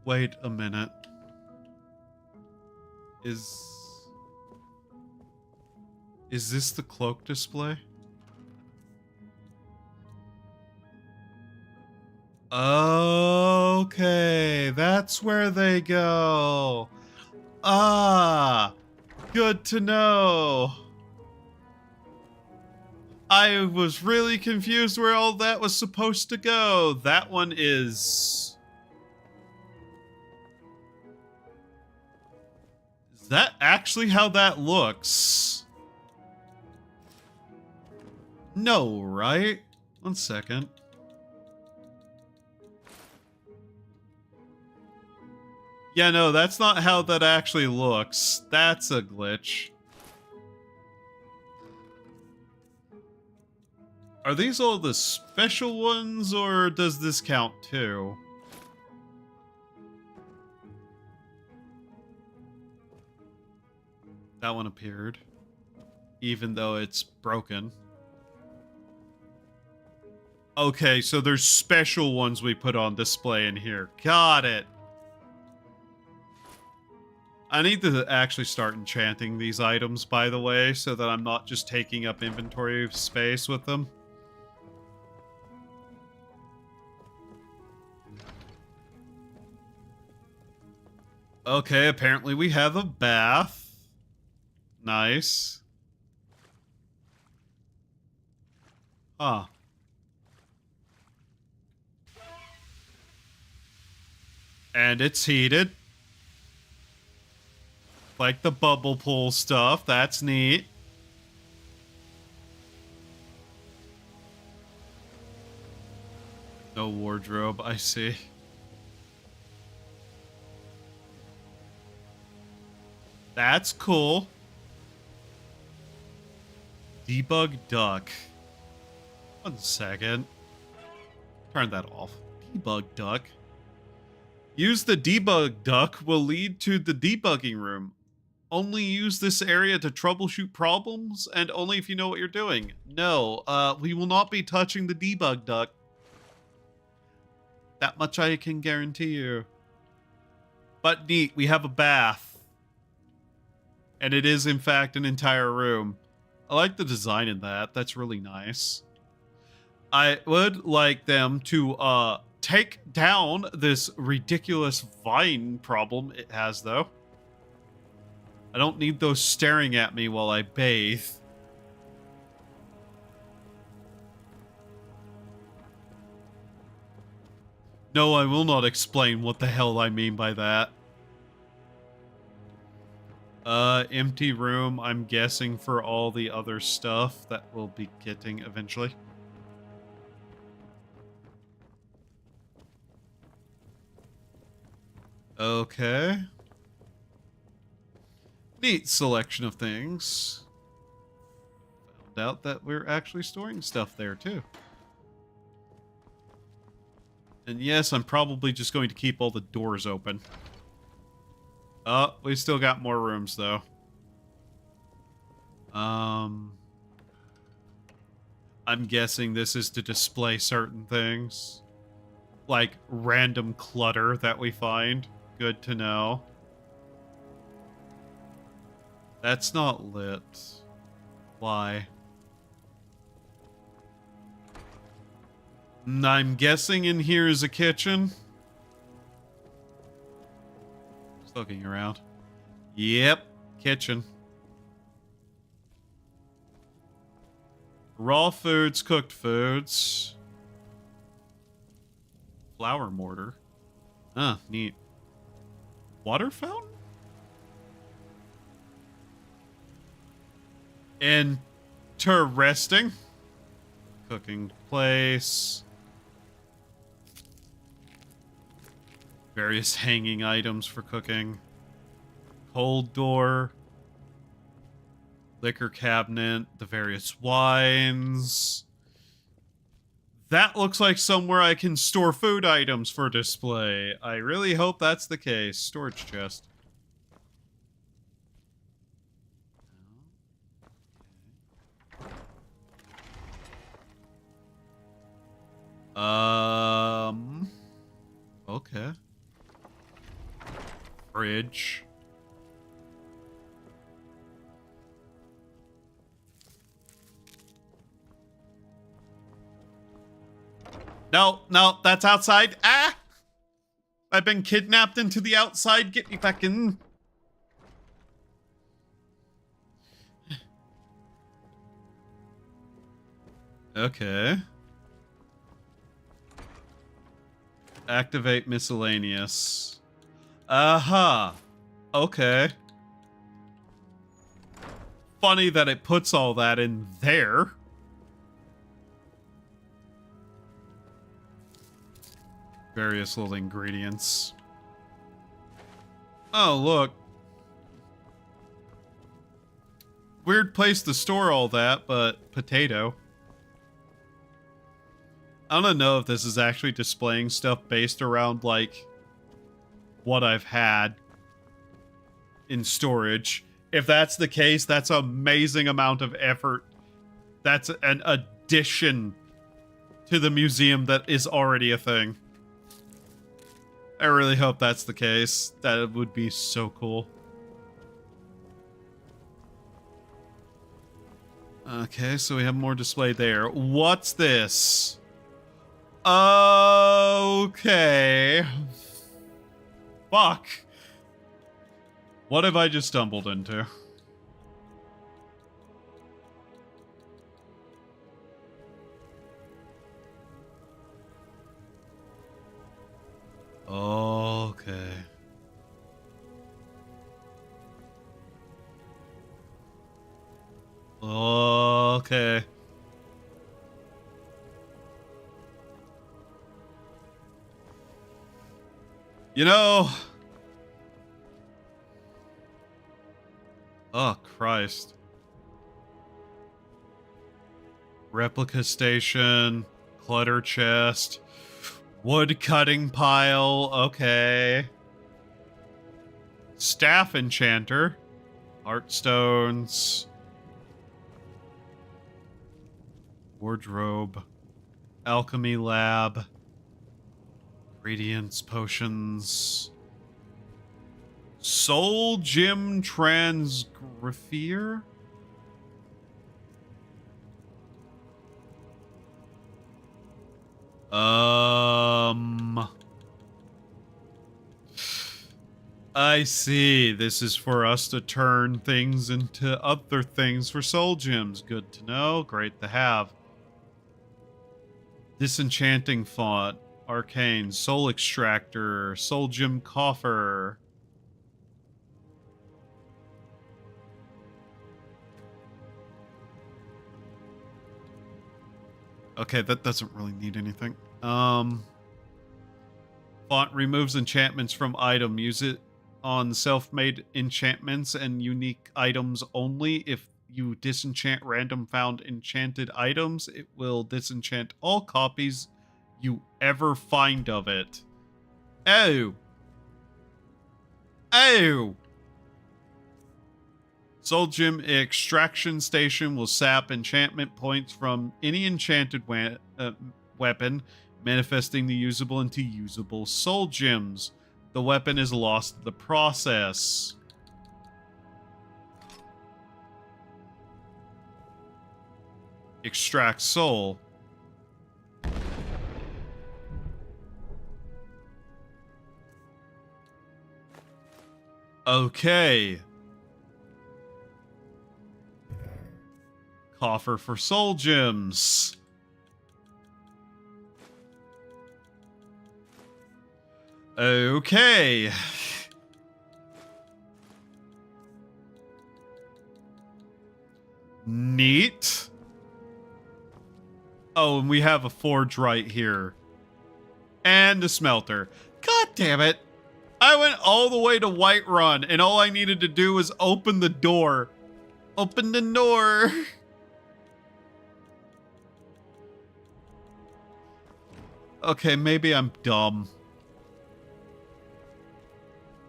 Wait a minute. Is this the cloak display? Okay, that's where they go. Ah, good to know. I was really confused where all that was supposed to go. That one is... Is that actually how that looks? No, right? 1 second. Yeah, no, that's not how that actually looks. That's a glitch. Are these all the special ones, or does this count too? That one appeared, even though it's broken. Okay, so there's special ones we put on display in here. Got it. I need to actually start enchanting these items, by the way, so that I'm not just taking up inventory space with them. Okay, apparently we have a bath. Nice. Huh. And it's heated. Like the bubble pool stuff. That's neat. No wardrobe, I see. That's cool. Debug duck. 1 second. Turn that off. Debug duck. Use the debug duck will lead to the debugging room. Only use this area to troubleshoot problems, and only if you know what you're doing. No, we will not be touching the debug duck. That much I can guarantee you. But neat, we have a bath. And it is, in fact, an entire room. I like the design in that. That's really nice. I would like them to, take down this ridiculous vine problem it has, though. I don't need those staring at me while I bathe. No, I will not explain what the hell I mean by that. Empty room, I'm guessing, for all the other stuff that we'll be getting eventually. Okay. Neat selection of things. Found out that we're actually storing stuff there, too. And yes, I'm probably just going to keep all the doors open. Oh, we still got more rooms, though. I'm guessing this is to display certain things. Like random clutter that we find. Good to know. That's not lit. Why? I'm guessing in here is a kitchen. Just looking around. Yep, kitchen. Raw foods, cooked foods. Flour mortar. Ah, neat. Water fountain? Interesting. Cooking place. Various hanging items for cooking. Cold door. Liquor cabinet. The various wines. That looks like somewhere I can store food items for display. I really hope that's the case. Storage chest. Okay. Fridge. No, no, that's outside. Ah! I've been kidnapped into the outside. Get me back in. Okay. Activate miscellaneous. Aha. Okay. Funny that it puts all that in there. Various little ingredients. Oh, look. Weird place to store all that, but potato. I don't know if this is actually displaying stuff based around, like, what I've had in storage. If that's the case, that's an amazing amount of effort. That's an addition to the museum that is already a thing. I really hope that's the case. That would be so cool. Okay, so we have more display there. What's this? Okay. Fuck. What have I just stumbled into? Okay. Okay. You know... Oh, Christ. Replica station, clutter chest, wood cutting pile, okay. Staff enchanter, heartstones, wardrobe, alchemy lab, ingredients, potions, soul gem transgriffier. I see. This is for us to turn things into other things for soul gems. Good to know. Great to have. Disenchanting font. Arcane. Soul extractor. Soul gem coffer. Okay, that doesn't really need anything. Font removes enchantments from item. Use it on self-made enchantments and unique items only. If you disenchant random found enchanted items, it will disenchant all copies you ever find of it. Oh. Oh. Soul Gem Extraction Station will sap enchantment points from any enchanted weapon, manifesting the usable into usable soul gems. The weapon is lost in the process. Extract soul. Okay. Coffer for soul gems. Okay. Neat. Oh, and we have a forge right here. And a smelter. God damn it. I went all the way to Whiterun, and all I needed to do was open the door. Open the door. Okay, maybe I'm dumb.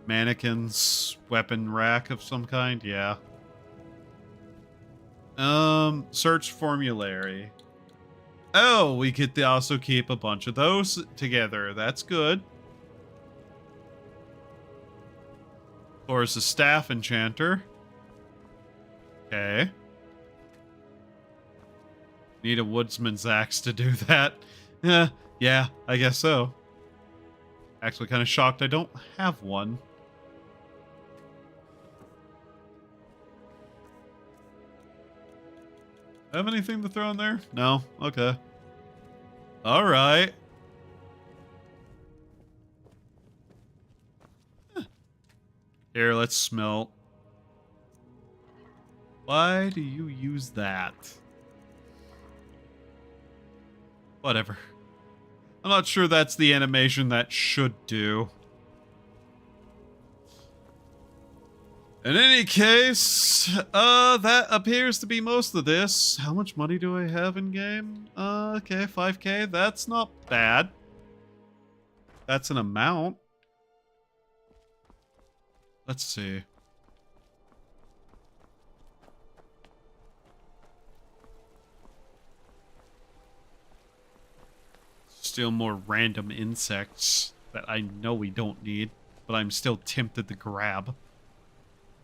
Mannequins, weapon rack of some kind, yeah. Search formulary. Oh, we get to also keep a bunch of those together. That's good. Of course, a staff enchanter. Okay. Need a woodsman's axe to do that. Yeah, I guess so. Actually, kind of shocked I don't have one. Have anything to throw in there? No? Okay. Alright. Here, let's smelt. Why do you use that? Whatever. I'm not sure that's the animation that should do. In any case, that appears to be most of this. How much money do I have in game? Okay, 5K. That's not bad. That's an amount. Let's see. Still more random insects that I know we don't need, but I'm still tempted to grab.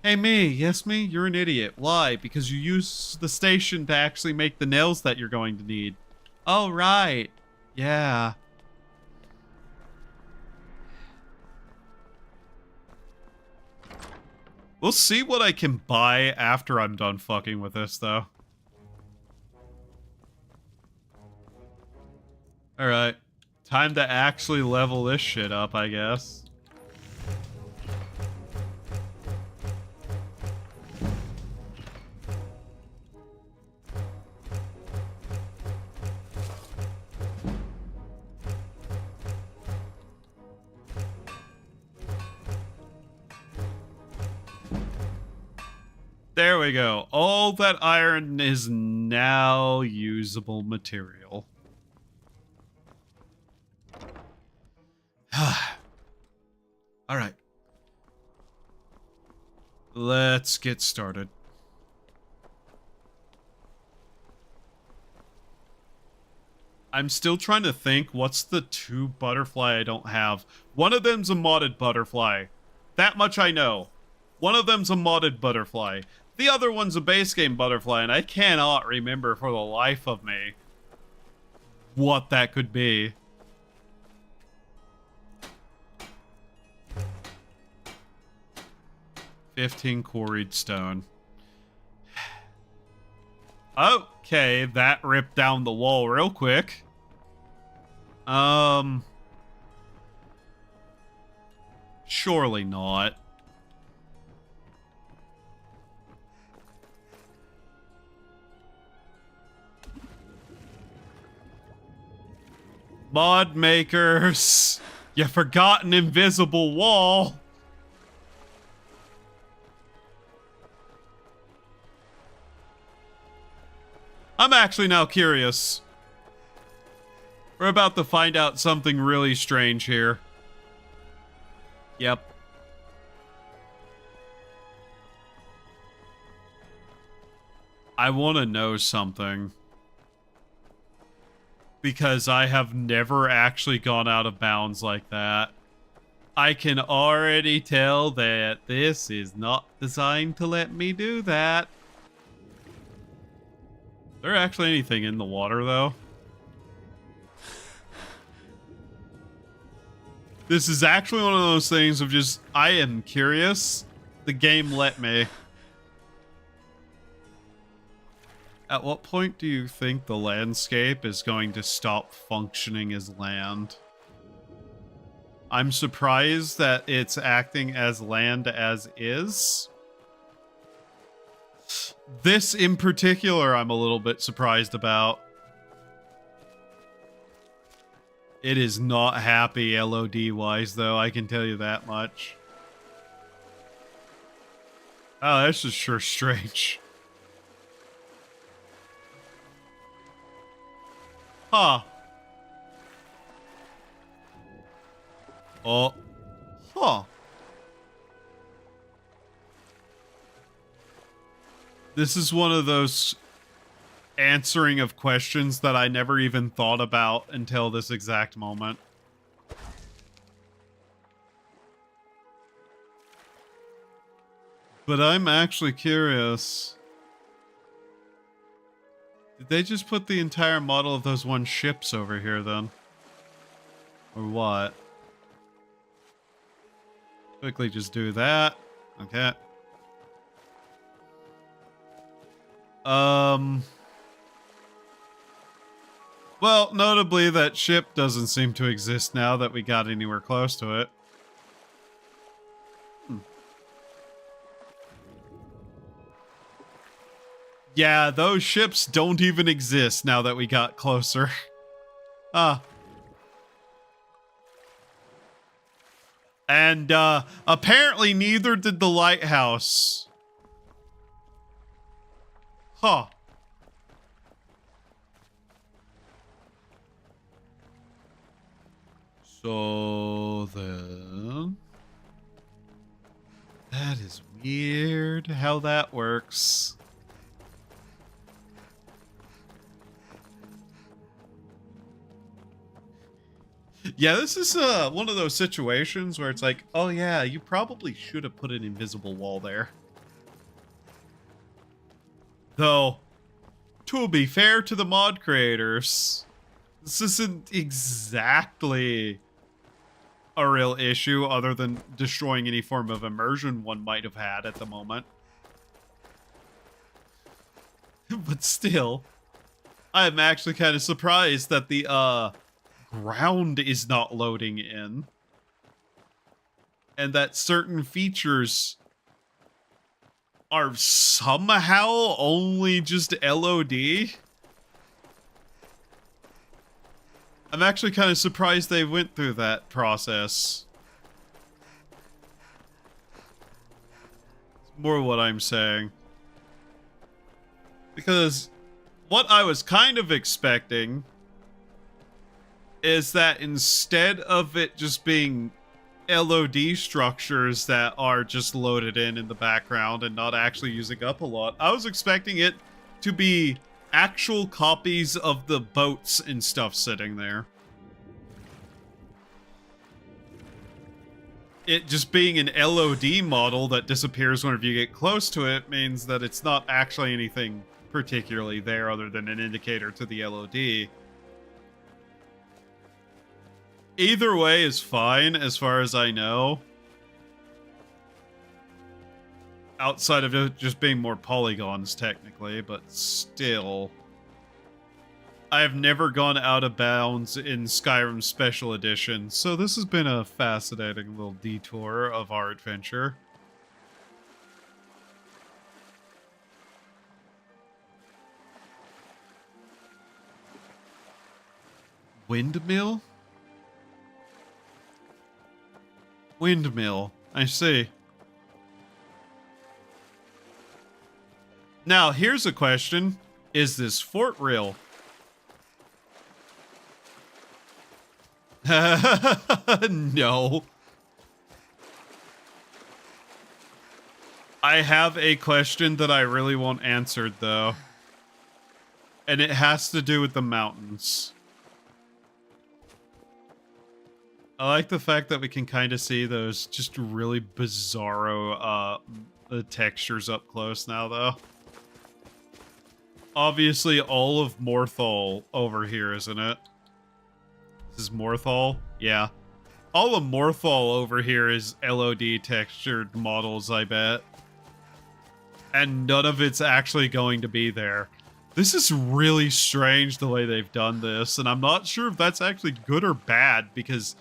Hey, me. Yes, me? You're an idiot. Why? Because you use the station to actually make the nails that you're going to need. Oh, right. Yeah. We'll see what I can buy after I'm done fucking with this, though. Alright. Time to actually level this shit up, I guess. There we go. All that iron is now usable material. Alright. Let's get started. I'm still trying to think what's the 2 butterfly I don't have. One of them's a modded butterfly. That much I know. One of them's a modded butterfly. The other one's a base game butterfly, and I cannot remember for the life of me what that could be. $15 quarried stone. Okay, that ripped down the wall real quick. Surely not. Mod makers, you forgot an invisible wall. I'm actually now curious. We're about to find out something really strange here. Yep. I want to know something. Because I have never actually gone out of bounds like that. I can already tell that this is not designed to let me do that. Is there actually anything in the water, though? This is actually one of those things of just, I am curious. The game let me. At what point do you think the landscape is going to stop functioning as land? I'm surprised that it's acting as land as is. This in particular, I'm a little bit surprised about. It is not happy LOD-wise, though, I can tell you that much. Oh, that's just sure strange. Huh. Oh. Huh. This is one of those answering of questions that I never even thought about until this exact moment. But I'm actually curious. Did they just put the entire model of those one ships over here then? Or what? Quickly just do that. Okay. Well, notably that ship doesn't seem to exist now that we got anywhere close to it. Yeah, those ships don't even exist now that we got closer. And apparently neither did the lighthouse. Huh. So then... That is weird how that works. Yeah, this is one of those situations where it's like, oh yeah, you probably should have put an invisible wall there. Though, to be fair to the mod creators, this isn't exactly a real issue other than destroying any form of immersion one might have had at the moment. But still, I am actually kind of surprised that the ground is not loading in. And that certain features are somehow only just LOD. I'm actually kind of surprised they went through that process. It's more what I'm saying. Because what I was kind of expecting is that instead of it just being LOD structures that are just loaded in the background and not actually using up a lot, I was expecting it to be actual copies of the boats and stuff sitting there. It just being an LOD model that disappears whenever you get close to it means that it's not actually anything particularly there other than an indicator to the LOD. Either way is fine as far as I know. Outside of it just being more polygons technically, but still. I have never gone out of bounds in Skyrim Special Edition, so this has been a fascinating little detour of our adventure. Windmill? Windmill, I see. Now, here's a question. Is this fort real? No. I have a question that I really want answered, though. And it has to do with the mountains. I like the fact that we can kind of see those just really bizarro textures up close now, though. Obviously, all of Morthal over here, isn't it? This is Morthal? Yeah. All of Morthal over here is LOD textured models, I bet. And none of it's actually going to be there. This is really strange the way they've done this, and I'm not sure if that's actually good or bad, because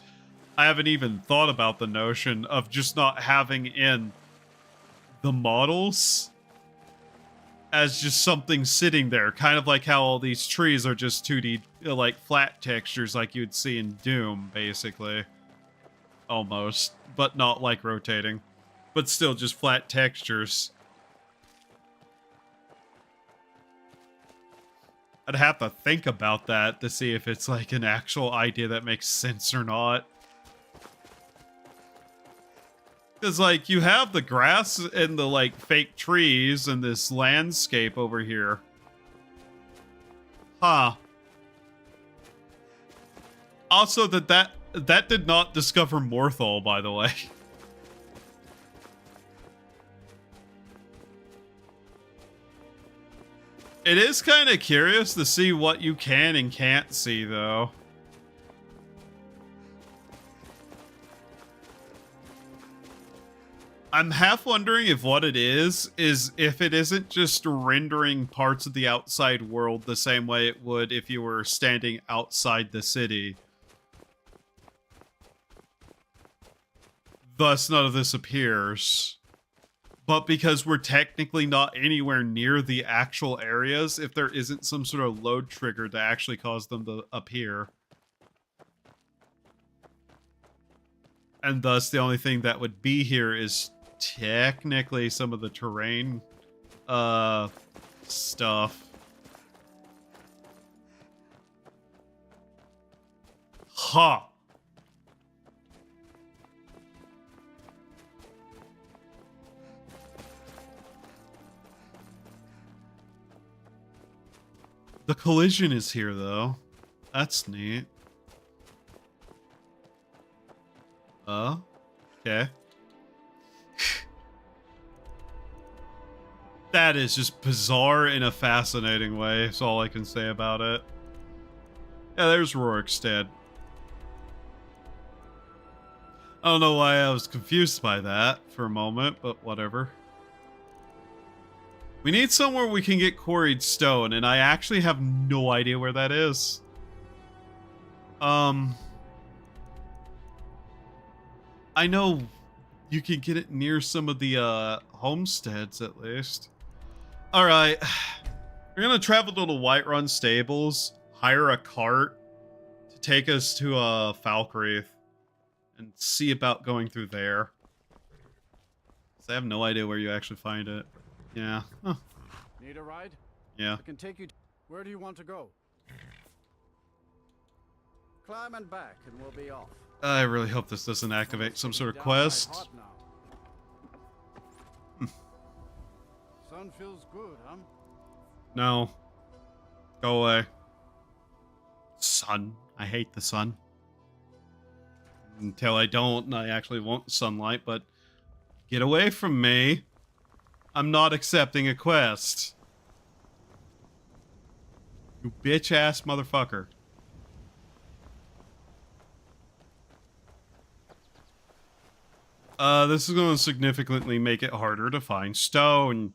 I haven't even thought about the notion of just not having in the models as just something sitting there. Kind of like how all these trees are just 2D, like, flat textures like you'd see in Doom, basically. Almost. But not, like, rotating. But still just flat textures. I'd have to think about that to see if it's, like, an actual idea that makes sense or not. Because, like, you have the grass and the, like, fake trees and this landscape over here. Huh. Also, that did not discover Morthal, by the way. It is kind of curious to see what you can and can't see, though. I'm half wondering if what it is if it isn't just rendering parts of the outside world the same way it would if you were standing outside the city. Thus, none of this appears. But because we're technically not anywhere near the actual areas, if there isn't some sort of load trigger to actually cause them to appear. And thus, the only thing that would be here is technically some of the terrain, stuff. Huh. The collision is here, though. That's neat. Okay. That is just bizarre in a fascinating way, is all I can say about it. Yeah, there's Rorikstead. I don't know why I was confused by that for a moment, but whatever. We need somewhere we can get quarried stone, and I actually have no idea where that is. I know you can get it near some of the homesteads, at least. Alright. We're gonna travel to the Whiterun stables, hire a cart to take us to Falkreath, and see about going through there. 'Cause I have no idea where you actually find it. Yeah. Huh. Need a ride? Yeah. I can take you. Where do you want to go? Climb and back, and we'll be off. I really hope this doesn't activate some sort of quest. Sun feels good, huh? No. Go away. Sun. I hate the sun. Until I don't, and I actually want sunlight, but get away from me. I'm not accepting a quest. You bitch-ass motherfucker. This is going to significantly make it harder to find stone.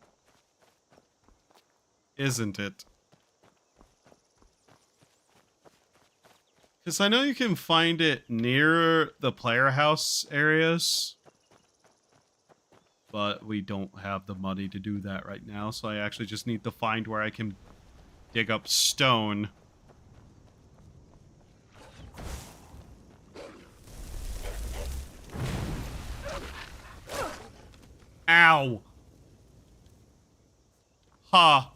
Isn't it? Because I know you can find it near the player house areas. But we don't have the money to do that right now, so I actually just need to find where I can dig up stone. Ow! Ha!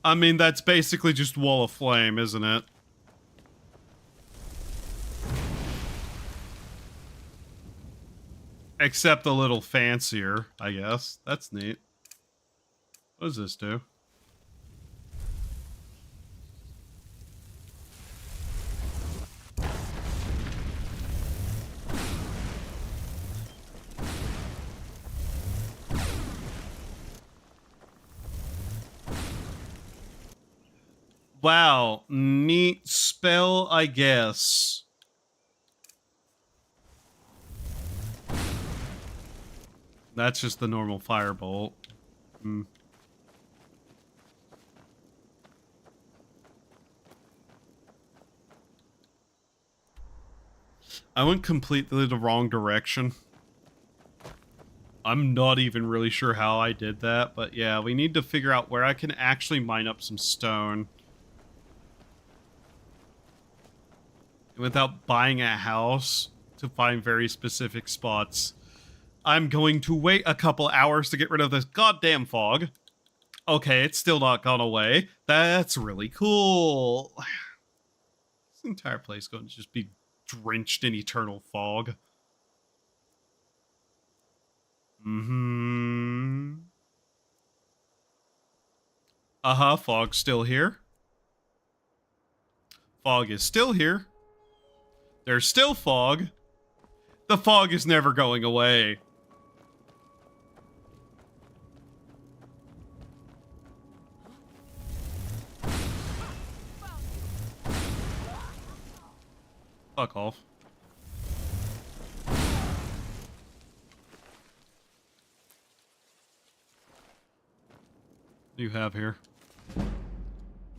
I mean, that's basically just wall of flame, isn't it? Except a little fancier, I guess. That's neat. What does this do? Wow, neat spell, I guess. That's just the normal firebolt. I went completely the wrong direction. I'm not even really sure how I did that, but yeah, we need to figure out where I can actually mine up some stone. Without buying a house to find very specific spots. I'm going to wait a couple hours to get rid of this goddamn fog. Okay, it's still not gone away. That's really cool. This entire place is going to just be drenched in eternal fog. Fog's still here. Fog is still here. There's still fog. The fog is never going away. Fuck off. What do you have here?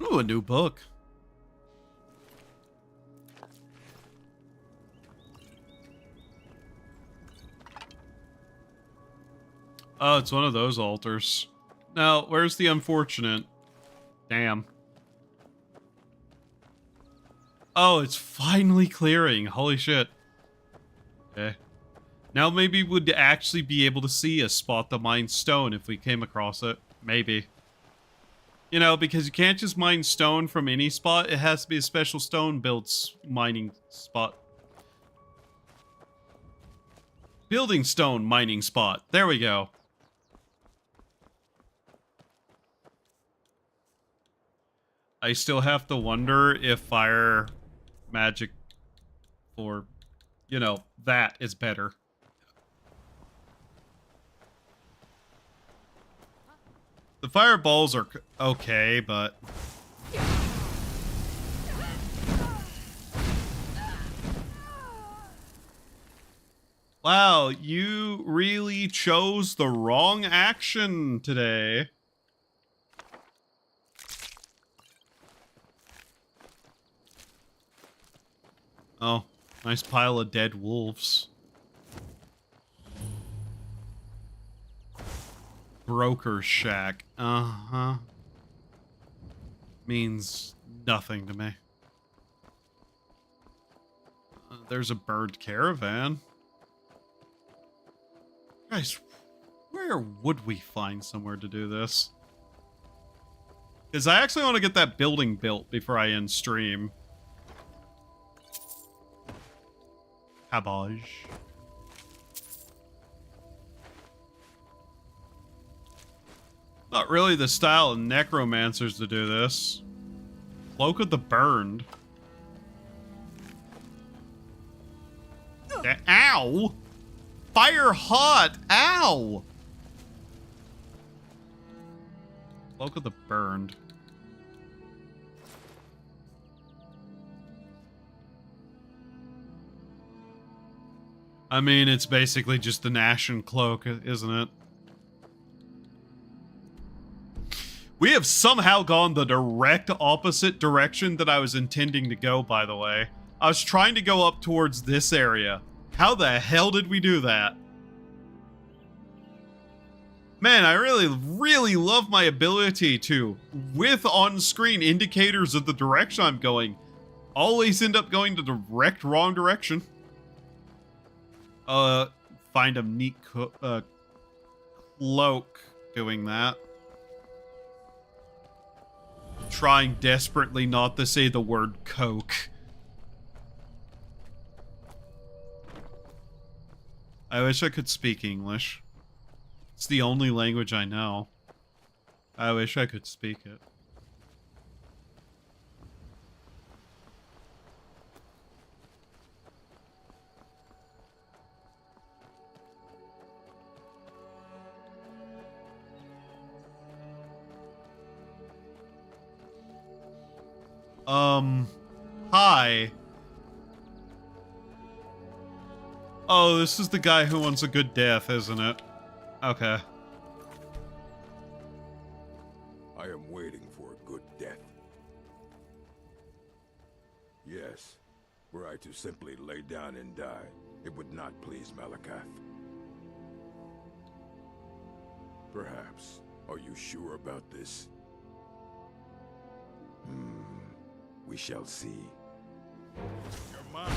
Ooh, a new book. Oh, it's one of those altars. Now, where's the unfortunate? Damn. Oh, it's finally clearing. Holy shit. Okay. Now maybe we'd actually be able to see a spot to mine stone if we came across it. Maybe. You know, because you can't just mine stone from any spot. It has to be a special stone built mining spot. Building stone mining spot. There we go. I still have to wonder if fire magic for, you know, that is better. The fireballs are okay, but... Wow, you really chose the wrong action today. Oh, nice pile of dead wolves. Broker's shack. Uh-huh. Means nothing to me. There's a bird caravan. Guys, where would we find somewhere to do this? Because I actually want to get that building built before I end stream. Habaj. Not really the style of necromancers to do this. Cloak of the Burned. Ow! Fire hot! Ow! Cloak of the Burned. I mean, it's basically just the Nashen cloak, isn't it? We have somehow gone the direct opposite direction that I was intending to go, by the way. I was trying to go up towards this area. How the hell did we do that? Man, I really love my ability to, with on-screen indicators of the direction I'm going, always end up going the direct wrong direction. Find a neat cloak doing that. Trying desperately not to say the word coke. I wish I could speak English. It's the only language I know. I wish I could speak it. Hi. Oh, this is the guy who wants a good death, isn't it? Okay. I am waiting for a good death. Yes, were I to simply lay down and die, it would not please Malakath. Perhaps. Are you sure about this? We shall see. You're mine.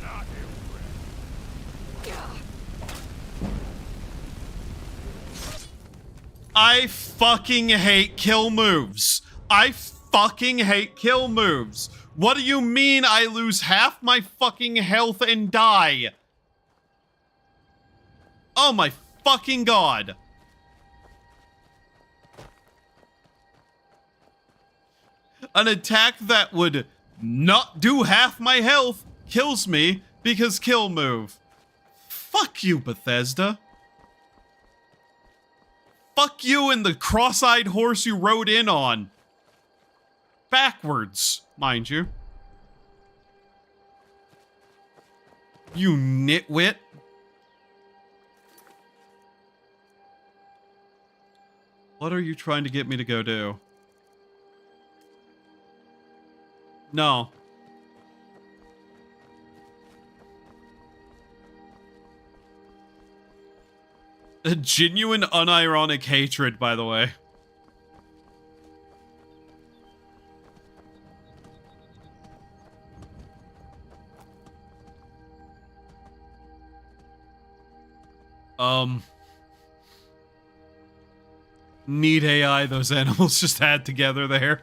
Not I fucking hate kill moves. I fucking hate kill moves. What do you mean I lose half my fucking health and die? Oh my fucking god. An attack that would not do half my health kills me because kill move. Fuck you, Bethesda. Fuck you and the cross-eyed horse you rode in on. Backwards, mind you. You nitwit. What are you trying to get me to go do? No. A genuine, unironic hatred, by the way. Neat AI those animals just had together there.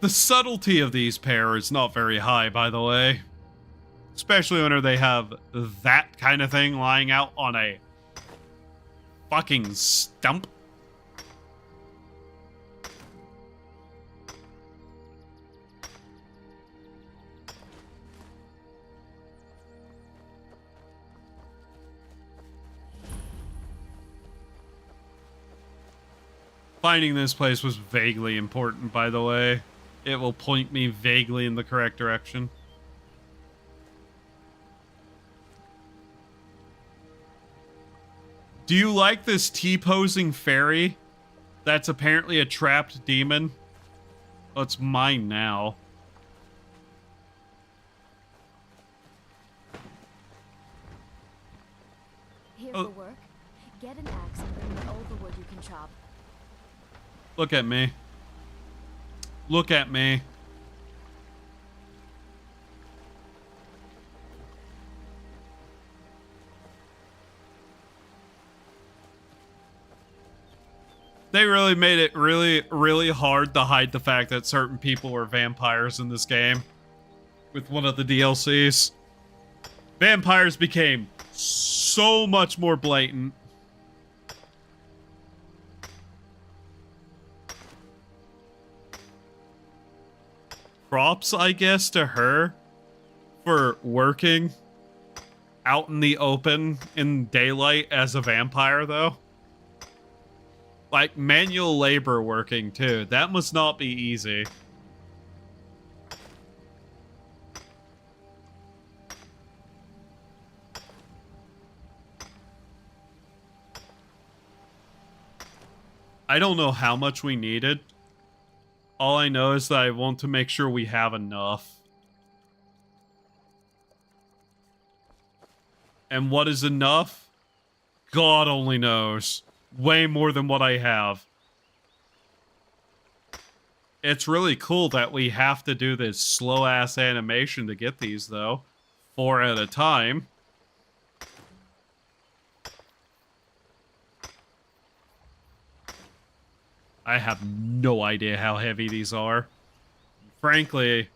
The subtlety of these pair is not very high, by the way. Especially whenever they have that kind of thing lying out on a fucking stump. Finding this place was vaguely important, by the way. It will point me vaguely in the correct direction. Do you like this T-posing fairy? That's apparently a trapped demon. Oh, it's mine now. Here for work. Get an axe and bring me all the wood you can chop. Look at me. Look at me. They really made it really hard to hide the fact that certain people were vampires in this game. With one of the DLCs. Vampires became so much more blatant. Props, I guess, to her for working out in the open in daylight as a vampire, though. Like, manual labor working, too. That must not be easy. I don't know how much we needed. All I know is that I want to make sure we have enough. And what is enough? God only knows. Way more than what I have. It's really cool that we have to do this slow-ass animation to get these, though. 4 at a time. I have no idea how heavy these are. Frankly,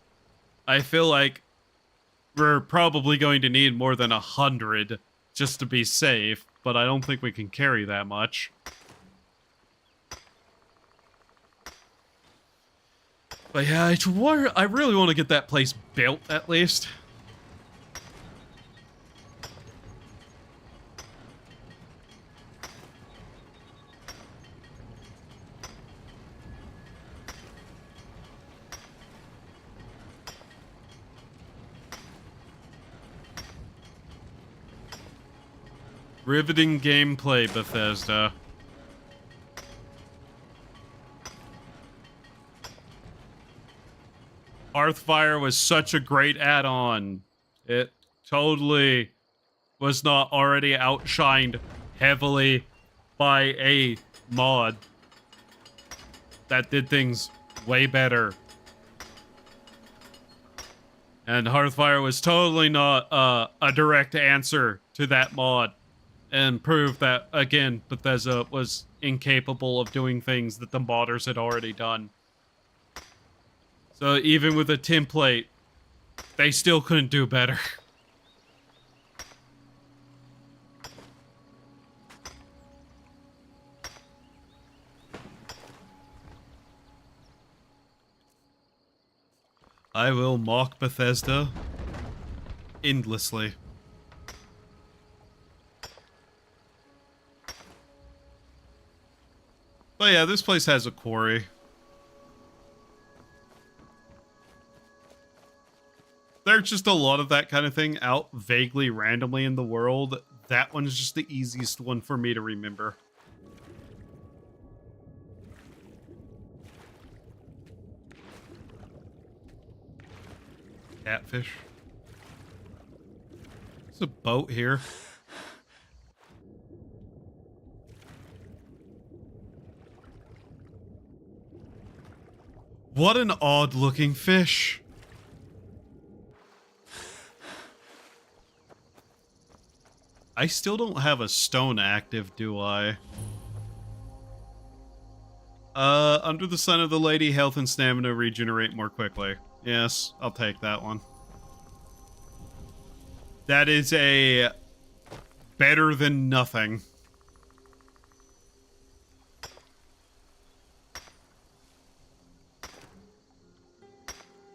I feel like we're probably going to need more than 100 just to be safe, but I don't think we can carry that much. But yeah, I really want to get that place built, at least. Riveting gameplay, Bethesda. Hearthfire was such a great add-on. It totally was not already outshined heavily by a mod that did things way better. And Hearthfire was totally not a direct answer to that mod. And proved that, again, Bethesda was incapable of doing things that the modders had already done. So even with a template They still couldn't do better. I will mock Bethesda endlessly. But yeah, this place has a quarry. There's just a lot of that kind of thing out vaguely randomly in the world. That one's just the easiest one for me to remember. Catfish. There's a boat here. What an odd looking fish. I still don't have a stone active, do I? Under the sun of the lady, health and stamina regenerate more quickly. Yes, I'll take that one. That is a better than nothing.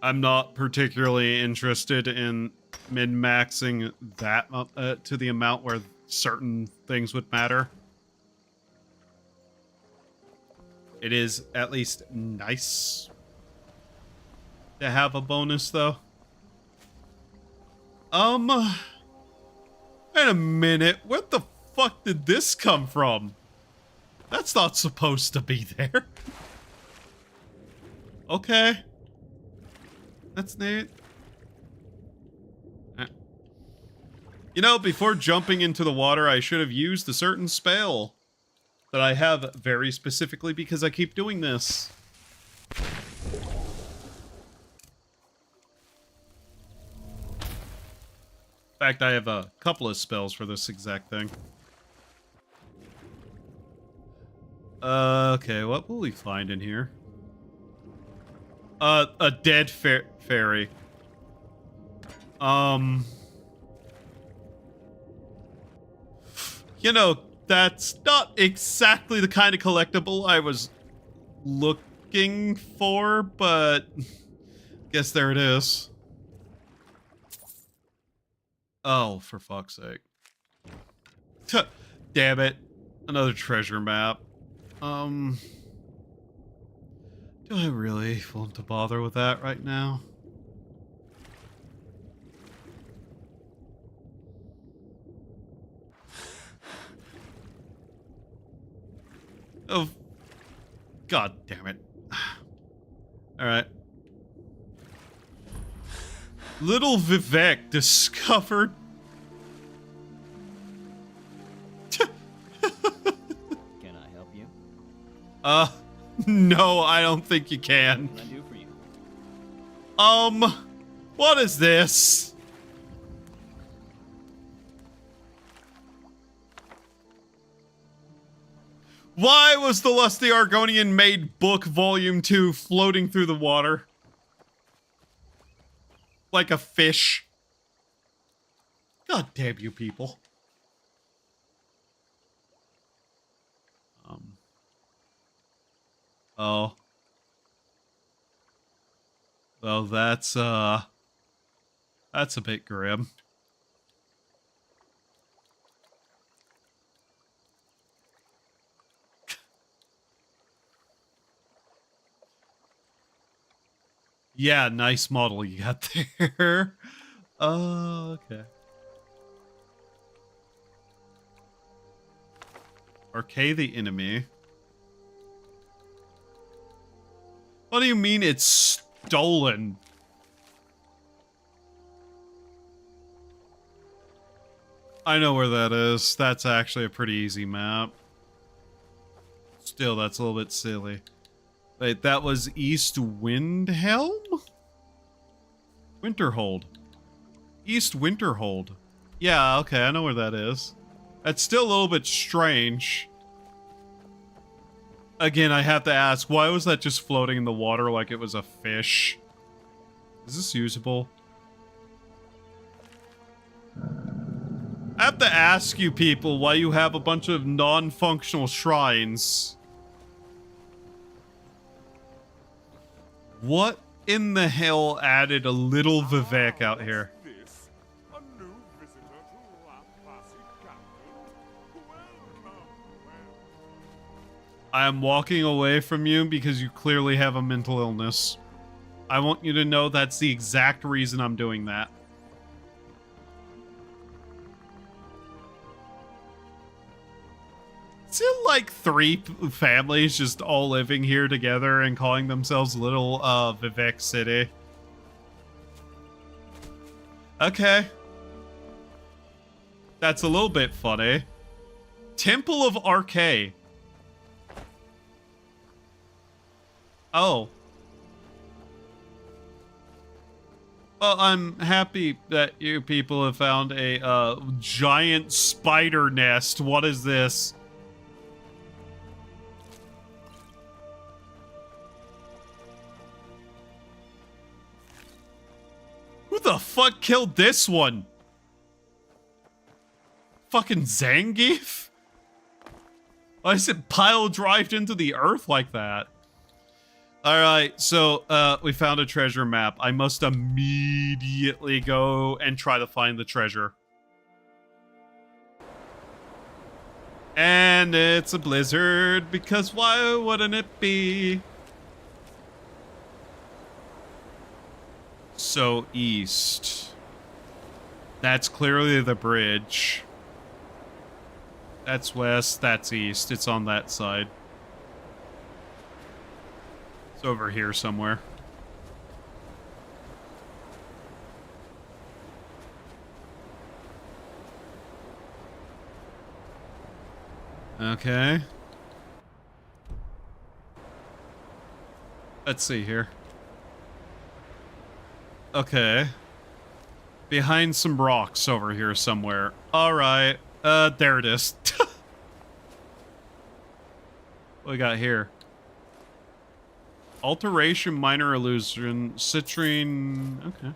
I'm not particularly interested in min-maxing that to the amount where certain things would matter. It is at least nice to have a bonus, though. Wait a minute. Where the fuck did this come from? That's not supposed to be there. Okay. That's neat. You know, before jumping into the water, I should have used a certain spell that I have very specifically because I keep doing this. In fact, I have a couple of spells for this exact thing. Okay, what will we find in here? A dead fairy. You know, that's not exactly the kind of collectible I was looking for, but guess there it is. Oh, for fuck's sake. Damn it. Another treasure map. Do I really want to bother with that right now? Oh, god damn it. Alright. Little Vivek discovered... Can I help you? No, I don't think you can. What can I do for you? What is this? Why was the Lusty Argonian made book volume 2 floating through the water? Like a fish. God damn you people. Oh. Well, that's a bit grim. Yeah, nice model you got there. Oh, okay. Arcade the enemy. What do you mean it's stolen? I know where that is. That's actually a pretty easy map. Still, that's a little bit silly. Wait, that was East Windhelm? Winterhold. East Winterhold. Yeah, okay, I know where that is. That's still a little bit strange. Again, I have to ask, why was that just floating in the water like it was a fish? Is this usable? I have to ask you people why you have a bunch of non-functional shrines. What in the hell added a little Vivek out here? I am walking away from you because you clearly have a mental illness. I want you to know that's the exact reason I'm doing that. Is it like 3 families just all living here together and calling themselves Little Vivek City? Okay. That's a little bit funny. Temple of Arcade. Oh. Well, I'm happy that you people have found a giant spider nest. What is this? Who the fuck killed this one? Fucking Zangief? Why is it pile drived into the earth like that? Alright, so we found a treasure map. I must immediately go and try to find the treasure. And it's a blizzard, because why wouldn't it be? So east. That's clearly the bridge. That's west, that's east. It's on that side. It's over here somewhere. Okay. Let's see here. Okay. Behind some rocks over here somewhere. Alright. There it is. What we got here? Alteration, minor illusion, citrine. Okay.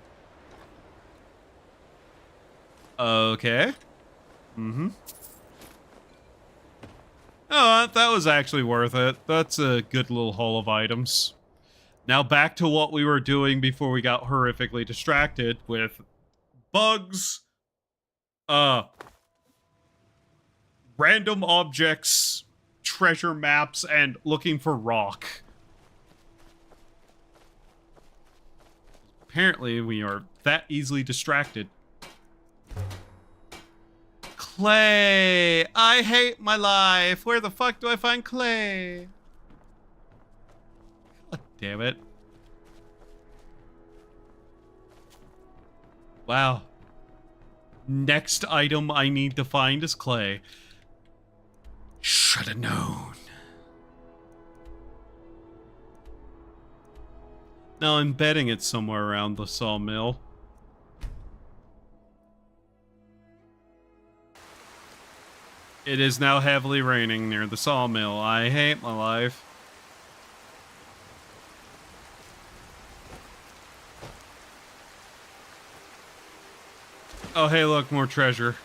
Okay. Mm-hmm. Oh, that was actually worth it. That's a good little haul of items. Now back to what we were doing before we got horrifically distracted with bugs, random objects, treasure maps, and looking for rock. Apparently, we are that easily distracted. Clay! I hate my life! Where the fuck do I find clay? God damn it. Wow. Next item I need to find is clay. Should have known. Now I'm betting it's somewhere around the sawmill. It is now heavily raining near the sawmill. I hate my life. Oh, hey, look, more treasure.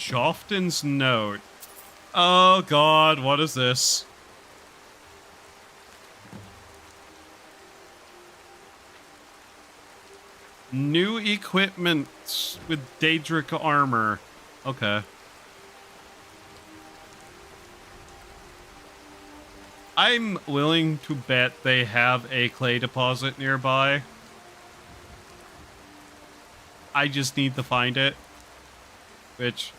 Jofton's note. Oh, God, what is this? New equipment with Daedric armor. Okay. I'm willing to bet they have a clay deposit nearby. I just need to find it. Which,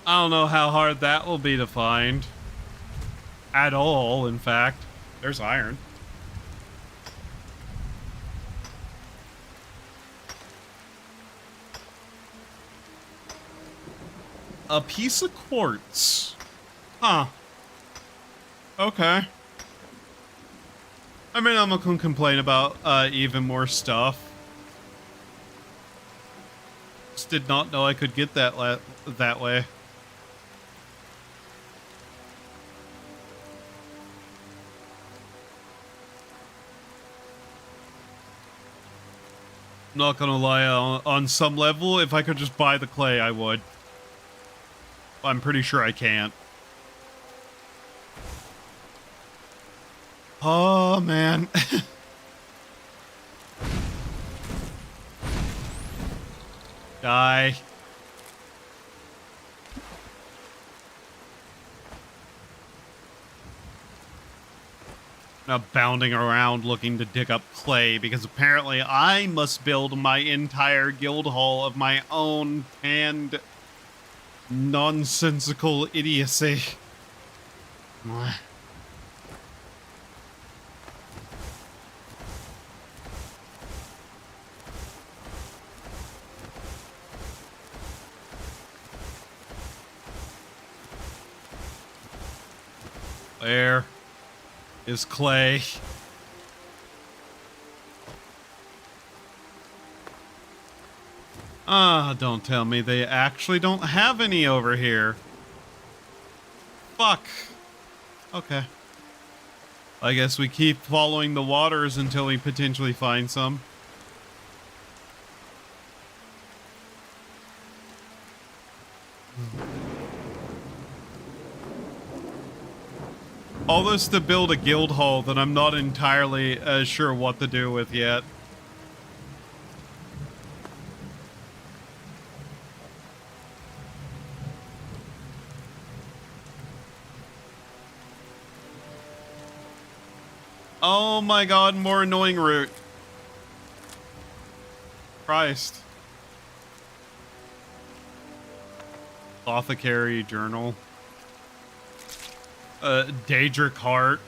I don't know how hard that will be to find. At all, in fact. There's iron. A piece of quartz. Huh. Okay. I mean, I'm not gonna complain about even more stuff. Just did not know I could get that that way. Not gonna lie, on some level, if I could just buy the clay, I would. I'm pretty sure I can't. Oh, man. Die. Now bounding around looking to dig up clay because apparently I must build my entire guild hall of my own and nonsensical idiocy. Where is clay? Ah, don't tell me they actually don't have any over here. Fuck. Okay. I guess we keep following the waters until we potentially find some. All this to build a guild hall that I'm not entirely sure what to do with yet. Oh my god, more annoying route. Christ. Apothecary journal. Daedric heart.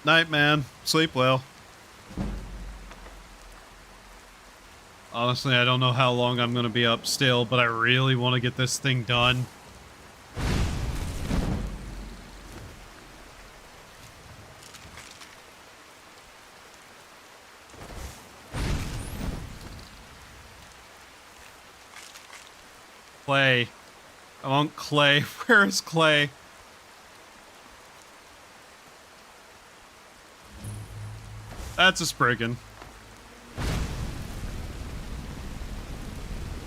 Night, man. Sleep well. Honestly, I don't know how long I'm going to be up still, but I really want to get this thing done. Clay. I want clay. Where is clay? That's a Spriggan.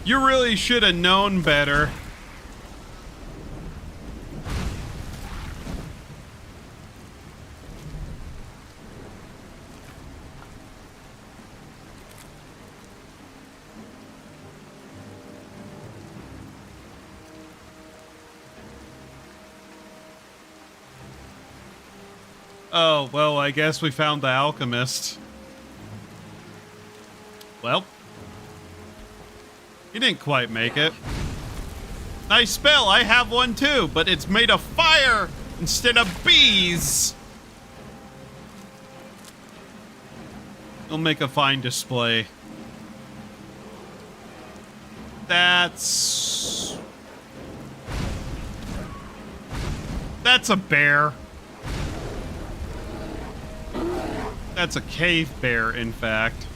You really should have known better. Oh, well, I guess we found the alchemist. Well. He didn't quite make it. Nice spell, I have one too, but it's made of fire instead of bees. It'll make a fine display. That's a bear. That's a cave bear, in fact.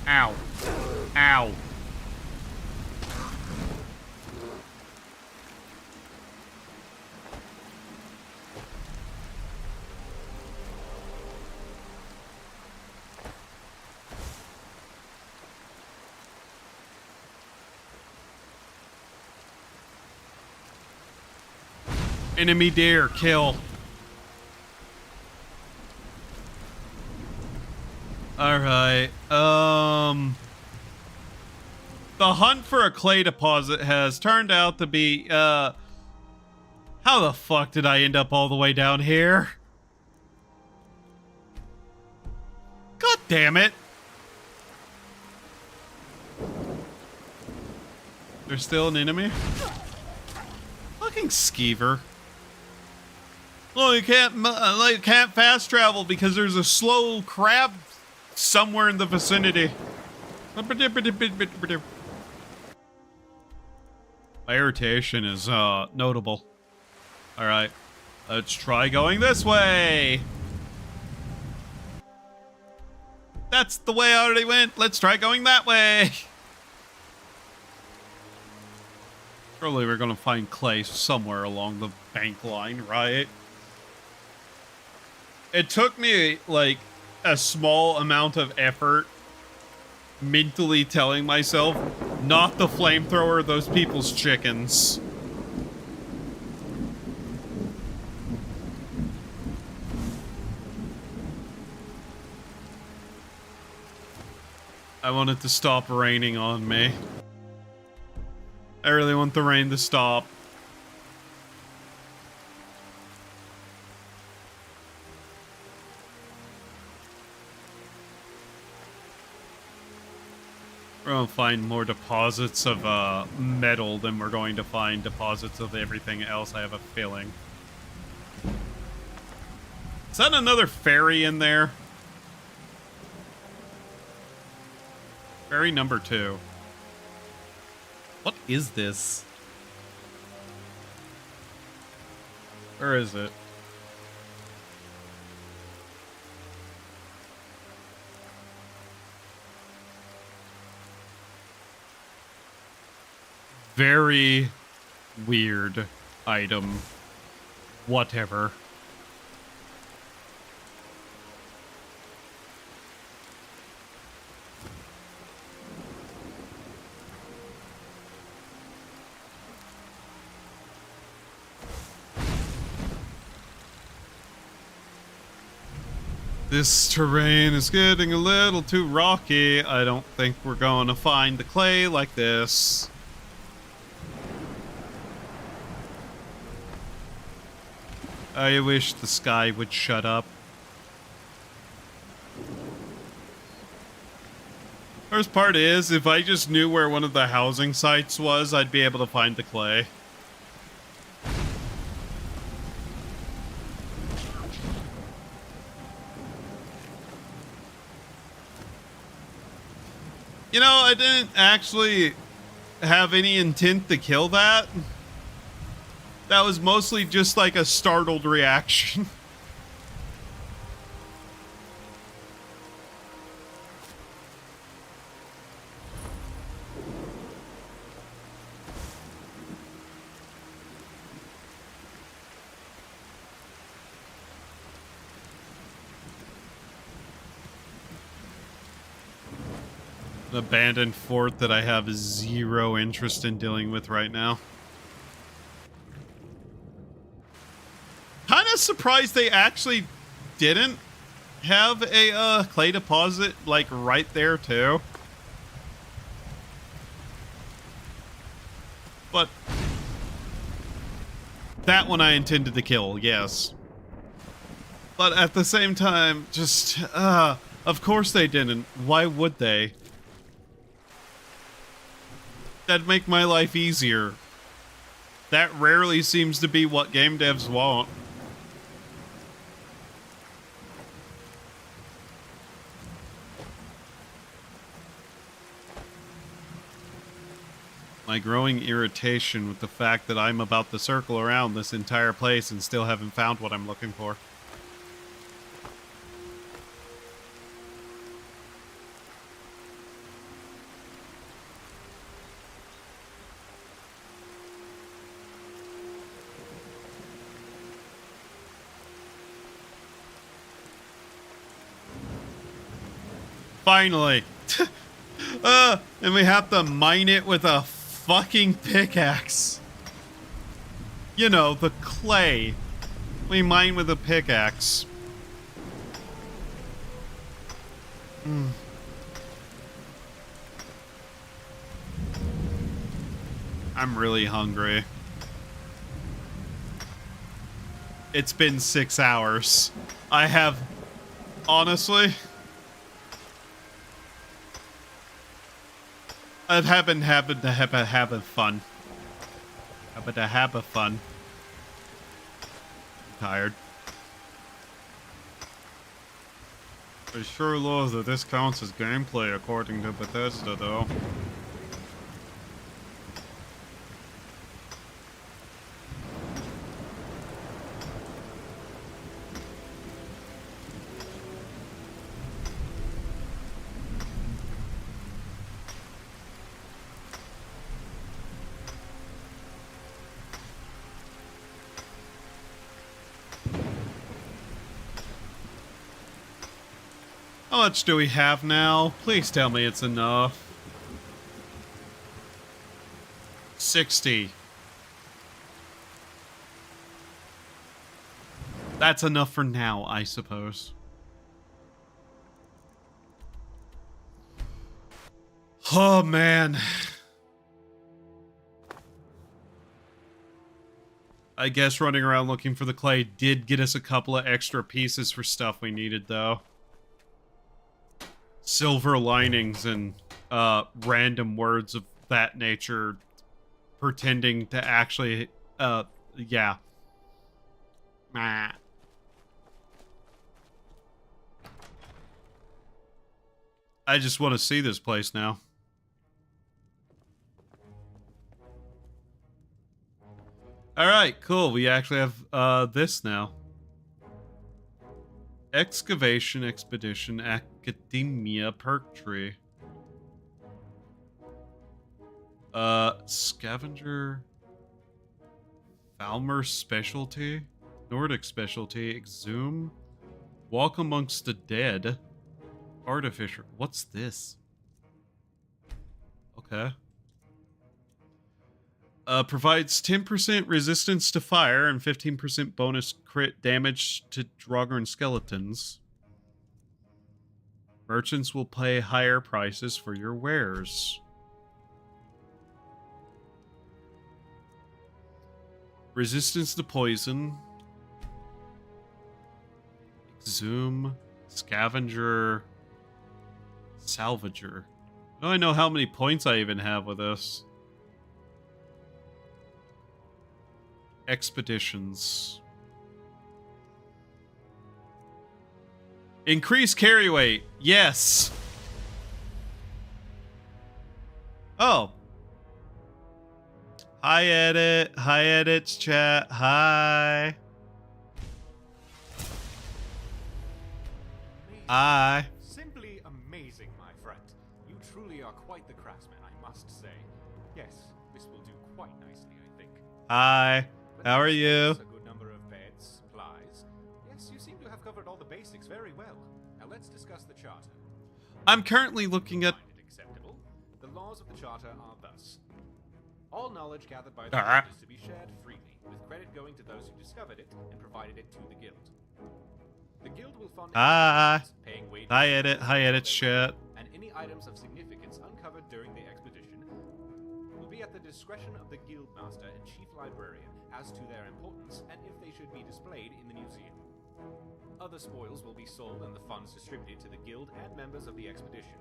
Ow. Ow. Enemy deer, kill. Alright, the hunt for a clay deposit has turned out to be, how the fuck did I end up all the way down here? God damn it. There's still an enemy? Fucking skeever. Well, you can't fast travel because there's a slow crab somewhere in the vicinity. My irritation is notable. Alright, let's try going this way. That's the way I already went. Let's try going that way. Surely we're gonna find clay somewhere along the bank line, right? It took me, like, a small amount of effort mentally telling myself, not the flamethrower, those people's chickens. I want it to stop raining on me. I really want the rain to stop. We're gonna find more deposits of metal than we're going to find deposits of everything else, I have a feeling. Is that another ferry in there? Ferry number 2. What is this? Where is it? Very weird item. Whatever. This terrain is getting a little too rocky. I don't think we're going to find the clay like this. I wish the sky would shut up. First part is, if I just knew where one of the housing sites was, I'd be able to find the clay. You know, I didn't actually have any intent to kill that. That was mostly just like a startled reaction. An abandoned fort that I have zero interest in dealing with right now. Kind of surprised they actually didn't have a clay deposit like right there too. But that one I intended to kill, yes. But at the same time, just of course they didn't. Why would they? That'd make my life easier. That rarely seems to be what game devs want. My growing irritation with the fact that I'm about to circle around this entire place and still haven't found what I'm looking for. Finally. And we have to mine it with a fucking pickaxe. You know, the clay. We mine with a pickaxe. I'm really hungry. It's been 6 hours. I have, honestly, I've having fun. I'm tired. I sure love that this counts as gameplay according to Bethesda, though. How much do we have now? Please tell me it's enough. 60. That's enough for now, I suppose. Oh, man. I guess running around looking for the clay did get us a couple of extra pieces for stuff we needed, though. Silver linings and random words of that nature pretending to actually, yeah. Meh. I just want to see this place now. Alright, cool. We actually have this now. Excavation Expedition Academia Perk Tree. Scavenger. Falmer Specialty. Nordic Specialty. Exhume. Walk Amongst the Dead. Artificer. What's this? Okay. Provides 10% resistance to fire and 15% bonus crit damage to Draugr skeletons. Merchants will pay higher prices for your wares. Resistance to poison. Exhume. Scavenger. Salvager. I don't know how many points I even have with this. Expeditions. Increase carry weight. Yes. Oh. Hi, Edit. Hi, Edit's chat. Hi. Hi. Simply amazing, my friend. You truly are quite the craftsman, I must say. Yes, this will do quite nicely, I think. Hi. How are you? A good number of beds, supplies. Yes, you seem to have covered all the basics very well. Now let's discuss the charter. I'm currently looking at... Acceptable. The laws of the charter are thus. All knowledge gathered by the guild is to be shared freely, with credit going to those who discovered it and provided it to the guild. The guild will fund paying wages, Hi, Edit chat. and any items of significance uncovered during the expedition will be at the discretion of the guild master and chief librarian as to their importance and if they should be displayed in the museum. Other spoils will be sold and the funds distributed to the guild and members of the expedition.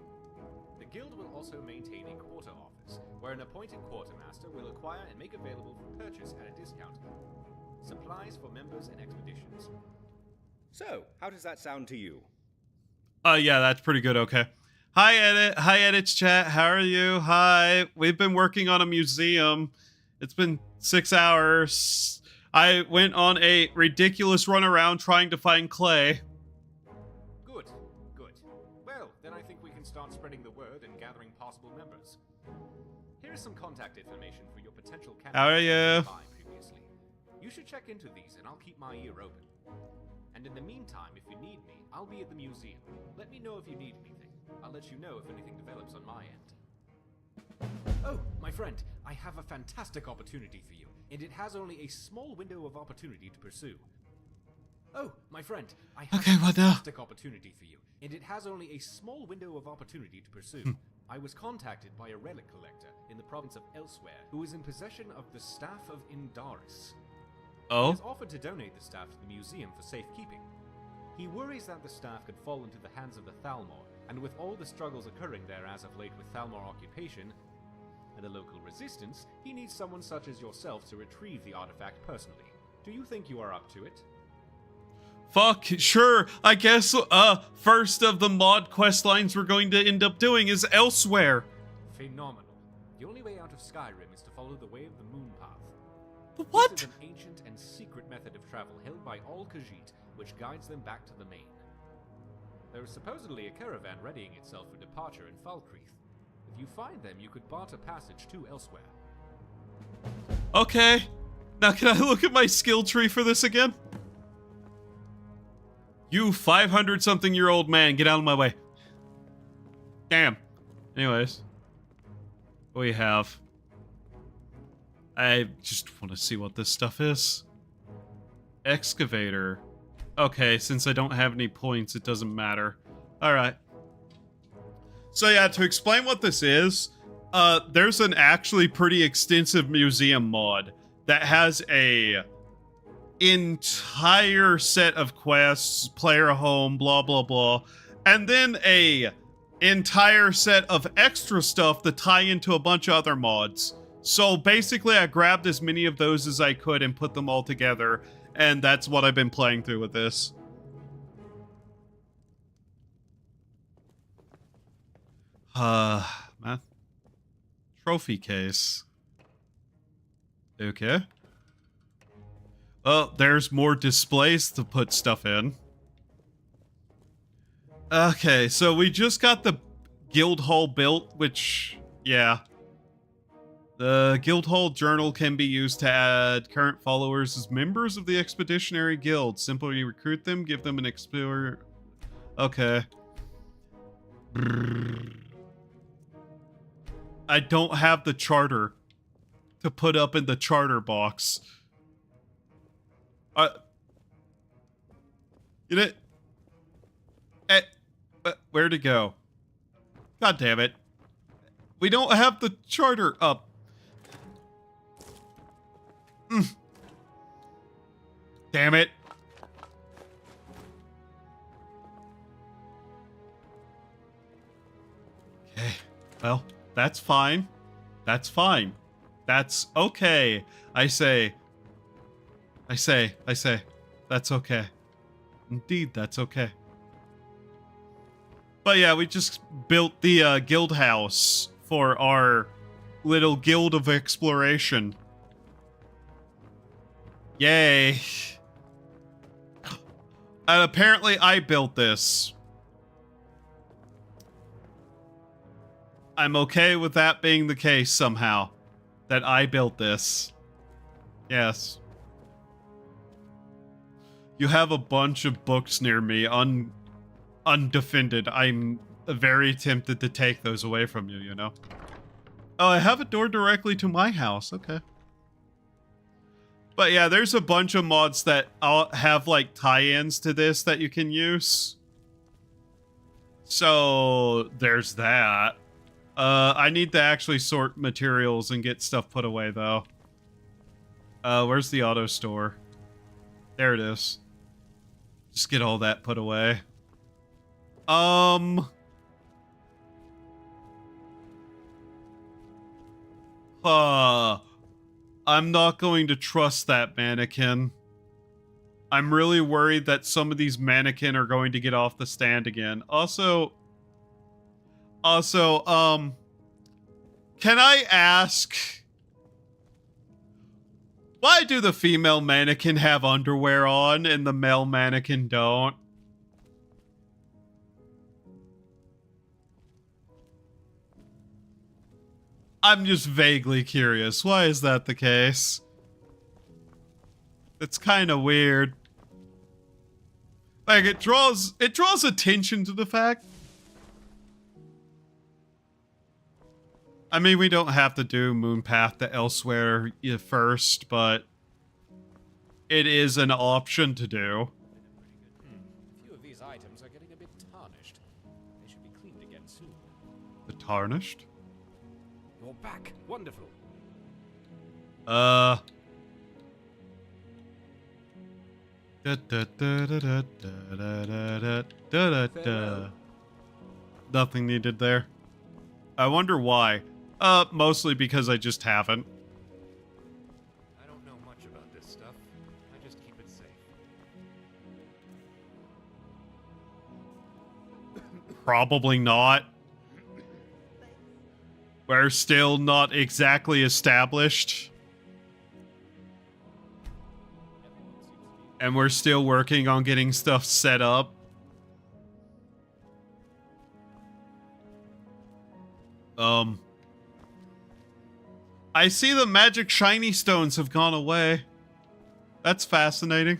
The guild will also maintain a quarter office, where an appointed quartermaster will acquire and make available for purchase at a discount supplies for members and expeditions. So, how does that sound to you? Yeah, that's pretty good, okay. Hi, Edit. Hi, Edit's chat. How are you? Hi. We've been working on a museum. It's been 6 hours. I went on a ridiculous run around trying to find clay. Good, good. Well, then I think we can start spreading the word and gathering possible members. Here's some contact information for your potential candidates. How are you? Previously. You should check into these and I'll keep my ear open. And in the meantime, if you need me, I'll be at the museum. Let me know if you need anything. I'll let you know if anything develops on my end. Oh, my friend, I have a fantastic opportunity for you, and it has only a small window of opportunity to pursue. Oh, my friend, I have a fantastic opportunity for you, and it has only a small window of opportunity to pursue. I was contacted by a relic collector in the province of Elsewhere who is in possession of the staff of Indaris. Oh? He has offered to donate the staff to the museum for safekeeping. He worries that the staff could fall into the hands of the Thalmor, and with all the struggles occurring there as of late with Thalmor occupation and the local resistance, he needs someone such as yourself to retrieve the artifact personally. Do you think you are up to it? Fuck, sure. I guess, first of the mod quest lines we're going to end up doing is Elsewhere. Phenomenal. The only way out of Skyrim is to follow the way of the moon path. But what? This is an ancient and secret method of travel held by all Khajiit, which guides them back to the main. There is supposedly a caravan readying itself for departure in Falkreath. If you find them, you could barter passage to Elsewhere. Okay. Now can I look at my skill tree for this again? You 500-something-year-old man, get out of my way. Damn. Anyways. What we have. I just want to see what this stuff is. Excavator. Okay, since I don't have any points, it doesn't matter. Alright. So yeah, to explain what this is, there's an actually pretty extensive museum mod that has a entire set of quests, player home, blah blah blah, and then a entire set of extra stuff that tie into a bunch of other mods. So basically I grabbed as many of those as I could and put them all together, and that's what I've been playing through with this. Man. Trophy case. Okay. Oh, there's more displays to put stuff in. Okay, so we just got the guild hall built, which, yeah. The guild hall journal can be used to add current followers as members of the expeditionary guild. Simply recruit them, give them an explorer. Okay. I don't have the charter to put up in the charter box. You know, where'd it go? God damn it. We don't have the charter up. Damn it. Okay. Well, that's fine. That's fine. That's okay. I say. That's okay. Indeed, that's okay. But yeah, we just built the guild house for our little guild of exploration. Yay. And apparently I built this. I'm okay with that being the case somehow. That I built this. Yes. You have a bunch of books near me, undefended. I'm very tempted to take those away from you, you know? Oh, I have a door directly to my house. Okay. But yeah, there's a bunch of mods that have like tie-ins to this that you can use. So there's that. I need to actually sort materials and get stuff put away though. Where's the auto store? There it is. Just get all that put away. I'm not going to trust that mannequin. I'm really worried that some of these mannequin are going to get off the stand again. Also, can I ask, why do the female mannequin have underwear on and the male mannequin don't? I'm just vaguely curious. Why is that the case? It's kind of weird. Like, it draws attention to the fact. I mean, we don't have to do Moonpath to Elsewhere first, but it is an option to do. A few of these items are getting a bit tarnished. They should be cleaned again soon. The tarnished? You're back. Wonderful. Nothing needed there. I wonder why. Mostly because I just haven't. I don't know much about this stuff. I just keep it safe. Probably not. We're still not exactly established. And we're still working on getting stuff set up. I see the magic shiny stones have gone away. That's fascinating.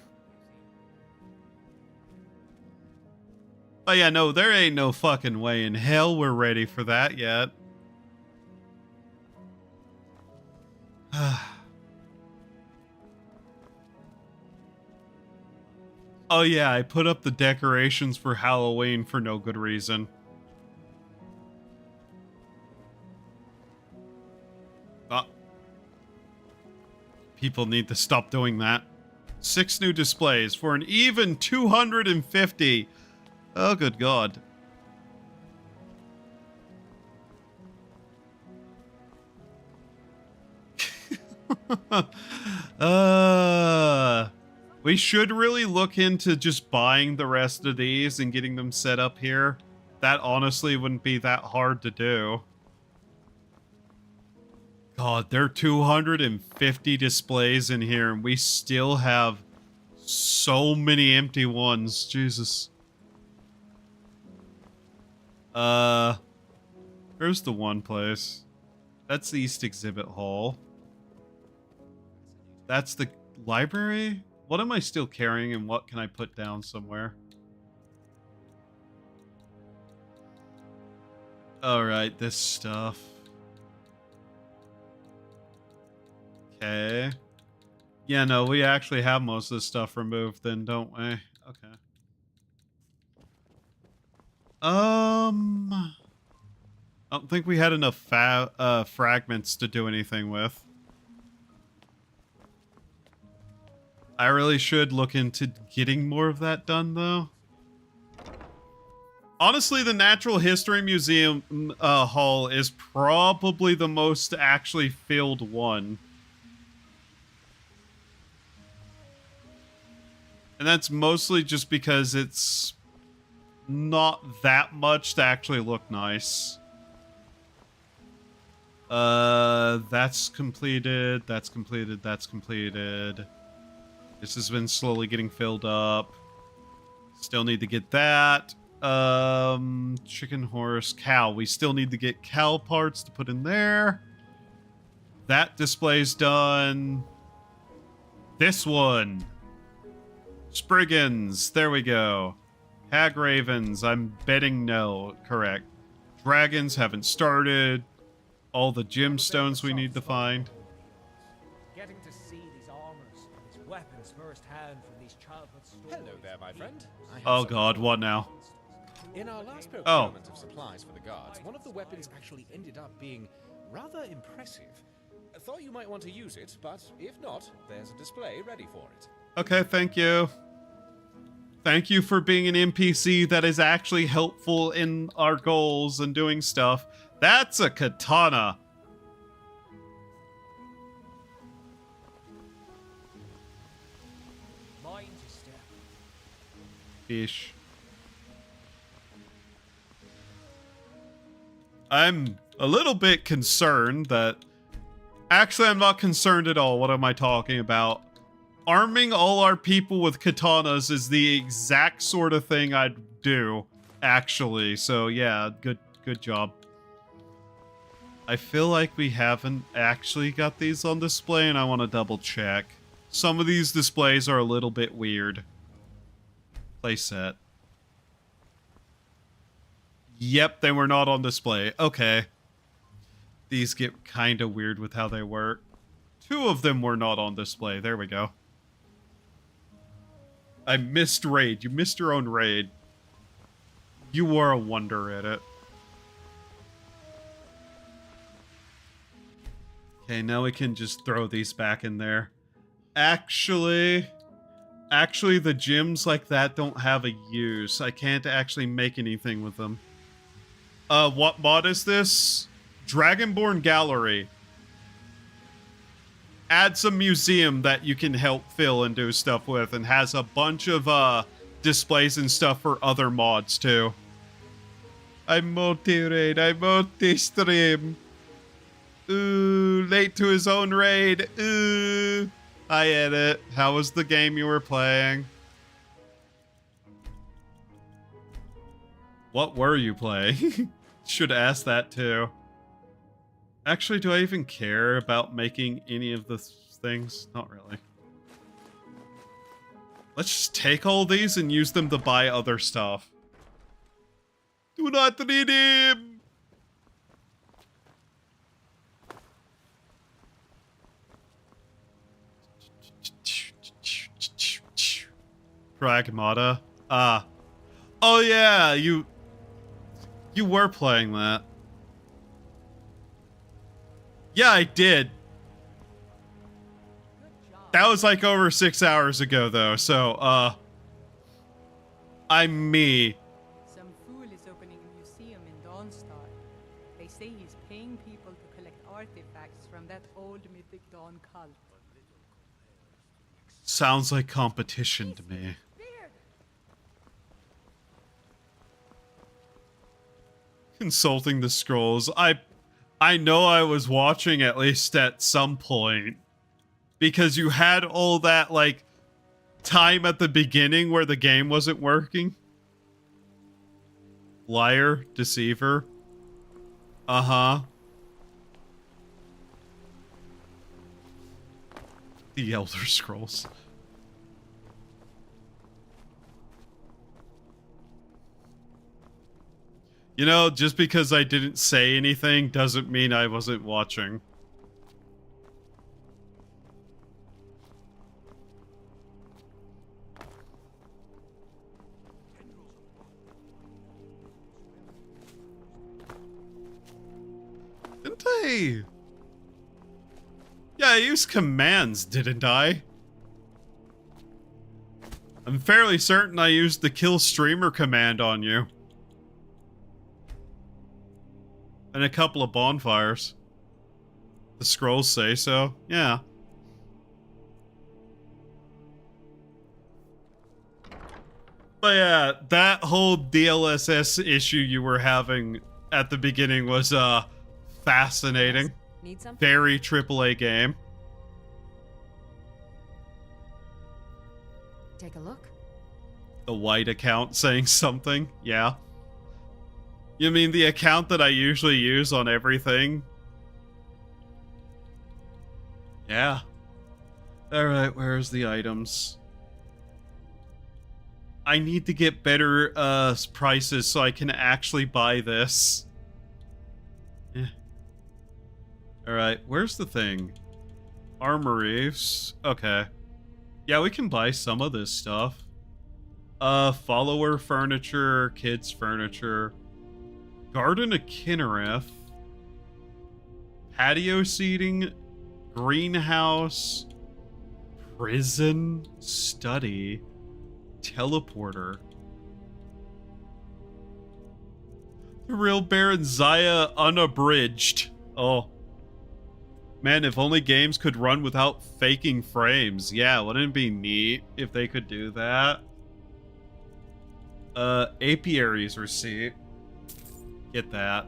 Oh yeah, no, there ain't no fucking way in hell we're ready for that yet. Oh yeah, I put up the decorations for Halloween for no good reason. People need to stop doing that. 6 new displays for an even 250. Oh, good God. We should really look into just buying the rest of these and getting them set up here. That honestly wouldn't be that hard to do. God, there are 250 displays in here, and we still have so many empty ones. Jesus. Where's the one place? That's the East Exhibit Hall. That's the library? What am I still carrying, and what can I put down somewhere? Alright, this stuff. Okay. Yeah, no, we actually have most of this stuff removed then, don't we? Okay. I don't think we had enough fragments to do anything with. I really should look into getting more of that done, though. Honestly, the Natural History Museum hall is probably the most actually filled one. And that's mostly just because it's not that much to actually look nice. That's completed, that's completed, that's completed. This has been slowly getting filled up. Still need to get that. Chicken, horse, cow. We still need to get cow parts to put in there. That display's done. This one. Spriggans. There we go. Hag ravens. I'm betting no. Correct. Dragons haven't started. All the gemstones we need to find. Getting to see these armors and these weapons firsthand from these childhood stories. Hello there, my friend. Oh God, what now? In our last procurement of supplies for the guards, one of the weapons actually ended up being rather impressive. I thought you might want to use it, but if not, there's a display ready for it. Okay, thank you. Thank you for being an NPC that is actually helpful in our goals and doing stuff. That's a katana. Mind your step. Ish. I'm a little bit concerned that... Actually, I'm not concerned at all. What am I talking about? Arming all our people with katanas is the exact sort of thing I'd do, actually. So yeah, good job. I feel like we haven't actually got these on display, and I want to double check. Some of these displays are a little bit weird. Playset. Yep, they were not on display. Okay. These get kind of weird with how they work. 2 of them were not on display. There we go. I missed raid. You missed your own raid. You were a wonder at it. Okay, now we can just throw these back in there. Actually, the gems like that don't have a use. I can't actually make anything with them. What mod is this? Dragonborn Gallery. Adds a museum that you can help fill and do stuff with, and has a bunch of displays and stuff for other mods too. I'm multi-raid, I'm multi-stream. Ooh, late to his own raid. Ooh. I edit. How was the game you were playing? What were you playing? Should ask that too. Actually, do I even care about making any of the things? Not really. Let's just take all these and use them to buy other stuff. Do not read him! Pragmata. Ah. Oh yeah, you were playing that. Yeah, I did. That was like over 6 hours ago though, so I'm me. Some fool is opening a museum in Dawnstar. They say he's paying people to collect artifacts from that old mythic Dawn cult. Sounds like competition to me. Consulting the scrolls. I know I was watching at least at some point. Because you had all that, like, time at the beginning where the game wasn't working. Liar, deceiver. Uh-huh. The Elder Scrolls. You know, just because I didn't say anything doesn't mean I wasn't watching. Didn't I? Yeah, I used commands, didn't I? I'm fairly certain I used the kill streamer command on you. And a couple of bonfires. The scrolls say so. Yeah. But yeah, that whole DLSS issue you were having at the beginning was fascinating. Need something? Very AAA game. Take a look. The white account saying something. Yeah. You mean the account that I usually use on everything? Yeah. Alright, where's the items? I need to get better prices so I can actually buy this. Yeah. Alright, where's the thing? Armories. Okay. Yeah, we can buy some of this stuff. Follower furniture, kids furniture. Garden of Kinnereth. Patio seating. Greenhouse. Prison. Study. Teleporter. The real Baron Zaya unabridged. Oh. Man, if only games could run without faking frames. Yeah, wouldn't it be neat if they could do that? Apiaries receipt. Get that.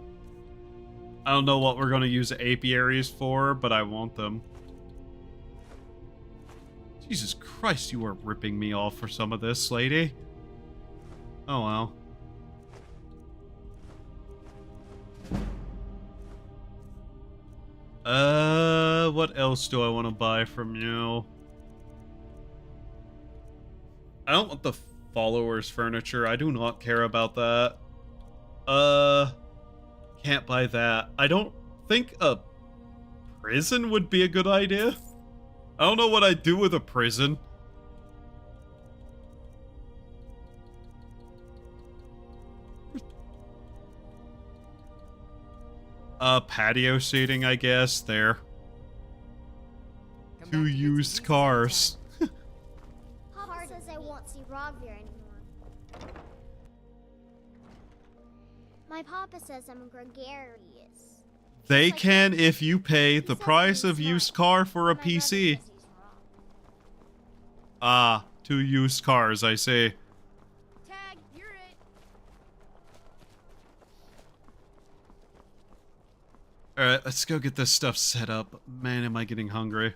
I don't know what we're going to use apiaries for, but I want them. Jesus Christ, you are ripping me off for some of this, lady. Oh well. What else do I want to buy from you? I don't want the followers furniture. I do not care about that. Can't buy that. I don't think a prison would be a good idea. I don't know what I'd do with a prison. Patio seating, I guess. There. 2 used cars. Papa says I won't see Rogvir anymore. My papa says I'm gregarious. They can if you pay the price of used car for a PC. Ah, 2 used cars, I say. Tag, you're it. Alright, let's go get this stuff set up. Man, am I getting hungry.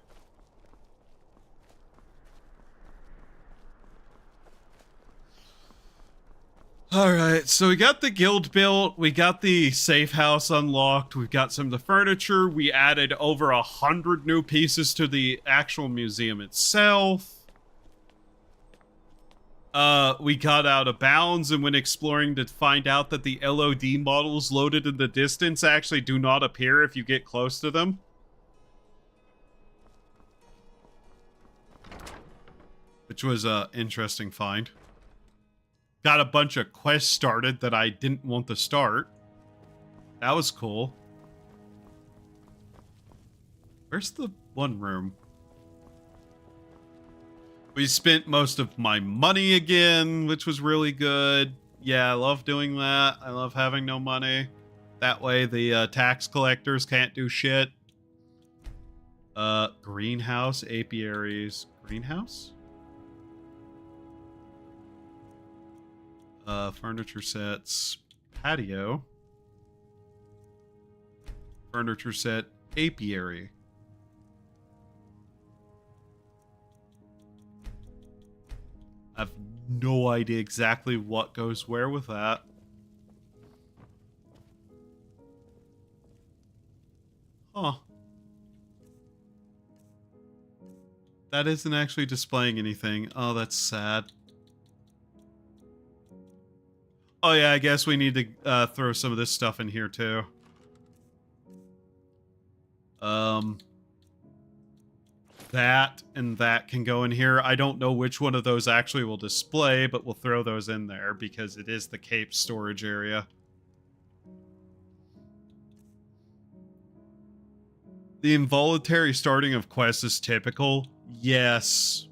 Alright, so we got the guild built, we got the safe house unlocked, we've got some of the furniture, we added over 100 new pieces to the actual museum itself. we got out of bounds and went exploring to find out that the LOD models loaded in the distance actually do not appear if you get close to them. Which was an interesting find. Got a bunch of quests started that I didn't want to start. That was cool. Where's the one room? We spent most of my money again, which was really good. Yeah, I love doing that. I love having no money. That way the tax collectors can't do shit. Greenhouse, apiaries. Greenhouse? Furniture sets. Patio. Furniture set. Apiary. I have no idea exactly what goes where with that. Huh. That isn't actually displaying anything. Oh, that's sad. Oh yeah, I guess we need to throw some of this stuff in here too. That and that can go in here. I don't know which one of those actually will display, but we'll throw those in there because it is the cape storage area. The involuntary starting of quests is typical. Yes.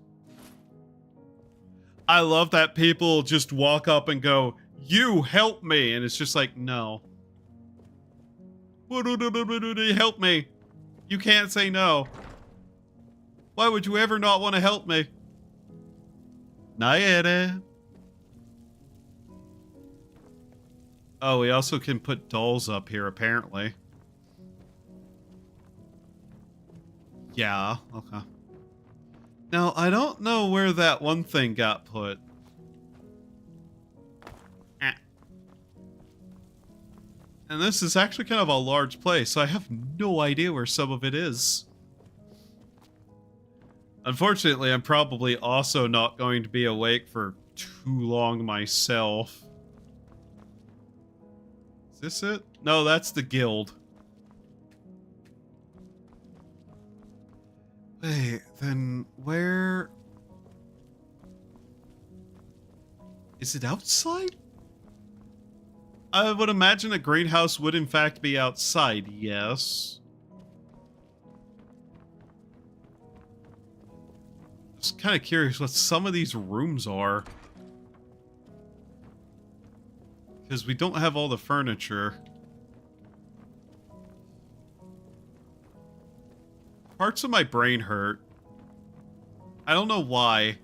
I love that people just walk up and go, "You help me," and it's just like, no. Help me. You can't say no. Why would you ever not want to help me? Naere. Oh, we also can put dolls up here, apparently. Yeah, okay. Now, I don't know where that one thing got put. And this is actually kind of a large place, so I have no idea where some of it is. Unfortunately, I'm probably also not going to be awake for too long myself. Is this it? No, that's the guild. Wait, then where... Is it outside? I would imagine a greenhouse would in fact be outside, yes. Just kind of curious what some of these rooms are. Because we don't have all the furniture. Parts of my brain hurt. I don't know why.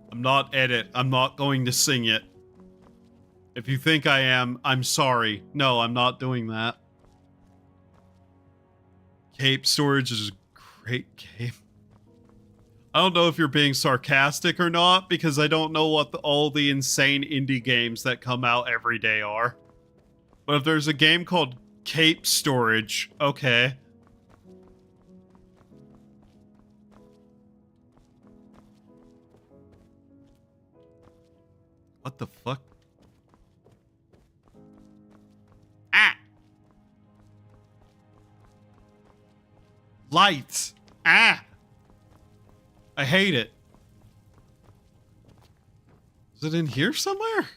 I'm not Edit. I'm not going to sing it. If you think I am, I'm sorry. No, I'm not doing that. Cape storage is a great game. I don't know if you're being sarcastic or not, because I don't know what all the insane indie games that come out every day are. But if there's a game called Cape Storage, okay. What the fuck? Ah! Lights! Ah! I hate it. Is it in here somewhere?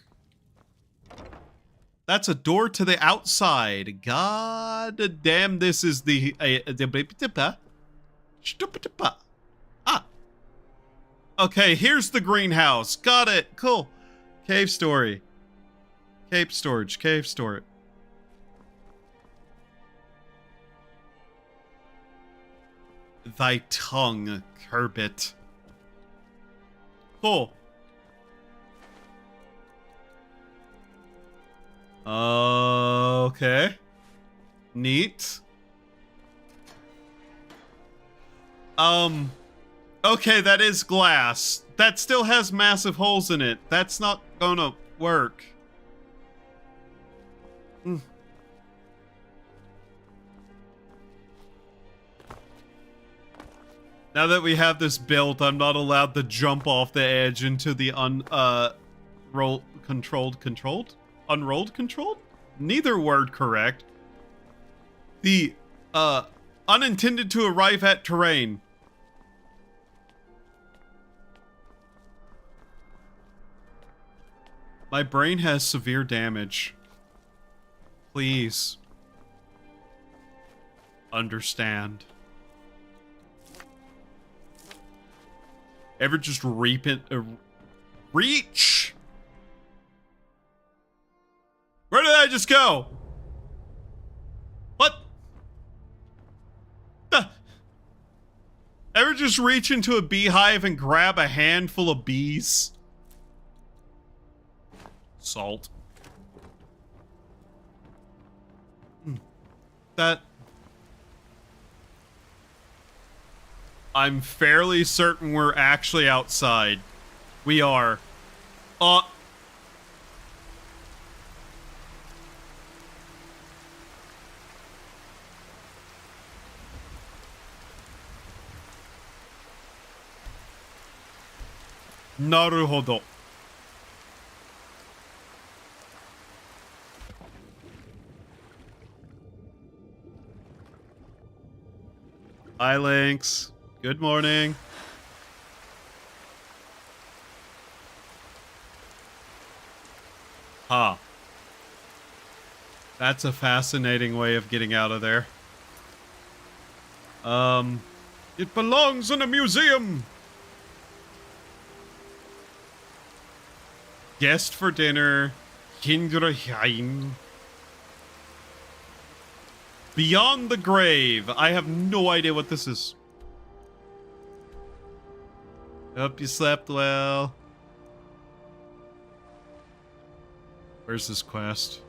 That's a door to the outside. God damn, this is the... Ah! Okay, here's the greenhouse. Got it. Cool. Cave story. Cape storage. Cave storage. Thy tongue, Kerbit. Cool. Okay. Neat. Okay, that is glass. That still has massive holes in it. That's not gonna work. Now that we have this built, I'm not allowed to jump off the edge into the unrolled controlled? Neither word correct. The unintended to arrive at terrain. My brain has severe damage. Please. Understand. Ever just reach? Where did I just go? What? Ever just reach into a beehive and grab a handful of bees? Salt. That... I'm fairly certain we're actually outside. We are. Naruhodo. Hi, Lynx. Good morning. Huh. That's a fascinating way of getting out of there. It belongs in a museum. Guest for dinner. Kinderheim. Beyond the grave. I have no idea what this is. Hope you slept well. Where's this quest?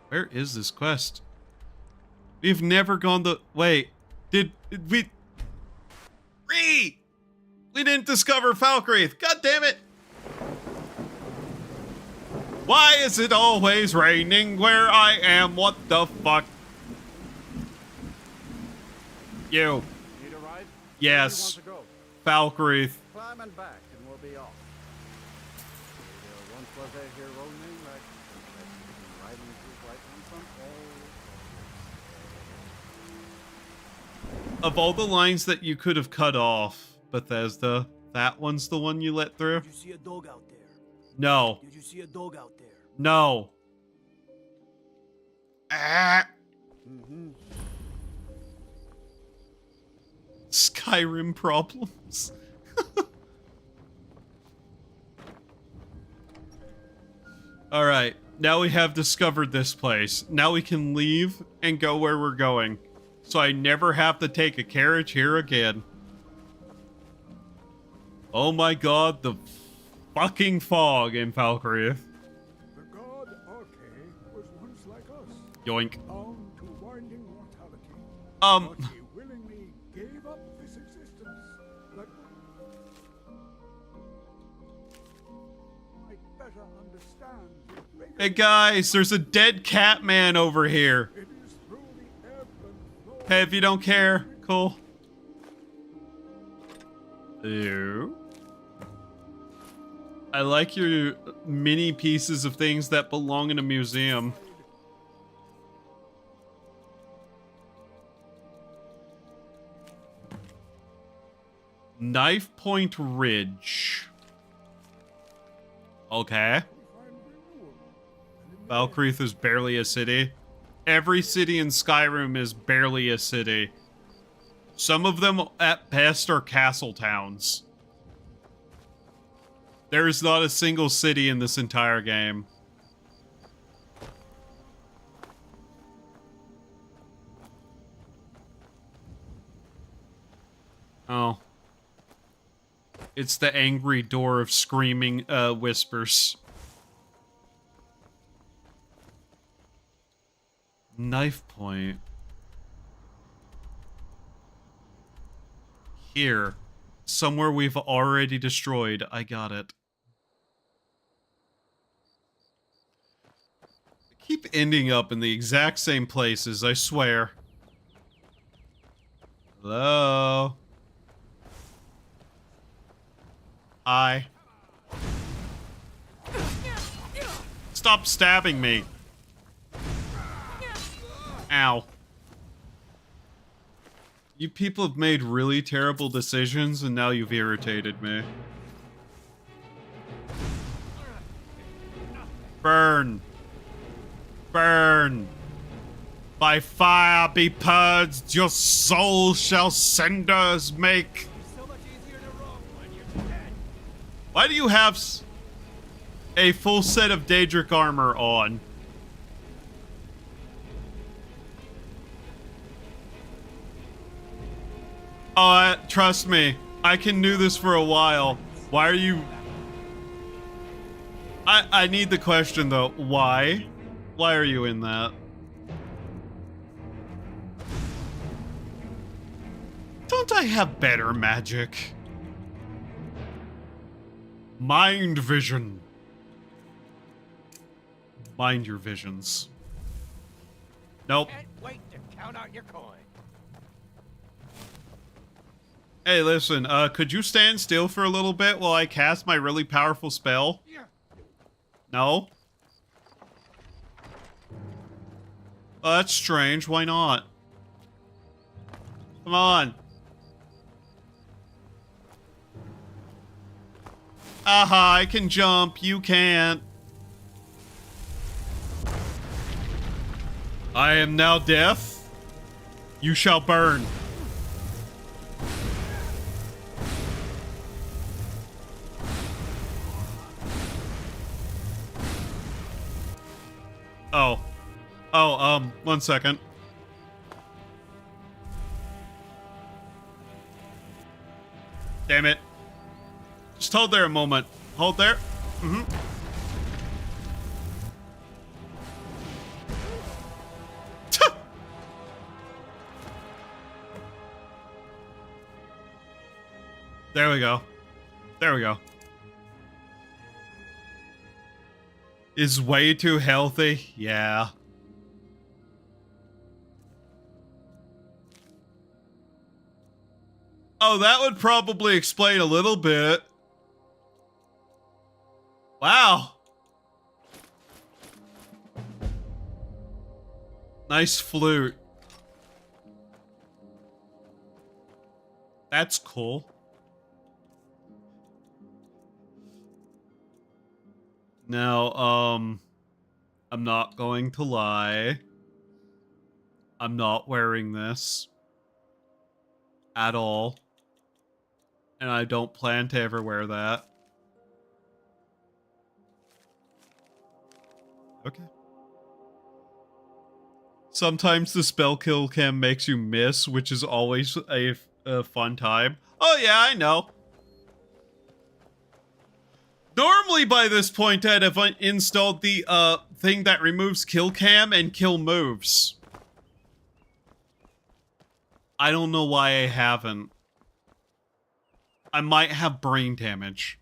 Where is this quest? We've never gone the... Wait. Did we... We didn't discover Falkreath. God damn it. Why is it always raining where I am? What the fuck? You. Need a ride? Yes. Where do you want to go? Falkreath. Climb and back, and we'll be off. There once was a hero named like riding his right hand from all. Of all the lines that you could have cut off, Bethesda, that one's the one you let through? Did you see a dog out there? No. Did you see a dog out there? No. Skyrim problems. Alright, now we have discovered this place. Now we can leave and go where we're going. So I never have to take a carriage here again. Oh my god, the fucking fog in Falkreath. The god Arche was once like us. Yoink. Bound to winding mortality. But he willingly gave up this existence. But I better understand. Hey guys, there's a dead cat man over here. Hey, if you don't care, cool. Ew. I like your mini pieces of things that belong in a museum. Knife Point Ridge. Okay. Falkreath is barely a city. Every city in Skyrim is barely a city. Some of them, at best, are castle towns. There is not a single city in this entire game. Oh. It's the angry door of screaming whispers. Knife point. Here. Somewhere we've already destroyed. I got it. I keep ending up in the exact same places, I swear. Hello? Hi. Stop stabbing me. Ow. You people have made really terrible decisions and now you've irritated me. Burn. Burn. By fire be purged, your soul shall cinders make. Why do you have a full set of Daedric armor on? Trust me, I can do this for a while. Why are you... I need the question though. Why? Why are you in that? Don't I have better magic? Mind vision. Mind your visions. Nope. Can't wait to count out your coin. Hey, listen, could you stand still for a little bit while I cast my really powerful spell? No? Oh, that's strange. Why not? Come on. Aha, I can jump. You can't. I am now death. You shall burn. Oh, 1 second. Damn it. Just hold there a moment. Hold there. Mm-hmm. There we go. There we go. Is way too healthy? Yeah. Oh, that would probably explain a little bit. Wow. Nice flute. That's cool. Now, I'm not going to lie. I'm not wearing this at all. And I don't plan to ever wear that. Okay. Sometimes the spell kill cam makes you miss, which is always a fun time. Oh yeah, I know. Normally by this point I'd have installed the thing that removes kill cam and kill moves. I don't know why I haven't. I might have brain damage.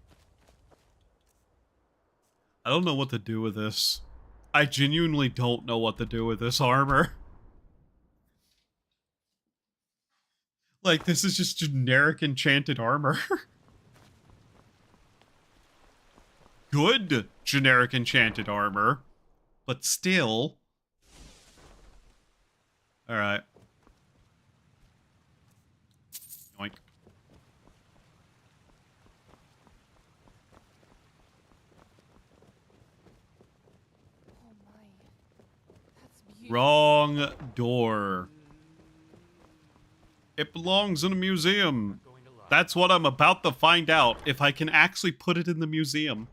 I don't know what to do with this. I genuinely don't know what to do with this armor. Like, this is just generic enchanted armor. Good generic enchanted armor, but still. Alright. Yoink. Wrong door. It belongs in a museum. That's what I'm about to find out, if I can actually put it in the museum.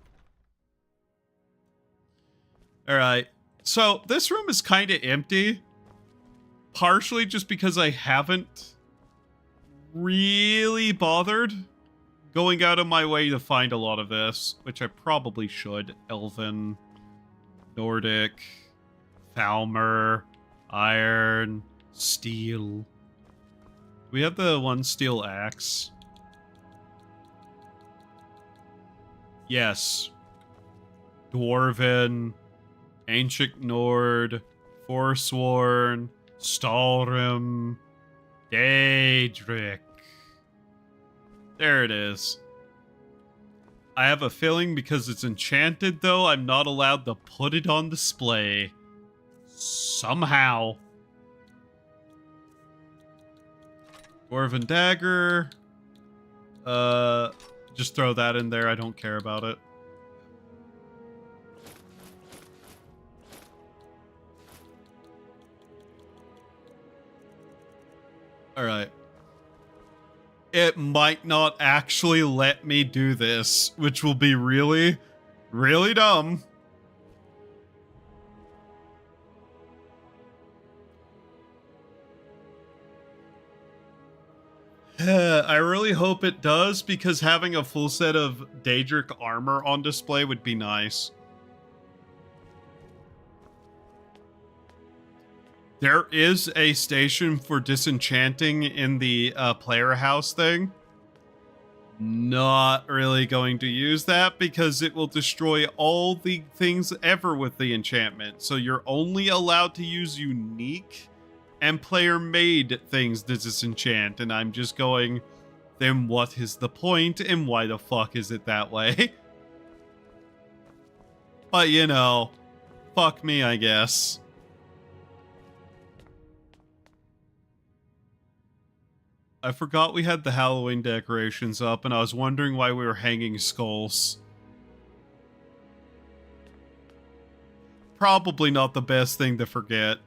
Alright, so this room is kind of empty. Partially just because I haven't really bothered going out of my way to find a lot of this, which I probably should. Elven, Nordic, Falmer, Iron, Steel. We have the one steel axe. Yes. Dwarven, Ancient Nord, Forsworn, Stalrim, Daedric. There it is. I have a feeling because it's enchanted, though, I'm not allowed to put it on display. Somehow. Dwarven Dagger. Just throw that in there. I don't care about it. Alright. It might not actually let me do this, which will be really, really dumb. I really hope it does, because having a full set of Daedric armor on display would be nice. There is a station for disenchanting in the player house thing. Not really going to use that because it will destroy all the things ever with the enchantment. So you're only allowed to use unique and player-made things to disenchant. And I'm just going, then what is the point and why the fuck is it that way? But you know, fuck me, I guess. I forgot we had the Halloween decorations up, and I was wondering why we were hanging skulls. Probably not the best thing to forget.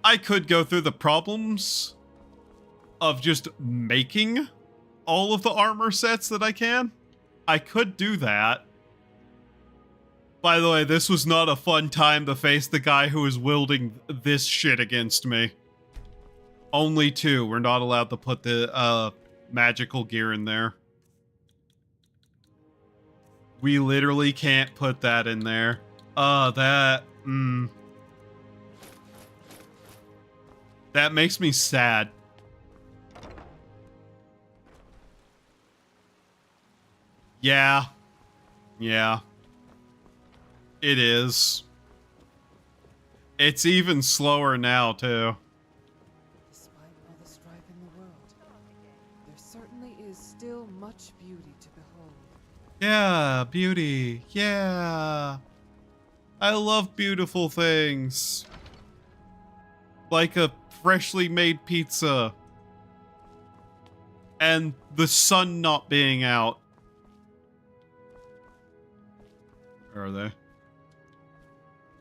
I could go through the problems of just making all of the armor sets that I can. I could do that. By the way, this was not a fun time to face the guy who was wielding this shit against me. Only 2. We're not allowed to put the magical gear in there. We literally can't put that in there. That makes me sad. Yeah. Yeah. It is. It's even slower now, too. Still much beauty to behold. Yeah, beauty. Yeah. I love beautiful things. Like a freshly made pizza. And the sun not being out. Where are they?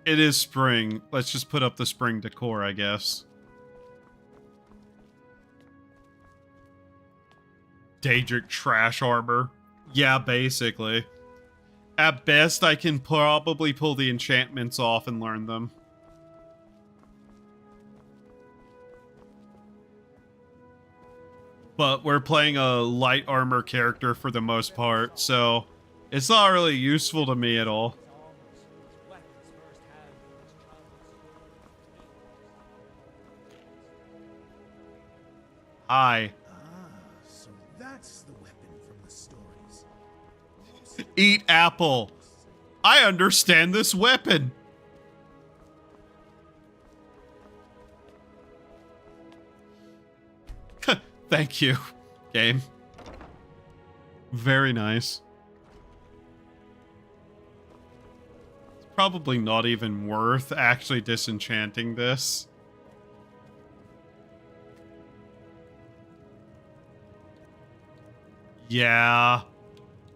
It is spring. Let's just put up the spring decor, I guess. Daedric trash armor. Yeah, basically. At best, I can probably pull the enchantments off and learn them. But we're playing a light armor character for the most part, so it's not really useful to me at all. Hi. That's the weapon from the stories. Eat apple. I understand this weapon. Thank you, game. Very nice. It's probably not even worth actually disenchanting this. Yeah.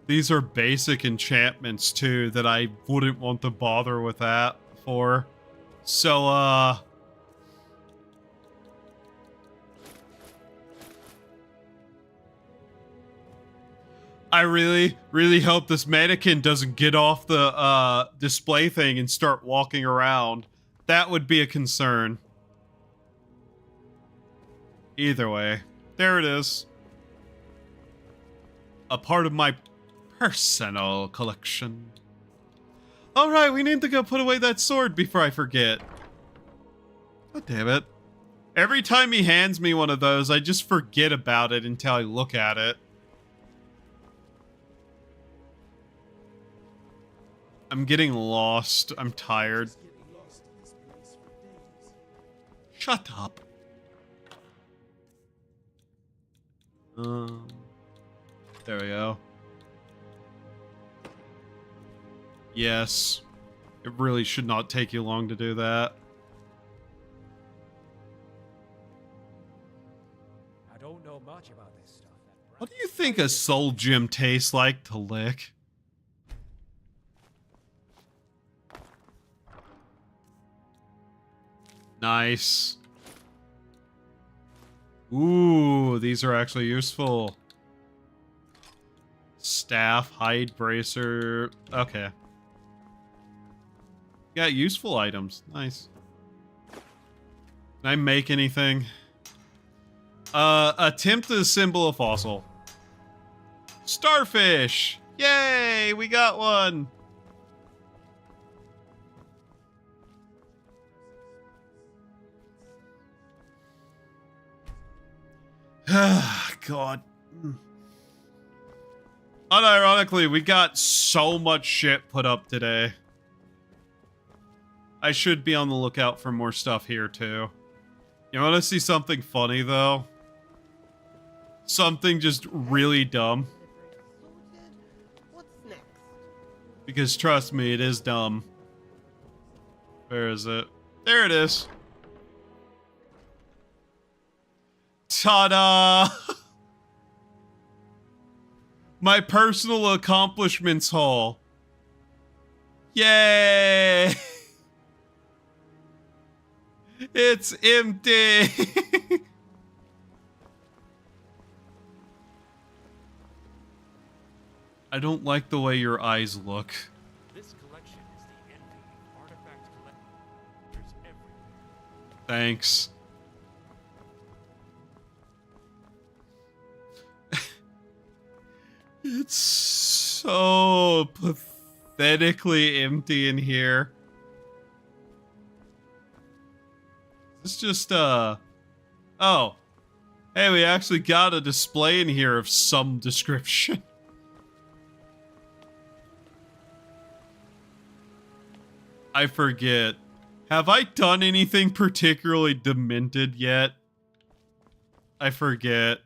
These are basic enchantments, too, that I wouldn't want to bother with that for. So, I really, really hope this mannequin doesn't get off the, display thing and start walking around. That would be a concern. Either way. There it is. A part of my personal collection. Alright, we need to go put away that sword before I forget. God damn it. Every time he hands me one of those, I just forget about it until I look at it. I'm getting lost. I'm tired. Shut up. There we go. Yes. It really should not take you long to do that. I don't know much about this stuff. What do you think a soul gem tastes like to lick? Nice. Ooh, these are actually useful. Staff, hide bracer. Okay. Got useful items. Nice. Can I make anything? Attempt to assemble a fossil. Starfish! Yay! We got one! God. Unironically, we got so much shit put up today. I should be on the lookout for more stuff here, too. You want to see something funny, though? Something just really dumb. What's next? Because trust me, it is dumb. Where is it? There it is. Ta-da! My personal accomplishments haul. Yay! It's empty! I don't like the way your eyes look. This collection is the envy of artifact collectors everywhere. Thanks. It's so pathetically empty in here. It's just, oh. Hey, we actually got a display in here of some description. I forget. Have I done anything particularly demented yet? I forget.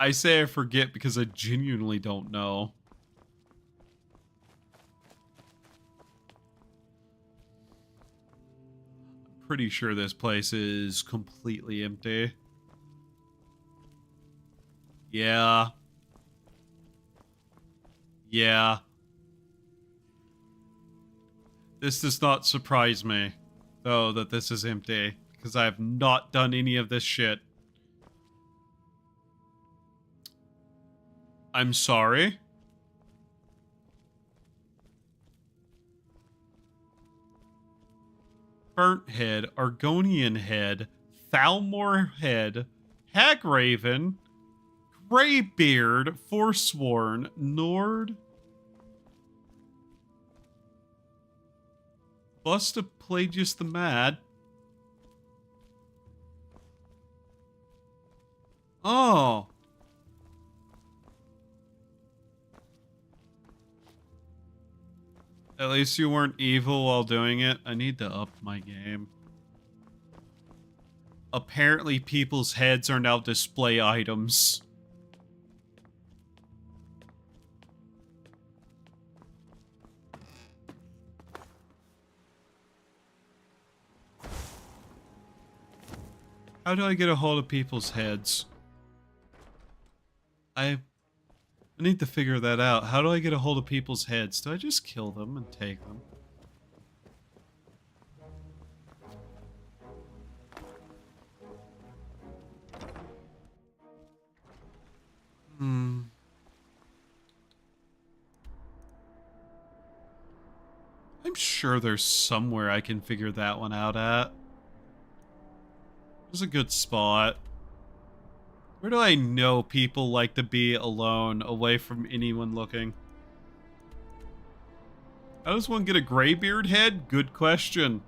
I say I forget because I genuinely don't know. I'm pretty sure this place is completely empty. Yeah. Yeah. This does not surprise me, though, that this is empty, because I have not done any of this shit. I'm sorry. Burnt Head, Argonian Head, Thalmor Head, Hagraven, Greybeard, Forsworn, Nord, Bust of Pelagius the Mad. Oh. At least you weren't evil while doing it. I need to up my game. Apparently people's heads are now display items. How do I get a hold of people's heads? I need to figure that out. How do I get a hold of people's heads? Do I just kill them and take them? I'm sure there's somewhere I can figure that one out at. There's a good spot. Where do I know people like to be alone, away from anyone looking? How does one get a Greybeard head? Good question.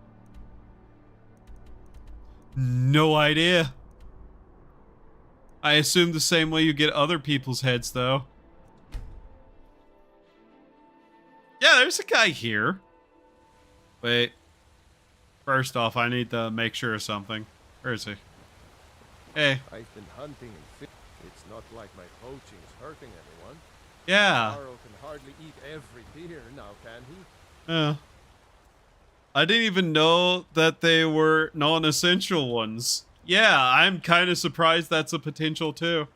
No idea. I assume the same way you get other people's heads, though. Yeah, Yeah, there's a guy here. Wait. First off, I need to make sure of something. Where is he? Hey. I've been hunting and fishing. It's not like my poaching is hurting anyone. Yeah. Carl can hardly eat every deer now, can he? Yeah. I didn't even know that they were non-essential ones. Yeah, I'm kind of surprised that's a potential too.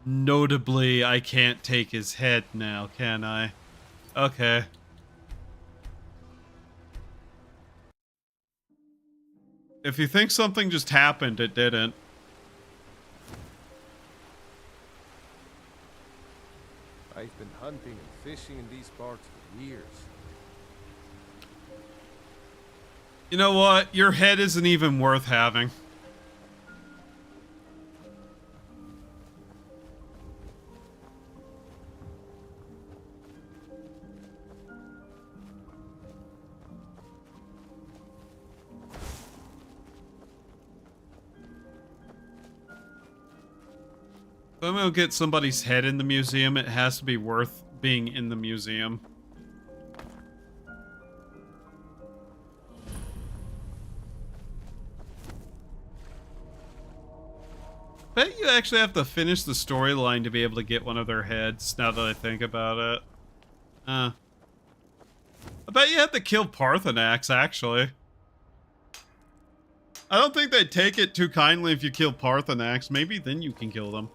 Notably, I can't take his head now, can I? Okay. If you think something just happened, it didn't. I've been hunting and fishing in these parts for years. You know what? Your head isn't even worth having. If I'm gonna get somebody's head in the museum, it has to be worth being in the museum. Bet you actually have to finish the storyline to be able to get one of their heads, now that I think about it. I bet you have to kill Parthenax, actually. I don't think they'd take it too kindly if you kill Parthenax. Maybe then you can kill them.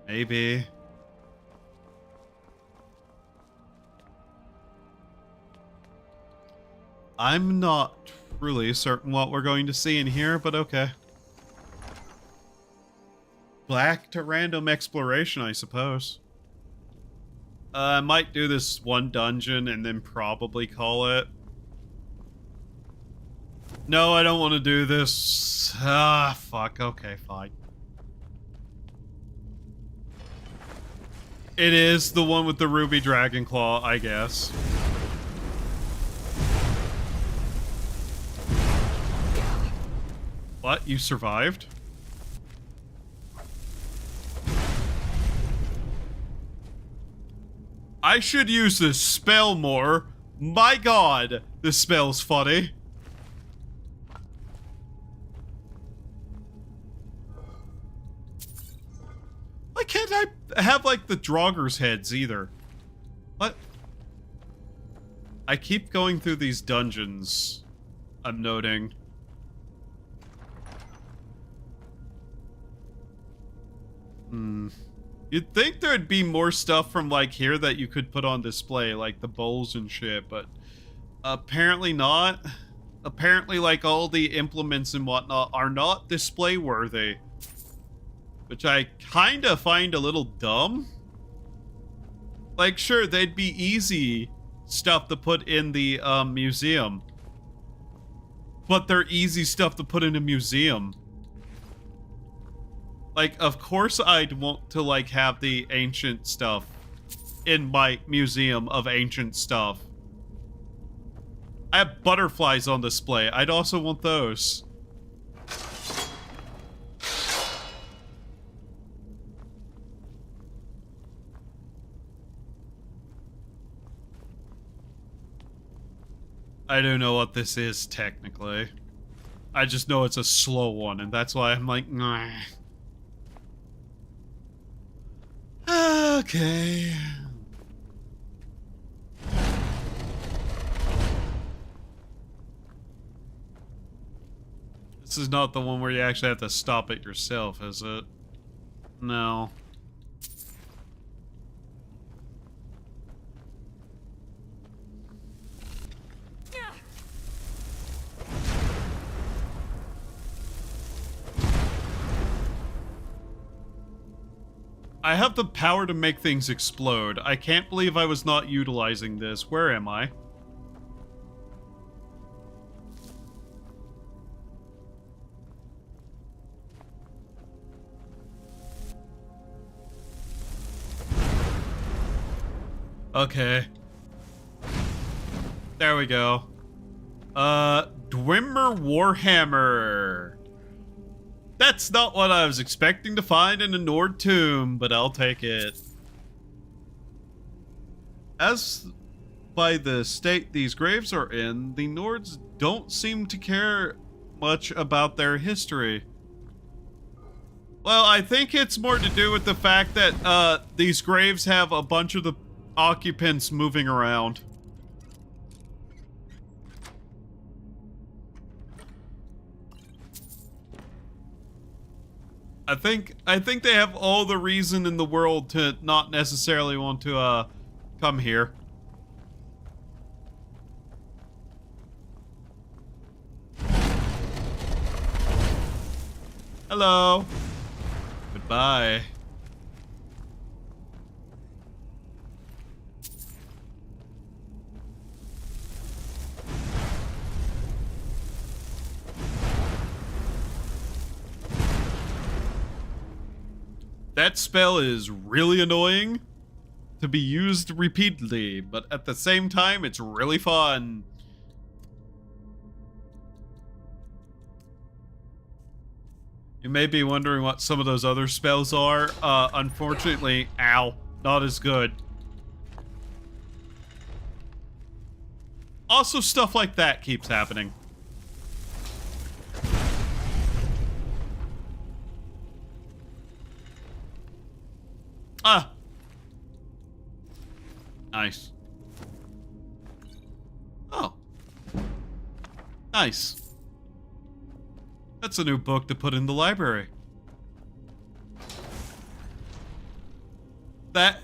Maybe. I'm not truly certain what we're going to see in here, but okay. Back to random exploration, I suppose. I might do this one dungeon and then probably call it. No, I don't want to do this. Ah, fuck. Okay, fine. It is the one with the ruby dragon claw, I guess. What? You survived? I should use this spell more. My god, this spell's funny. Why can't I have, like, the Draugrs heads either? What? I keep going through these dungeons, I'm noting. You'd think there'd be more stuff from, like, here that you could put on display, like the bowls and shit, but apparently not. Apparently, like, all the implements and whatnot are not display worthy. Which I kinda find a little dumb. Like, sure, they'd be easy stuff to put in the museum. But they're easy stuff to put in a museum. Like, of course I'd want to, like, have the ancient stuff in my museum of ancient stuff. I have butterflies on display. I'd also want those. I don't know what this is, technically. I just know it's a slow one, and that's why I'm like, nah. Okay. This is not the one where you actually have to stop it yourself, is it? No. I have the power to make things explode. I can't believe I was not utilizing this. Where am I? Okay. There we go. Dwemer Warhammer. That's not what I was expecting to find in a Nord tomb, but I'll take it. As by the state these graves are in, the Nords don't seem to care much about their history. Well, I think it's more to do with the fact that these graves have a bunch of the occupants moving around. I think they have all the reason in the world to not necessarily want to come here. Hello. Goodbye. That spell is really annoying to be used repeatedly, but at the same time, it's really fun. You may be wondering what some of those other spells are. Unfortunately, ow, not as good. Also, stuff like that keeps happening. Ah! Nice. Oh. Nice. That's a new book to put in the library. That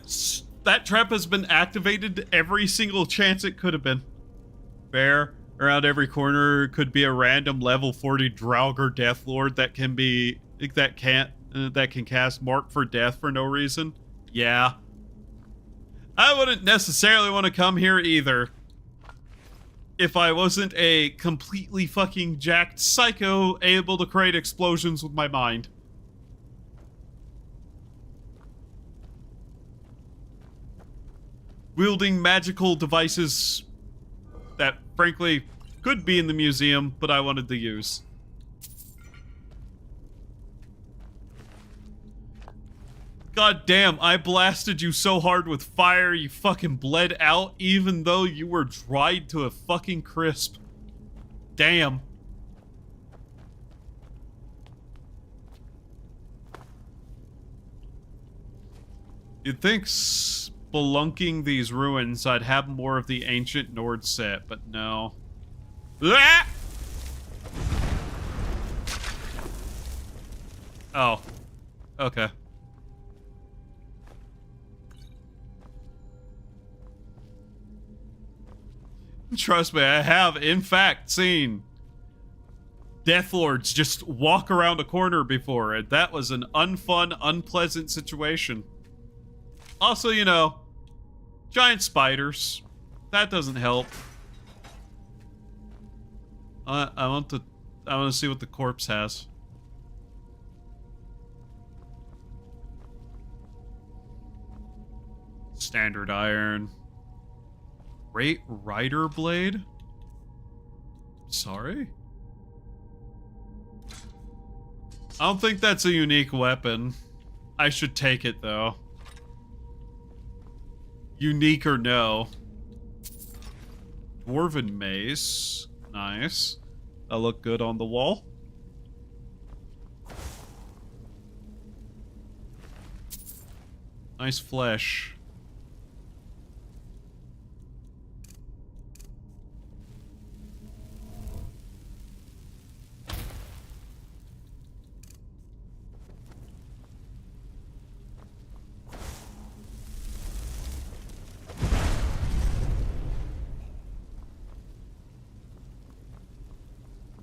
trap has been activated every single chance it could have been. Fair. Around every corner could be a random level 40 Draugr Deathlord that can cast Mark for Death for no reason. Yeah. I wouldn't necessarily want to come here either. If I wasn't a completely fucking jacked psycho able to create explosions with my mind. Wielding magical devices that, frankly, could be in the museum, but I wanted to use. God damn, I blasted you so hard with fire you fucking bled out even though you were dried to a fucking crisp. Damn. You'd think spelunking these ruins I'd have more of the ancient Nord set, but no. Ah! Oh. Okay. Trust me, I have, in fact, seen Deathlords just walk around a corner before, and that was an unfun, unpleasant situation. Also, you know, giant spiders. That doesn't help. I want to see what the corpse has. Standard iron. Great Rider Blade? Sorry? I don't think that's a unique weapon. I should take it, though. Unique or no. Dwarven Mace. Nice. That'll look good on the wall. Nice flesh.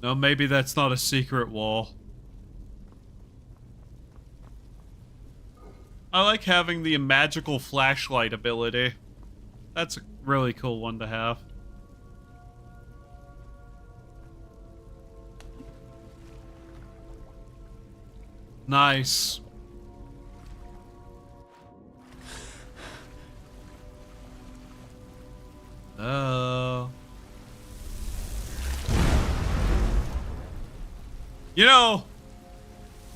No, maybe that's not a secret wall. I like having the magical flashlight ability. That's a really cool one to have. Nice. You know,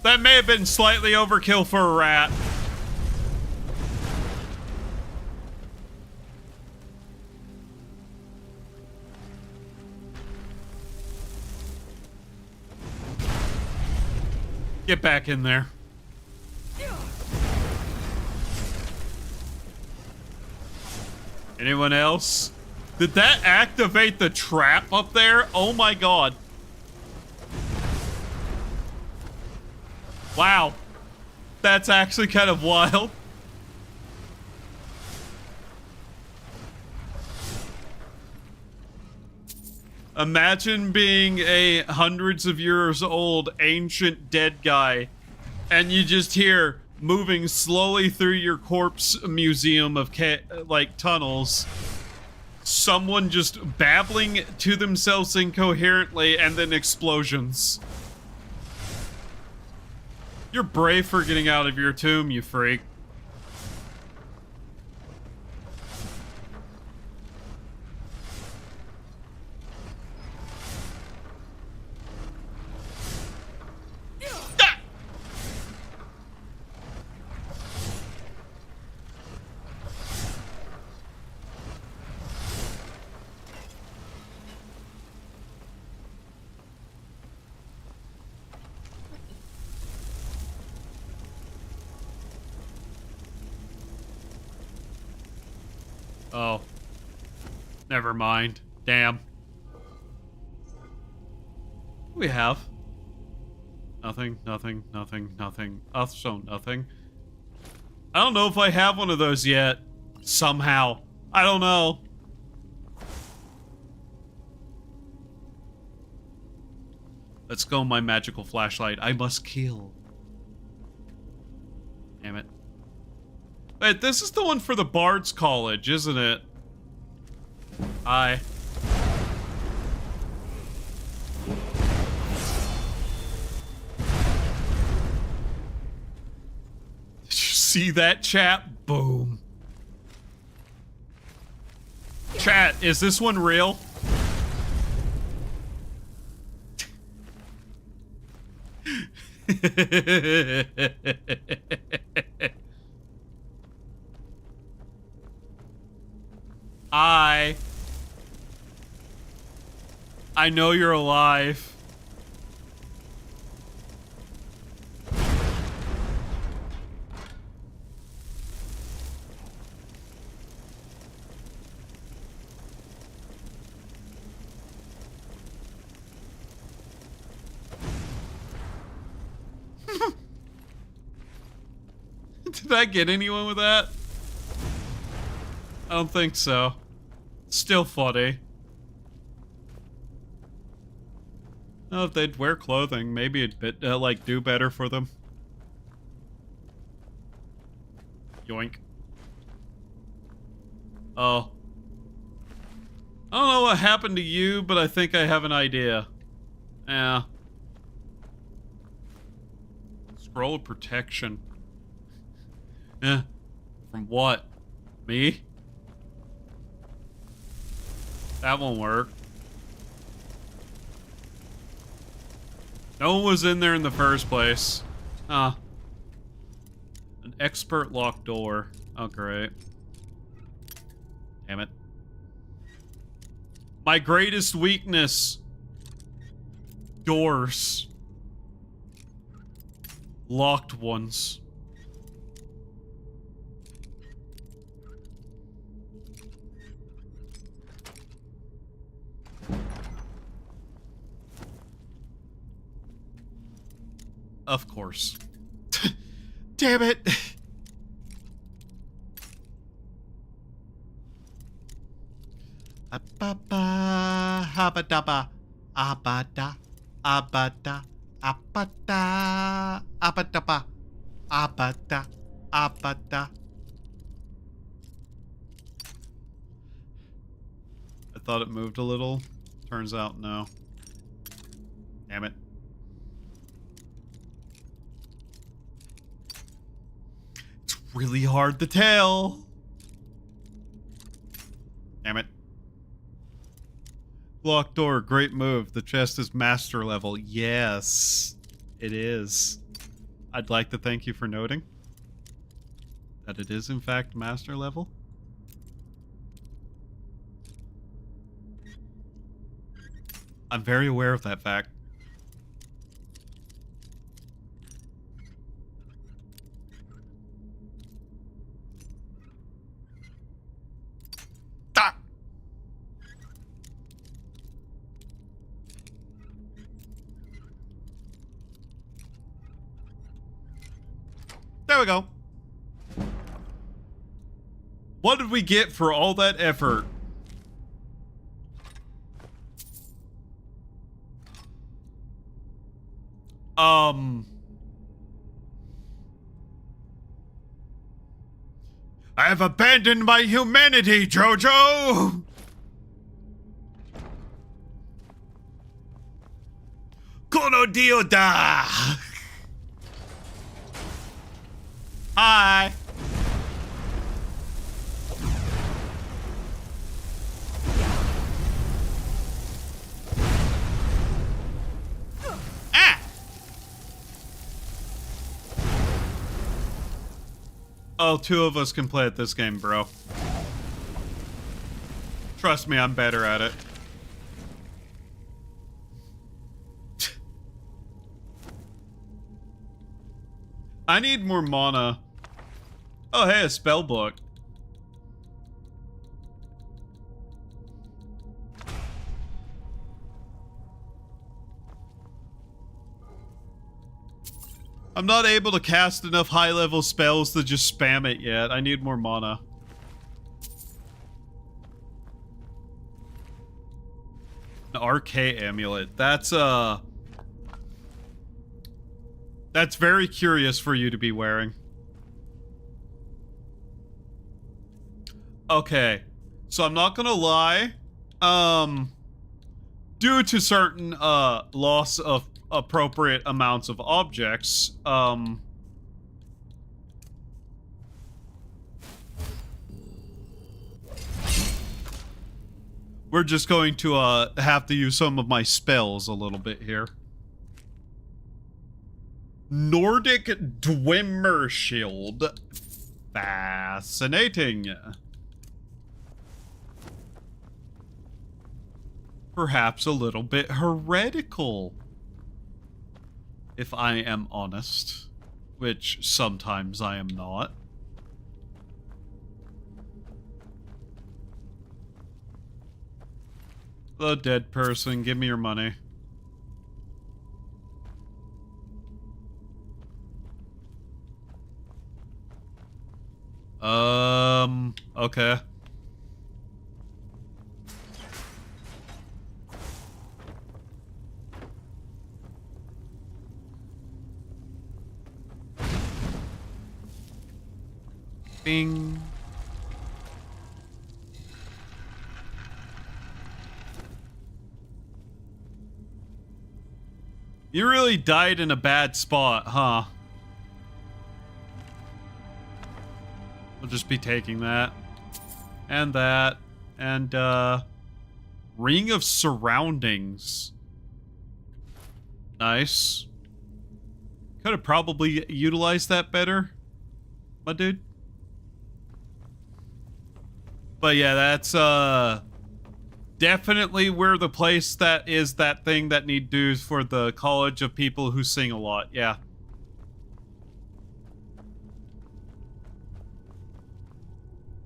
that may have been slightly overkill for a rat. Get back in there. Anyone else? Did that activate the trap up there? Oh my god. Wow. That's actually kind of wild. Imagine being a hundreds of years old ancient dead guy and you just hear moving slowly through your corpse museum of like tunnels, someone just babbling to themselves incoherently and then explosions. You're brave for getting out of your tomb, you freak. Oh. Never mind. Damn. What do we have? Nothing, nothing, nothing, nothing. Also nothing. I don't know if I have one of those yet. Somehow. I don't know. Let's go, my magical flashlight. I must kill. Damn it. Wait, this is the one for the Bard's College, isn't it? Hi. Did you see that, chat? Boom. Chat, is this one real? I know you're alive. Did I get anyone with that? I don't think so. Still funny. Oh, if they'd wear clothing, maybe it'd like do better for them. Yoink. Oh. I don't know what happened to you, but I think I have an idea. Yeah. Scroll of protection. Eh. From what? Me? That won't work. No one was in there in the first place. Huh. An expert locked door. Oh, great. Damn it. My greatest weakness. Doors. Locked ones. Of course. Damn it. Ababa, habadaba, abada, abada, abada, abadaba, abada, abada. I thought it moved a little. Turns out no. Damn it. Really hard to tell. Damn it. Locked door, great move. The chest is master level. Yes, it is. I'd like to thank you for noting that it is in fact master level. I'm very aware of that fact. Ah! There we go. What did we get for all that effort? I have abandoned my humanity, Jojo! Kono dio da! Hi! Oh, two of us can play at this game, bro. Trust me, I'm better at it. I need more mana. Oh, hey, a spell book. I'm not able to cast enough high-level spells to just spam it yet. I need more mana. An RK amulet. That's very curious for you to be wearing. Okay. So I'm not gonna lie. Due to certain loss of appropriate amounts of objects, we're just going to have to use some of my spells a little bit here. Nordic Dwemer Shield. Fascinating. Perhaps a little bit heretical, if I am honest, which sometimes I am not. The dead person, give me your money. Okay. Bing. You really died in a bad spot, huh? We'll just be taking that. And that. And, Ring of Surroundings. Nice. Could have probably utilized that better, my dude. But yeah, that's, definitely where the place that is that thing that need dues for the college of people who sing a lot. Yeah.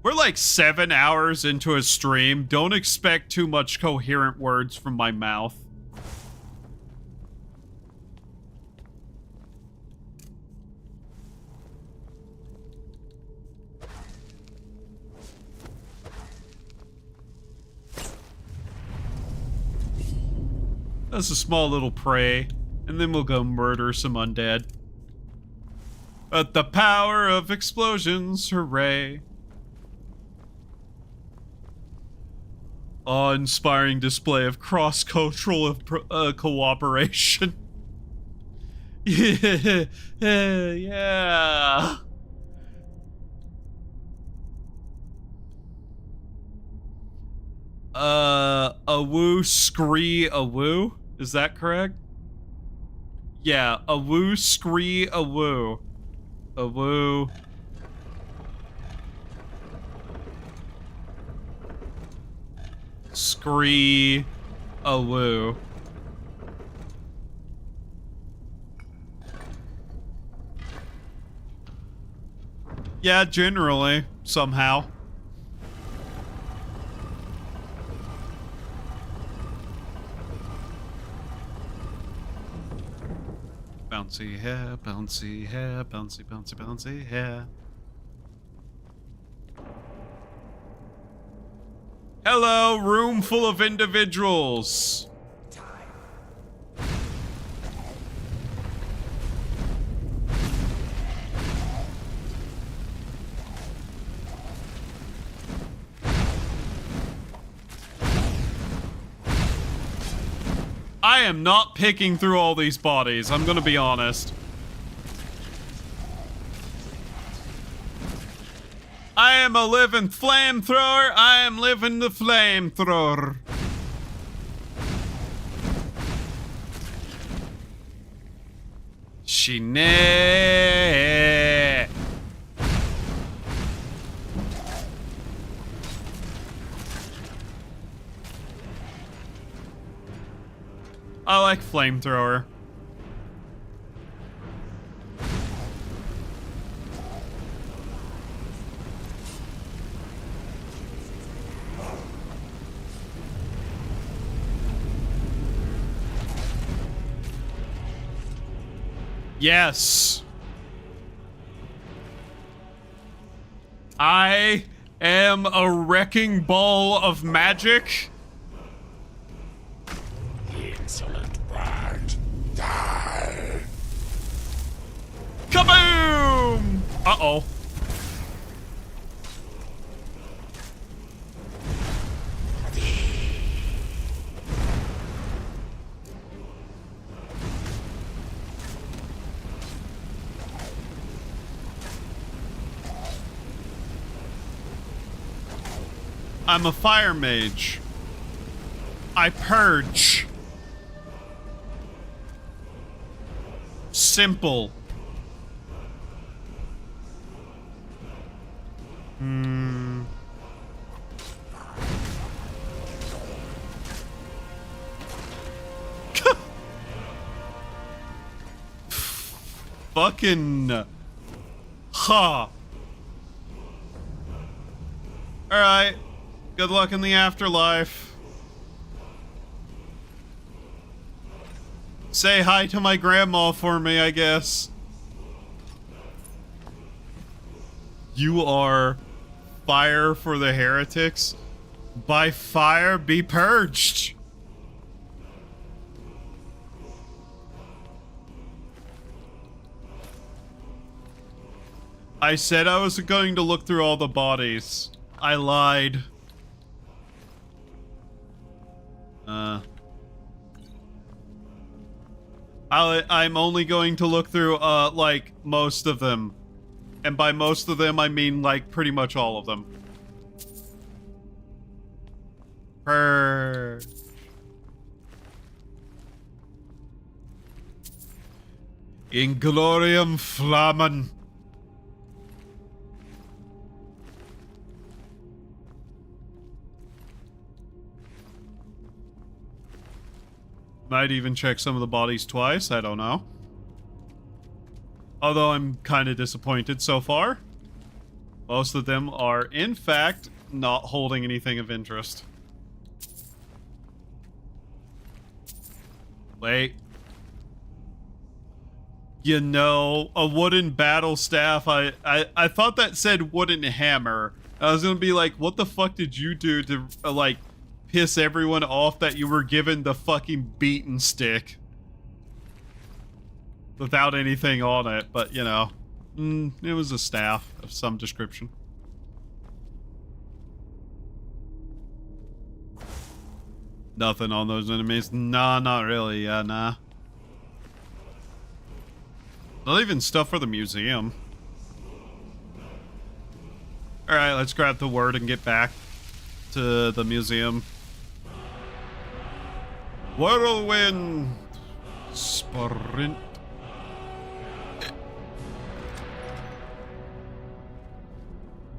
We're like 7 hours into a stream. Don't expect too much coherent words from my mouth. That's a small little prey, and then we'll go murder some undead. But the power of explosions, hooray. Awe-inspiring display of cross-cultural cooperation. Yeah. A woo scree a woo? Is that correct? Yeah, a woo scree a woo. A woo. Scree a woo. Yeah, generally, somehow. Bouncy hair, bouncy hair, bouncy, bouncy, bouncy hair. Hello, room full of individuals. I am not picking through all these bodies, I'm gonna be honest. I am a living flamethrower, I am living the flamethrower. Shine. I like flamethrower. Yes. I am a wrecking ball of magic. Insolent brat. Die. Kaboom! Uh-oh. I'm a fire mage. I purge. Simple. Fucking. Ha. Alright. Good luck in the afterlife. Say hi to my grandma for me, I guess. You are fire for the heretics. By fire be purged. I said I was going to look through all the bodies. I lied. I'm only going to look through, like, most of them. And by most of them, I mean, like, pretty much all of them. Purge. In gloriam flamen. Might even check some of the bodies twice, I don't know. Although I'm kind of disappointed so far. Most of them are, in fact, not holding anything of interest. Wait. You know, a wooden battle staff, I thought that said wooden hammer. I was gonna be like, what the fuck did you do to, like, piss everyone off that you were given the fucking beaten stick without anything on it, but you know, it was a staff of some description. Nothing on those enemies. Nah, not really. Yeah, nah. Not even stuff for the museum. Alright, let's grab the word and get back to the museum. Whirlwind sprint.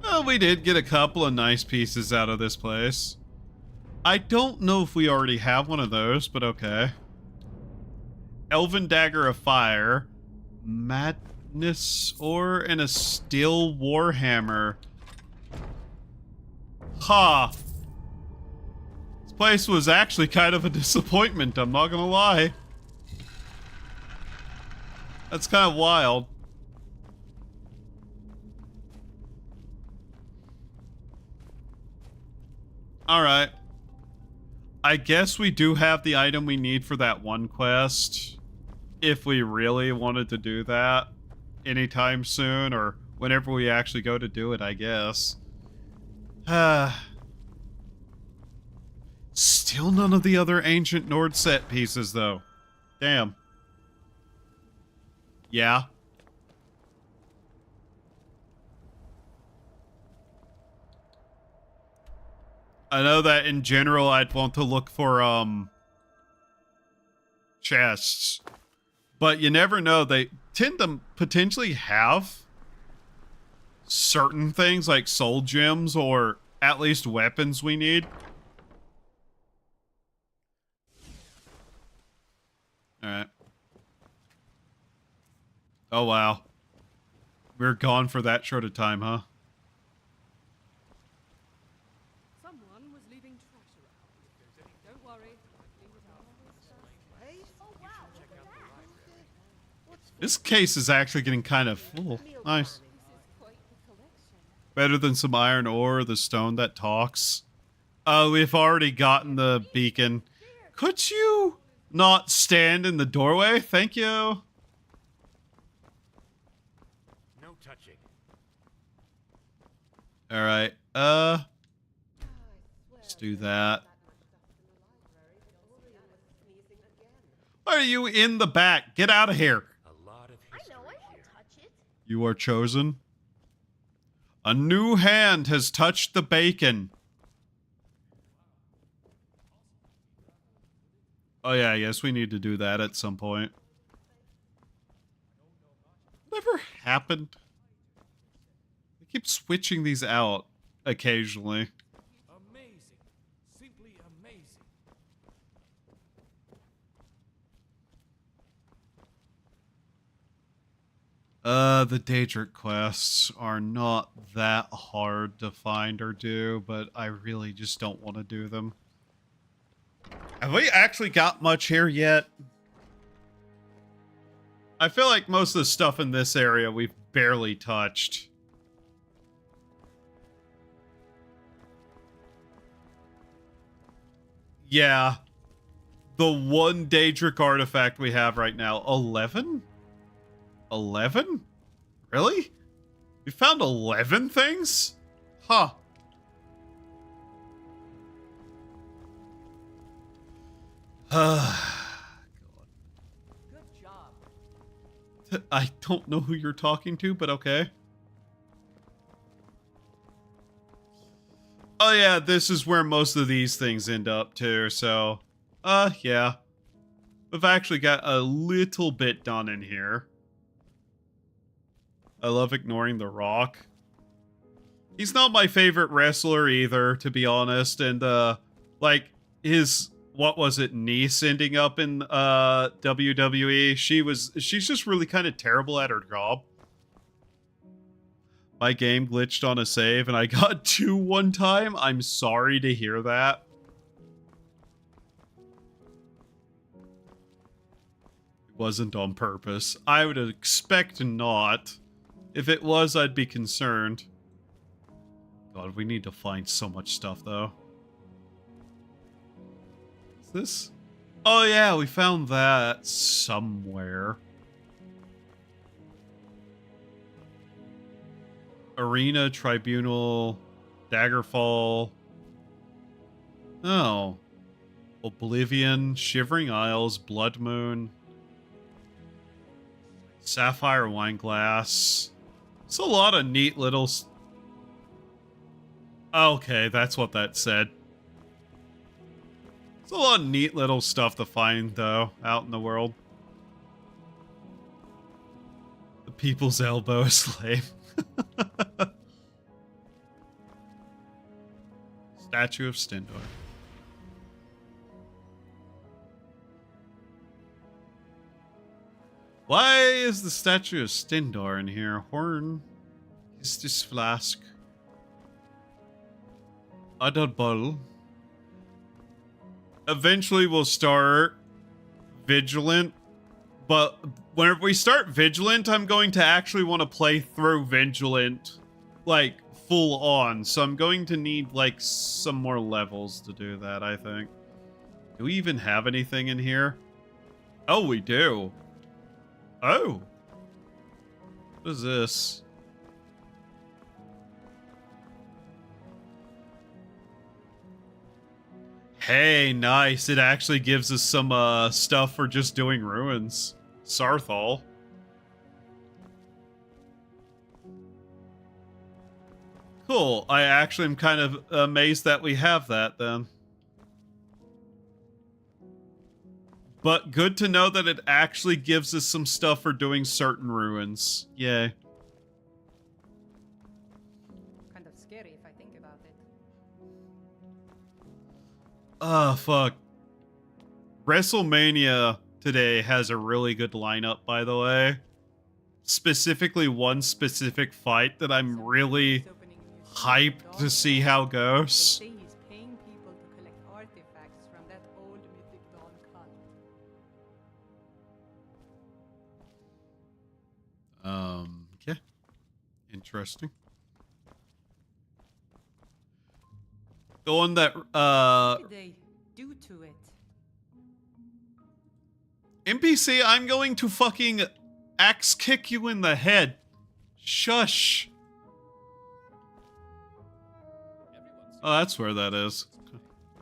Well, we did get a couple of nice pieces out of this place. I don't know if we already have one of those, but okay. Elven Dagger of Fire, Madness Ore, and a Steel Warhammer. Ha! This place was actually kind of a disappointment, I'm not gonna lie. That's kind of wild. Alright. I guess we do have the item we need for that one quest. If we really wanted to do that anytime soon, or whenever we actually go to do it, I guess. Still none of the other ancient Nord set pieces, though. Damn. Yeah. I know that in general I'd want to look for, chests. But you never know, they tend to potentially have certain things like soul gems or at least weapons we need. Alright. Oh wow. We're gone for that short a time, huh? Someone was leaving trash around. Don't worry. This case is actually getting kind of full. Nice. Better than some iron ore, the stone that talks. We've already gotten the beacon. Could you not stand in the doorway? Thank you. No touching. Alright, let's do that. Why are you in the back? Get out of here. You are chosen. A new hand has touched the bacon. Oh yeah, I guess we need to do that at some point. Whatever happened? I keep switching these out occasionally. Amazing. Simply amazing. The Daedric quests are not that hard to find or do, but I really just don't want to do them. Have we actually got much here yet? I feel like most of the stuff in this area we've barely touched. Yeah. The one Daedric artifact we have right now. 11? 11? Really? We found 11 things? Huh. Good job. I don't know who you're talking to, but okay. Oh yeah, this is where most of these things end up too, so... yeah. We've actually got a little bit done in here. I love ignoring the Rock. He's not my favorite wrestler either, to be honest, and, like, his... What was it, niece ending up in WWE? She's just really kind of terrible at her job. My game glitched on a save and I got 2 one time. I'm sorry to hear that. It wasn't on purpose. I would expect not. If it was, I'd be concerned. God, we need to find so much stuff though. This? Oh yeah, we found that somewhere. Arena, Tribunal, Daggerfall. Oh. Oblivion, Shivering Isles, Blood Moon. Sapphire Wineglass. It's a lot of neat little... Okay, that's what that said. It's a lot of neat little stuff to find, though, out in the world. The people's elbow is slave. Statue of Stendor. Why is the statue of Stendor in here? Horn. Is this flask? Other bull. Eventually we'll start Vigilant. But whenever we start Vigilant, I'm going to actually want to play through Vigilant, like, full on. So I'm going to need, like, some more levels to do that, I think. Do we even have anything in here? Oh, we do. Oh. What is this? Hey, nice. It actually gives us some stuff for just doing ruins. Sarthal. Cool. I actually am kind of amazed that we have that then. But good to know that it actually gives us some stuff for doing certain ruins. Yay. Kind of scary if I think about it. Oh, fuck. WrestleMania today has a really good lineup, by the way. Specifically one specific fight that I'm really hyped to see how it goes. They say he's paying people to collect artifacts from that old mythic Dawn cult. Yeah. Interesting. The one that, What did they do to it? NPC, I'm going to fucking axe kick you in the head. Shush. Oh, that's where that is.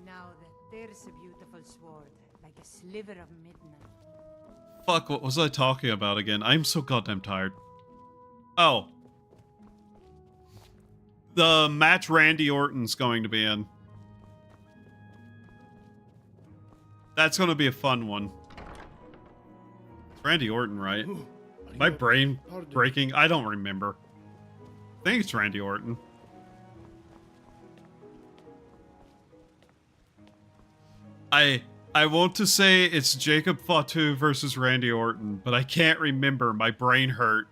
Now there's a beautiful sword, like a sliver of midnight. Fuck, what was I talking about again? I'm so goddamn tired. Oh. The match Randy Orton's going to be in. That's going to be a fun one. It's Randy Orton, right? My brain breaking. I don't remember. I think it's Randy Orton. I want to say it's Jacob Fatu versus Randy Orton, but I can't remember. My brain hurt.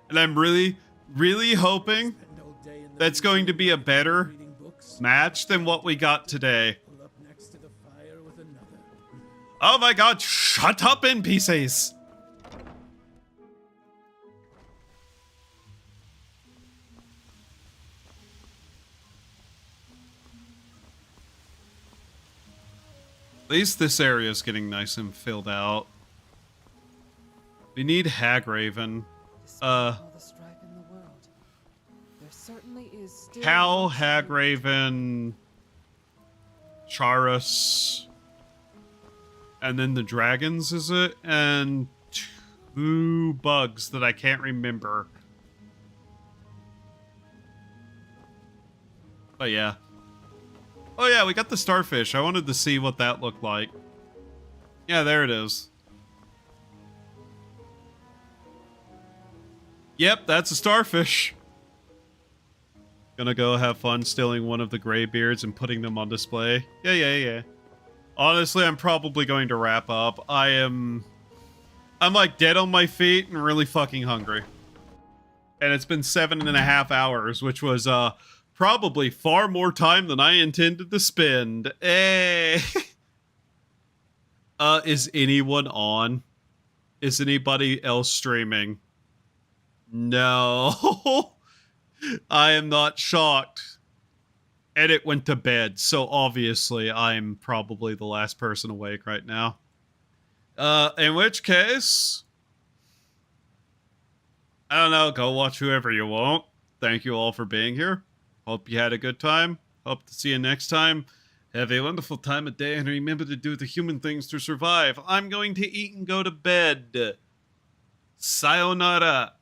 And I'm really, really hoping that's going to be a better match than what we got today. Oh my god, shut up, NPCs! At least this area is getting nice and filled out. We need Hagraven. Cal, Hagraven, Charis, and then the dragons, is it? And 2 bugs that I can't remember. But yeah. Oh yeah, we got the starfish. I wanted to see what that looked like. Yeah, there it is. Yep, that's a starfish. Gonna go have fun stealing one of the graybeards and putting them on display. Yeah. Honestly, I'm probably going to wrap up. I'm like dead on my feet and really fucking hungry. And it's been 7.5 hours, which was probably far more time than I intended to spend. Hey. Is anyone on? Is anybody else streaming? No. I am not shocked. And it went to bed, so obviously I'm probably the last person awake right now. In which case, I don't know, go watch whoever you want. Thank you all for being here. Hope you had a good time. Hope to see you next time. Have a wonderful time of day, and remember to do the human things to survive. I'm going to eat and go to bed. Sayonara.